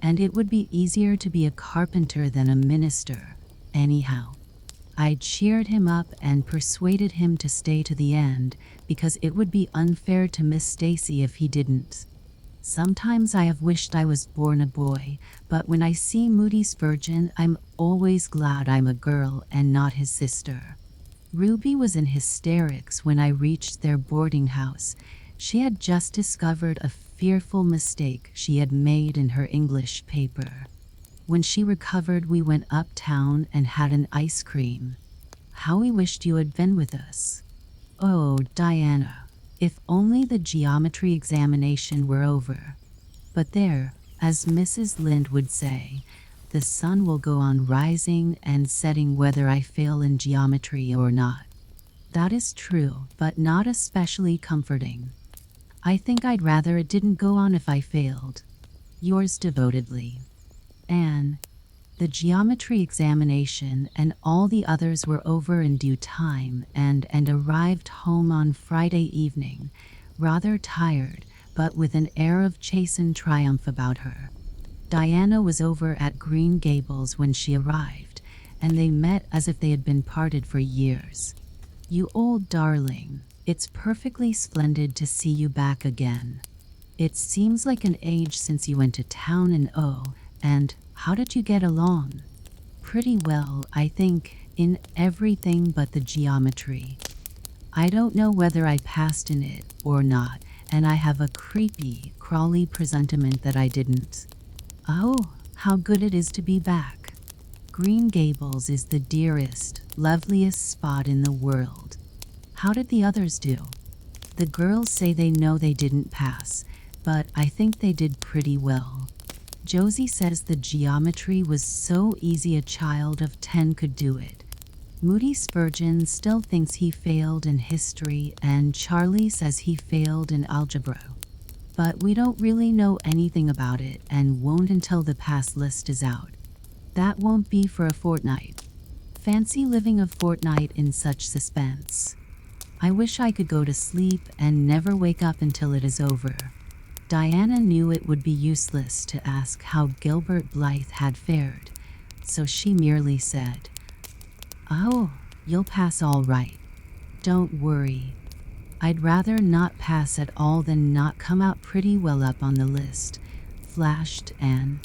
and it would be easier to be a carpenter than a minister, anyhow. I cheered him up and persuaded him to stay to the end, because it would be unfair to Miss Stacy if he didn't. Sometimes I have wished I was born a boy, but when I see Moody Spurgeon, I'm always glad I'm a girl and not his sister. Ruby was in hysterics when I reached their boarding house. She had just discovered a fearful mistake she had made in her English paper. When she recovered, we went uptown and had an ice cream. How we wished you had been with us. Oh, Diana, if only the geometry examination were over. But there, as Mrs. Lynde would say, the sun will go on rising and setting whether I fail in geometry or not. That is true, but not especially comforting. I think I'd rather it didn't go on if I failed. Yours devotedly, Anne. The geometry examination and all the others were over in due time and arrived home on Friday evening, rather tired, but with an air of chastened triumph about her. Diana was over at Green Gables when she arrived, and they met as if they had been parted for years. You old darling, it's perfectly splendid to see you back again. It seems like an age since you went to town and how did you get along? Pretty well, I think, in everything but the geometry. I don't know whether I passed in it or not, and I have a creepy, crawly presentiment that I didn't. Oh, how good it is to be back. Green Gables is the dearest, loveliest spot in the world. How did the others do? The girls say they know they didn't pass, but I think they did pretty well. Josie says the geometry was so easy a child of 10 could do it. Moody Spurgeon still thinks he failed in history, and Charlie says he failed in algebra. But we don't really know anything about it and won't until the pass list is out. That won't be for a fortnight. Fancy living a fortnight in such suspense. I wish I could go to sleep and never wake up until it is over. Diana knew it would be useless to ask how Gilbert Blythe had fared, so she merely said, "Oh, you'll pass all right. Don't worry. I'd rather not pass at all than not come out pretty well up on the list," flashed Anne,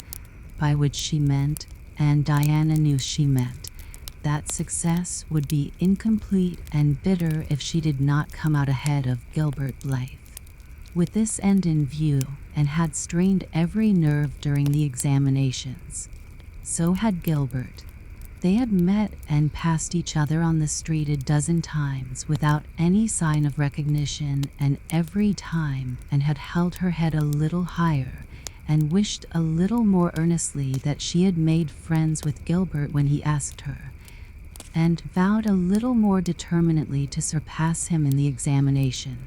by which she meant, and Diana knew she meant, that success would be incomplete and bitter if she did not come out ahead of Gilbert Blythe. With this end in view, and had strained every nerve during the examinations. So had Gilbert. They had met and passed each other on the street a dozen times without any sign of recognition, and every time and had held her head a little higher and wished a little more earnestly that she had made friends with Gilbert when he asked her, and vowed a little more determinedly to surpass him in the examination.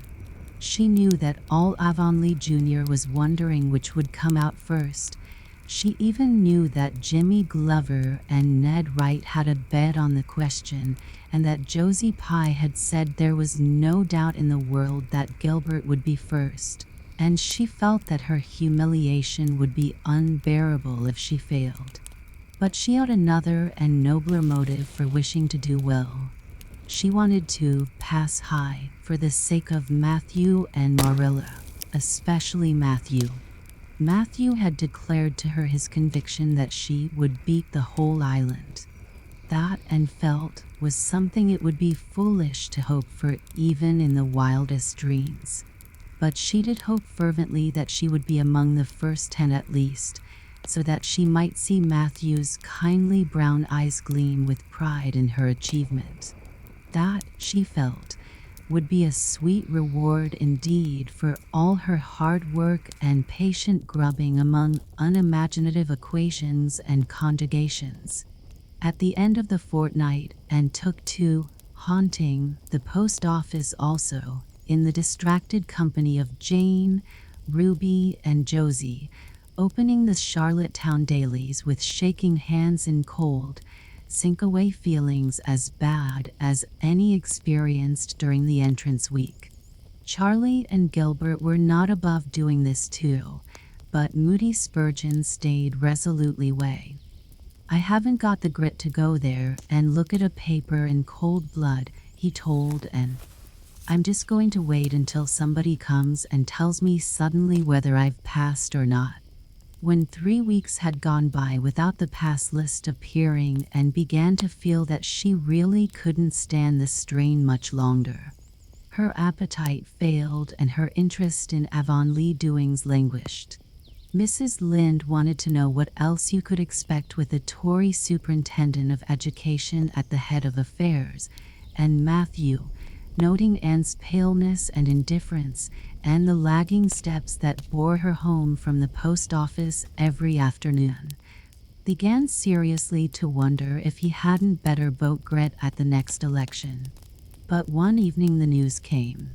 She knew that all Avonlea Jr. was wondering which would come out first. She even knew that Jimmy Glover and Ned Wright had a bet on the question, and that Josie Pye had said there was no doubt in the world that Gilbert would be first, and she felt that her humiliation would be unbearable if she failed. But she had another and nobler motive for wishing to do well. She wanted to pass high for the sake of Matthew and Marilla, especially Matthew. Matthew had declared to her his conviction that she would beat the whole island. That, and felt, was something it would be foolish to hope for even in the wildest dreams. But she did hope fervently that she would be among the first 10 at least, so that she might see Matthew's kindly brown eyes gleam with pride in her achievement. That, she felt, would be a sweet reward indeed for all her hard work and patient grubbing among unimaginative equations and conjugations. At the end of the fortnight, Anne took to haunting the post office also, in the distracted company of Jane, Ruby, and Josie, opening the Charlottetown dailies with shaking hands and cold, sink-away feelings as bad as any experienced during the entrance week. Charlie and Gilbert were not above doing this too, but Moody Spurgeon stayed resolutely away. "I haven't got the grit to go there and look at a paper in cold blood," he told Anne. "I'm just going to wait until somebody comes and tells me suddenly whether I've passed or not." When 3 weeks had gone by without the pass list appearing, and began to feel that she really couldn't stand the strain much longer. Her appetite failed and her interest in Avonlea doings languished. Mrs. Lynde wanted to know what else you could expect with a Tory superintendent of education at the head of affairs, and Matthew, noting Anne's paleness and indifference, and the lagging steps that bore her home from the post office every afternoon, began seriously to wonder if he hadn't better vote Gret at the next election. But one evening the news came.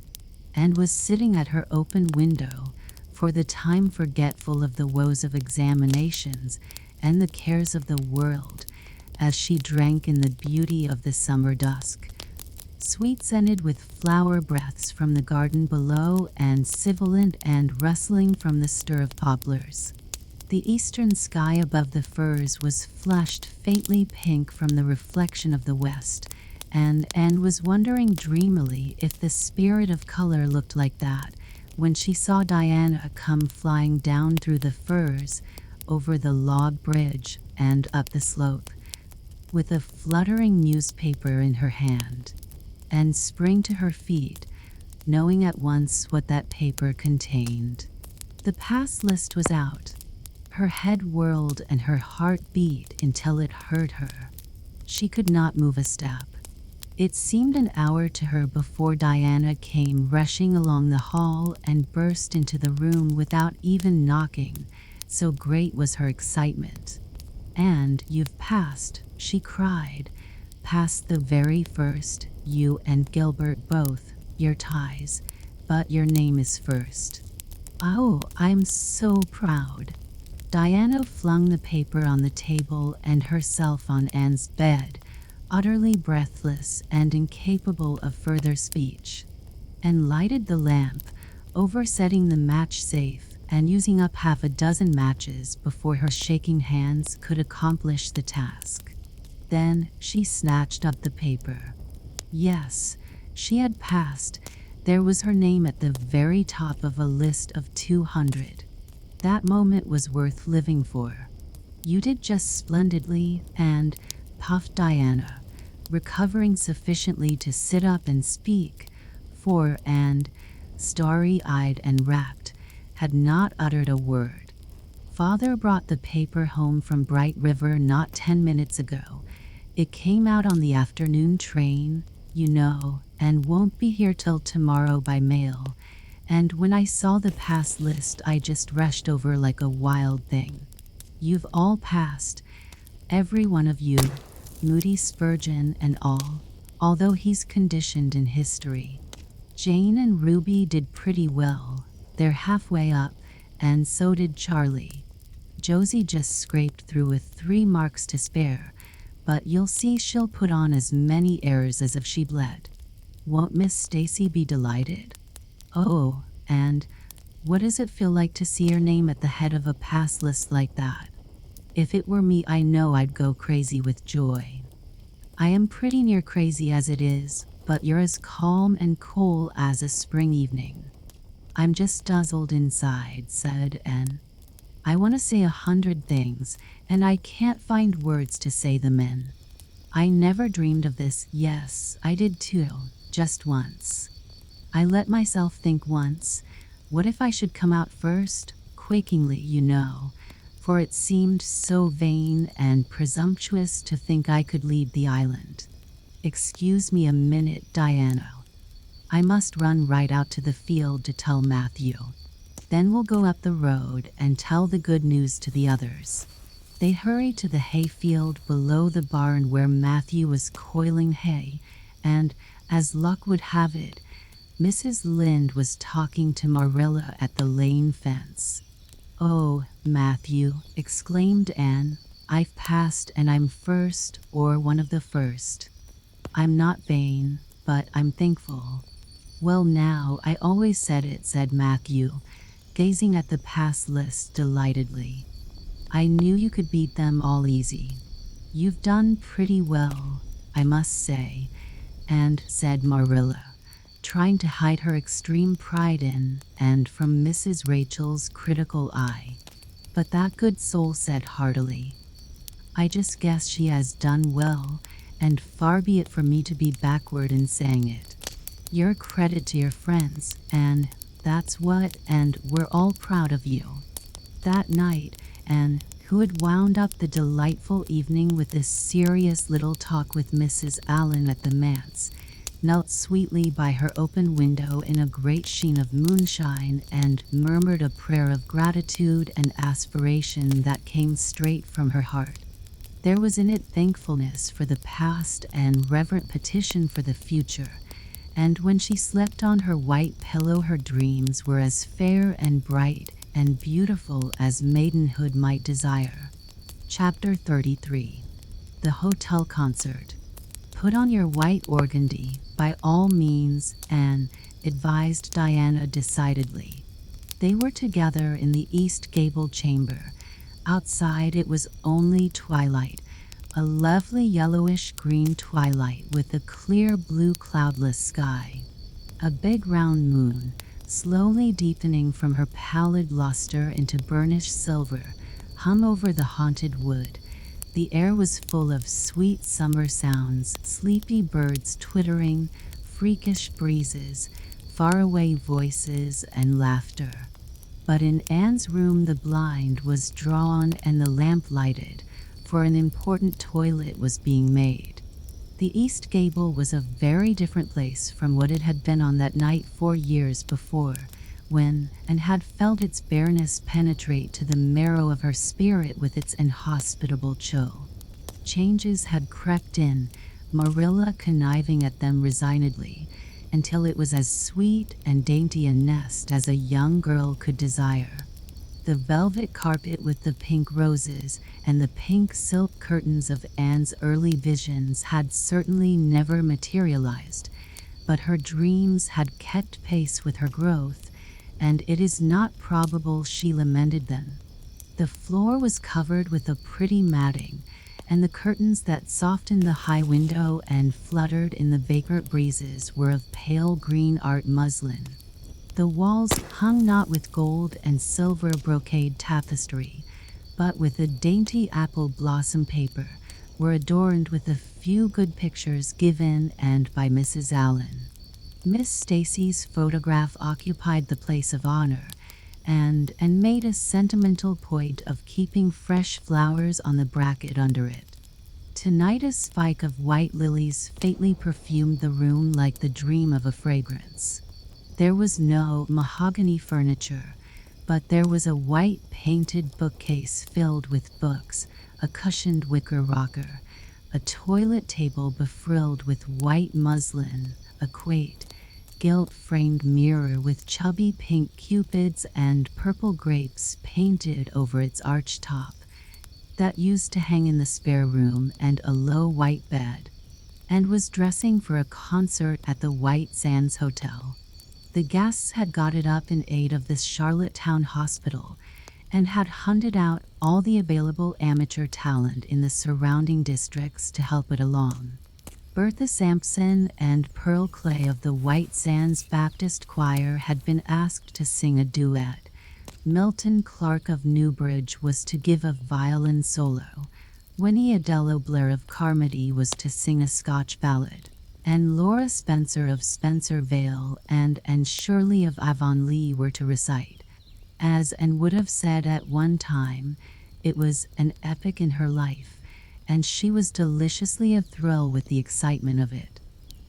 Anne was sitting at her open window, for the time forgetful of the woes of examinations and the cares of the world, as she drank in the beauty of the summer dusk, sweet-scented with flower breaths from the garden below and sibilant and rustling from the stir of poplars. The eastern sky above the firs was flushed faintly pink from the reflection of the west, and Anne was wondering dreamily if the spirit of color looked like that when she saw Diana come flying down through the firs, over the log bridge, and up the slope, with a fluttering newspaper in her hand, and spring to her feet, knowing at once what that paper contained. The pass list was out. Her head whirled and her heart beat until it hurt her. She could not move a step. It seemed an hour to her before Diana came rushing along the hall and burst into the room without even knocking, so great was her excitement. "And you've passed," she cried. "Passed the very first, you and Gilbert both, your ties, but your name is first. Oh, I'm so proud." Diana flung the paper on the table and herself on Anne's bed, utterly breathless and incapable of further speech, and lighted the lamp, oversetting the match safe and using up half a dozen matches before her shaking hands could accomplish the task. Then she snatched up the paper. Yes, she had passed. There was her name at the very top of a list of 200. That moment was worth living for. "You did just splendidly, and," puffed Diana, recovering sufficiently to sit up and speak, for Anne, starry-eyed and rapt, had not uttered a word. "Father brought the paper home from Bright River not 10 minutes ago. It came out on the afternoon train, you know, and won't be here till tomorrow by mail. And when I saw the pass list, I just rushed over like a wild thing. You've all passed, every one of you, Moody Spurgeon and all, although he's conditioned in history. Jane and Ruby did pretty well. They're halfway up, and so did Charlie. Josie just scraped through with 3 marks to spare, but you'll see she'll put on as many errors as if she bled. Won't Miss Stacy be delighted? Oh, and what does it feel like to see your name at the head of a pass list like that? If it were me, I know I'd go crazy with joy. I am pretty near crazy as it is, but you're as calm and cool as a spring evening." "I'm just dazzled inside," said Anne. "I want to say 100 things, and I can't find words to say them in. I never dreamed of this. Yes, I did too, just once. I let myself think once, what if I should come out first, quakingly, you know, for it seemed so vain and presumptuous to think I could lead the island. Excuse me a minute, Diana. I must run right out to the field to tell Matthew. Then we'll go up the road and tell the good news to the others." They hurried to the hayfield below the barn where Matthew was coiling hay, and, as luck would have it, Mrs. Lynde was talking to Marilla at the lane fence. "Oh, Matthew," exclaimed Anne, "I've passed and I'm first, or one of the first. I'm not vain, but I'm thankful." "Well now, I always said it," said Matthew, gazing at the pass list delightedly. "I knew you could beat them all easy. You've done pretty well, I must say," and said Marilla, trying to hide her extreme pride in and from Mrs. Rachel's critical eye. but that good soul said heartily, "I just guess she has done well, and far be it from me to be backward in saying it. You're a credit to your friends, and that's what, and we're all proud of you." That night, Anne, who had wound up the delightful evening with this serious little talk with Mrs. Allen at the manse, knelt sweetly by her open window in a great sheen of moonshine and murmured a prayer of gratitude and aspiration that came straight from her heart. There was in it thankfulness for the past and reverent petition for the future, and when she slept on her white pillow her dreams were as fair and bright and beautiful as maidenhood might desire. Chapter 33. The Hotel Concert. "Put on your white organdy, by all means," Anne advised Diana decidedly. They were together in the East Gable chamber. Outside it was only twilight, a lovely yellowish-green twilight with a clear blue cloudless sky. A big round moon, slowly deepening from her pallid luster into burnished silver, hung over the haunted wood. The air was full of sweet summer sounds, sleepy birds twittering, freakish breezes, faraway voices, and laughter. But in Anne's room the blind was drawn and the lamp lighted, for an important toilet was being made. The East Gable was a very different place from what it had been on that night 4 years before, when Anne had felt its bareness penetrate to the marrow of her spirit with its inhospitable chill. Changes had crept in, Marilla conniving at them resignedly, until it was as sweet and dainty a nest as a young girl could desire. The velvet carpet with the pink roses and the pink silk curtains of Anne's early visions had certainly never materialized, but her dreams had kept pace with her growth, and it is not probable she lamented them. The floor was covered with a pretty matting, and the curtains that softened the high window and fluttered in the vagrant breezes were of pale green art muslin. The walls hung not with gold and silver brocade tapestry, but with a dainty apple blossom paper, were adorned with a few good pictures given and by Mrs. Allen. Miss Stacy's photograph occupied the place of honor, and made a sentimental point of keeping fresh flowers on the bracket under it. Tonight a spike of white lilies faintly perfumed the room like the dream of a fragrance. There was no mahogany furniture, but there was a white painted bookcase filled with books, a cushioned wicker rocker, a toilet table befrilled with white muslin, a quaint, gilt-framed mirror with chubby pink cupids and purple grapes painted over its arched top, that used to hang in the spare room, and a low white bed, and was dressing for a concert at the White Sands Hotel. The guests had got it up in aid of this Charlottetown hospital, and had hunted out all the available amateur talent in the surrounding districts to help it along. Bertha Sampson and Pearl Clay of the White Sands Baptist Choir had been asked to sing a duet. Milton Clark of Newbridge was to give a violin solo. Winnie Adello Blair of Carmody was to sing a Scotch ballad, and Laura Spencer of Spencer Vale and Anne Shirley of Avonlea were to recite. As Anne would have said at one time, it was an epoch in her life, and she was deliciously athrill with the excitement of it.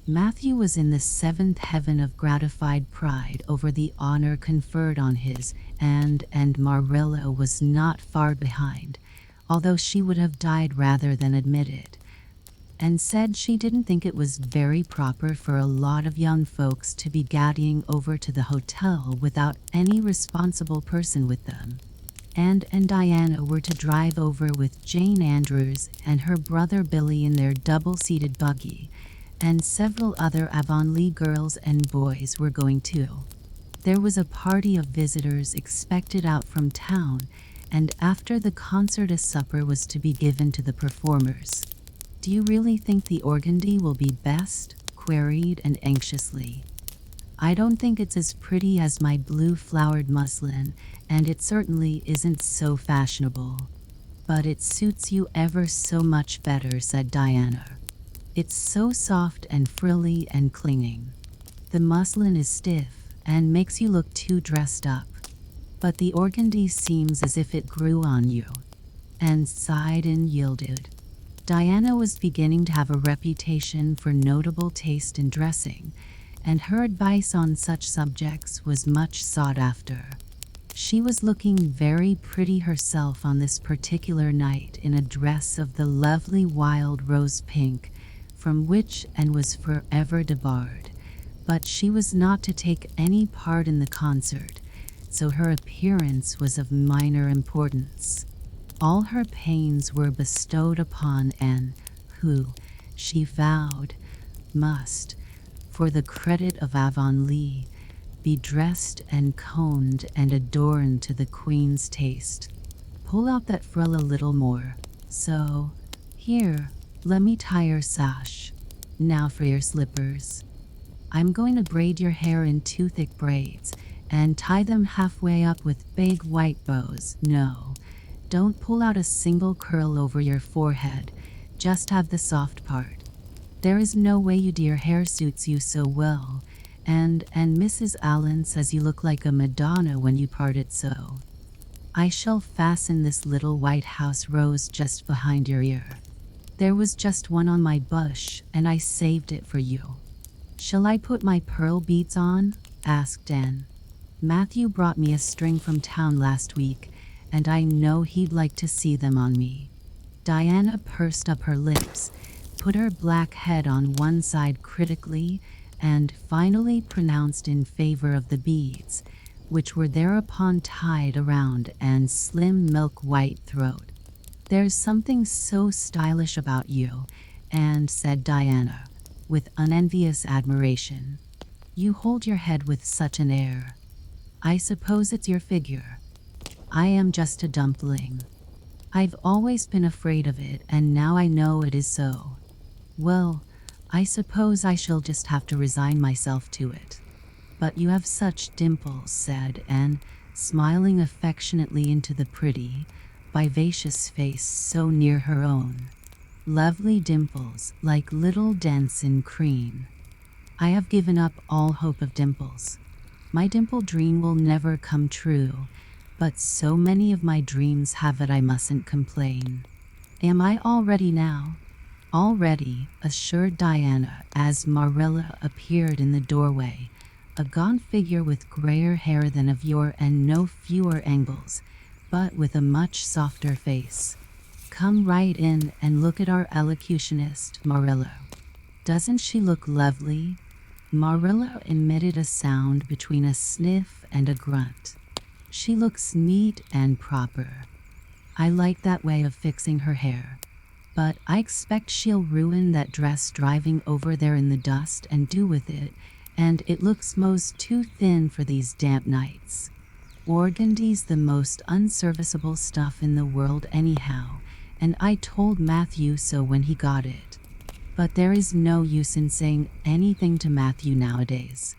Matthew was in the seventh heaven of gratified pride over the honor conferred on his, and Marilla was not far behind, although she would have died rather than admit it, and said she didn't think it was very proper for a lot of young folks to be gaddying over to the hotel without any responsible person with them. And Diana were to drive over with Jane Andrews and her brother Billy in their double-seated buggy, and several other Avonlea girls and boys were going too. There was a party of visitors expected out from town, and after the concert a supper was to be given to the performers. "Do you really think the organdy will be best?" queried Anne anxiously. I don't think it's as pretty as my blue flowered muslin, and it certainly isn't so fashionable. But it suits you ever so much better, said Diana. It's so soft and frilly and clinging. The muslin is stiff and makes you look too dressed up, but the organdy seems as if it grew on you. Anne sighed and yielded. Diana was beginning to have a reputation for notable taste in dressing, and her advice on such subjects was much sought after. She was looking very pretty herself on this particular night in a dress of the lovely wild rose pink, from which Anne was forever debarred. But she was not to take any part in the concert, so her appearance was of minor importance. All her pains were bestowed upon Anne, who, she vowed, must, for the credit of Avonlea, be dressed and combed and adorned to the Queen's taste. Pull out that frill a little more. So, here, let me tie your sash. Now for your slippers. I'm going to braid your hair in 2 thick braids and tie them halfway up with big white bows. No, don't pull out a single curl over your forehead. Just have the soft part. There is no way you do. Your hair suits you so well. And Mrs. Allen says you look like a Madonna when you part it so. I shall fasten this little white house rose just behind your ear. There was just one on my bush, and I saved it for you. Shall I put my pearl beads on? Asked Anne. Matthew brought me a string from town last week, and I know he'd like to see them on me. Diana pursed up her lips, put her black head on one side critically, and finally pronounced in favor of the beads, which were thereupon tied around Anne's slim milk-white throat. There's something so stylish about you, Anne, said Diana, with unenvious admiration. You hold your head with such an air. I suppose it's your figure. I am just a dumpling. I've always been afraid of it, and now I know it is so. Well, I suppose I shall just have to resign myself to it. But you have such dimples, said Anne, smiling affectionately into the pretty, vivacious face so near her own. Lovely dimples, like little dents in cream. I have given up all hope of dimples. My dimple dream will never come true, but so many of my dreams have it I mustn't complain. Am I all ready now? All ready, assured Diana as Marilla appeared in the doorway, a gaunt figure with grayer hair than of yore and no fewer angles, but with a much softer face. Come right in and look at our elocutionist, Marilla. Doesn't she look lovely? Marilla emitted a sound between a sniff and a grunt. She looks neat and proper. I like that way of fixing her hair. But I expect she'll ruin that dress driving over there in the dust and do with it, and it looks most too thin for these damp nights. Organdy's the most unserviceable stuff in the world anyhow, and I told Matthew so when he got it. But there is no use in saying anything to Matthew nowadays.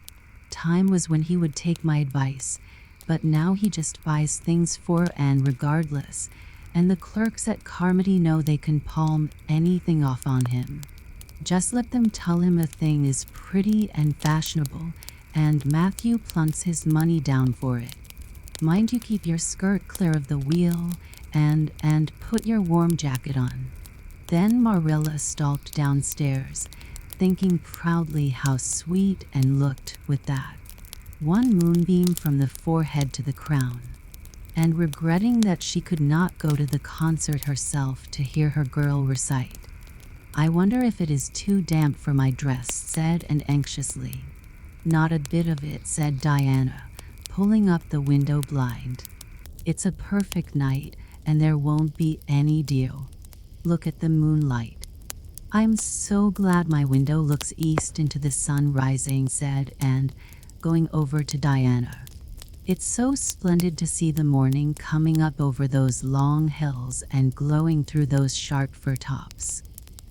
Time was when he would take my advice, but now he just buys things for Anne regardless, and the clerks at Carmody know they can palm anything off on him. Just let them tell him a thing is pretty and fashionable, and Matthew plunks his money down for it. Mind you keep your skirt clear of the wheel, and put your warm jacket on. Then Marilla stalked downstairs, thinking proudly how sweet Anne looked with that one moonbeam from the forehead to the crown, and regretting that she could not go to the concert herself to hear her girl recite. I wonder if it is too damp for my dress, said Anne anxiously. Not a bit of it, said Diana, pulling up the window blind. It's a perfect night, and there won't be any dew. Look at the moonlight. I'm so glad my window looks east into the sun rising, said Anne, going over to Diana. It's so splendid to see the morning coming up over those long hills and glowing through those sharp fir tops.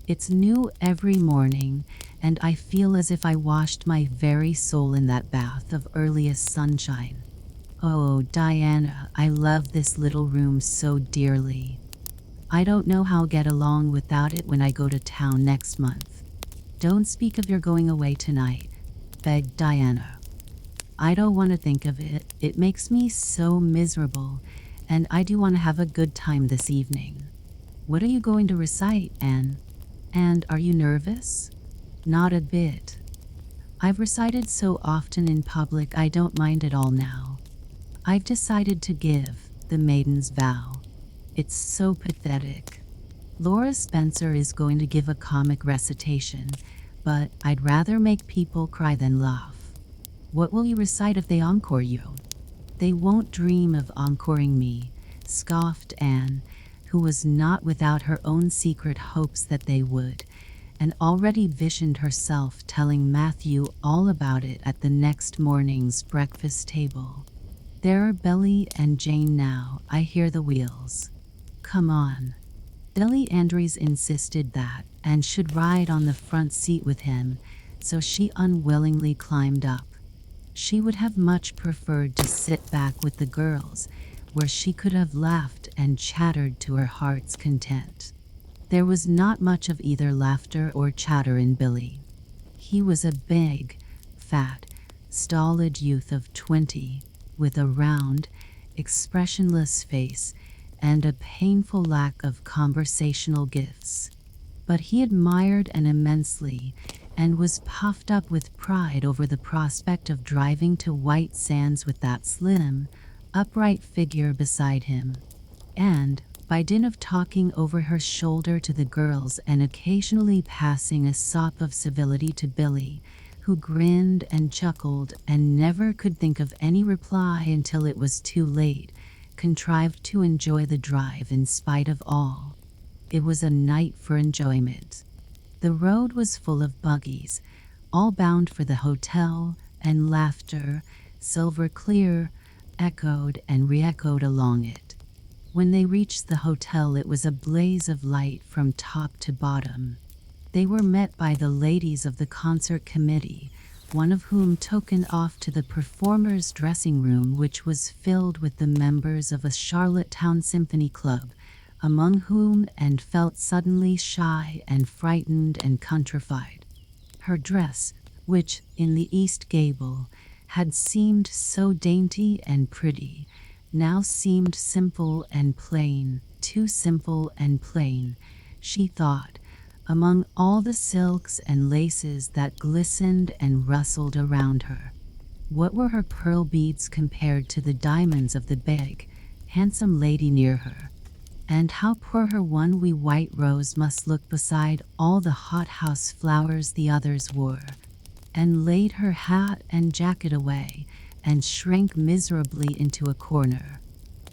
It's new every morning, and I feel as if I washed my very soul in that bath of earliest sunshine. Oh, Diana, I love this little room so dearly. I don't know how I'll get along without it when I go to town next month. Don't speak of your going away tonight, begged Diana. I don't want to think of it. It makes me so miserable, and I do want to have a good time this evening. What are you going to recite, Anne? And are you nervous? Not a bit. I've recited so often in public I don't mind at all now. I've decided to give The Maiden's Vow. It's so pathetic. Laura Spencer is going to give a comic recitation, but I'd rather make people cry than laugh. What will you recite if they encore you? They won't dream of encoring me, scoffed Anne, who was not without her own secret hopes that they would, and already visioned herself telling Matthew all about it at the next morning's breakfast table. There are Billy and Jane now, I hear the wheels. Come on. Billy Andrews insisted that Anne should ride on the front seat with him, so she unwillingly climbed up. She would have much preferred to sit back with the girls, where she could have laughed and chattered to her heart's content. There was not much of either laughter or chatter in Billy. He was a big, fat, stolid youth of 20, with a round, expressionless face and a painful lack of conversational gifts. But he admired Anne immensely and was puffed up with pride over the prospect of driving to White Sands with that slim, upright figure beside him. And, by dint of talking over her shoulder to the girls and occasionally passing a sop of civility to Billy, who grinned and chuckled and never could think of any reply until it was too late, contrived to enjoy the drive in spite of all. It was a night for enjoyment. The road was full of buggies, all bound for the hotel, and laughter, silver clear, echoed and re-echoed along it. When they reached the hotel, it was a blaze of light from top to bottom. They were met by the ladies of the concert committee, one of whom tokened off to the performers' dressing room, which was filled with the members of a Charlottetown Symphony Club, among whom Anne felt suddenly shy and frightened and countrified. Her dress, which, in the East Gable, had seemed so dainty and pretty, now seemed simple and plain, too simple and plain, she thought, among all the silks and laces that glistened and rustled around her. What were her pearl beads compared to the diamonds of the big, handsome lady near her? And how poor her one wee white rose must look beside all the hothouse flowers the others wore. And laid her hat and jacket away, and shrank miserably into a corner.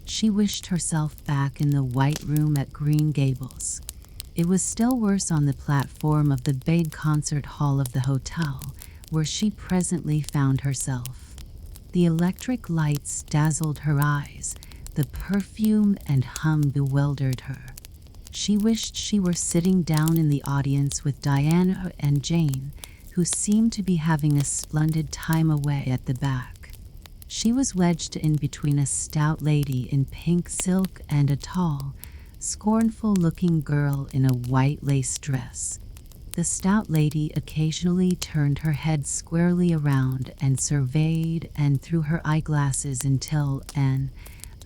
She wished herself back in the white room at Green Gables. It was still worse on the platform of the big concert hall of the hotel, where she presently found herself. The electric lights dazzled her eyes, the perfume and hum bewildered her. She wished she were sitting down in the audience with Diana and Jane, who seemed to be having a splendid time away at the back. She was wedged in between a stout lady in pink silk and a tall, scornful-looking girl in a white lace dress. The stout lady occasionally turned her head squarely around and surveyed and threw her eyeglasses until Anne,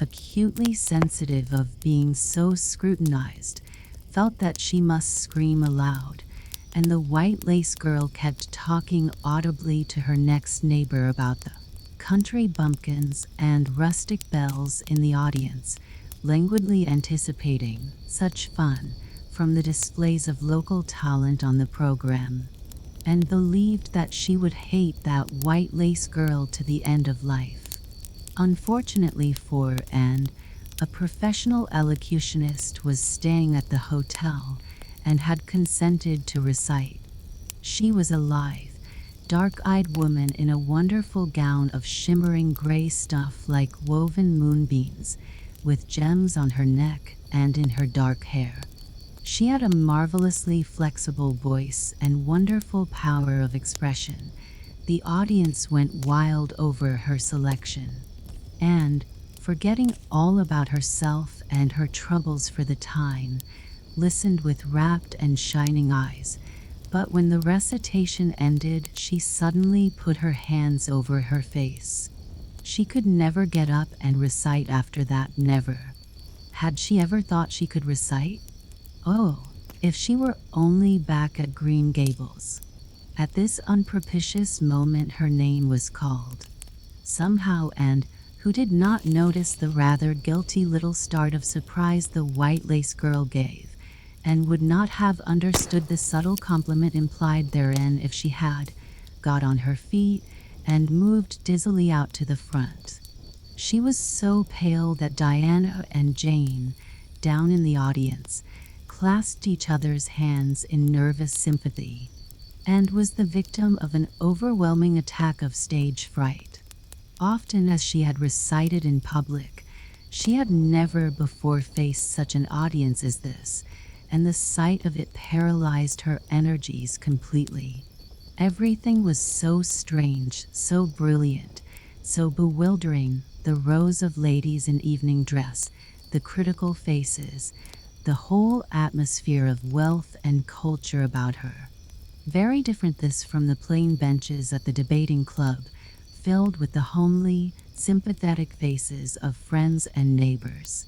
acutely sensitive of being so scrutinized, felt that she must scream aloud, and the white lace girl kept talking audibly to her next neighbor about the country bumpkins and rustic belles in the audience, languidly anticipating such fun from the displays of local talent on the program, and believed that she would hate that white lace girl to the end of life. Unfortunately for Anne, a professional elocutionist was staying at the hotel and had consented to recite. She was a lithe, dark-eyed woman in a wonderful gown of shimmering gray stuff like woven moonbeams, with gems on her neck and in her dark hair. She had a marvelously flexible voice and wonderful power of expression. The audience went wild over her selection, and, forgetting all about herself and her troubles for the time, listened with rapt and shining eyes. But when the recitation ended, she suddenly put her hands over her face. She could never get up and recite after that, never. Had she ever thought she could recite? Oh, if she were only back at Green Gables. At this unpropitious moment her name was called. Somehow, and who did not notice the rather guilty little start of surprise the white lace girl gave, and would not have understood the subtle compliment implied therein if she had, got on her feet and moved dizzily out to the front. She was so pale that Diana and Jane, down in the audience, clasped each other's hands in nervous sympathy, and was the victim of an overwhelming attack of stage fright. Often as she had recited in public, she had never before faced such an audience as this, and the sight of it paralyzed her energies completely. Everything was so strange, so brilliant, so bewildering: the rows of ladies in evening dress, the critical faces, the whole atmosphere of wealth and culture about her. Very different this from the plain benches at the debating club, filled with the homely, sympathetic faces of friends and neighbors.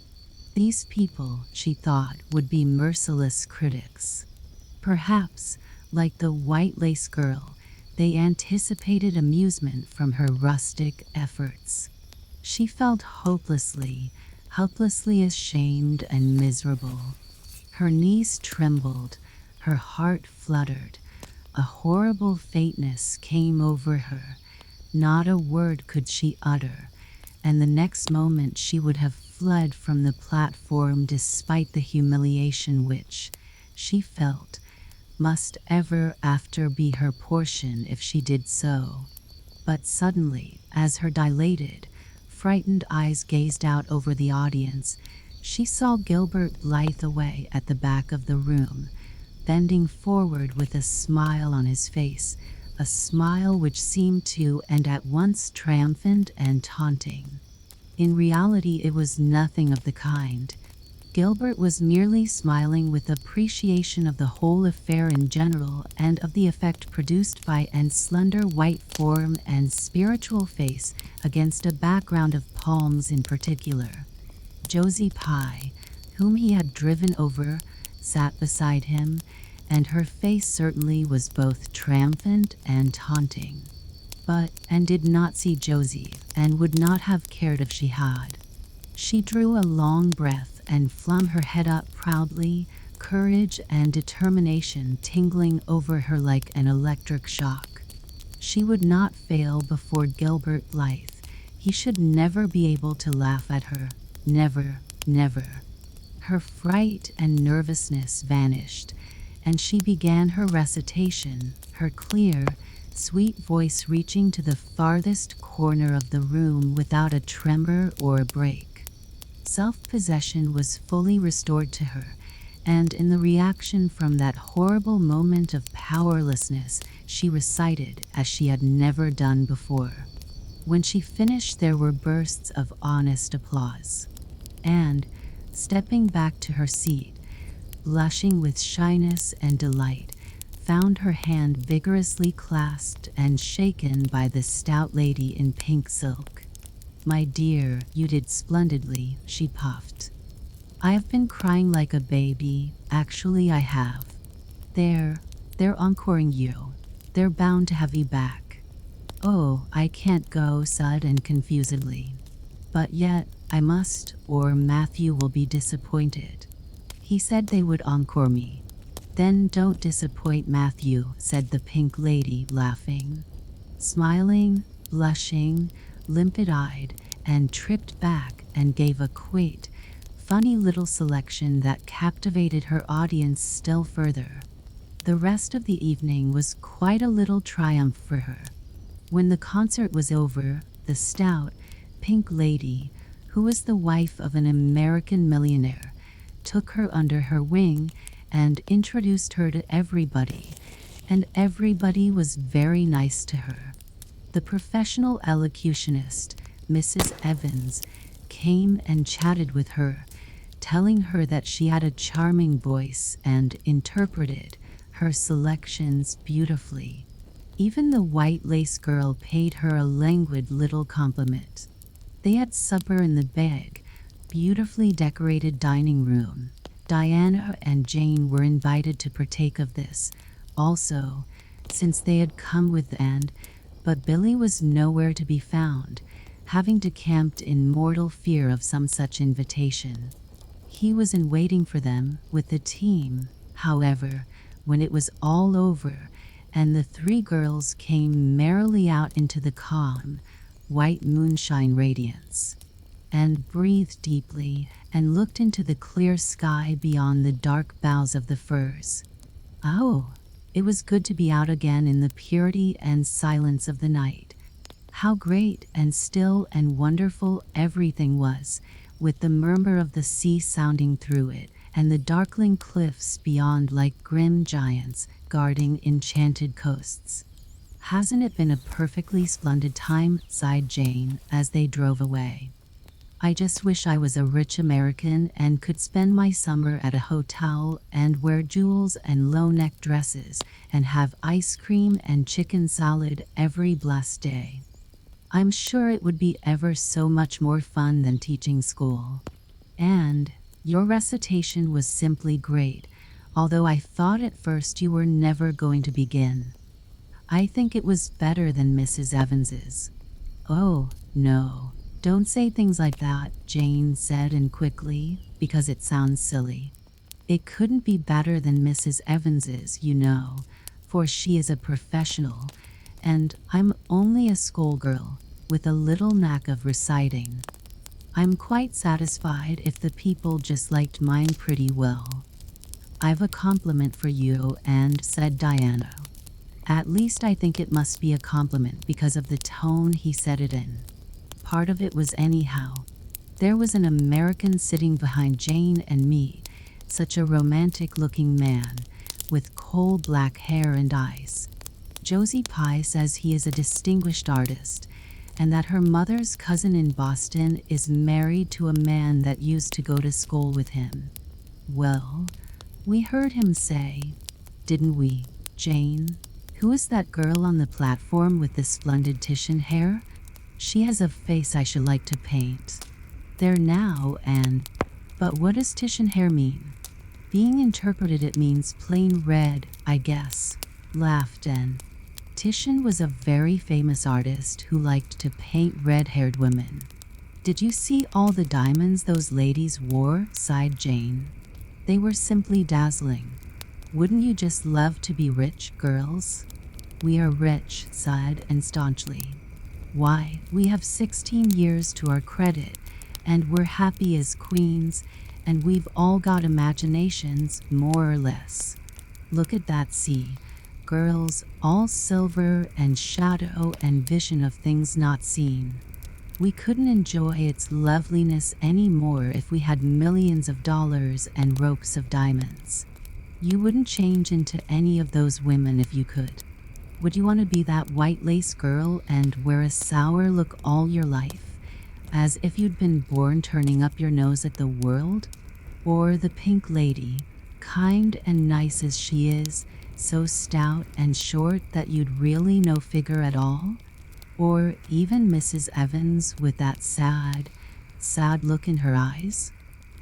These people, she thought, would be merciless critics. Perhaps, like the white lace girl, they anticipated amusement from her rustic efforts. She felt hopelessly ashamed and miserable. Her knees trembled, her heart fluttered. A horrible faintness came over her. Not a word could she utter, and the next moment she would have fled from the platform despite the humiliation which, she felt, must ever after be her portion if she did so. But suddenly, as her dilated, frightened eyes gazed out over the audience, she saw Gilbert Blythe away at the back of the room, bending forward with a smile on his face, a smile which seemed to and at once triumphant and taunting. In reality it was nothing of the kind. Gilbert was merely smiling with appreciation of the whole affair in general and of the effect produced by Anne's slender white form and spiritual face against a background of palms in particular. Josie Pye, whom he had driven over, sat beside him, and her face certainly was both triumphant and taunting. But Anne did not see Josie, and would not have cared if she had. She drew a long breath and flung her head up proudly, courage and determination tingling over her like an electric shock. She would not fail before Gilbert Blythe. He should never be able to laugh at her. Never, never. Her fright and nervousness vanished, and she began her recitation, her clear, sweet voice reaching to the farthest corner of the room without a tremor or a break. Self-possession was fully restored to her, and in the reaction from that horrible moment of powerlessness, she recited as she had never done before. When she finished, there were bursts of honest applause. And, stepping back to her seat, blushing with shyness and delight, found her hand vigorously clasped and shaken by the stout lady in pink silk. "My dear, you did splendidly," she puffed. "I have been crying like a baby, actually I have. They're encoring you. They're bound to have you back." "Oh, I can't go," said Anne confusedly. "But yet, I must, or Matthew will be disappointed. He said they would encore me." "Then don't disappoint Matthew," said the pink lady, laughing. Smiling, blushing, limpid-eyed, and tripped back and gave a quaint, funny little selection that captivated her audience still further. The rest of the evening was quite a little triumph for her. When the concert was over, the stout, pink lady, who was the wife of an American millionaire, took her under her wing and introduced her to everybody, and everybody was very nice to her. The professional elocutionist, Mrs. Evans, came and chatted with her, telling her that she had a charming voice and interpreted her selections beautifully. Even the white lace girl paid her a languid little compliment. They had supper in the big, beautifully decorated dining room. Diana and Jane were invited to partake of this, also, since they had come with Anne, but Billy was nowhere to be found, having decamped in mortal fear of some such invitation. He was in waiting for them with the team, however, when it was all over, and the three girls came merrily out into the calm, white moonshine radiance, and breathed deeply and looked into the clear sky beyond the dark boughs of the firs. Oh, it was good to be out again in the purity and silence of the night. How great and still and wonderful everything was, with the murmur of the sea sounding through it, and the darkling cliffs beyond like grim giants guarding enchanted coasts. "Hasn't it been a perfectly splendid time?" sighed Jane as they drove away. "I just wish I was a rich American and could spend my summer at a hotel and wear jewels and low-neck dresses and have ice cream and chicken salad every blessed day. I'm sure it would be ever so much more fun than teaching school. And your recitation was simply great, although I thought at first you were never going to begin. I think it was better than Mrs. Evans's." "Oh, no. Don't say things like that," Jane said and quickly, because it sounds silly. "It couldn't be better than Mrs. Evans's, you know, for she is a professional, and I'm only a schoolgirl with a little knack of reciting. I'm quite satisfied if the people just liked mine pretty well." "I've a compliment for you, and," said Diana. "At least I think it must be a compliment because of the tone he said it in. Part of it was anyhow. There was an American sitting behind Jane and me, such a romantic-looking man, with coal black hair and eyes. Josie Pye says he is a distinguished artist, and that her mother's cousin in Boston is married to a man that used to go to school with him. Well, we heard him say, didn't we, Jane? Who is that girl on the platform with the splendid Titian hair? She has a face I should like to paint. There now, and... But what does Titian hair mean?" "Being interpreted it means plain red, I guess," laughed Anne. "Titian was a very famous artist who liked to paint red-haired women." "Did you see all the diamonds those ladies wore?" sighed Jane. "They were simply dazzling. Wouldn't you just love to be rich, girls?" "We are rich," sighed Anne staunchly. "Why, we have 16 years to our credit, and we're happy as queens, and we've all got imaginations, more or less. Look at that sea, girls, all silver and shadow and vision of things not seen. We couldn't enjoy its loveliness any more if we had millions of dollars and ropes of diamonds. You wouldn't change into any of those women if you could. Would you want to be that white lace girl and wear a sour look all your life, as if you'd been born turning up your nose at the world? Or the pink lady, kind and nice as she is, so stout and short that you'd really no figure at all? Or even Mrs. Evans with that sad look in her eyes?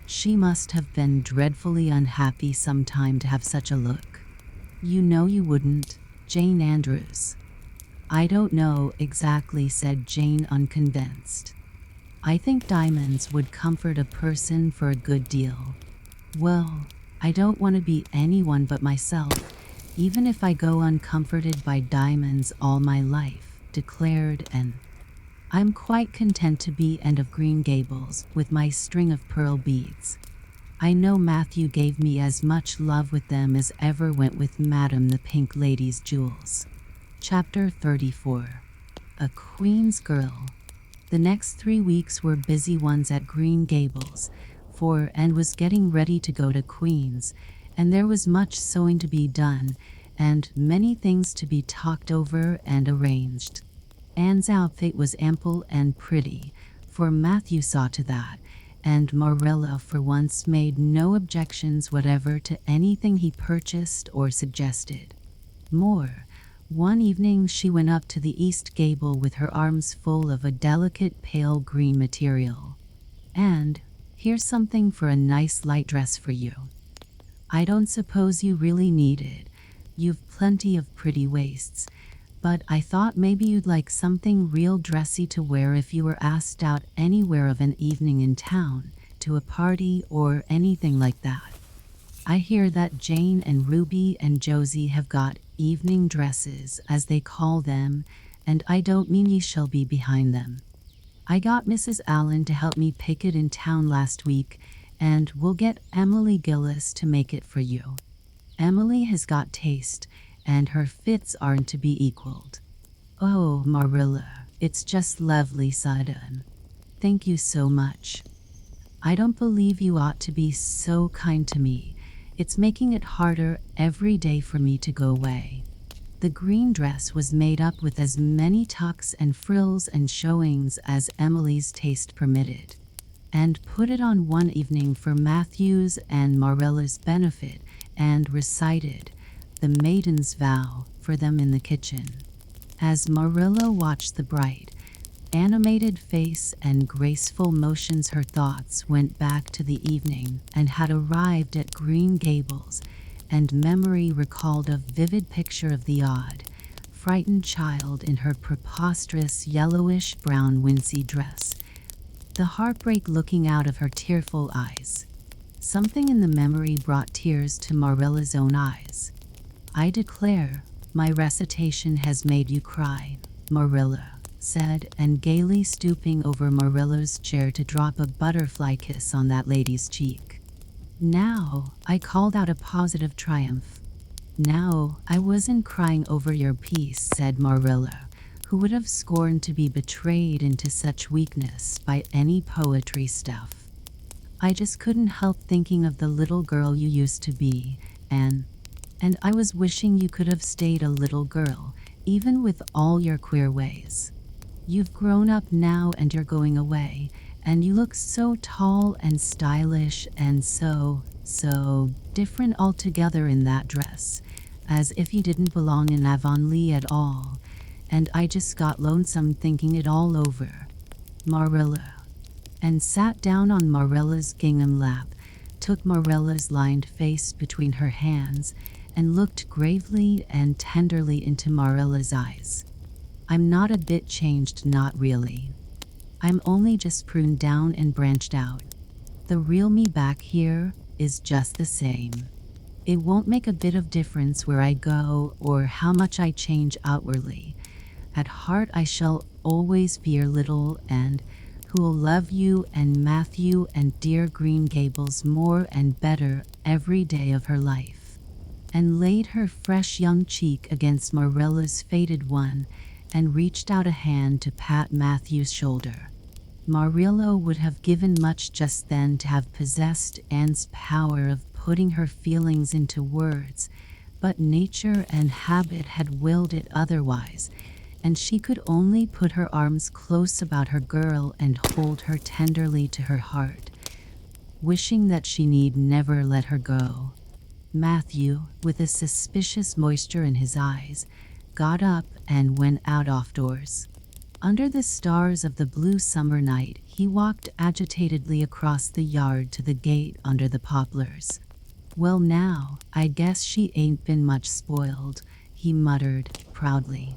She must have been dreadfully unhappy sometime to have such a look. You know you wouldn't, Jane Andrews." "I don't know exactly," said Jane unconvinced. "I think diamonds would comfort a person for a good deal." "Well, I don't want to be anyone but myself, even if I go uncomforted by diamonds all my life," declared Anne. "I'm quite content to be end of Green Gables with my string of pearl beads. I know Matthew gave me as much love with them as ever went with Madame the Pink Lady's jewels." Chapter 34. A Queen's Girl. The next 3 weeks were busy ones at Green Gables, for Anne was getting ready to go to Queen's, and there was much sewing to be done, and many things to be talked over and arranged. Anne's outfit was ample and pretty, for Matthew saw to that, and Marilla for once made no objections whatever to anything he purchased or suggested. More, one evening she went up to the east gable with her arms full of a delicate pale green material. "And here's something for a nice light dress for you. I don't suppose you really need it. You've plenty of pretty waists, but I thought maybe you'd like something real dressy to wear if you were asked out anywhere of an evening in town, to a party or anything like that. I hear that Jane and Ruby and Josie have got evening dresses, as they call them, and I don't mean ye shall be behind them. I got Mrs. Allen to help me pick it in town last week, and we'll get Emily Gillis to make it for you. Emily has got taste, and her fits aren't to be equaled." "Oh, Marilla, it's just lovely, sighed Anne. "Thank you so much. I don't believe you ought to be so kind to me. It's making it harder every day for me to go away." The green dress was made up with as many tucks and frills and showings as Emily's taste permitted, and put it on one evening for Matthew's and Marilla's benefit, and recited the Maiden's Vow for them in the kitchen. As Marilla watched the bright, animated face and graceful motions, her thoughts went back to the evening and had arrived at Green Gables, and memory recalled a vivid picture of the odd, frightened child in her preposterous yellowish-brown wincey dress, the heartbreak looking out of her tearful eyes. Something in the memory brought tears to Marilla's own eyes. "I declare, my recitation has made you cry," Marilla said, and gaily stooping over Marilla's chair to drop a butterfly kiss on that lady's cheek. "Now," I called out a positive triumph. "Now, I wasn't crying over your piece," said Marilla, who would have scorned to be betrayed into such weakness by any poetry stuff. "I just couldn't help thinking of the little girl you used to be, Anne. And I was wishing you could have stayed a little girl, even with all your queer ways. You've grown up now and you're going away, and you look so tall and stylish and so different altogether in that dress, as if you didn't belong in Avonlea at all, and I just got lonesome thinking it all over." Marilla, and sat down on Marilla's gingham lap, took Marilla's lined face between her hands, and looked gravely and tenderly into Marilla's eyes. "I'm not a bit changed, not really. I'm only just pruned down and branched out. The real me back here is just the same. It won't make a bit of difference where I go or how much I change outwardly. At heart I shall always be your little Anne, who'll love you and Matthew and dear Green Gables more and better every day of her life," and laid her fresh young cheek against Marilla's faded one, and reached out a hand to pat Matthew's shoulder. Marilla would have given much just then to have possessed Anne's power of putting her feelings into words, but nature and habit had willed it otherwise, and she could only put her arms close about her girl and hold her tenderly to her heart, wishing that she need never let her go. Matthew, with a suspicious moisture in his eyes, got up and went out off-doors. Under the stars of the blue summer night, he walked agitatedly across the yard to the gate under the poplars. "Well now, I guess she ain't been much spoiled," he muttered proudly.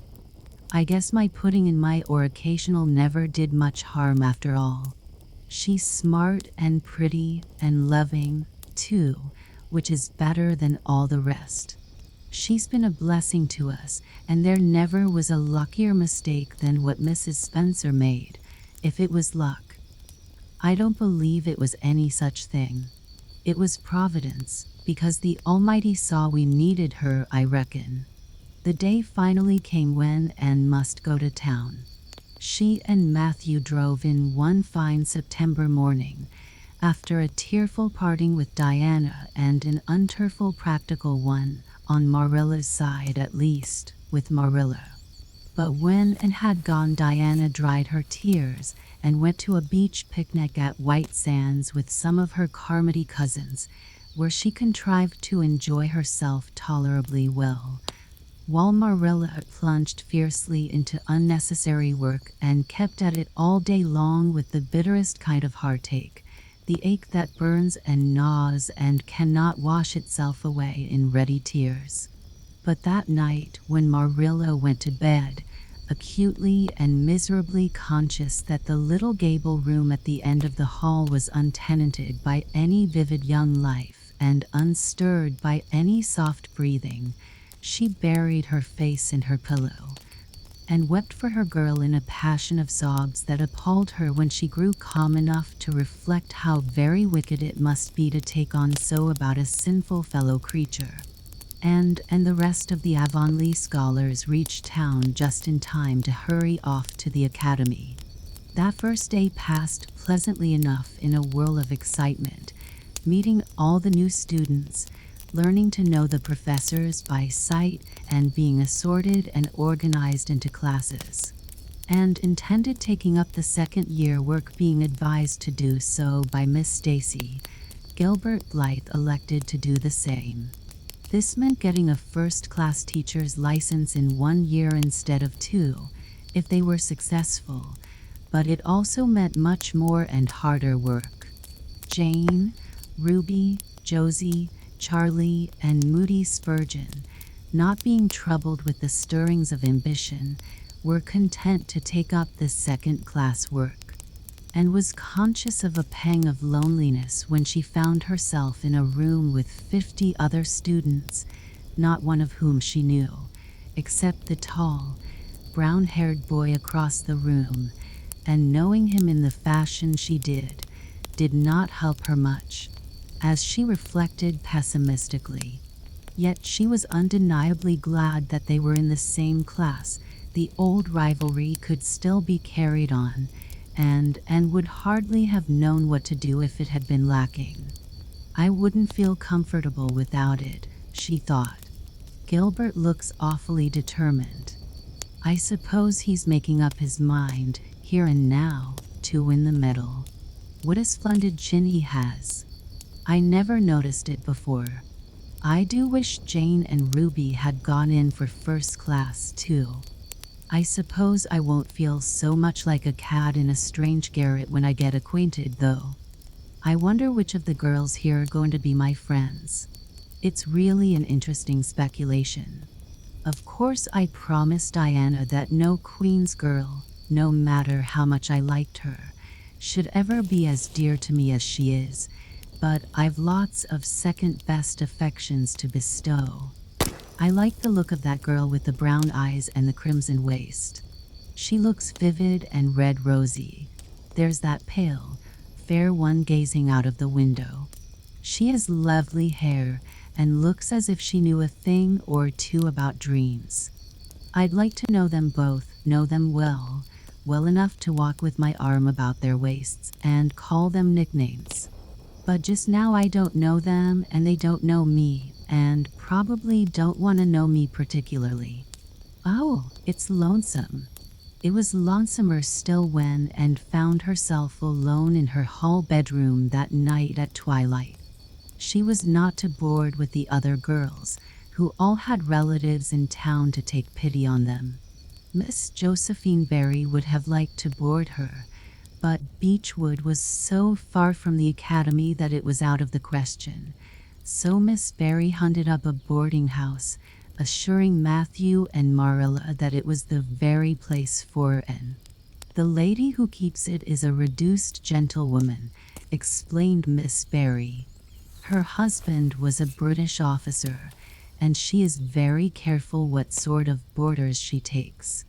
"I guess my putting in my or occasional never did much harm after all. She's smart and pretty and loving, too, which is better than all the rest. She's been a blessing to us, and there never was a luckier mistake than what Mrs. Spencer made, if it was luck. I don't believe it was any such thing. It was Providence, because the Almighty saw we needed her, I reckon." The day finally came when Anne must go to town. She and Matthew drove in one fine September morning, After a tearful parting with Diana and an untearful practical one, on Marilla's side at least, with Marilla. But when and had gone, Diana dried her tears and went to a beach picnic at White Sands with some of her Carmody cousins, where she contrived to enjoy herself tolerably well, while Marilla plunged fiercely into unnecessary work and kept at it all day long with the bitterest kind of heartache, the ache that burns and gnaws and cannot wash itself away in ready tears. But that night, when Marilla went to bed, acutely and miserably conscious that the little gable room at the end of the hall was untenanted by any vivid young life and unstirred by any soft breathing, she buried her face in her pillow and wept for her girl in a passion of sobs that appalled her when she grew calm enough to reflect how very wicked it must be to take on so about a sinful fellow creature. And the rest of the Avonlea scholars reached town just in time to hurry off to the academy. That first day passed pleasantly enough in a whirl of excitement, meeting all the new students, learning to know the professors by sight, and being assorted and organized into classes. And intended taking up the second year work being advised to do so by Miss Stacy, Gilbert Blythe elected to do the same. This meant getting a first-class teacher's license in 1 year instead of 2, if they were successful, but it also meant much more and harder work. Jane, Ruby, Josie, Charlie, and Moody Spurgeon, not being troubled with the stirrings of ambition, were content to take up this second-class work, and was conscious of a pang of loneliness when she found herself in a room with 50 other students, not one of whom she knew, except the tall, brown-haired boy across the room, and knowing him in the fashion she did not help her much, as she reflected pessimistically. Yet she was undeniably glad that they were in the same class. The old rivalry could still be carried on, and would hardly have known what to do if it had been lacking. I wouldn't feel comfortable without it, she thought. Gilbert looks awfully determined. I suppose he's making up his mind, here and now, to win the medal. What a splendid chin he has. I never noticed it before. I do wish Jane and Ruby had gone in for first class, too. I suppose I won't feel so much like a cad in a strange garret when I get acquainted, though. I wonder which of the girls here are going to be my friends. It's really an interesting speculation. Of course, I promised Diana that no Queen's girl, no matter how much I liked her, should ever be as dear to me as she is, but I've lots of second-best affections to bestow. I like the look of that girl with the brown eyes and the crimson waist. She looks vivid and red-rosy. There's that pale, fair one gazing out of the window. She has lovely hair and looks as if she knew a thing or two about dreams. I'd like to know them both, know them well enough to walk with my arm about their waists and call them nicknames. But just now I don't know them and they don't know me, and probably don't want to know me particularly. Oh, it's lonesome. It was lonesomer still when Anne found herself alone in her hall bedroom that night at twilight. She was not to board with the other girls, who all had relatives in town to take pity on them. Miss Josephine Barry would have liked to board her, but Beechwood was so far from the academy that it was out of the question. So Miss Barry hunted up a boarding house, assuring Matthew and Marilla that it was the very place for Anne. The lady who keeps it is a reduced gentlewoman, explained Miss Barry. Her husband was a British officer, and she is very careful what sort of boarders she takes,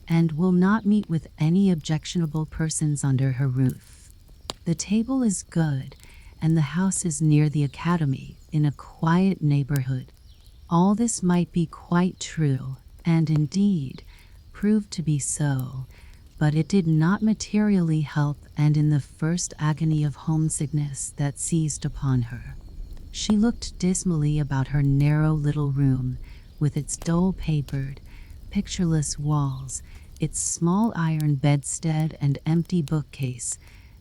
and will not meet with any objectionable persons under her roof. The table is good, and the house is near the academy, in a quiet neighborhood. All this might be quite true, and indeed proved to be so, but it did not materially help, and in the first agony of homesickness that seized upon her, she looked dismally about her narrow little room, with its dull-papered, pictureless walls, its small iron bedstead and empty bookcase,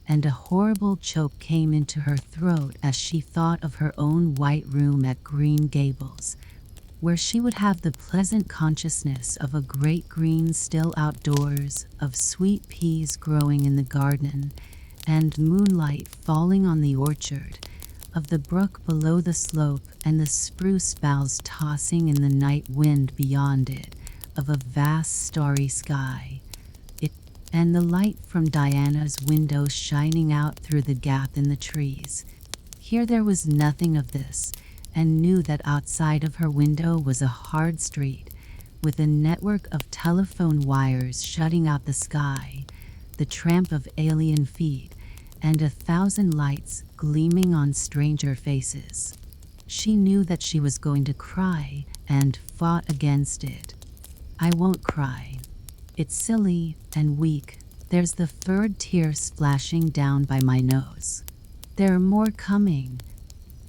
and a horrible choke came into her throat as she thought of her own white room at Green Gables, where she would have the pleasant consciousness of a great green still outdoors, of sweet peas growing in the garden, and moonlight falling on the orchard, of the brook below the slope and the spruce boughs tossing in the night wind beyond it, of a vast starry sky, and the light from Diana's window shining out through the gap in the trees. Here there was nothing of this, and knew that outside of her window was a hard street, with a network of telephone wires shutting out the sky, the tramp of alien feet, and 1,000 lights gleaming on stranger faces. She knew that she was going to cry, and fought against it. I won't cry. It's silly and weak. There's the third tear splashing down by my nose. There are more coming.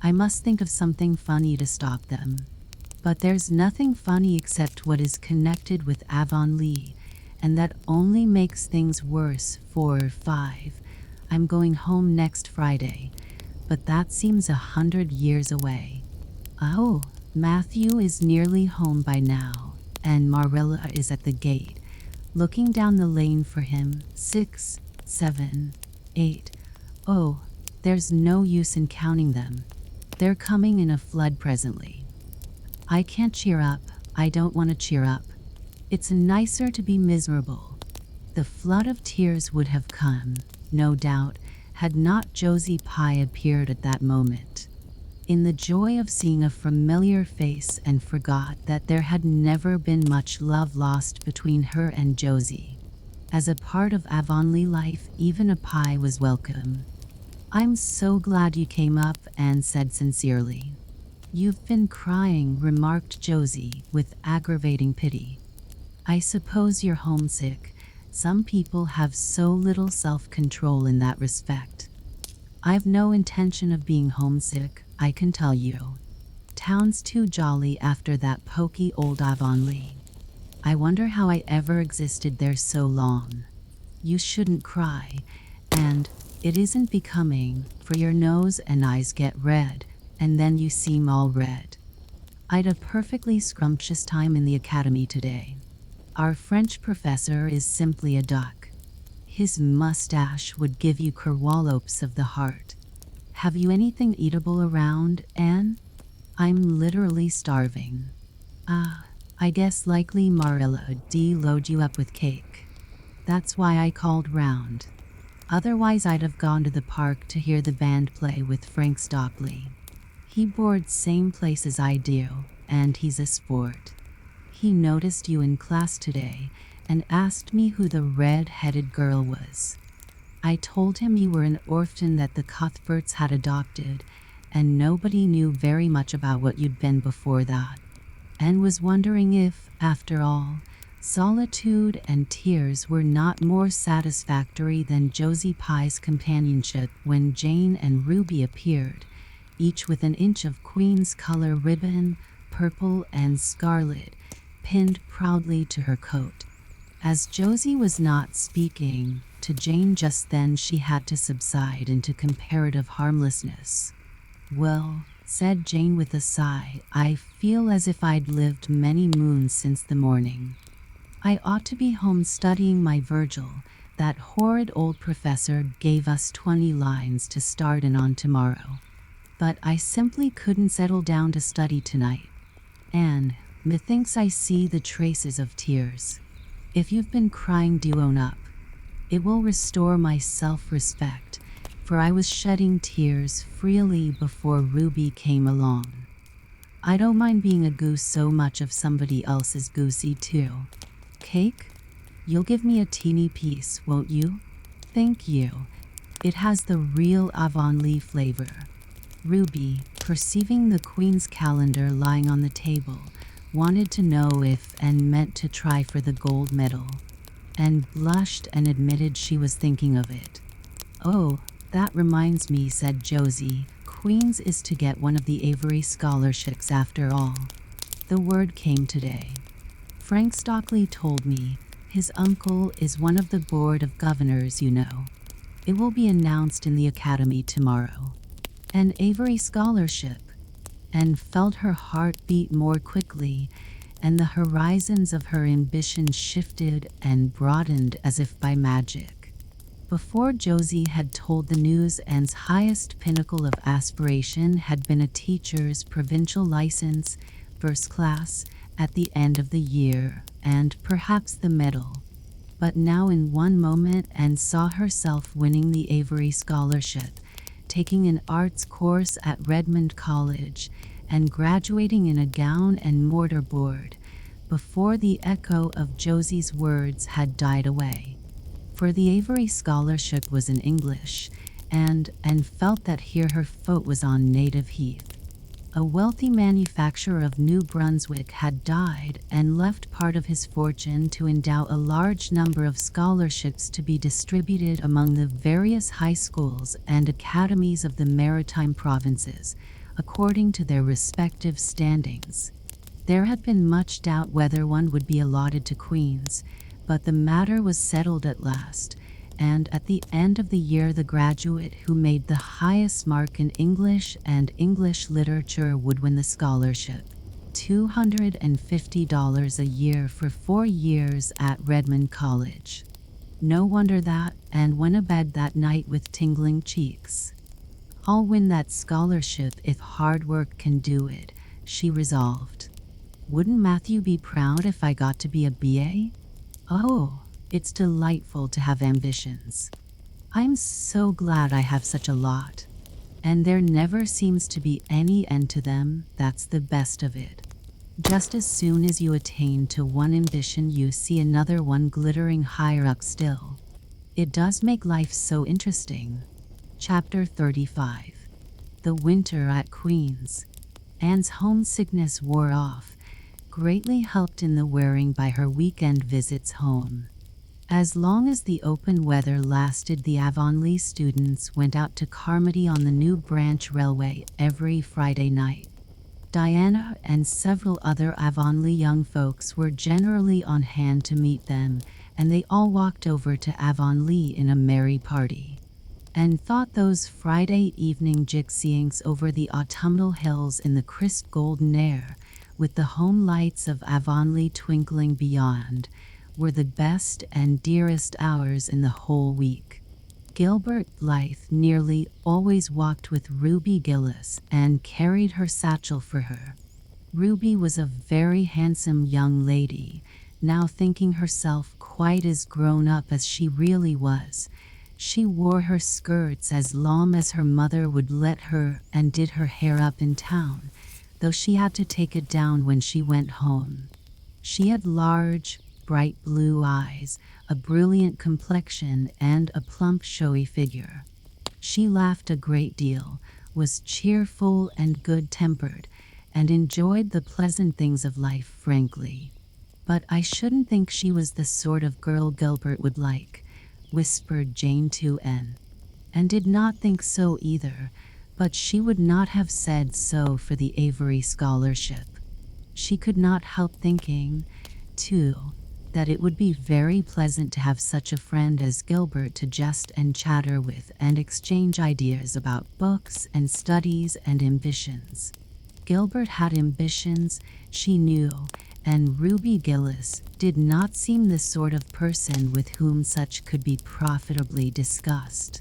I must think of something funny to stop them. But there's nothing funny except what is connected with Avonlea, and that only makes things worse. 4 or 5. I'm going home next Friday, but that seems 100 years away. Oh, Matthew is nearly home by now, and Marilla is at the gate, looking down the lane for him. 6, 7, 8. Oh, there's no use in counting them. They're coming in a flood presently. I can't cheer up. I don't want to cheer up. It's nicer to be miserable. The flood of tears would have come, no doubt, had not Josie Pye appeared at that moment. In the joy of seeing a familiar face, and forgot that there had never been much love lost between her and Josie. As a part of Avonlea life, even a Pye was welcome. I'm so glad you came up, Anne said sincerely. You've been crying, remarked Josie, with aggravating pity. I suppose you're homesick. Some people have so little self-control in that respect. I've no intention of being homesick, I can tell you. Town's too jolly after that poky old Avonlea. I wonder how I ever existed there so long. You shouldn't cry, and it isn't becoming, for your nose and eyes get red, and then you seem all red. I'd a perfectly scrumptious time in the academy today. Our French professor is simply a duck. His mustache would give you kerwallops of the heart. Have you anything eatable around, Anne? I'm literally starving. I guess likely Marilla load you up with cake. That's why I called round. Otherwise I'd have gone to the park to hear the band play with Frank Stockley. He boards same place as I do, and he's a sport. He noticed you in class today and asked me who the red-headed girl was. I told him you were an orphan that the Cuthberts had adopted, and nobody knew very much about what you'd been before that, and was wondering if, after all, solitude and tears were not more satisfactory than Josie Pye's companionship when Jane and Ruby appeared, each with an inch of Queen's color ribbon, purple and scarlet, pinned proudly to her coat. As Josie was not speaking to Jane just then, she had to subside into comparative harmlessness. Well, said Jane with a sigh, I feel as if I'd lived many moons since the morning. I ought to be home studying my Virgil. That horrid old professor gave us 20 lines to start in on tomorrow. But I simply couldn't settle down to study tonight. Anne, methinks I see the traces of tears. If you've been crying, do own up. It will restore my self-respect, for I was shedding tears freely before Ruby came along. I don't mind being a goose so much if somebody else is goosey too. Cake? You'll give me a teeny piece, won't you? Thank you. It has the real Avonlea flavor. Ruby, perceiving the Queen's calendar lying on the table, wanted to know if Anne meant to try for the gold medal. and blushed and admitted she was thinking of it. "Oh, that reminds me," said Josie. "Queen's is to get one of the Avery scholarships after all. The word came today. Frank Stockley told me. His uncle is one of the board of governors, you know. It will be announced in the academy tomorrow. An Avery scholarship." And felt her heart beat more quickly, and the horizons of her ambition shifted and broadened as if by magic. Before Josie had told the news, Anne's highest pinnacle of aspiration had been a teacher's provincial license, first class, at the end of the year, and perhaps the medal. But now in one moment Anne saw herself winning the Avery scholarship, taking an arts course at Redmond College, and graduating in a gown and mortar board, before the echo of Josie's words had died away. For the Avery scholarship was in English, and felt that here her foot was on native heath. A wealthy manufacturer of New Brunswick had died and left part of his fortune to endow a large number of scholarships to be distributed among the various high schools and academies of the maritime provinces, according to their respective standings. There had been much doubt whether one would be allotted to Queen's, but the matter was settled at last, and at the end of the year the graduate who made the highest mark in English and English literature would win the scholarship, $250 a year for 4 years at Redmond College. No wonder that Anne went to bed that night with tingling cheeks. "I'll win that scholarship if hard work can do it," she resolved. "Wouldn't Matthew be proud if I got to be a BA? Oh, it's delightful to have ambitions. I'm so glad I have such a lot. And there never seems to be any end to them. That's the best of it. Just as soon as you attain to one ambition, you see another one glittering higher up still. It does make life so interesting." Chapter 35. The Winter at Queen's. Anne's homesickness wore off, greatly helped in the wearing by her weekend visits home. As long as the open weather lasted, the Avonlea students went out to Carmody on the New Branch Railway every Friday night. Diana and several other Avonlea young folks were generally on hand to meet them, and they all walked over to Avonlea in a merry party. And thought those Friday evening jig-seeings over the autumnal hills in the crisp golden air, with the home lights of Avonlea twinkling beyond, were the best and dearest hours in the whole week. Gilbert Blythe nearly always walked with Ruby Gillis and carried her satchel for her. Ruby was a very handsome young lady, now thinking herself quite as grown up as she really was. She wore her skirts as long as her mother would let her and did her hair up in town, though she had to take it down when she went home. She had large, bright blue eyes, a brilliant complexion, and a plump, showy figure. She laughed a great deal, was cheerful and good-tempered, and enjoyed the pleasant things of life frankly. "But I shouldn't think she was the sort of girl Gilbert would like," whispered Jane to Anne. And did not think so either, but she would not have said so for the Avery scholarship. She could not help thinking, too, that it would be very pleasant to have such a friend as Gilbert to jest and chatter with and exchange ideas about books and studies and ambitions. Gilbert had ambitions, she knew, and Ruby Gillis did not seem the sort of person with whom such could be profitably discussed.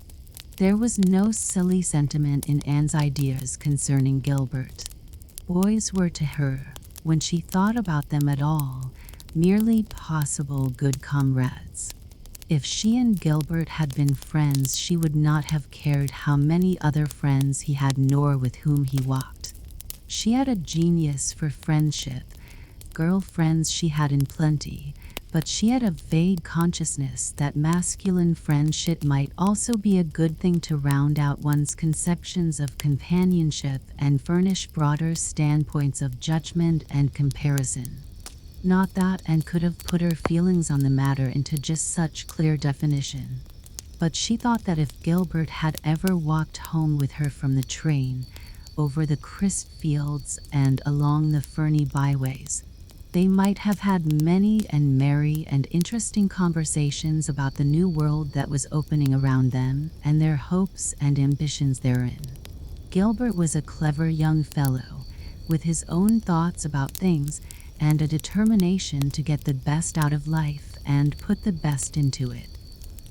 There was no silly sentiment in Anne's ideas concerning Gilbert. Boys were to her, when she thought about them at all, merely possible good comrades. If she and Gilbert had been friends, she would not have cared how many other friends he had nor with whom he walked. She had a genius for friendship. Girl friends she had in plenty, but she had a vague consciousness that masculine friendship might also be a good thing to round out one's conceptions of companionship and furnish broader standpoints of judgment and comparison. Not that Anne could have put her feelings on the matter into just such clear definition. But she thought that if Gilbert had ever walked home with her from the train, over the crisp fields and along the ferny byways, they might have had many and merry and interesting conversations about the new world that was opening around them and their hopes and ambitions therein. Gilbert was a clever young fellow, with his own thoughts about things and a determination to get the best out of life and put the best into it.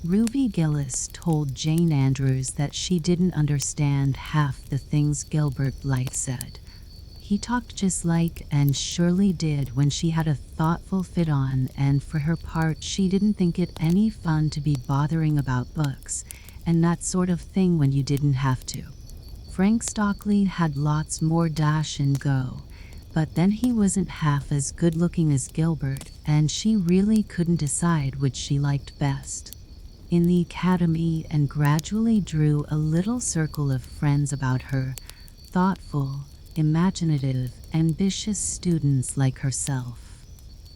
Ruby Gillis told Jane Andrews that she didn't understand half the things Gilbert Blythe said. He talked just like Anne Shirley did when she had a thoughtful fit on, and for her part she didn't think it any fun to be bothering about books and that sort of thing when you didn't have to. Frank Stockley had lots more dash and go, but then he wasn't half as good looking as Gilbert, and she really couldn't decide which she liked best. In the academy, Anne gradually drew a little circle of friends about her, thoughtful, imaginative, ambitious students like herself.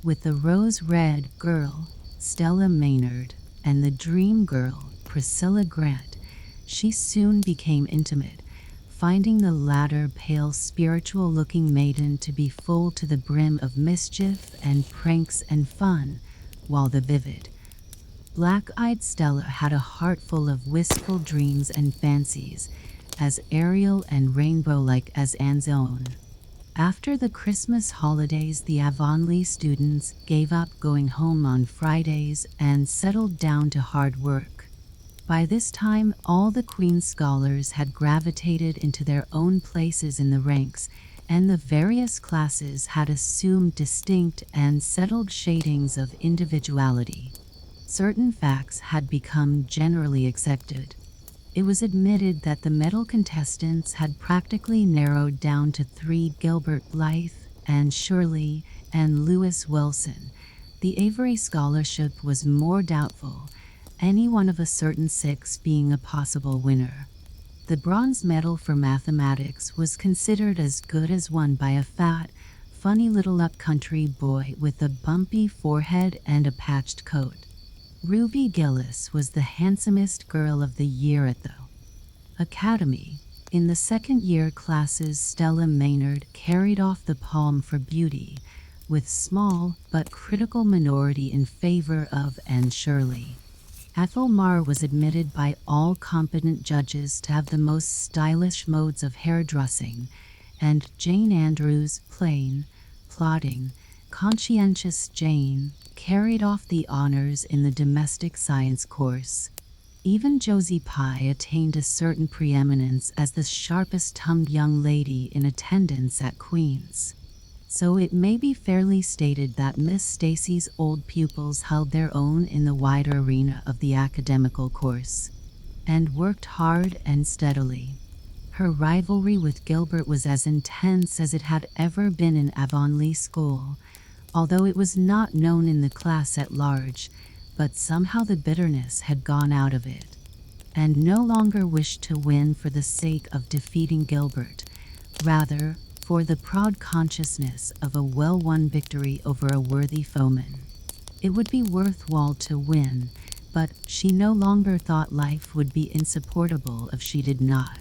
With the rose-red girl, Stella Maynard, and the dream girl, Priscilla Grant, she soon became intimate, finding the latter pale, spiritual-looking maiden to be full to the brim of mischief and pranks and fun, while the vivid, black-eyed Stella had a heart full of wistful dreams and fancies, as aerial and rainbow-like as Anne's own. After the Christmas holidays, the Avonlea students gave up going home on Fridays and settled down to hard work. By this time, all the Queen's scholars had gravitated into their own places in the ranks, and the various classes had assumed distinct and settled shadings of individuality. Certain facts had become generally accepted. It was admitted that the medal contestants had practically narrowed down to 3: Gilbert Blythe, Anne Shirley, and Lewis Wilson. The Avery Scholarship was more doubtful, any one of a certain 6 being a possible winner. The bronze medal for mathematics was considered as good as won by a fat, funny little up-country boy with a bumpy forehead and a patched coat. Ruby Gillis was the handsomest girl of the year at the Academy. In the second-year classes, Stella Maynard carried off the palm for beauty, with small but critical minority in favor of Anne Shirley. Ethel Marr was admitted by all competent judges to have the most stylish modes of hairdressing, and Jane Andrews, plain, plodding, conscientious Jane, carried off the honors in the domestic science course. Even Josie Pye attained a certain preeminence as the sharpest-tongued young lady in attendance at Queen's. So it may be fairly stated that Miss Stacy's old pupils held their own in the wider arena of the academical course, and worked hard and steadily. Her rivalry with Gilbert was as intense as it had ever been in Avonlea School, although it was not known in the class at large, but somehow the bitterness had gone out of it, and no longer wished to win for the sake of defeating Gilbert, rather for the proud consciousness of a well-won victory over a worthy foeman. It would be worthwhile to win, but she no longer thought life would be insupportable if she did not.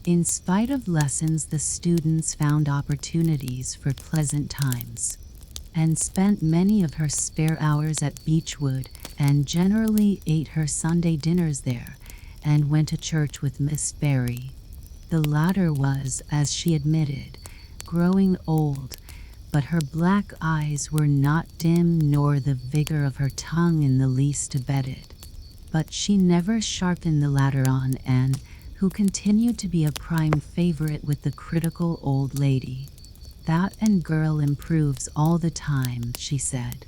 In spite of lessons, the students found opportunities for pleasant times, and spent many of her spare hours at Beechwood, and generally ate her Sunday dinners there, and went to church with Miss Barry. The latter was, as she admitted, growing old, but her black eyes were not dim nor the vigor of her tongue in the least abated. But she never sharpened the latter on Anne, who continued to be a prime favorite with the critical old lady. "That and girl improves all the time," she said.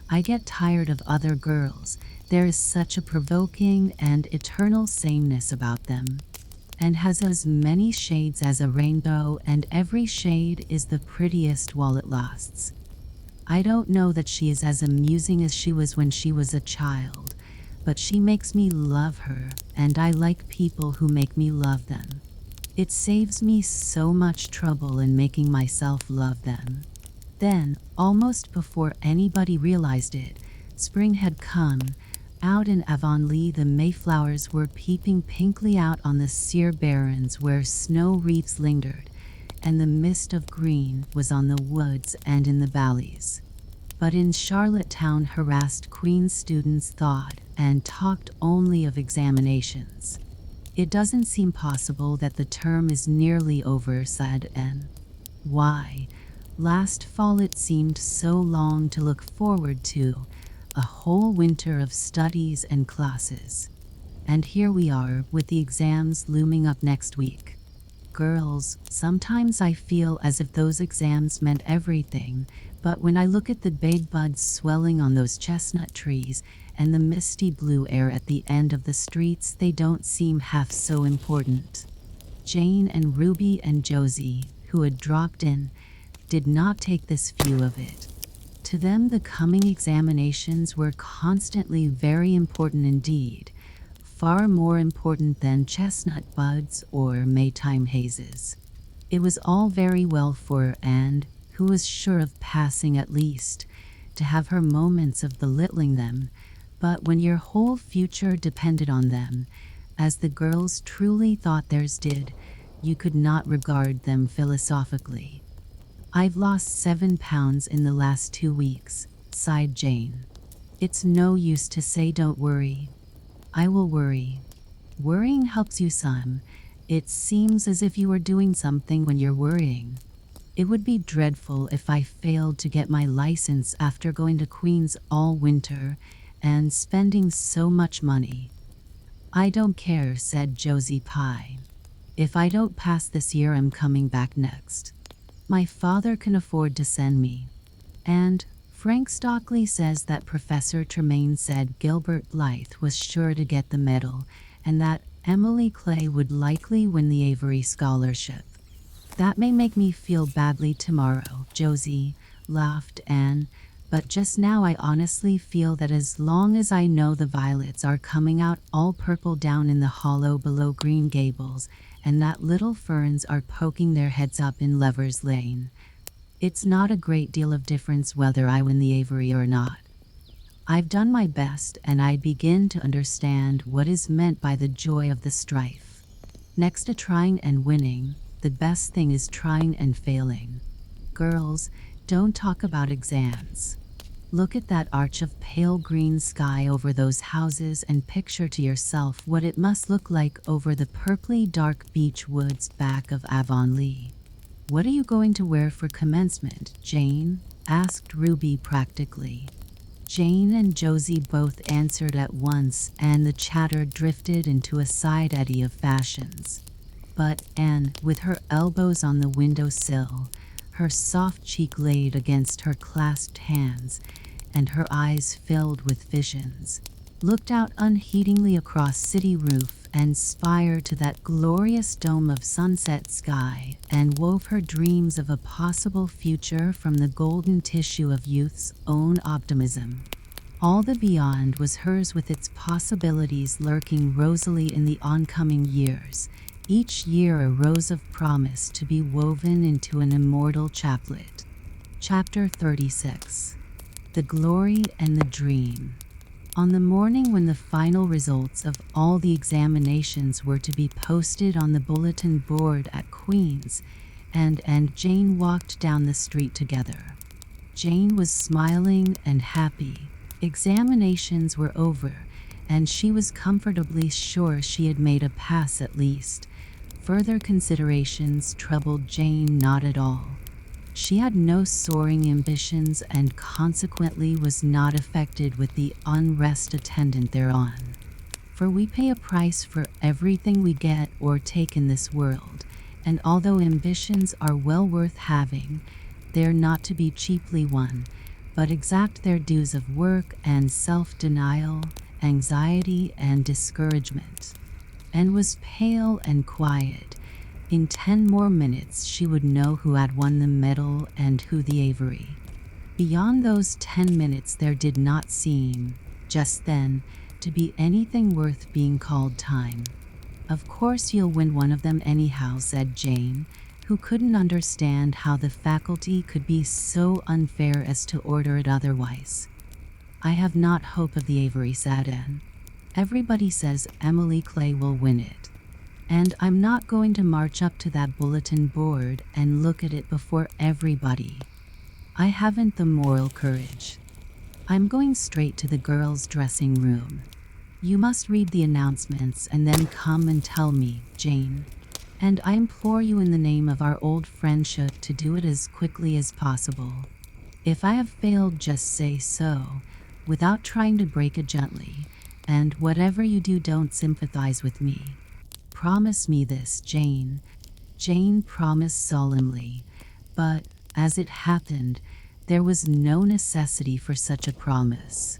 "I get tired of other girls. There is such a provoking and eternal sameness about them, and has as many shades as a rainbow, and every shade is the prettiest while it lasts. I don't know that she is as amusing as she was when she was a child, but she makes me love her, and I like people who make me love them. It saves me so much trouble in making myself love them." Then, almost before anybody realized it, spring had come. Out in Avonlea, the Mayflowers were peeping pinkly out on the sere barrens where snow wreaths lingered, and the mist of green was on the woods and in the valleys. But in Charlottetown, harassed Queen's students thought and talked only of examinations. "It doesn't seem possible that the term is nearly over," said Anne. "Why, last fall it seemed so long to look forward to, a whole winter of studies and classes. And here we are, with the exams looming up next week. Girls, sometimes I feel as if those exams meant everything, but when I look at the big buds swelling on those chestnut trees and the misty blue air at the end of the streets, they don't seem half so important." Jane and Ruby and Josie, who had dropped in, did not take this view of it. To them, the coming examinations were constantly very important indeed, far more important than chestnut buds or Maytime hazes. It was all very well for Anne, who was sure of passing at least, to have her moments of belittling them, but when your whole future depended on them, as the girls truly thought theirs did, you could not regard them philosophically. "I've lost 7 pounds in the last 2 weeks, sighed Jane. "It's no use to say don't worry. I will worry. Worrying helps you some. It seems as if you are doing something when you're worrying. It would be dreadful if I failed to get my license after going to Queen's all winter and spending so much money." "I don't care," said Josie Pye. "If I don't pass this year, I'm coming back next. My father can afford to send me. And Frank Stockley says that Professor Tremaine said Gilbert Blythe was sure to get the medal, and that Emily Clay would likely win the Avery Scholarship. That may make me feel badly tomorrow," Josie laughed Anne, "but just now I honestly feel that as long as I know the violets are coming out all purple down in the hollow below Green Gables, and that little ferns are poking their heads up in Lover's Lane, it's not a great deal of difference whether I win the Avery or not. I've done my best, and I begin to understand what is meant by the joy of the strife. Next to trying and winning, the best thing is trying and failing. Girls, don't talk about exams. Look at that arch of pale green sky over those houses and picture to yourself what it must look like over the purply dark beech woods back of Avonlea." "What are you going to wear for commencement, Jane?" asked Ruby practically. Jane and Josie both answered at once, and the chatter drifted into a side eddy of fashions. But Anne, with her elbows on the windowsill, her soft cheek laid against her clasped hands, and her eyes filled with visions, looked out unheedingly across city roof and spire to that glorious dome of sunset sky, and wove her dreams of a possible future from the golden tissue of youth's own optimism. All the beyond was hers, with its possibilities lurking rosily in the oncoming years, each year a rose of promise to be woven into an immortal chaplet. Chapter 36. The Glory and the Dream. On the morning when the final results of all the examinations were to be posted on the bulletin board at Queen's, Anne and Jane walked down the street together. Jane was smiling and happy. Examinations were over, and she was comfortably sure she had made a pass at least. Further considerations troubled Jane not at all. She had no soaring ambitions and consequently was not affected with the unrest attendant thereon. For we pay a price for everything we get or take in this world, and although ambitions are well worth having, they're not to be cheaply won, but exact their dues of work and self-denial, anxiety and discouragement. Anne was pale and quiet. In 10 more minutes she would know who had won the medal and who the Avery. Beyond those 10 minutes there did not seem, just then, to be anything worth being called time. "Of course you'll win one of them anyhow," said Jane, who couldn't understand how the faculty could be so unfair as to order it otherwise. I have not hope of the Avery, said Anne. Everybody says Emily Clay will win it. And I'm not going to march up to that bulletin board and look at it before everybody. I haven't the moral courage. I'm going straight to the girls' dressing room. You must read the announcements and then come and tell me, Jane. And I implore you in the name of our old friendship to do it as quickly as possible. If I have failed, just say so, without trying to break it gently, and whatever you do, don't sympathize with me. Promise me this, Jane. Jane promised solemnly, but, as it happened, there was no necessity for such a promise.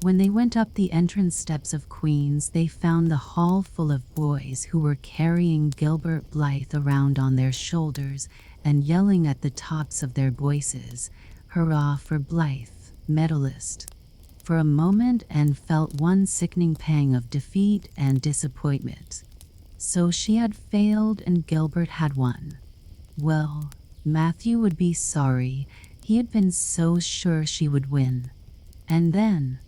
When they went up the entrance steps of Queen's, they found the hall full of boys who were carrying Gilbert Blythe around on their shoulders and yelling at the tops of their voices, "Hurrah for Blythe, medalist!" For a moment Anne felt one sickening pang of defeat and disappointment. So she had failed and Gilbert had won. Well, Matthew would be sorry. He had been so sure she would win. And then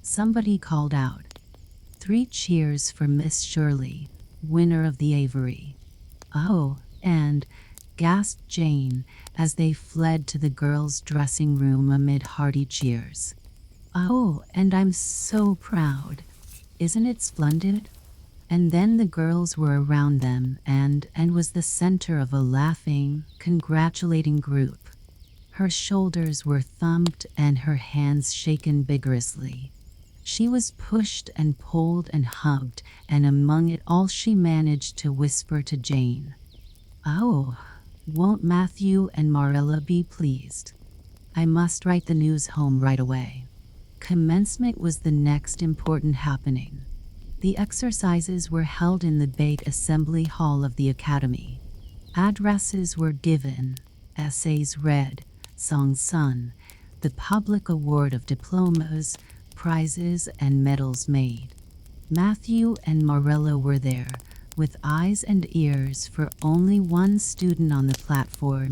somebody called out, 3 cheers for Miss Shirley, winner of the Avery. Oh, and, gasped Jane as they fled to the girls' dressing room amid hearty cheers. Oh, and I'm so proud. Isn't it splendid? And then the girls were around them and was the center of a laughing, congratulating group. Her shoulders were thumped and her hands shaken vigorously. She was pushed and pulled and hugged, and among it all she managed to whisper to Jane, "Oh, won't Matthew and Marilla be pleased? I must write the news home right away." Commencement was the next important happening. The exercises were held in the big assembly hall of the academy. Addresses were given, essays read, songs sung, the public award of diplomas, prizes, and medals made. Matthew and Marilla were there, with eyes and ears for only one student on the platform,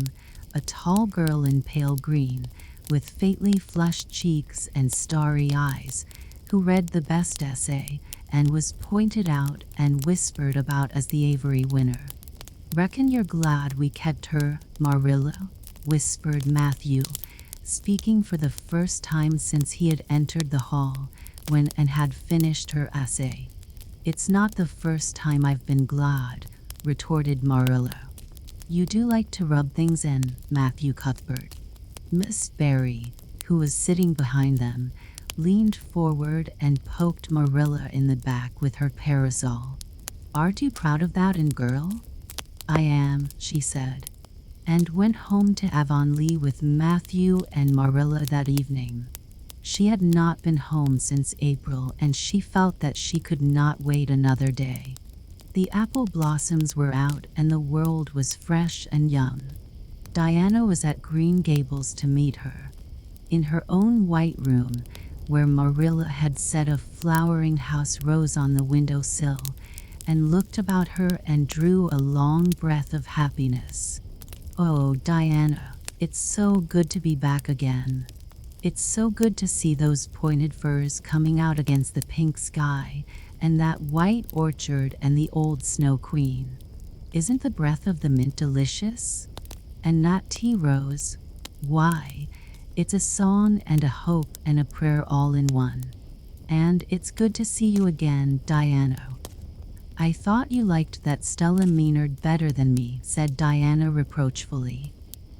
a tall girl in pale green, with faintly flushed cheeks and starry eyes, who read the best essay and was pointed out and whispered about as the Avery winner. "Reckon you're glad we kept her, Marilla," whispered Matthew, speaking for the first time since he had entered the hall when Anne had finished her essay. "It's not the first time I've been glad," retorted Marilla. "You do like to rub things in, Matthew Cuthbert." Miss Barry, who was sitting behind them, leaned forward and poked Marilla in the back with her parasol. "Aren't you proud of that, Anne girl?" "I am," she said, and went home to Avonlea with Matthew and Marilla that evening. She had not been home since April, and she felt that she could not wait another day. The apple blossoms were out and the world was fresh and young. Diana was at Green Gables to meet her. In her own white room, where Marilla had set a flowering house rose on the windowsill, and looked about her and drew a long breath of happiness. "Oh, Diana, it's so good to be back again. It's so good to see those pointed firs coming out against the pink sky, and that white orchard and the old Snow Queen. Isn't the breath of the mint delicious? And that tea rose, why, it's a song and a hope and a prayer all in one. And it's good to see you again, Diana." "I thought you liked that Stella Maynard better than me," said Diana reproachfully.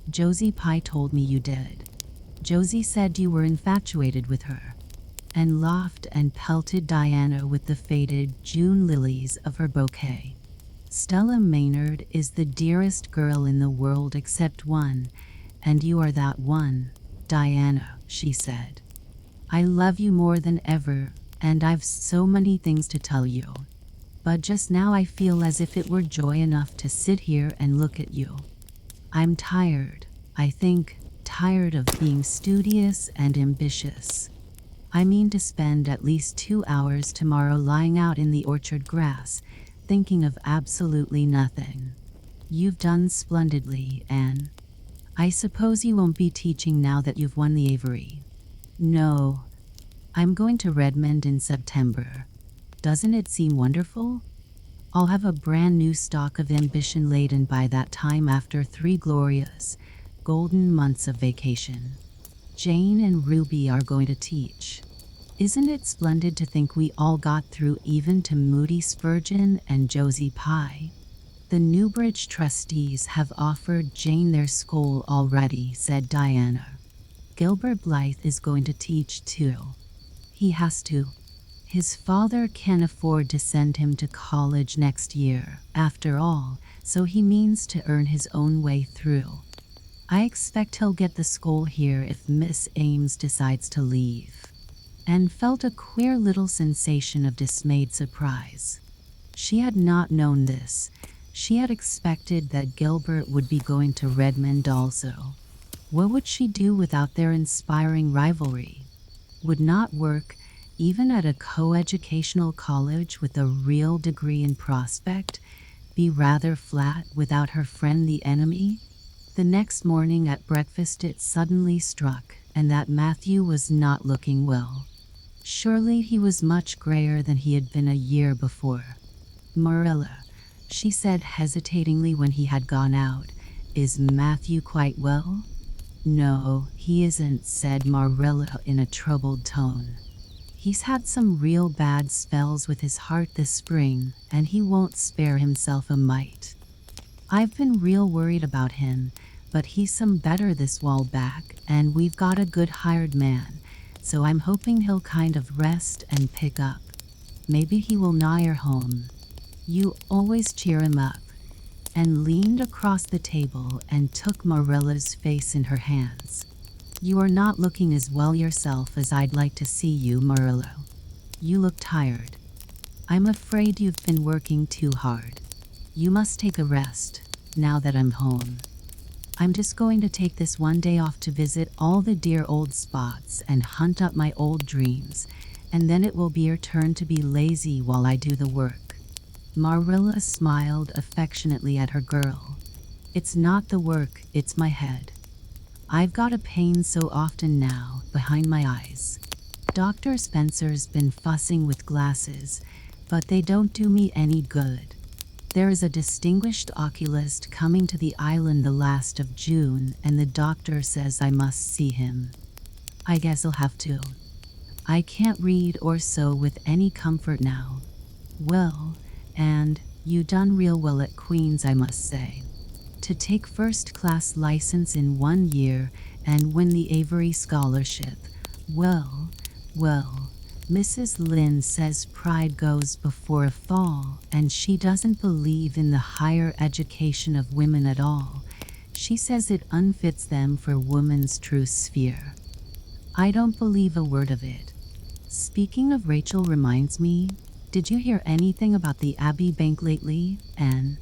"Josie Pye told me you did. Josie said you were infatuated with her," and laughed and pelted Diana with the faded June lilies of her bouquet. "Stella Maynard is the dearest girl in the world except one, and you are that one, Diana," she said. "I love you more than ever, and I've so many things to tell you. But just now I feel as if it were joy enough to sit here and look at you. I'm tired, I think, tired of being studious and ambitious. I mean to spend at least 2 hours tomorrow lying out in the orchard grass, thinking of absolutely nothing. You've done splendidly, Anne. I suppose you won't be teaching now that you've won the Avery. No, I'm going to Redmond in September. Doesn't it seem wonderful? I'll have a brand new stock of ambition laden by that time after 3 glorious, golden months of vacation. Jane and Ruby are going to teach. Isn't it splendid to think we all got through even to Moody Spurgeon and Josie Pye? The Newbridge trustees have offered Jane their school already, said Diana. Gilbert Blythe is going to teach too. He has to. His father can't afford to send him to college next year, after all, so he means to earn his own way through. I expect he'll get the school here if Miss Ames decides to leave. Anne felt a queer little sensation of dismayed surprise. She had not known this. She had expected that Gilbert would be going to Redmond also. What would she do without their inspiring rivalry? Would not work, even at a co-educational college with a real degree in prospect, be rather flat without her friend the enemy? The next morning at breakfast it suddenly struck, and that Matthew was not looking well. Surely he was much grayer than he had been a year before. Marilla, she said hesitatingly when he had gone out, is Matthew quite well? No, he isn't, said Marilla in a troubled tone. He's had some real bad spells with his heart this spring, and he won't spare himself a mite. I've been real worried about him, but he's some better this while back, and we've got a good hired man, so I'm hoping he'll kind of rest and pick up. Maybe he will nigher home. You always cheer him up. And leaned across the table and took Marilla's face in her hands. You are not looking as well yourself as I'd like to see you, Marilla. You look tired. I'm afraid you've been working too hard. You must take a rest, now that I'm home. I'm just going to take this one day off to visit all the dear old spots and hunt up my old dreams, and then it will be your turn to be lazy while I do the work. Marilla smiled affectionately at her girl. It's not the work, it's my head. I've got a pain so often now, behind my eyes. Dr. Spencer's been fussing with glasses, but they don't do me any good. There is a distinguished oculist coming to the island the last of June, and the doctor says I must see him. I guess I'll have to. I can't read or sew with any comfort now. Well, and you done real well at Queen's, I must say. To take first-class license in 1 year and win the Avery Scholarship. Well, Mrs. Lynde says pride goes before a fall, and she doesn't believe in the higher education of women at all. She says it unfits them for woman's true sphere. I don't believe a word of it. Speaking of Rachel reminds me, did you hear anything about the Abbey Bank lately, Anne?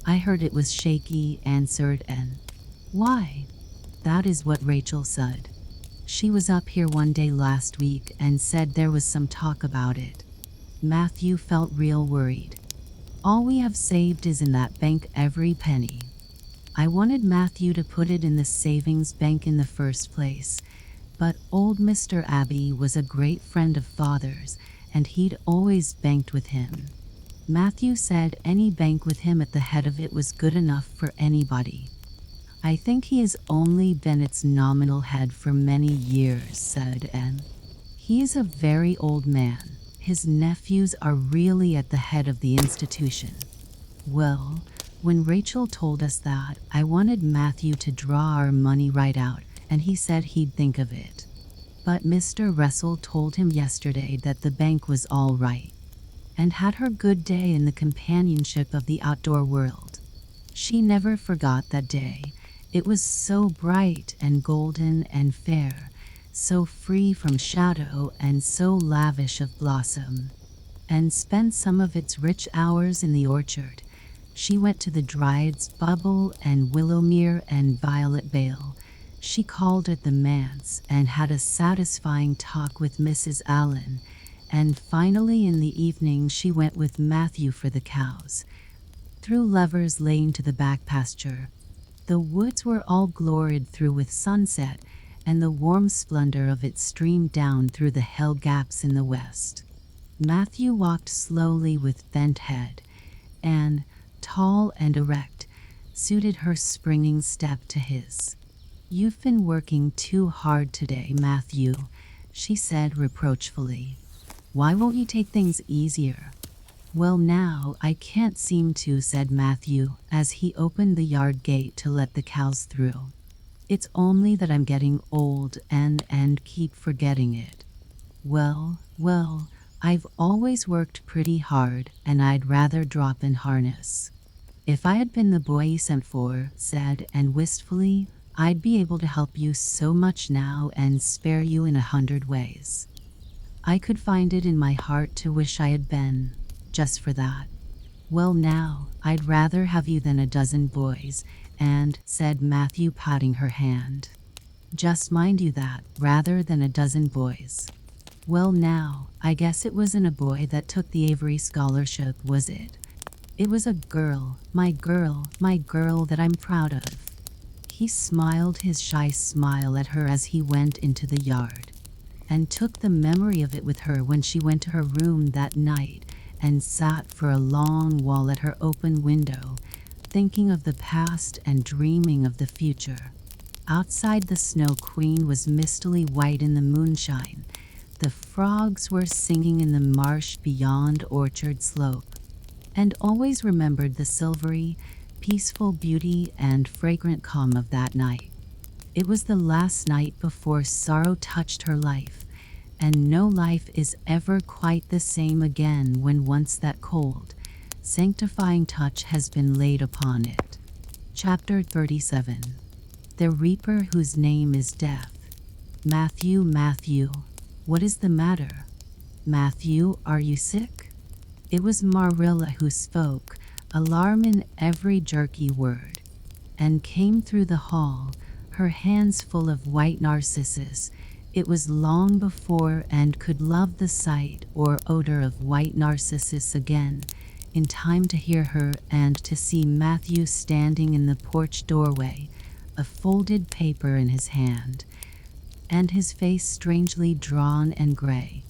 I heard it was shaky, answered Anne. Why? That is what Rachel said. She was up here one day last week and said there was some talk about it. Matthew felt real worried. All we have saved is in that bank, every penny. I wanted Matthew to put it in the savings bank in the first place, but old Mr. Abbey was a great friend of Father's, and he'd always banked with him. Matthew said any bank with him at the head of it was good enough for anybody. I think he has only been its nominal head for many years, said Anne. He is a very old man. His nephews are really at the head of the institution. Well, when Rachel told us that, I wanted Matthew to draw our money right out, and he said he'd think of it. But Mr. Russell told him yesterday that the bank was all right, and had her good day in the companionship of the outdoor world. She never forgot that day. It was so bright and golden and fair, so free from shadow and so lavish of blossom, and spent some of its rich hours in the orchard. She went to the Dryad's Bubble and Willowmere and Violet Vale. She called at the manse and had a satisfying talk with Mrs. Allen, and finally in the evening she went with Matthew for the cows. through levers laying to the back pasture. The woods were all gloried through with sunset, and the warm splendor of it streamed down through the hill gaps in the west. Matthew walked slowly with bent head. Anne, tall and erect, suited her springing step to his. "You've been working too hard today, Matthew," she said reproachfully. "Why won't you take things easier?" "Well, now I can't seem to," said Matthew as he opened the yard gate to let the cows through. "It's only that I'm getting old and keep forgetting it." Well, I've always worked pretty hard, and I'd rather drop in harness. If I had been the boy you sent for," said Anne wistfully, "I'd be able to help you so much now and spare you in 100 ways. I could find it in my heart to wish I had been, just for that." "Well, now, I'd rather have you than a dozen boys," and said Matthew, patting her hand. "Just mind you that, rather than a dozen boys." "Well, now, I guess it wasn't a boy that took the Avery scholarship, was it? It was a girl, my girl that I'm proud of." He smiled his shy smile at her as he went into the yard, and took the memory of it with her when she went to her room that night and sat for a long while at her open window, thinking of the past and dreaming of the future. Outside, the Snow Queen was mistily white in the moonshine. The frogs were singing in the marsh beyond Orchard Slope, and always remembered the silvery, peaceful beauty and fragrant calm of that night. It was the last night before sorrow touched her life, and no life is ever quite the same again when once that cold, sanctifying touch has been laid upon it. Chapter 37. The Reaper Whose Name is Death. "Matthew, what is the matter? Matthew, are you sick?" It was Marilla who spoke, alarm in every jerky word, and came through the hall, her hands full of white narcissus. It was long before Anne could love the sight or odor of white narcissus again, in time to hear her and to see Matthew standing in the porch doorway, a folded paper in his hand, and his face strangely drawn and gray,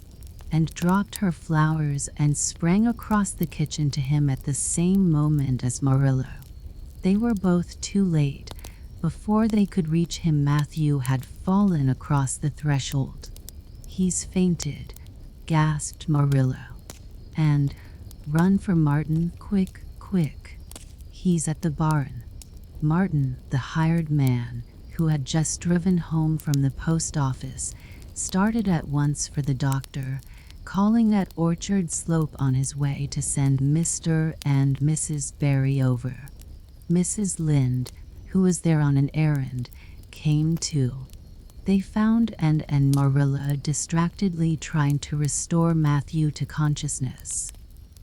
and dropped her flowers and sprang across the kitchen to him at the same moment as Marilla. They were both too late. Before they could reach him, Matthew had fallen across the threshold. "He's fainted," gasped Marilla. "And run for Martin, quick. He's at the barn." Martin, the hired man, who had just driven home from the post office, started at once for the doctor, calling at Orchard Slope on his way to send Mr. and Mrs. Barry over. Mrs. Lynde, who was there on an errand, came too. They found Anne and Marilla distractedly trying to restore Matthew to consciousness.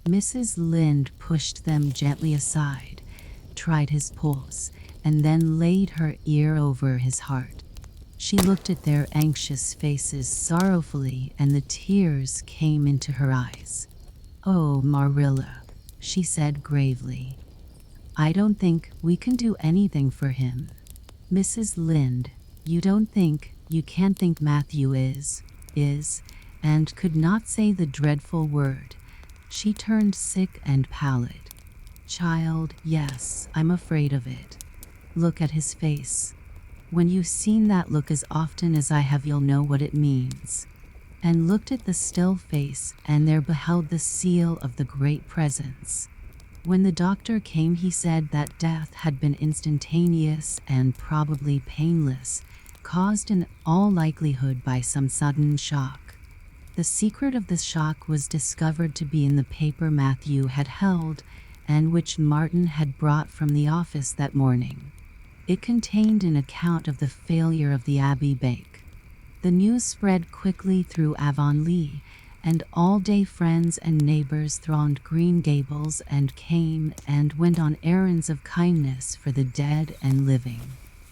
Mrs. Lynde pushed them gently aside, tried his pulse, and then laid her ear over his heart. She looked at their anxious faces sorrowfully, and the tears came into her eyes. "Oh, Marilla," she said gravely, "I don't think we can do anything for him." "Mrs. Lynde, you can't think Matthew is," and could not say the dreadful word. She turned sick and pallid. "Child, yes, I'm afraid of it. Look at his face. When you've seen that look as often as I have, you'll know what it means." And looked at the still face, and there beheld the seal of the Great Presence. When the doctor came, he said that death had been instantaneous and probably painless, caused in all likelihood by some sudden shock. The secret of the shock was discovered to be in the paper Matthew had held, and which Martin had brought from the office that morning. It contained an account of the failure of the Abbey Bake. The news spread quickly through Avonlea, and all-day friends and neighbors thronged Green Gables and came and went on errands of kindness for the dead and living.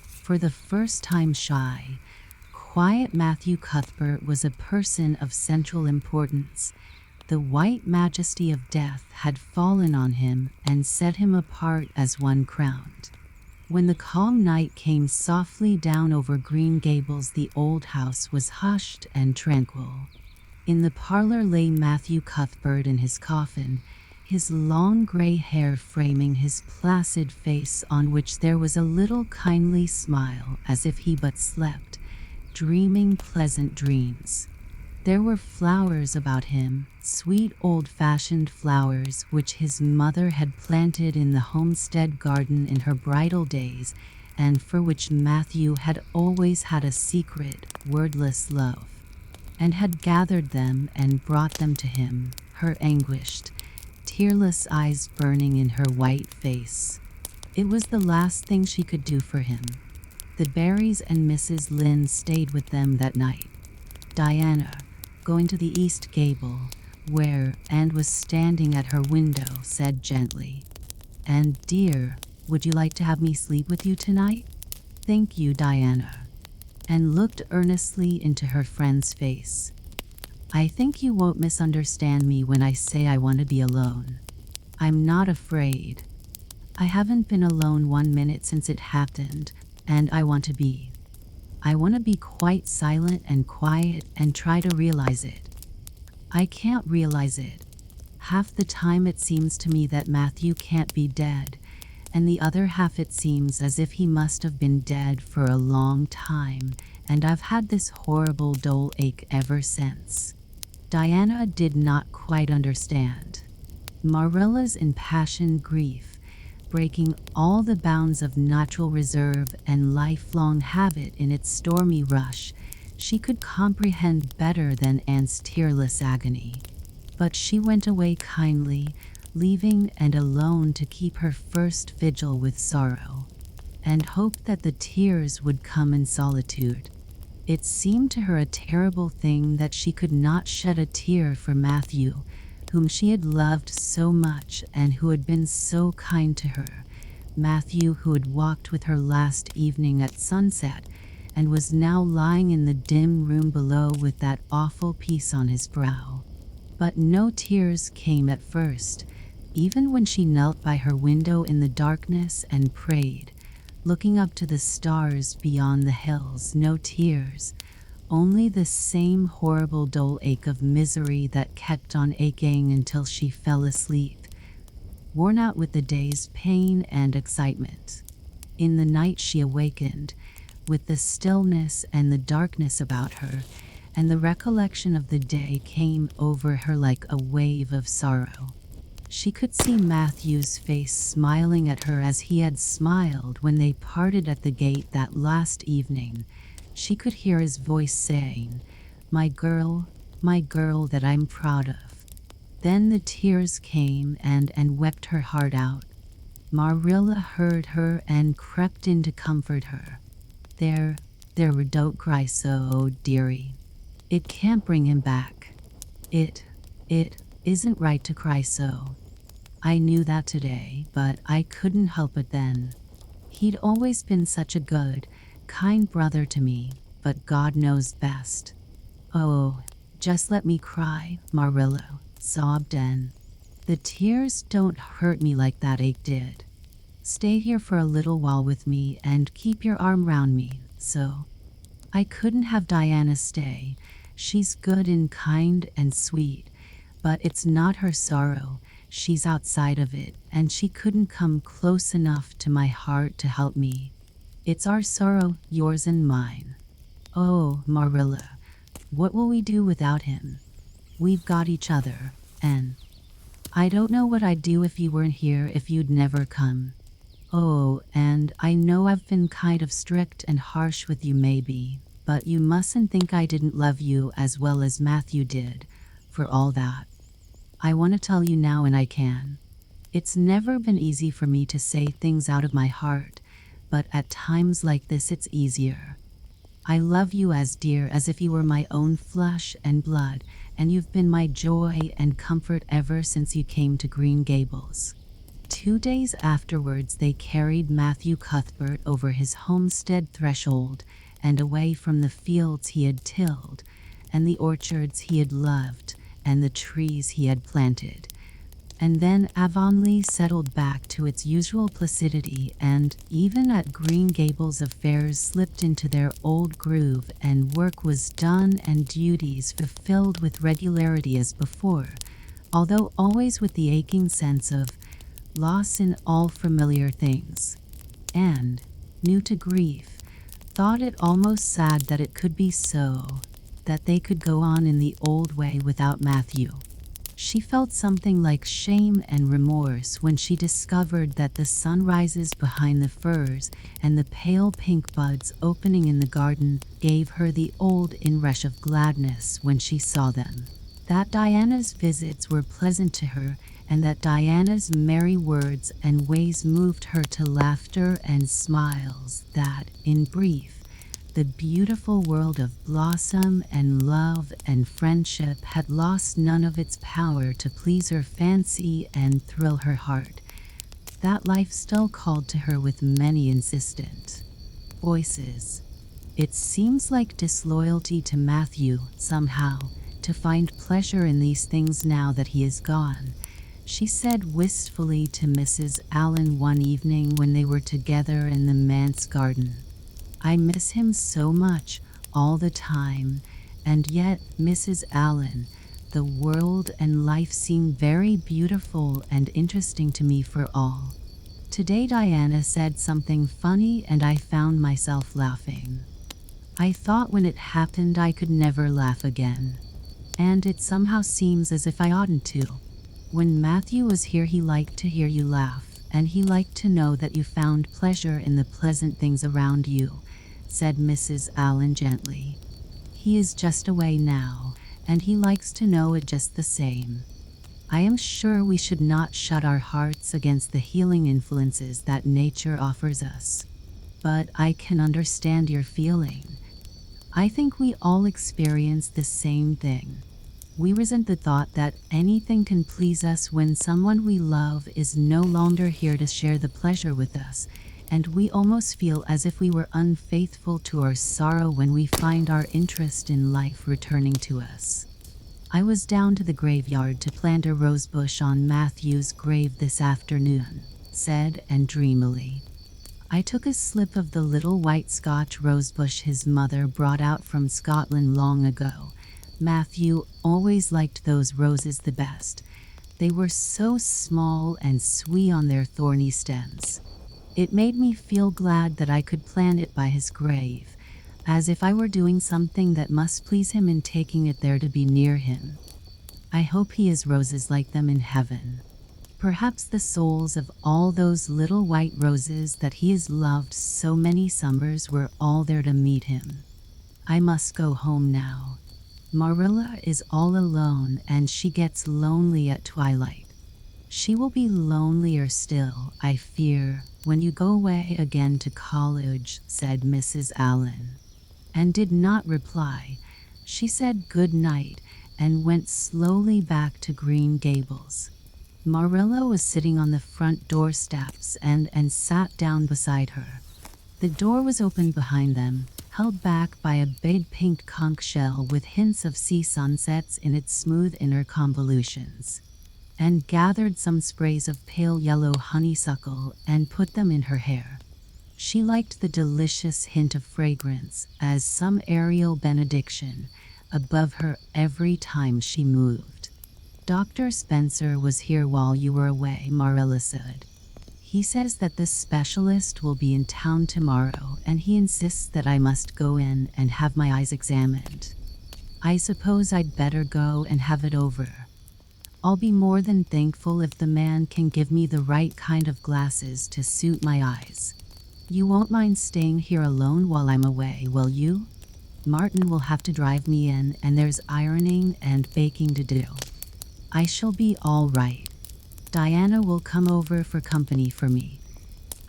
For the first time, shy, quiet Matthew Cuthbert was a person of central importance. The white majesty of death had fallen on him and set him apart as one crowned. When the calm night came softly down over Green Gables, the old house was hushed and tranquil. In the parlor lay Matthew Cuthbert in his coffin, his long gray hair framing his placid face, on which there was a little kindly smile, as if he but slept, dreaming pleasant dreams. There were flowers about him, sweet old-fashioned flowers which his mother had planted in the homestead garden in her bridal days, and for which Matthew had always had a secret, wordless love, and had gathered them and brought them to him, her anguished, tearless eyes burning in her white face. It was the last thing she could do for him. The Barrys and Mrs. Lynde stayed with them that night. Diana, going to the east gable, where Anne was standing at her window, said gently, "And dear, would you like to have me sleep with you tonight?" "Thank you, Diana," and looked earnestly into her friend's face. "I think you won't misunderstand me when I say I want to be alone. I'm not afraid. I haven't been alone 1 minute since it happened, and I want to be. I want to be quite silent and quiet and try to realize it. I can't realize it. Half the time it seems to me that Matthew can't be dead, and the other half it seems as if he must have been dead for a long time, and I've had this horrible dull ache ever since." Diana did not quite understand. Marilla's impassioned grief, breaking all the bounds of natural reserve and lifelong habit in its stormy rush, she could comprehend better than Anne's tearless agony. But she went away kindly, leaving Anne alone to keep her first vigil with sorrow, and hoped that the tears would come in solitude. It seemed to her a terrible thing that she could not shed a tear for Matthew, whom she had loved so much and who had been so kind to her, Matthew who had walked with her last evening at sunset and was now lying in the dim room below with that awful peace on his brow. But no tears came at first, even when she knelt by her window in the darkness and prayed, looking up to the stars beyond the hills. No tears, only the same horrible dull ache of misery that kept on aching until she fell asleep, worn out with the day's pain and excitement. In the night she awakened, with the stillness and the darkness about her, and the recollection of the day came over her like a wave of sorrow. She could see Matthew's face smiling at her as he had smiled when they parted at the gate that last evening. She could hear his voice saying, my girl that I'm proud of." Then the tears came and wept her heart out. Marilla heard her and crept in to comfort her. There, don't cry so, dearie. It can't bring him back. It isn't right to cry so. I knew that today, but I couldn't help it then. He'd always been such a good, kind brother to me, but God knows best. Oh, just let me cry, Marilla, sobbed Anne. The tears don't hurt me like that ache did. Stay here for a little while with me and keep your arm round me, so. I couldn't have Diana stay. She's good and kind and sweet, but it's not her sorrow. She's outside of it, and she couldn't come close enough to my heart to help me. It's our sorrow, yours and mine. Oh, Marilla, what will we do without him? We've got each other, and I don't know what I'd do if you weren't here, if you'd never come. Oh, and I know I've been kind of strict and harsh with you maybe, but you mustn't think I didn't love you as well as Matthew did, for all that. I want to tell you now, and I can. It's never been easy for me to say things out of my heart, but at times like this it's easier. I love you as dear as if you were my own flesh and blood, and you've been my joy and comfort ever since you came to Green Gables. 2 days afterwards they carried Matthew Cuthbert over his homestead threshold and away from the fields he had tilled and the orchards he had loved, and the trees he had planted. And then Avonlea settled back to its usual placidity, and even at Green Gables affairs slipped into their old groove, and work was done and duties fulfilled with regularity as before, although always with the aching sense of loss in all familiar things. And, new to grief, thought it almost sad that it could be so, that they could go on in the old way without Matthew. She felt something like shame and remorse when she discovered that the sunrises behind the firs and the pale pink buds opening in the garden gave her the old inrush of gladness when she saw them. That Diana's visits were pleasant to her, and that Diana's merry words and ways moved her to laughter and smiles, that, in brief, the beautiful world of blossom and love and friendship had lost none of its power to please her fancy and thrill her heart. That life still called to her with many insistent voices. It seems like disloyalty to Matthew, somehow, to find pleasure in these things now that he is gone, she said wistfully to Mrs. Allen one evening when they were together in the manse garden. I miss him so much, all the time, and yet, Mrs. Allen, the world and life seem very beautiful and interesting to me for all. Today Diana said something funny and I found myself laughing. I thought when it happened I could never laugh again. And it somehow seems as if I oughtn't to. When Matthew was here he liked to hear you laugh, and he liked to know that you found pleasure in the pleasant things around you, said Mrs. Allen gently. He is just away now, and he likes to know it just the same. I am sure we should not shut our hearts against the healing influences that nature offers us. But I can understand your feeling. I think we all experience the same thing. We resent the thought that anything can please us when someone we love is no longer here to share the pleasure with us, and we almost feel as if we were unfaithful to our sorrow when we find our interest in life returning to us. I was down to the graveyard to plant a rosebush on Matthew's grave this afternoon, said Anne dreamily. I took a slip of the little white Scotch rosebush his mother brought out from Scotland long ago. Matthew always liked those roses the best. They were so small and sweet on their thorny stems. It made me feel glad that I could plant it by his grave, as if I were doing something that must please him in taking it there to be near him. I hope he has roses like them in heaven. Perhaps the souls of all those little white roses that he has loved so many summers were all there to meet him. I must go home now. Marilla is all alone and she gets lonely at twilight. She will be lonelier still, I fear, when you go away again to college, said Mrs. Allen. And did not reply. She said good night and went slowly back to Green Gables. Marilla was sitting on the front door steps and sat down beside her. The door was open behind them, held back by a big pink conch shell with hints of sea sunsets in its smooth inner convolutions, and gathered some sprays of pale yellow honeysuckle and put them in her hair. She liked the delicious hint of fragrance as some aerial benediction above her every time she moved. Dr. Spencer was here while you were away, Marilla said. He says that the specialist will be in town tomorrow, and he insists that I must go in and have my eyes examined. I suppose I'd better go and have it over. I'll be more than thankful if the man can give me the right kind of glasses to suit my eyes. You won't mind staying here alone while I'm away, will you? Martin will have to drive me in, and there's ironing and baking to do. I shall be all right. Diana will come over for company for me.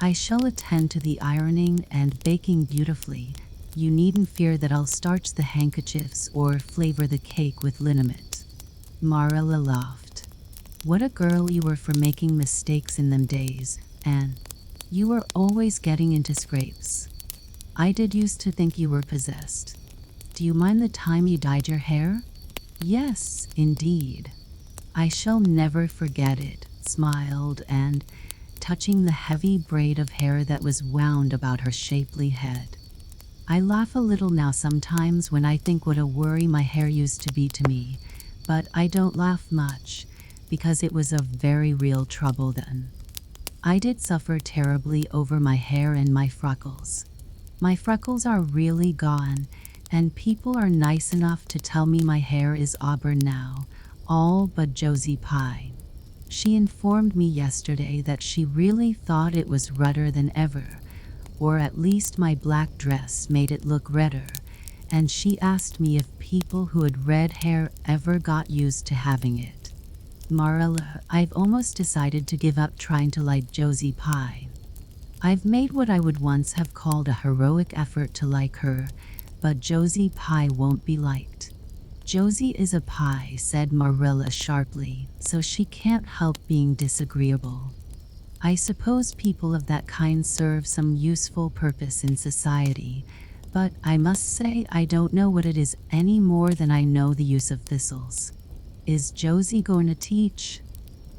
I shall attend to the ironing and baking beautifully. You needn't fear that I'll starch the handkerchiefs or flavor the cake with liniment. Marilla laughed. What a girl you were for making mistakes in them days, Anne. You were always getting into scrapes. I did used to think you were possessed. Do you mind the time you dyed your hair? Yes, indeed. I shall never forget it, smiled and touching the heavy braid of hair that was wound about her shapely head. I laugh a little now sometimes when I think what a worry my hair used to be to me, but I don't laugh much because it was a very real trouble then. I did suffer terribly over my hair and my freckles. My freckles are really gone, and people are nice enough to tell me my hair is auburn now, all but Josie Pye. She informed me yesterday that she really thought it was redder than ever, or at least my black dress made it look redder, and she asked me if people who had red hair ever got used to having it. Marilla, I've almost decided to give up trying to like Josie Pye. I've made what I would once have called a heroic effort to like her, but Josie Pye won't be liked. Josie is a pie, said Marilla sharply, so she can't help being disagreeable. I suppose people of that kind serve some useful purpose in society, but I must say I don't know what it is any more than I know the use of thistles. Is Josie going to teach?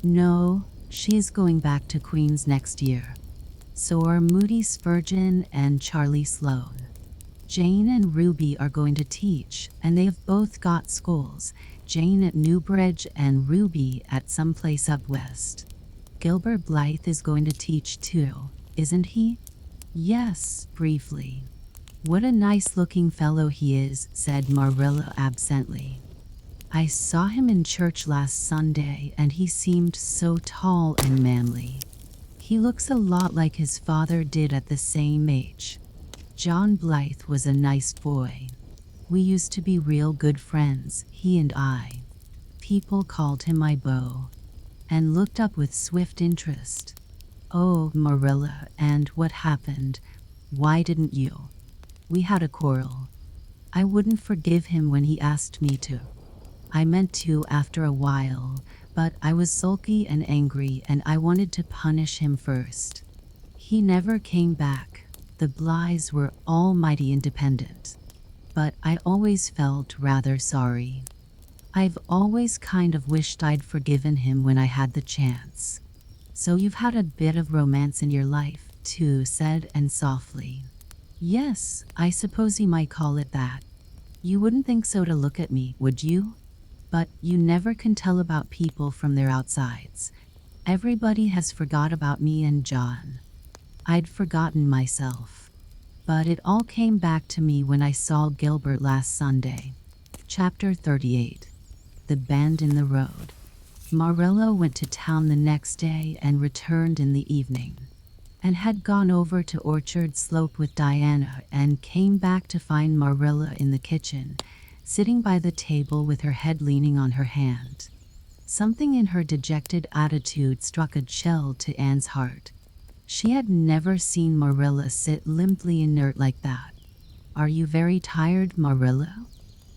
No, she is going back to Queen's next year. So are Moody Spurgeon and Charlie Sloane. Jane and Ruby are going to teach, and they have both got schools, Jane at Newbridge and Ruby at some place up west. Gilbert Blythe is going to teach too, isn't he? Yes, briefly. What a nice-looking fellow he is, said Marilla absently. I saw him in church last Sunday, and he seemed so tall and manly. He looks a lot like his father did at the same age. John Blythe was a nice boy. We used to be real good friends, he and I. People called him my beau, and looked up with swift interest. Oh, Marilla, and what happened? Why didn't you? We had a quarrel. I wouldn't forgive him when he asked me to. I meant to after a while, but I was sulky and angry and I wanted to punish him first. He never came back. The Blythes were almighty independent. But I always felt rather sorry. I've always kind of wished I'd forgiven him when I had the chance. So you've had a bit of romance in your life, too, said Anne softly. Yes, I suppose you might call it that. You wouldn't think so to look at me, would you? But you never can tell about people from their outsides. Everybody has forgot about me and John. I'd forgotten myself. But it all came back to me when I saw Gilbert last Sunday. Chapter 38. The Bend in the Road. Marilla went to town the next day and returned in the evening, and had gone over to Orchard Slope with Diana and came back to find Marilla in the kitchen, sitting by the table with her head leaning on her hand. Something in her dejected attitude struck a chill to Anne's heart. She had never seen Marilla sit limply inert like that. Are you very tired, Marilla?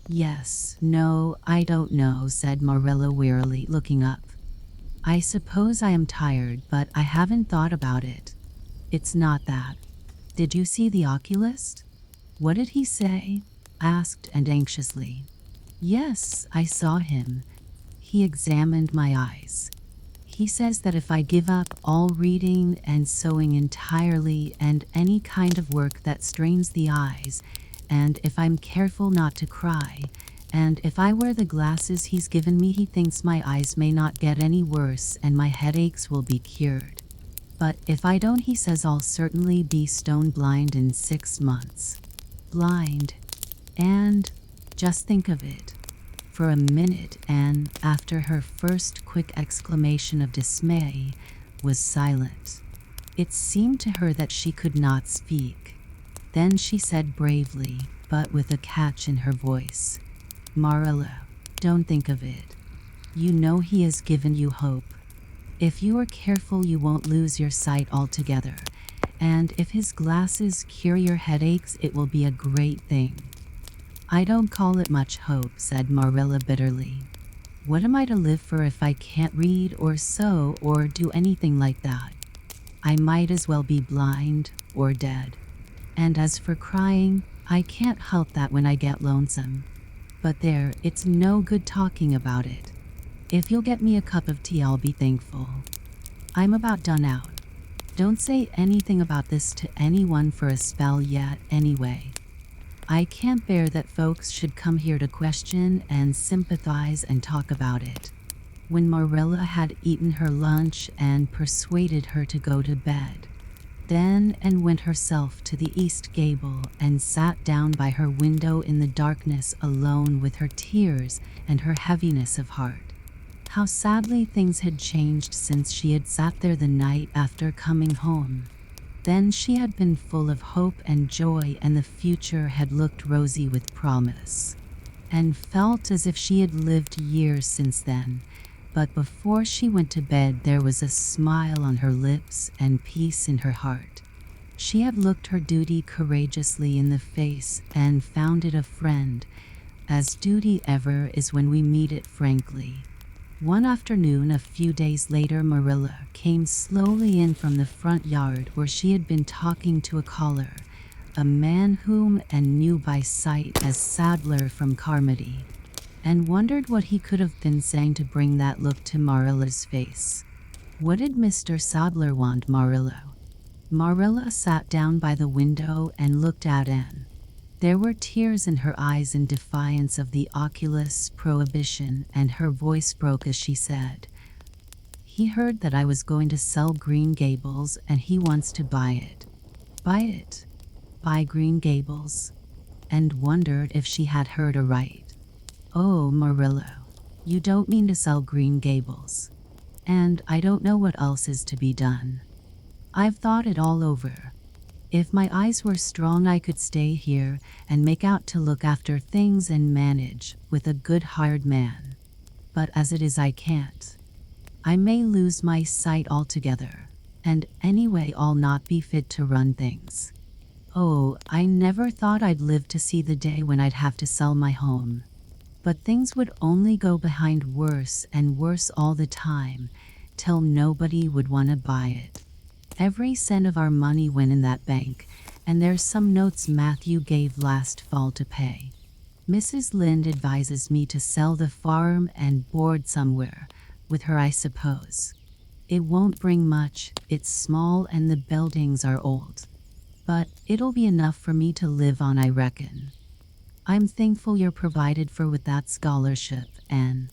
Yes, no, I don't know, said Marilla wearily, looking up. I suppose I am tired, but I haven't thought about it. It's not that. Did you see the oculist? What did he say? Asked Anne anxiously. Yes, I saw him. He examined my eyes. He says that if I give up all reading and sewing entirely and any kind of work that strains the eyes, and if I'm careful not to cry, and if I wear the glasses he's given me, he thinks my eyes may not get any worse and my headaches will be cured. But if I don't, he says I'll certainly be stone blind in 6 months. Blind. And just think of it. For a minute, Anne, after her first quick exclamation of dismay, was silent. It seemed to her that she could not speak. Then she said bravely, but with a catch in her voice, Marilla, don't think of it. You know he has given you hope. If you are careful, you won't lose your sight altogether. And if his glasses cure your headaches, it will be a great thing. I don't call it much hope, said Marilla bitterly. What am I to live for if I can't read or sew or do anything like that? I might as well be blind or dead. And as for crying, I can't help that when I get lonesome. But there, it's no good talking about it. If you'll get me a cup of tea, I'll be thankful. I'm about done out. Don't say anything about this to anyone for a spell yet, anyway. I can't bear that folks should come here to question and sympathize and talk about it. When Marilla had eaten her lunch and persuaded her to go to bed, then and went herself to the east gable and sat down by her window in the darkness alone with her tears and her heaviness of heart. How sadly things had changed since she had sat there the night after coming home. Then she had been full of hope and joy, and the future had looked rosy with promise, and felt as if she had lived years since then. But before she went to bed, there was a smile on her lips and peace in her heart. She had looked her duty courageously in the face and found it a friend, as duty ever is when we meet it frankly. One afternoon, a few days later, Marilla came slowly in from the front yard where she had been talking to a caller, a man whom Anne knew by sight as Sadler from Carmody, and wondered what he could have been saying to bring that look to Marilla's face. What did Mr. Sadler want, Marilla? Marilla sat down by the window and looked at Anne. There were tears in her eyes in defiance of the Oculus prohibition, and her voice broke as she said, "He heard that I was going to sell Green Gables, and he wants to buy it." Buy it? Buy Green Gables? And wondered if she had heard aright. "Oh, Marilla, you don't mean to sell Green Gables. And I don't know what else is to be done. I've thought it all over. If my eyes were strong, I could stay here and make out to look after things and manage with a good hired man. But as it is, I can't. I may lose my sight altogether, and anyway I'll not be fit to run things. Oh, I never thought I'd live to see the day when I'd have to sell my home. But things would only go behind worse and worse all the time, till nobody would want to buy it. Every cent of our money went in that bank, and there's some notes Matthew gave last fall to pay. Mrs. Lynde advises me to sell the farm and board somewhere with her, I suppose. It won't bring much, it's small and the buildings are old. But it'll be enough for me to live on, I reckon. I'm thankful you're provided for with that scholarship, Anne.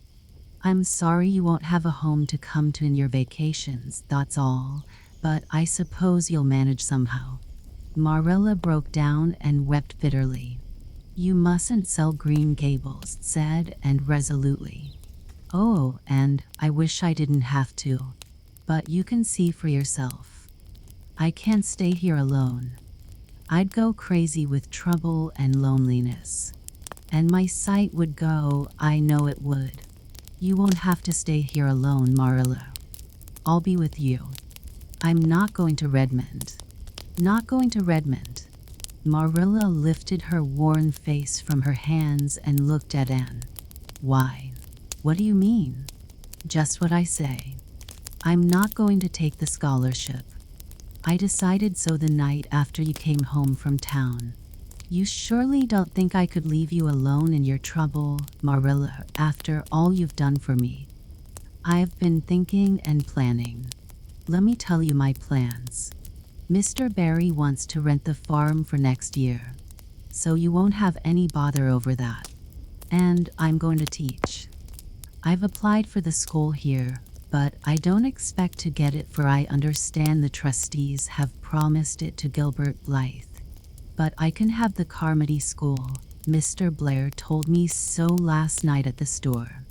I'm sorry you won't have a home to come to in your vacations, that's all. But I suppose you'll manage somehow." Marilla broke down and wept bitterly. "You mustn't sell Green Gables," said Anne resolutely. "Oh, and I wish I didn't have to. But you can see for yourself. I can't stay here alone. I'd go crazy with trouble and loneliness. And my sight would go, I know it would. You won't have to stay here alone, Marilla. I'll be with you. I'm not going to Redmond." "Not going to Redmond?" Marilla lifted her worn face from her hands and looked at Anne. "Why? What do you mean?" "Just what I say. I'm not going to take the scholarship. I decided so the night after you came home from town. You surely don't think I could leave you alone in your trouble, Marilla, after all you've done for me. I've been thinking and planning. Let me tell you my plans. Mr. Barry wants to rent the farm for next year, so you won't have any bother over that. And I'm going to teach. I've applied for the school here, but I don't expect to get it, for I understand the trustees have promised it to Gilbert Blythe. But I can have the Carmody school. Mr. Blair told me so last night at the store.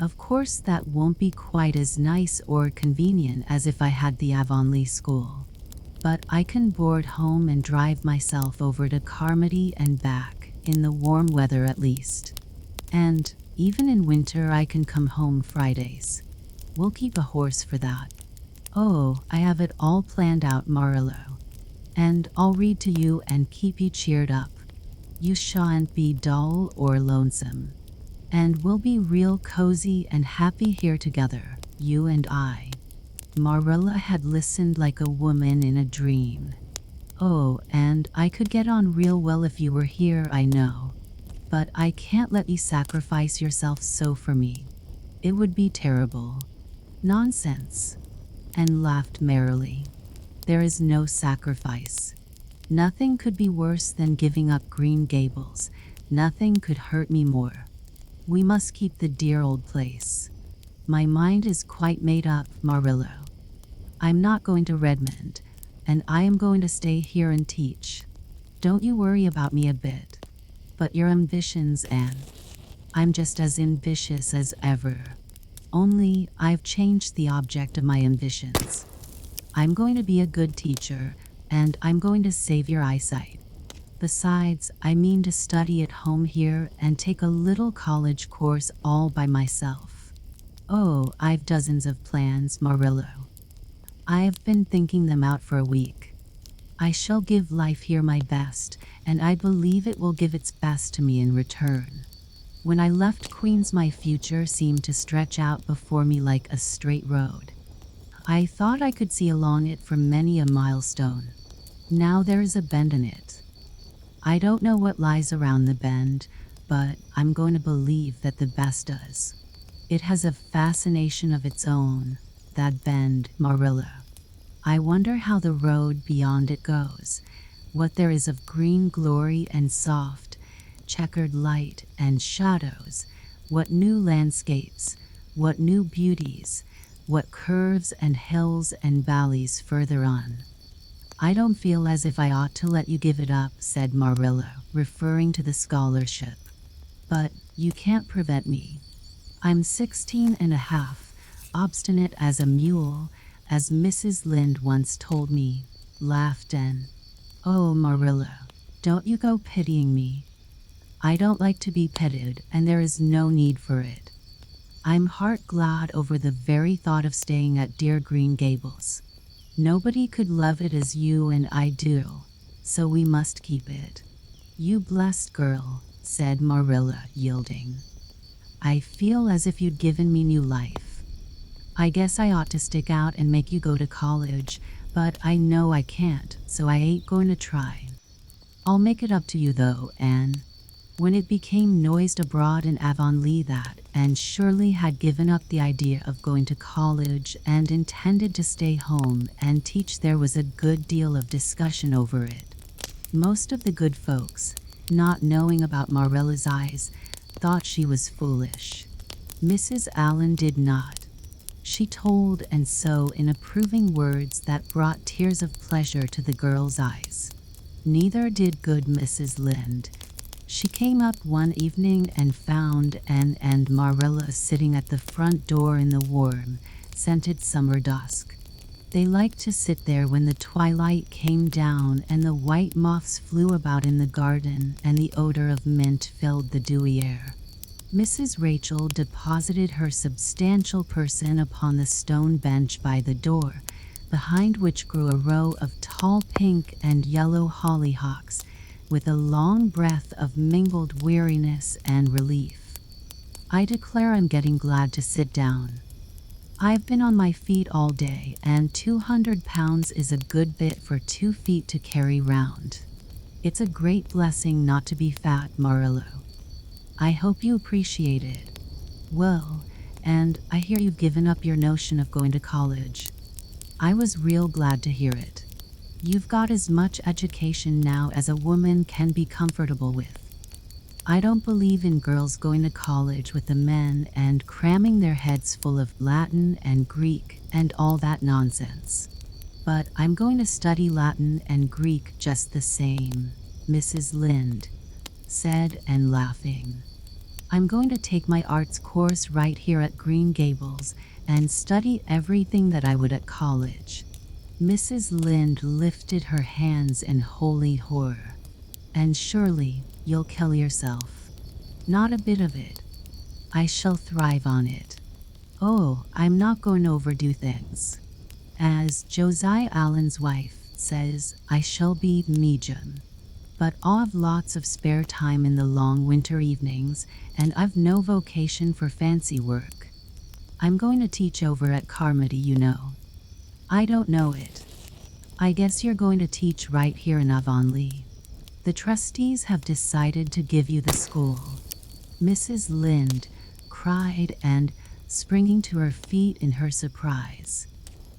Of course that won't be quite as nice or convenient as if I had the Avonlea school. But I can board home and drive myself over to Carmody and back, in the warm weather at least. And even in winter I can come home Fridays. We'll keep a horse for that. Oh, I have it all planned out, Marilla. And I'll read to you and keep you cheered up. You shan't be dull or lonesome. And we'll be real cozy and happy here together, you and I." Marilla had listened like a woman in a dream. "Oh, and I could get on real well if you were here, I know. but I can't let you sacrifice yourself so for me. It would be terrible. Nonsense. And laughed merrily. There is no sacrifice. Nothing could be worse than giving up Green Gables. Nothing could hurt me more. We must keep the dear old place. My mind is quite made up, Marilla. I'm not going to Redmond, and I am going to stay here and teach. Don't you worry about me a bit. But your ambitions, Anne. I'm just as ambitious as ever. Only I've changed the object of my ambitions. I'm going to be a good teacher, and I'm going to save your eyesight. Besides, I mean to study at home here and take a little college course all by myself. Oh, I've dozens of plans, Marilla. I've been thinking them out for a week. I shall give life here my best, and I believe it will give its best to me in return. When I left Queens, my future seemed to stretch out before me like a straight road. I thought I could see along it for many a milestone. Now there is a bend in it. I don't know what lies around the bend, but I'm going to believe that the best does. It has a fascination of its own, that bend, Marilla. I wonder how the road beyond it goes, what there is of green glory and soft, checkered light and shadows, what new landscapes, what new beauties, what curves and hills and valleys further on. I don't feel as if I ought to let you give it up, said Marilla, referring to the scholarship. But you can't prevent me. I'm 16 and a half, obstinate as a mule, as Mrs. Lynde once told me, laughed Anne. Oh, Marilla, don't you go pitying me. I don't like to be petted, and there is no need for it. I'm heart glad over the very thought of staying at dear Green Gables. Nobody could love it as you and I do, so we must keep it. You blessed girl, said Marilla, yielding. I feel as if you'd given me new life. I guess I ought to stick out and make you go to college, but I know I can't, so I ain't going to try. I'll make it up to you though, Anne. When it became noised abroad in Avonlea that Anne Shirley had given up the idea of going to college and intended to stay home and teach, there was a good deal of discussion over it. Most of the good folks, not knowing about Marilla's eyes, thought she was foolish. Mrs. Allen did not. She told and so in approving words that brought tears of pleasure to the girl's eyes. Neither did good Mrs. Lynde. She came up one evening and found Anne and Marilla sitting at the front door in the warm, scented summer dusk. They liked to sit there when the twilight came down and the white moths flew about in the garden and the odor of mint filled the dewy air. Mrs. Rachel deposited her substantial person upon the stone bench by the door, behind which grew a row of tall pink and yellow hollyhocks, with a long breath of mingled weariness and relief. I declare I'm getting glad to sit down. I've been on my feet all day, and 200 pounds is a good bit for 2 feet to carry round. It's a great blessing not to be fat, Marilla. I hope you appreciate it. Well, and I hear you've given up your notion of going to college. I was real glad to hear it. You've got as much education now as a woman can be comfortable with. I don't believe in girls going to college with the men and cramming their heads full of Latin and Greek and all that nonsense. But I'm going to study Latin and Greek just the same, Mrs. Lynde said, and laughing. I'm going to take my arts course right here at Green Gables and study everything that I would at college. Mrs. Lynde lifted her hands in holy horror. And surely you'll kill yourself. Not a bit of it. I shall thrive on it. Oh, I'm not going to overdo things. As Josiah Allen's wife says, I shall be medium. But I've lots of spare time in the long winter evenings, and I've no vocation for fancy work. I'm going to teach over at Carmody, you know. I don't know it. I guess you're going to teach right here in Avonlea. The trustees have decided to give you the school." Mrs. Lynde cried and springing to her feet in her surprise.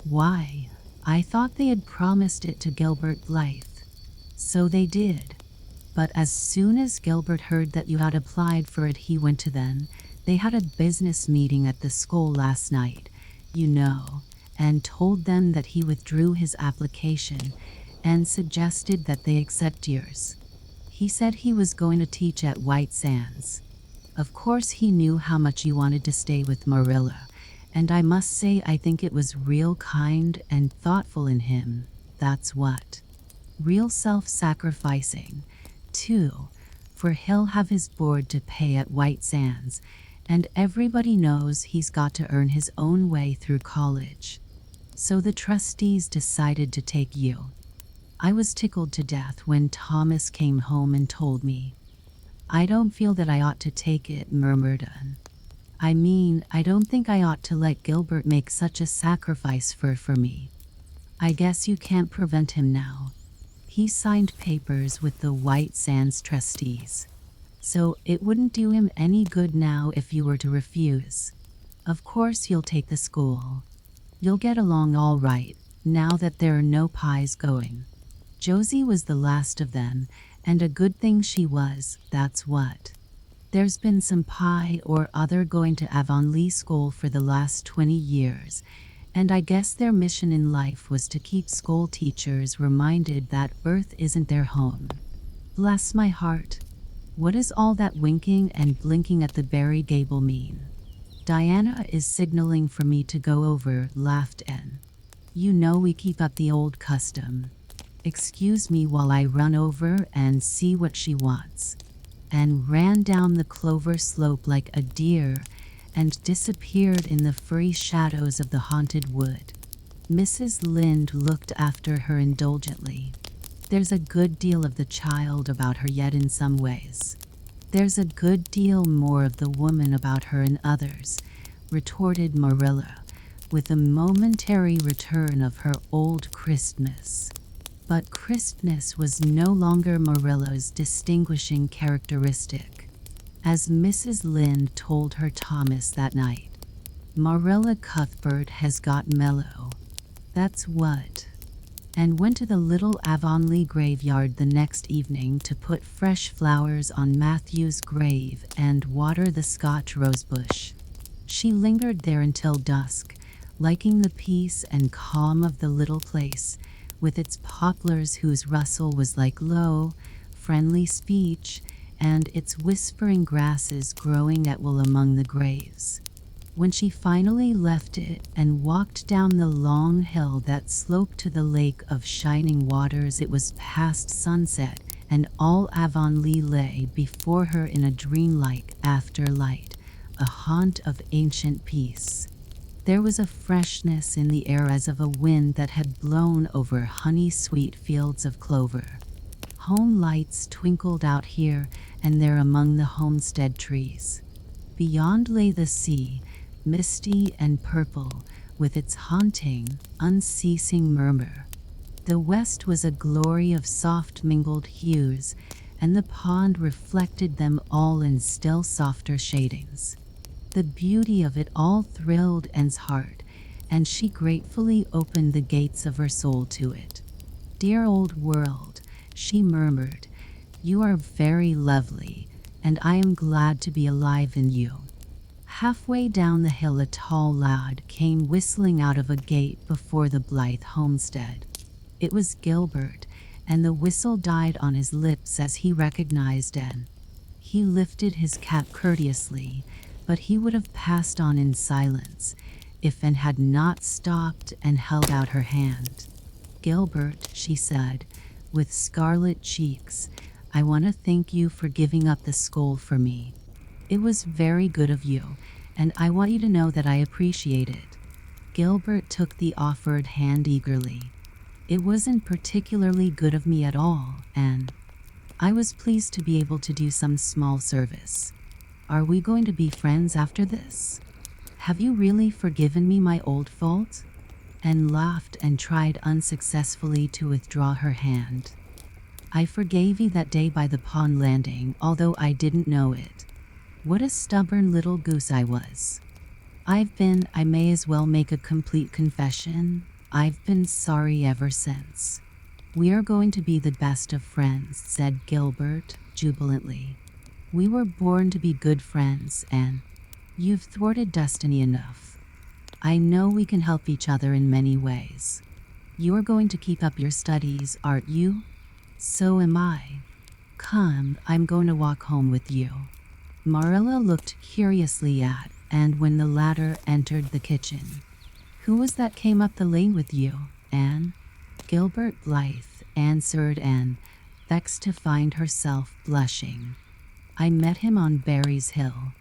"Why, I thought they had promised it to Gilbert Blythe." "So they did. But as soon as Gilbert heard that you had applied for it, he went to them. They had a business meeting at the school last night, and told them that he withdrew his application and suggested that they accept yours. He said he was going to teach at White Sands. Of course, he knew how much you wanted to stay with Marilla, and I must say I think it was real kind and thoughtful in him. That's what. Real self-sacrificing, too, for he'll have his board to pay at White Sands, and everybody knows he's got to earn his own way through college. So the trustees decided to take you. I was tickled to death when Thomas came home and told me. I don't feel that I ought to take it," murmured Anne. "I mean, I don't think I ought to let Gilbert make such a sacrifice for me. I guess you can't prevent him now. He signed papers with the White Sands trustees. So it wouldn't do him any good now if you were to refuse. Of course you'll take the school. You'll get along all right, now that there are no pies going." Josie was the last of them, and a good thing she was, that's what. There's been some pie or other going to Avonlea School for the last 20 years, and I guess their mission in life was to keep school teachers reminded that Earth isn't their home. Bless my heart. What does all that winking and blinking at the Berry Gable mean? "Diana is signaling for me to go over," laughed Anne. "You know we keep up the old custom. Excuse me while I run over and see what she wants." And ran down the clover slope like a deer and disappeared in the furry shadows of the haunted wood. Mrs. Lynde looked after her indulgently. "There's a good deal of the child about her yet in some ways. There's a good deal more of the woman about her in others," retorted Marilla, with a momentary return of her old crispness. But crispness was no longer Marilla's distinguishing characteristic. As Mrs. Lynde told her Thomas that night, "Marilla Cuthbert has got mellow. That's what." And went to the little Avonlea graveyard the next evening to put fresh flowers on Matthew's grave and water the Scotch rosebush. She lingered there until dusk, liking the peace and calm of the little place, with its poplars whose rustle was like low, friendly speech, and its whispering grasses growing at will among the graves. When she finally left it and walked down the long hill that sloped to the lake of shining waters, it was past sunset, and all Avonlea lay before her in a dreamlike afterlight, a haunt of ancient peace. There was a freshness in the air as of a wind that had blown over honey-sweet fields of clover. Home lights twinkled out here and there among the homestead trees. Beyond lay the sea, misty and purple, with its haunting, unceasing murmur. The west was a glory of soft mingled hues, and the pond reflected them all in still softer shadings. The beauty of it all thrilled Anne's heart, and she gratefully opened the gates of her soul to it. "Dear old world," she murmured, "you are very lovely, and I am glad to be alive in you." Halfway down the hill a tall lad came whistling out of a gate before the Blythe homestead. It was Gilbert, and the whistle died on his lips as he recognized Anne. He lifted his cap courteously, but he would have passed on in silence if Anne had not stopped and held out her hand. "Gilbert," she said, with scarlet cheeks, "I want to thank you for giving up the school for me. It was very good of you, and I want you to know that I appreciate it." Gilbert took the offered hand eagerly. "It wasn't particularly good of me at all, Anne. I was pleased to be able to do some small service. Are we going to be friends after this? Have you really forgiven me my old fault?" Anne laughed and tried unsuccessfully to withdraw her hand. I forgave you that day by the pond landing, although I didn't know it. What a stubborn little goose I was. I may as well make a complete confession. I've been sorry ever since. We are going to be the best of friends, said Gilbert, jubilantly. We were born to be good friends, Anne. You've thwarted destiny enough. I know we can help each other in many ways. You're going to keep up your studies, aren't you? So am I. Come, I'm going to walk home with you. Marilla looked curiously at Anne when the latter entered the kitchen. Who was that came up the lane with you, Anne? Gilbert Blythe, answered Anne, vexed to find herself blushing. I met him on Berry's Hill.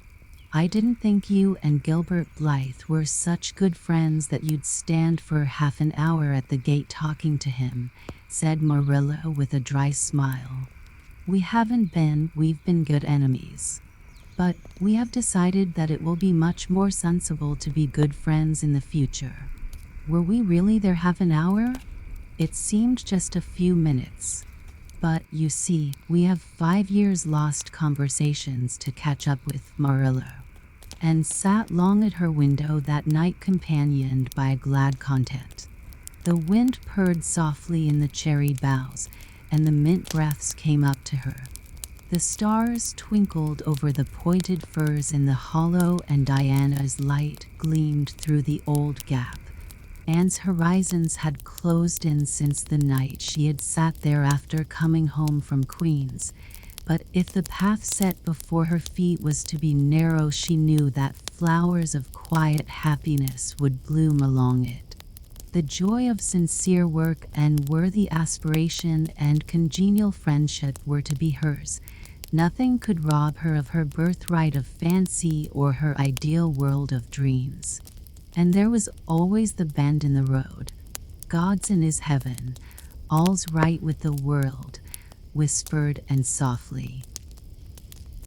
I didn't think you and Gilbert Blythe were such good friends that you'd stand for half an hour at the gate talking to him, said Marilla with a dry smile. We've been good enemies. But we have decided that it will be much more sensible to be good friends in the future. Were we really there half an hour? It seemed just a few minutes. But, you see, we have 5 years lost conversations to catch up with, Marilla. And sat long at her window that night companioned by a glad content. The wind purred softly in the cherry boughs, and the mint breaths came up to her. The stars twinkled over the pointed firs in the hollow, and Diana's light gleamed through the old gap. Anne's horizons had closed in since the night she had sat there after coming home from Queen's, but if the path set before her feet was to be narrow, she knew that flowers of quiet happiness would bloom along it. The joy of sincere work and worthy aspiration and congenial friendship were to be hers. Nothing could rob her of her birthright of fancy or her ideal world of dreams. And there was always the bend in the road. God's in his heaven, all's right with the world, whispered and softly.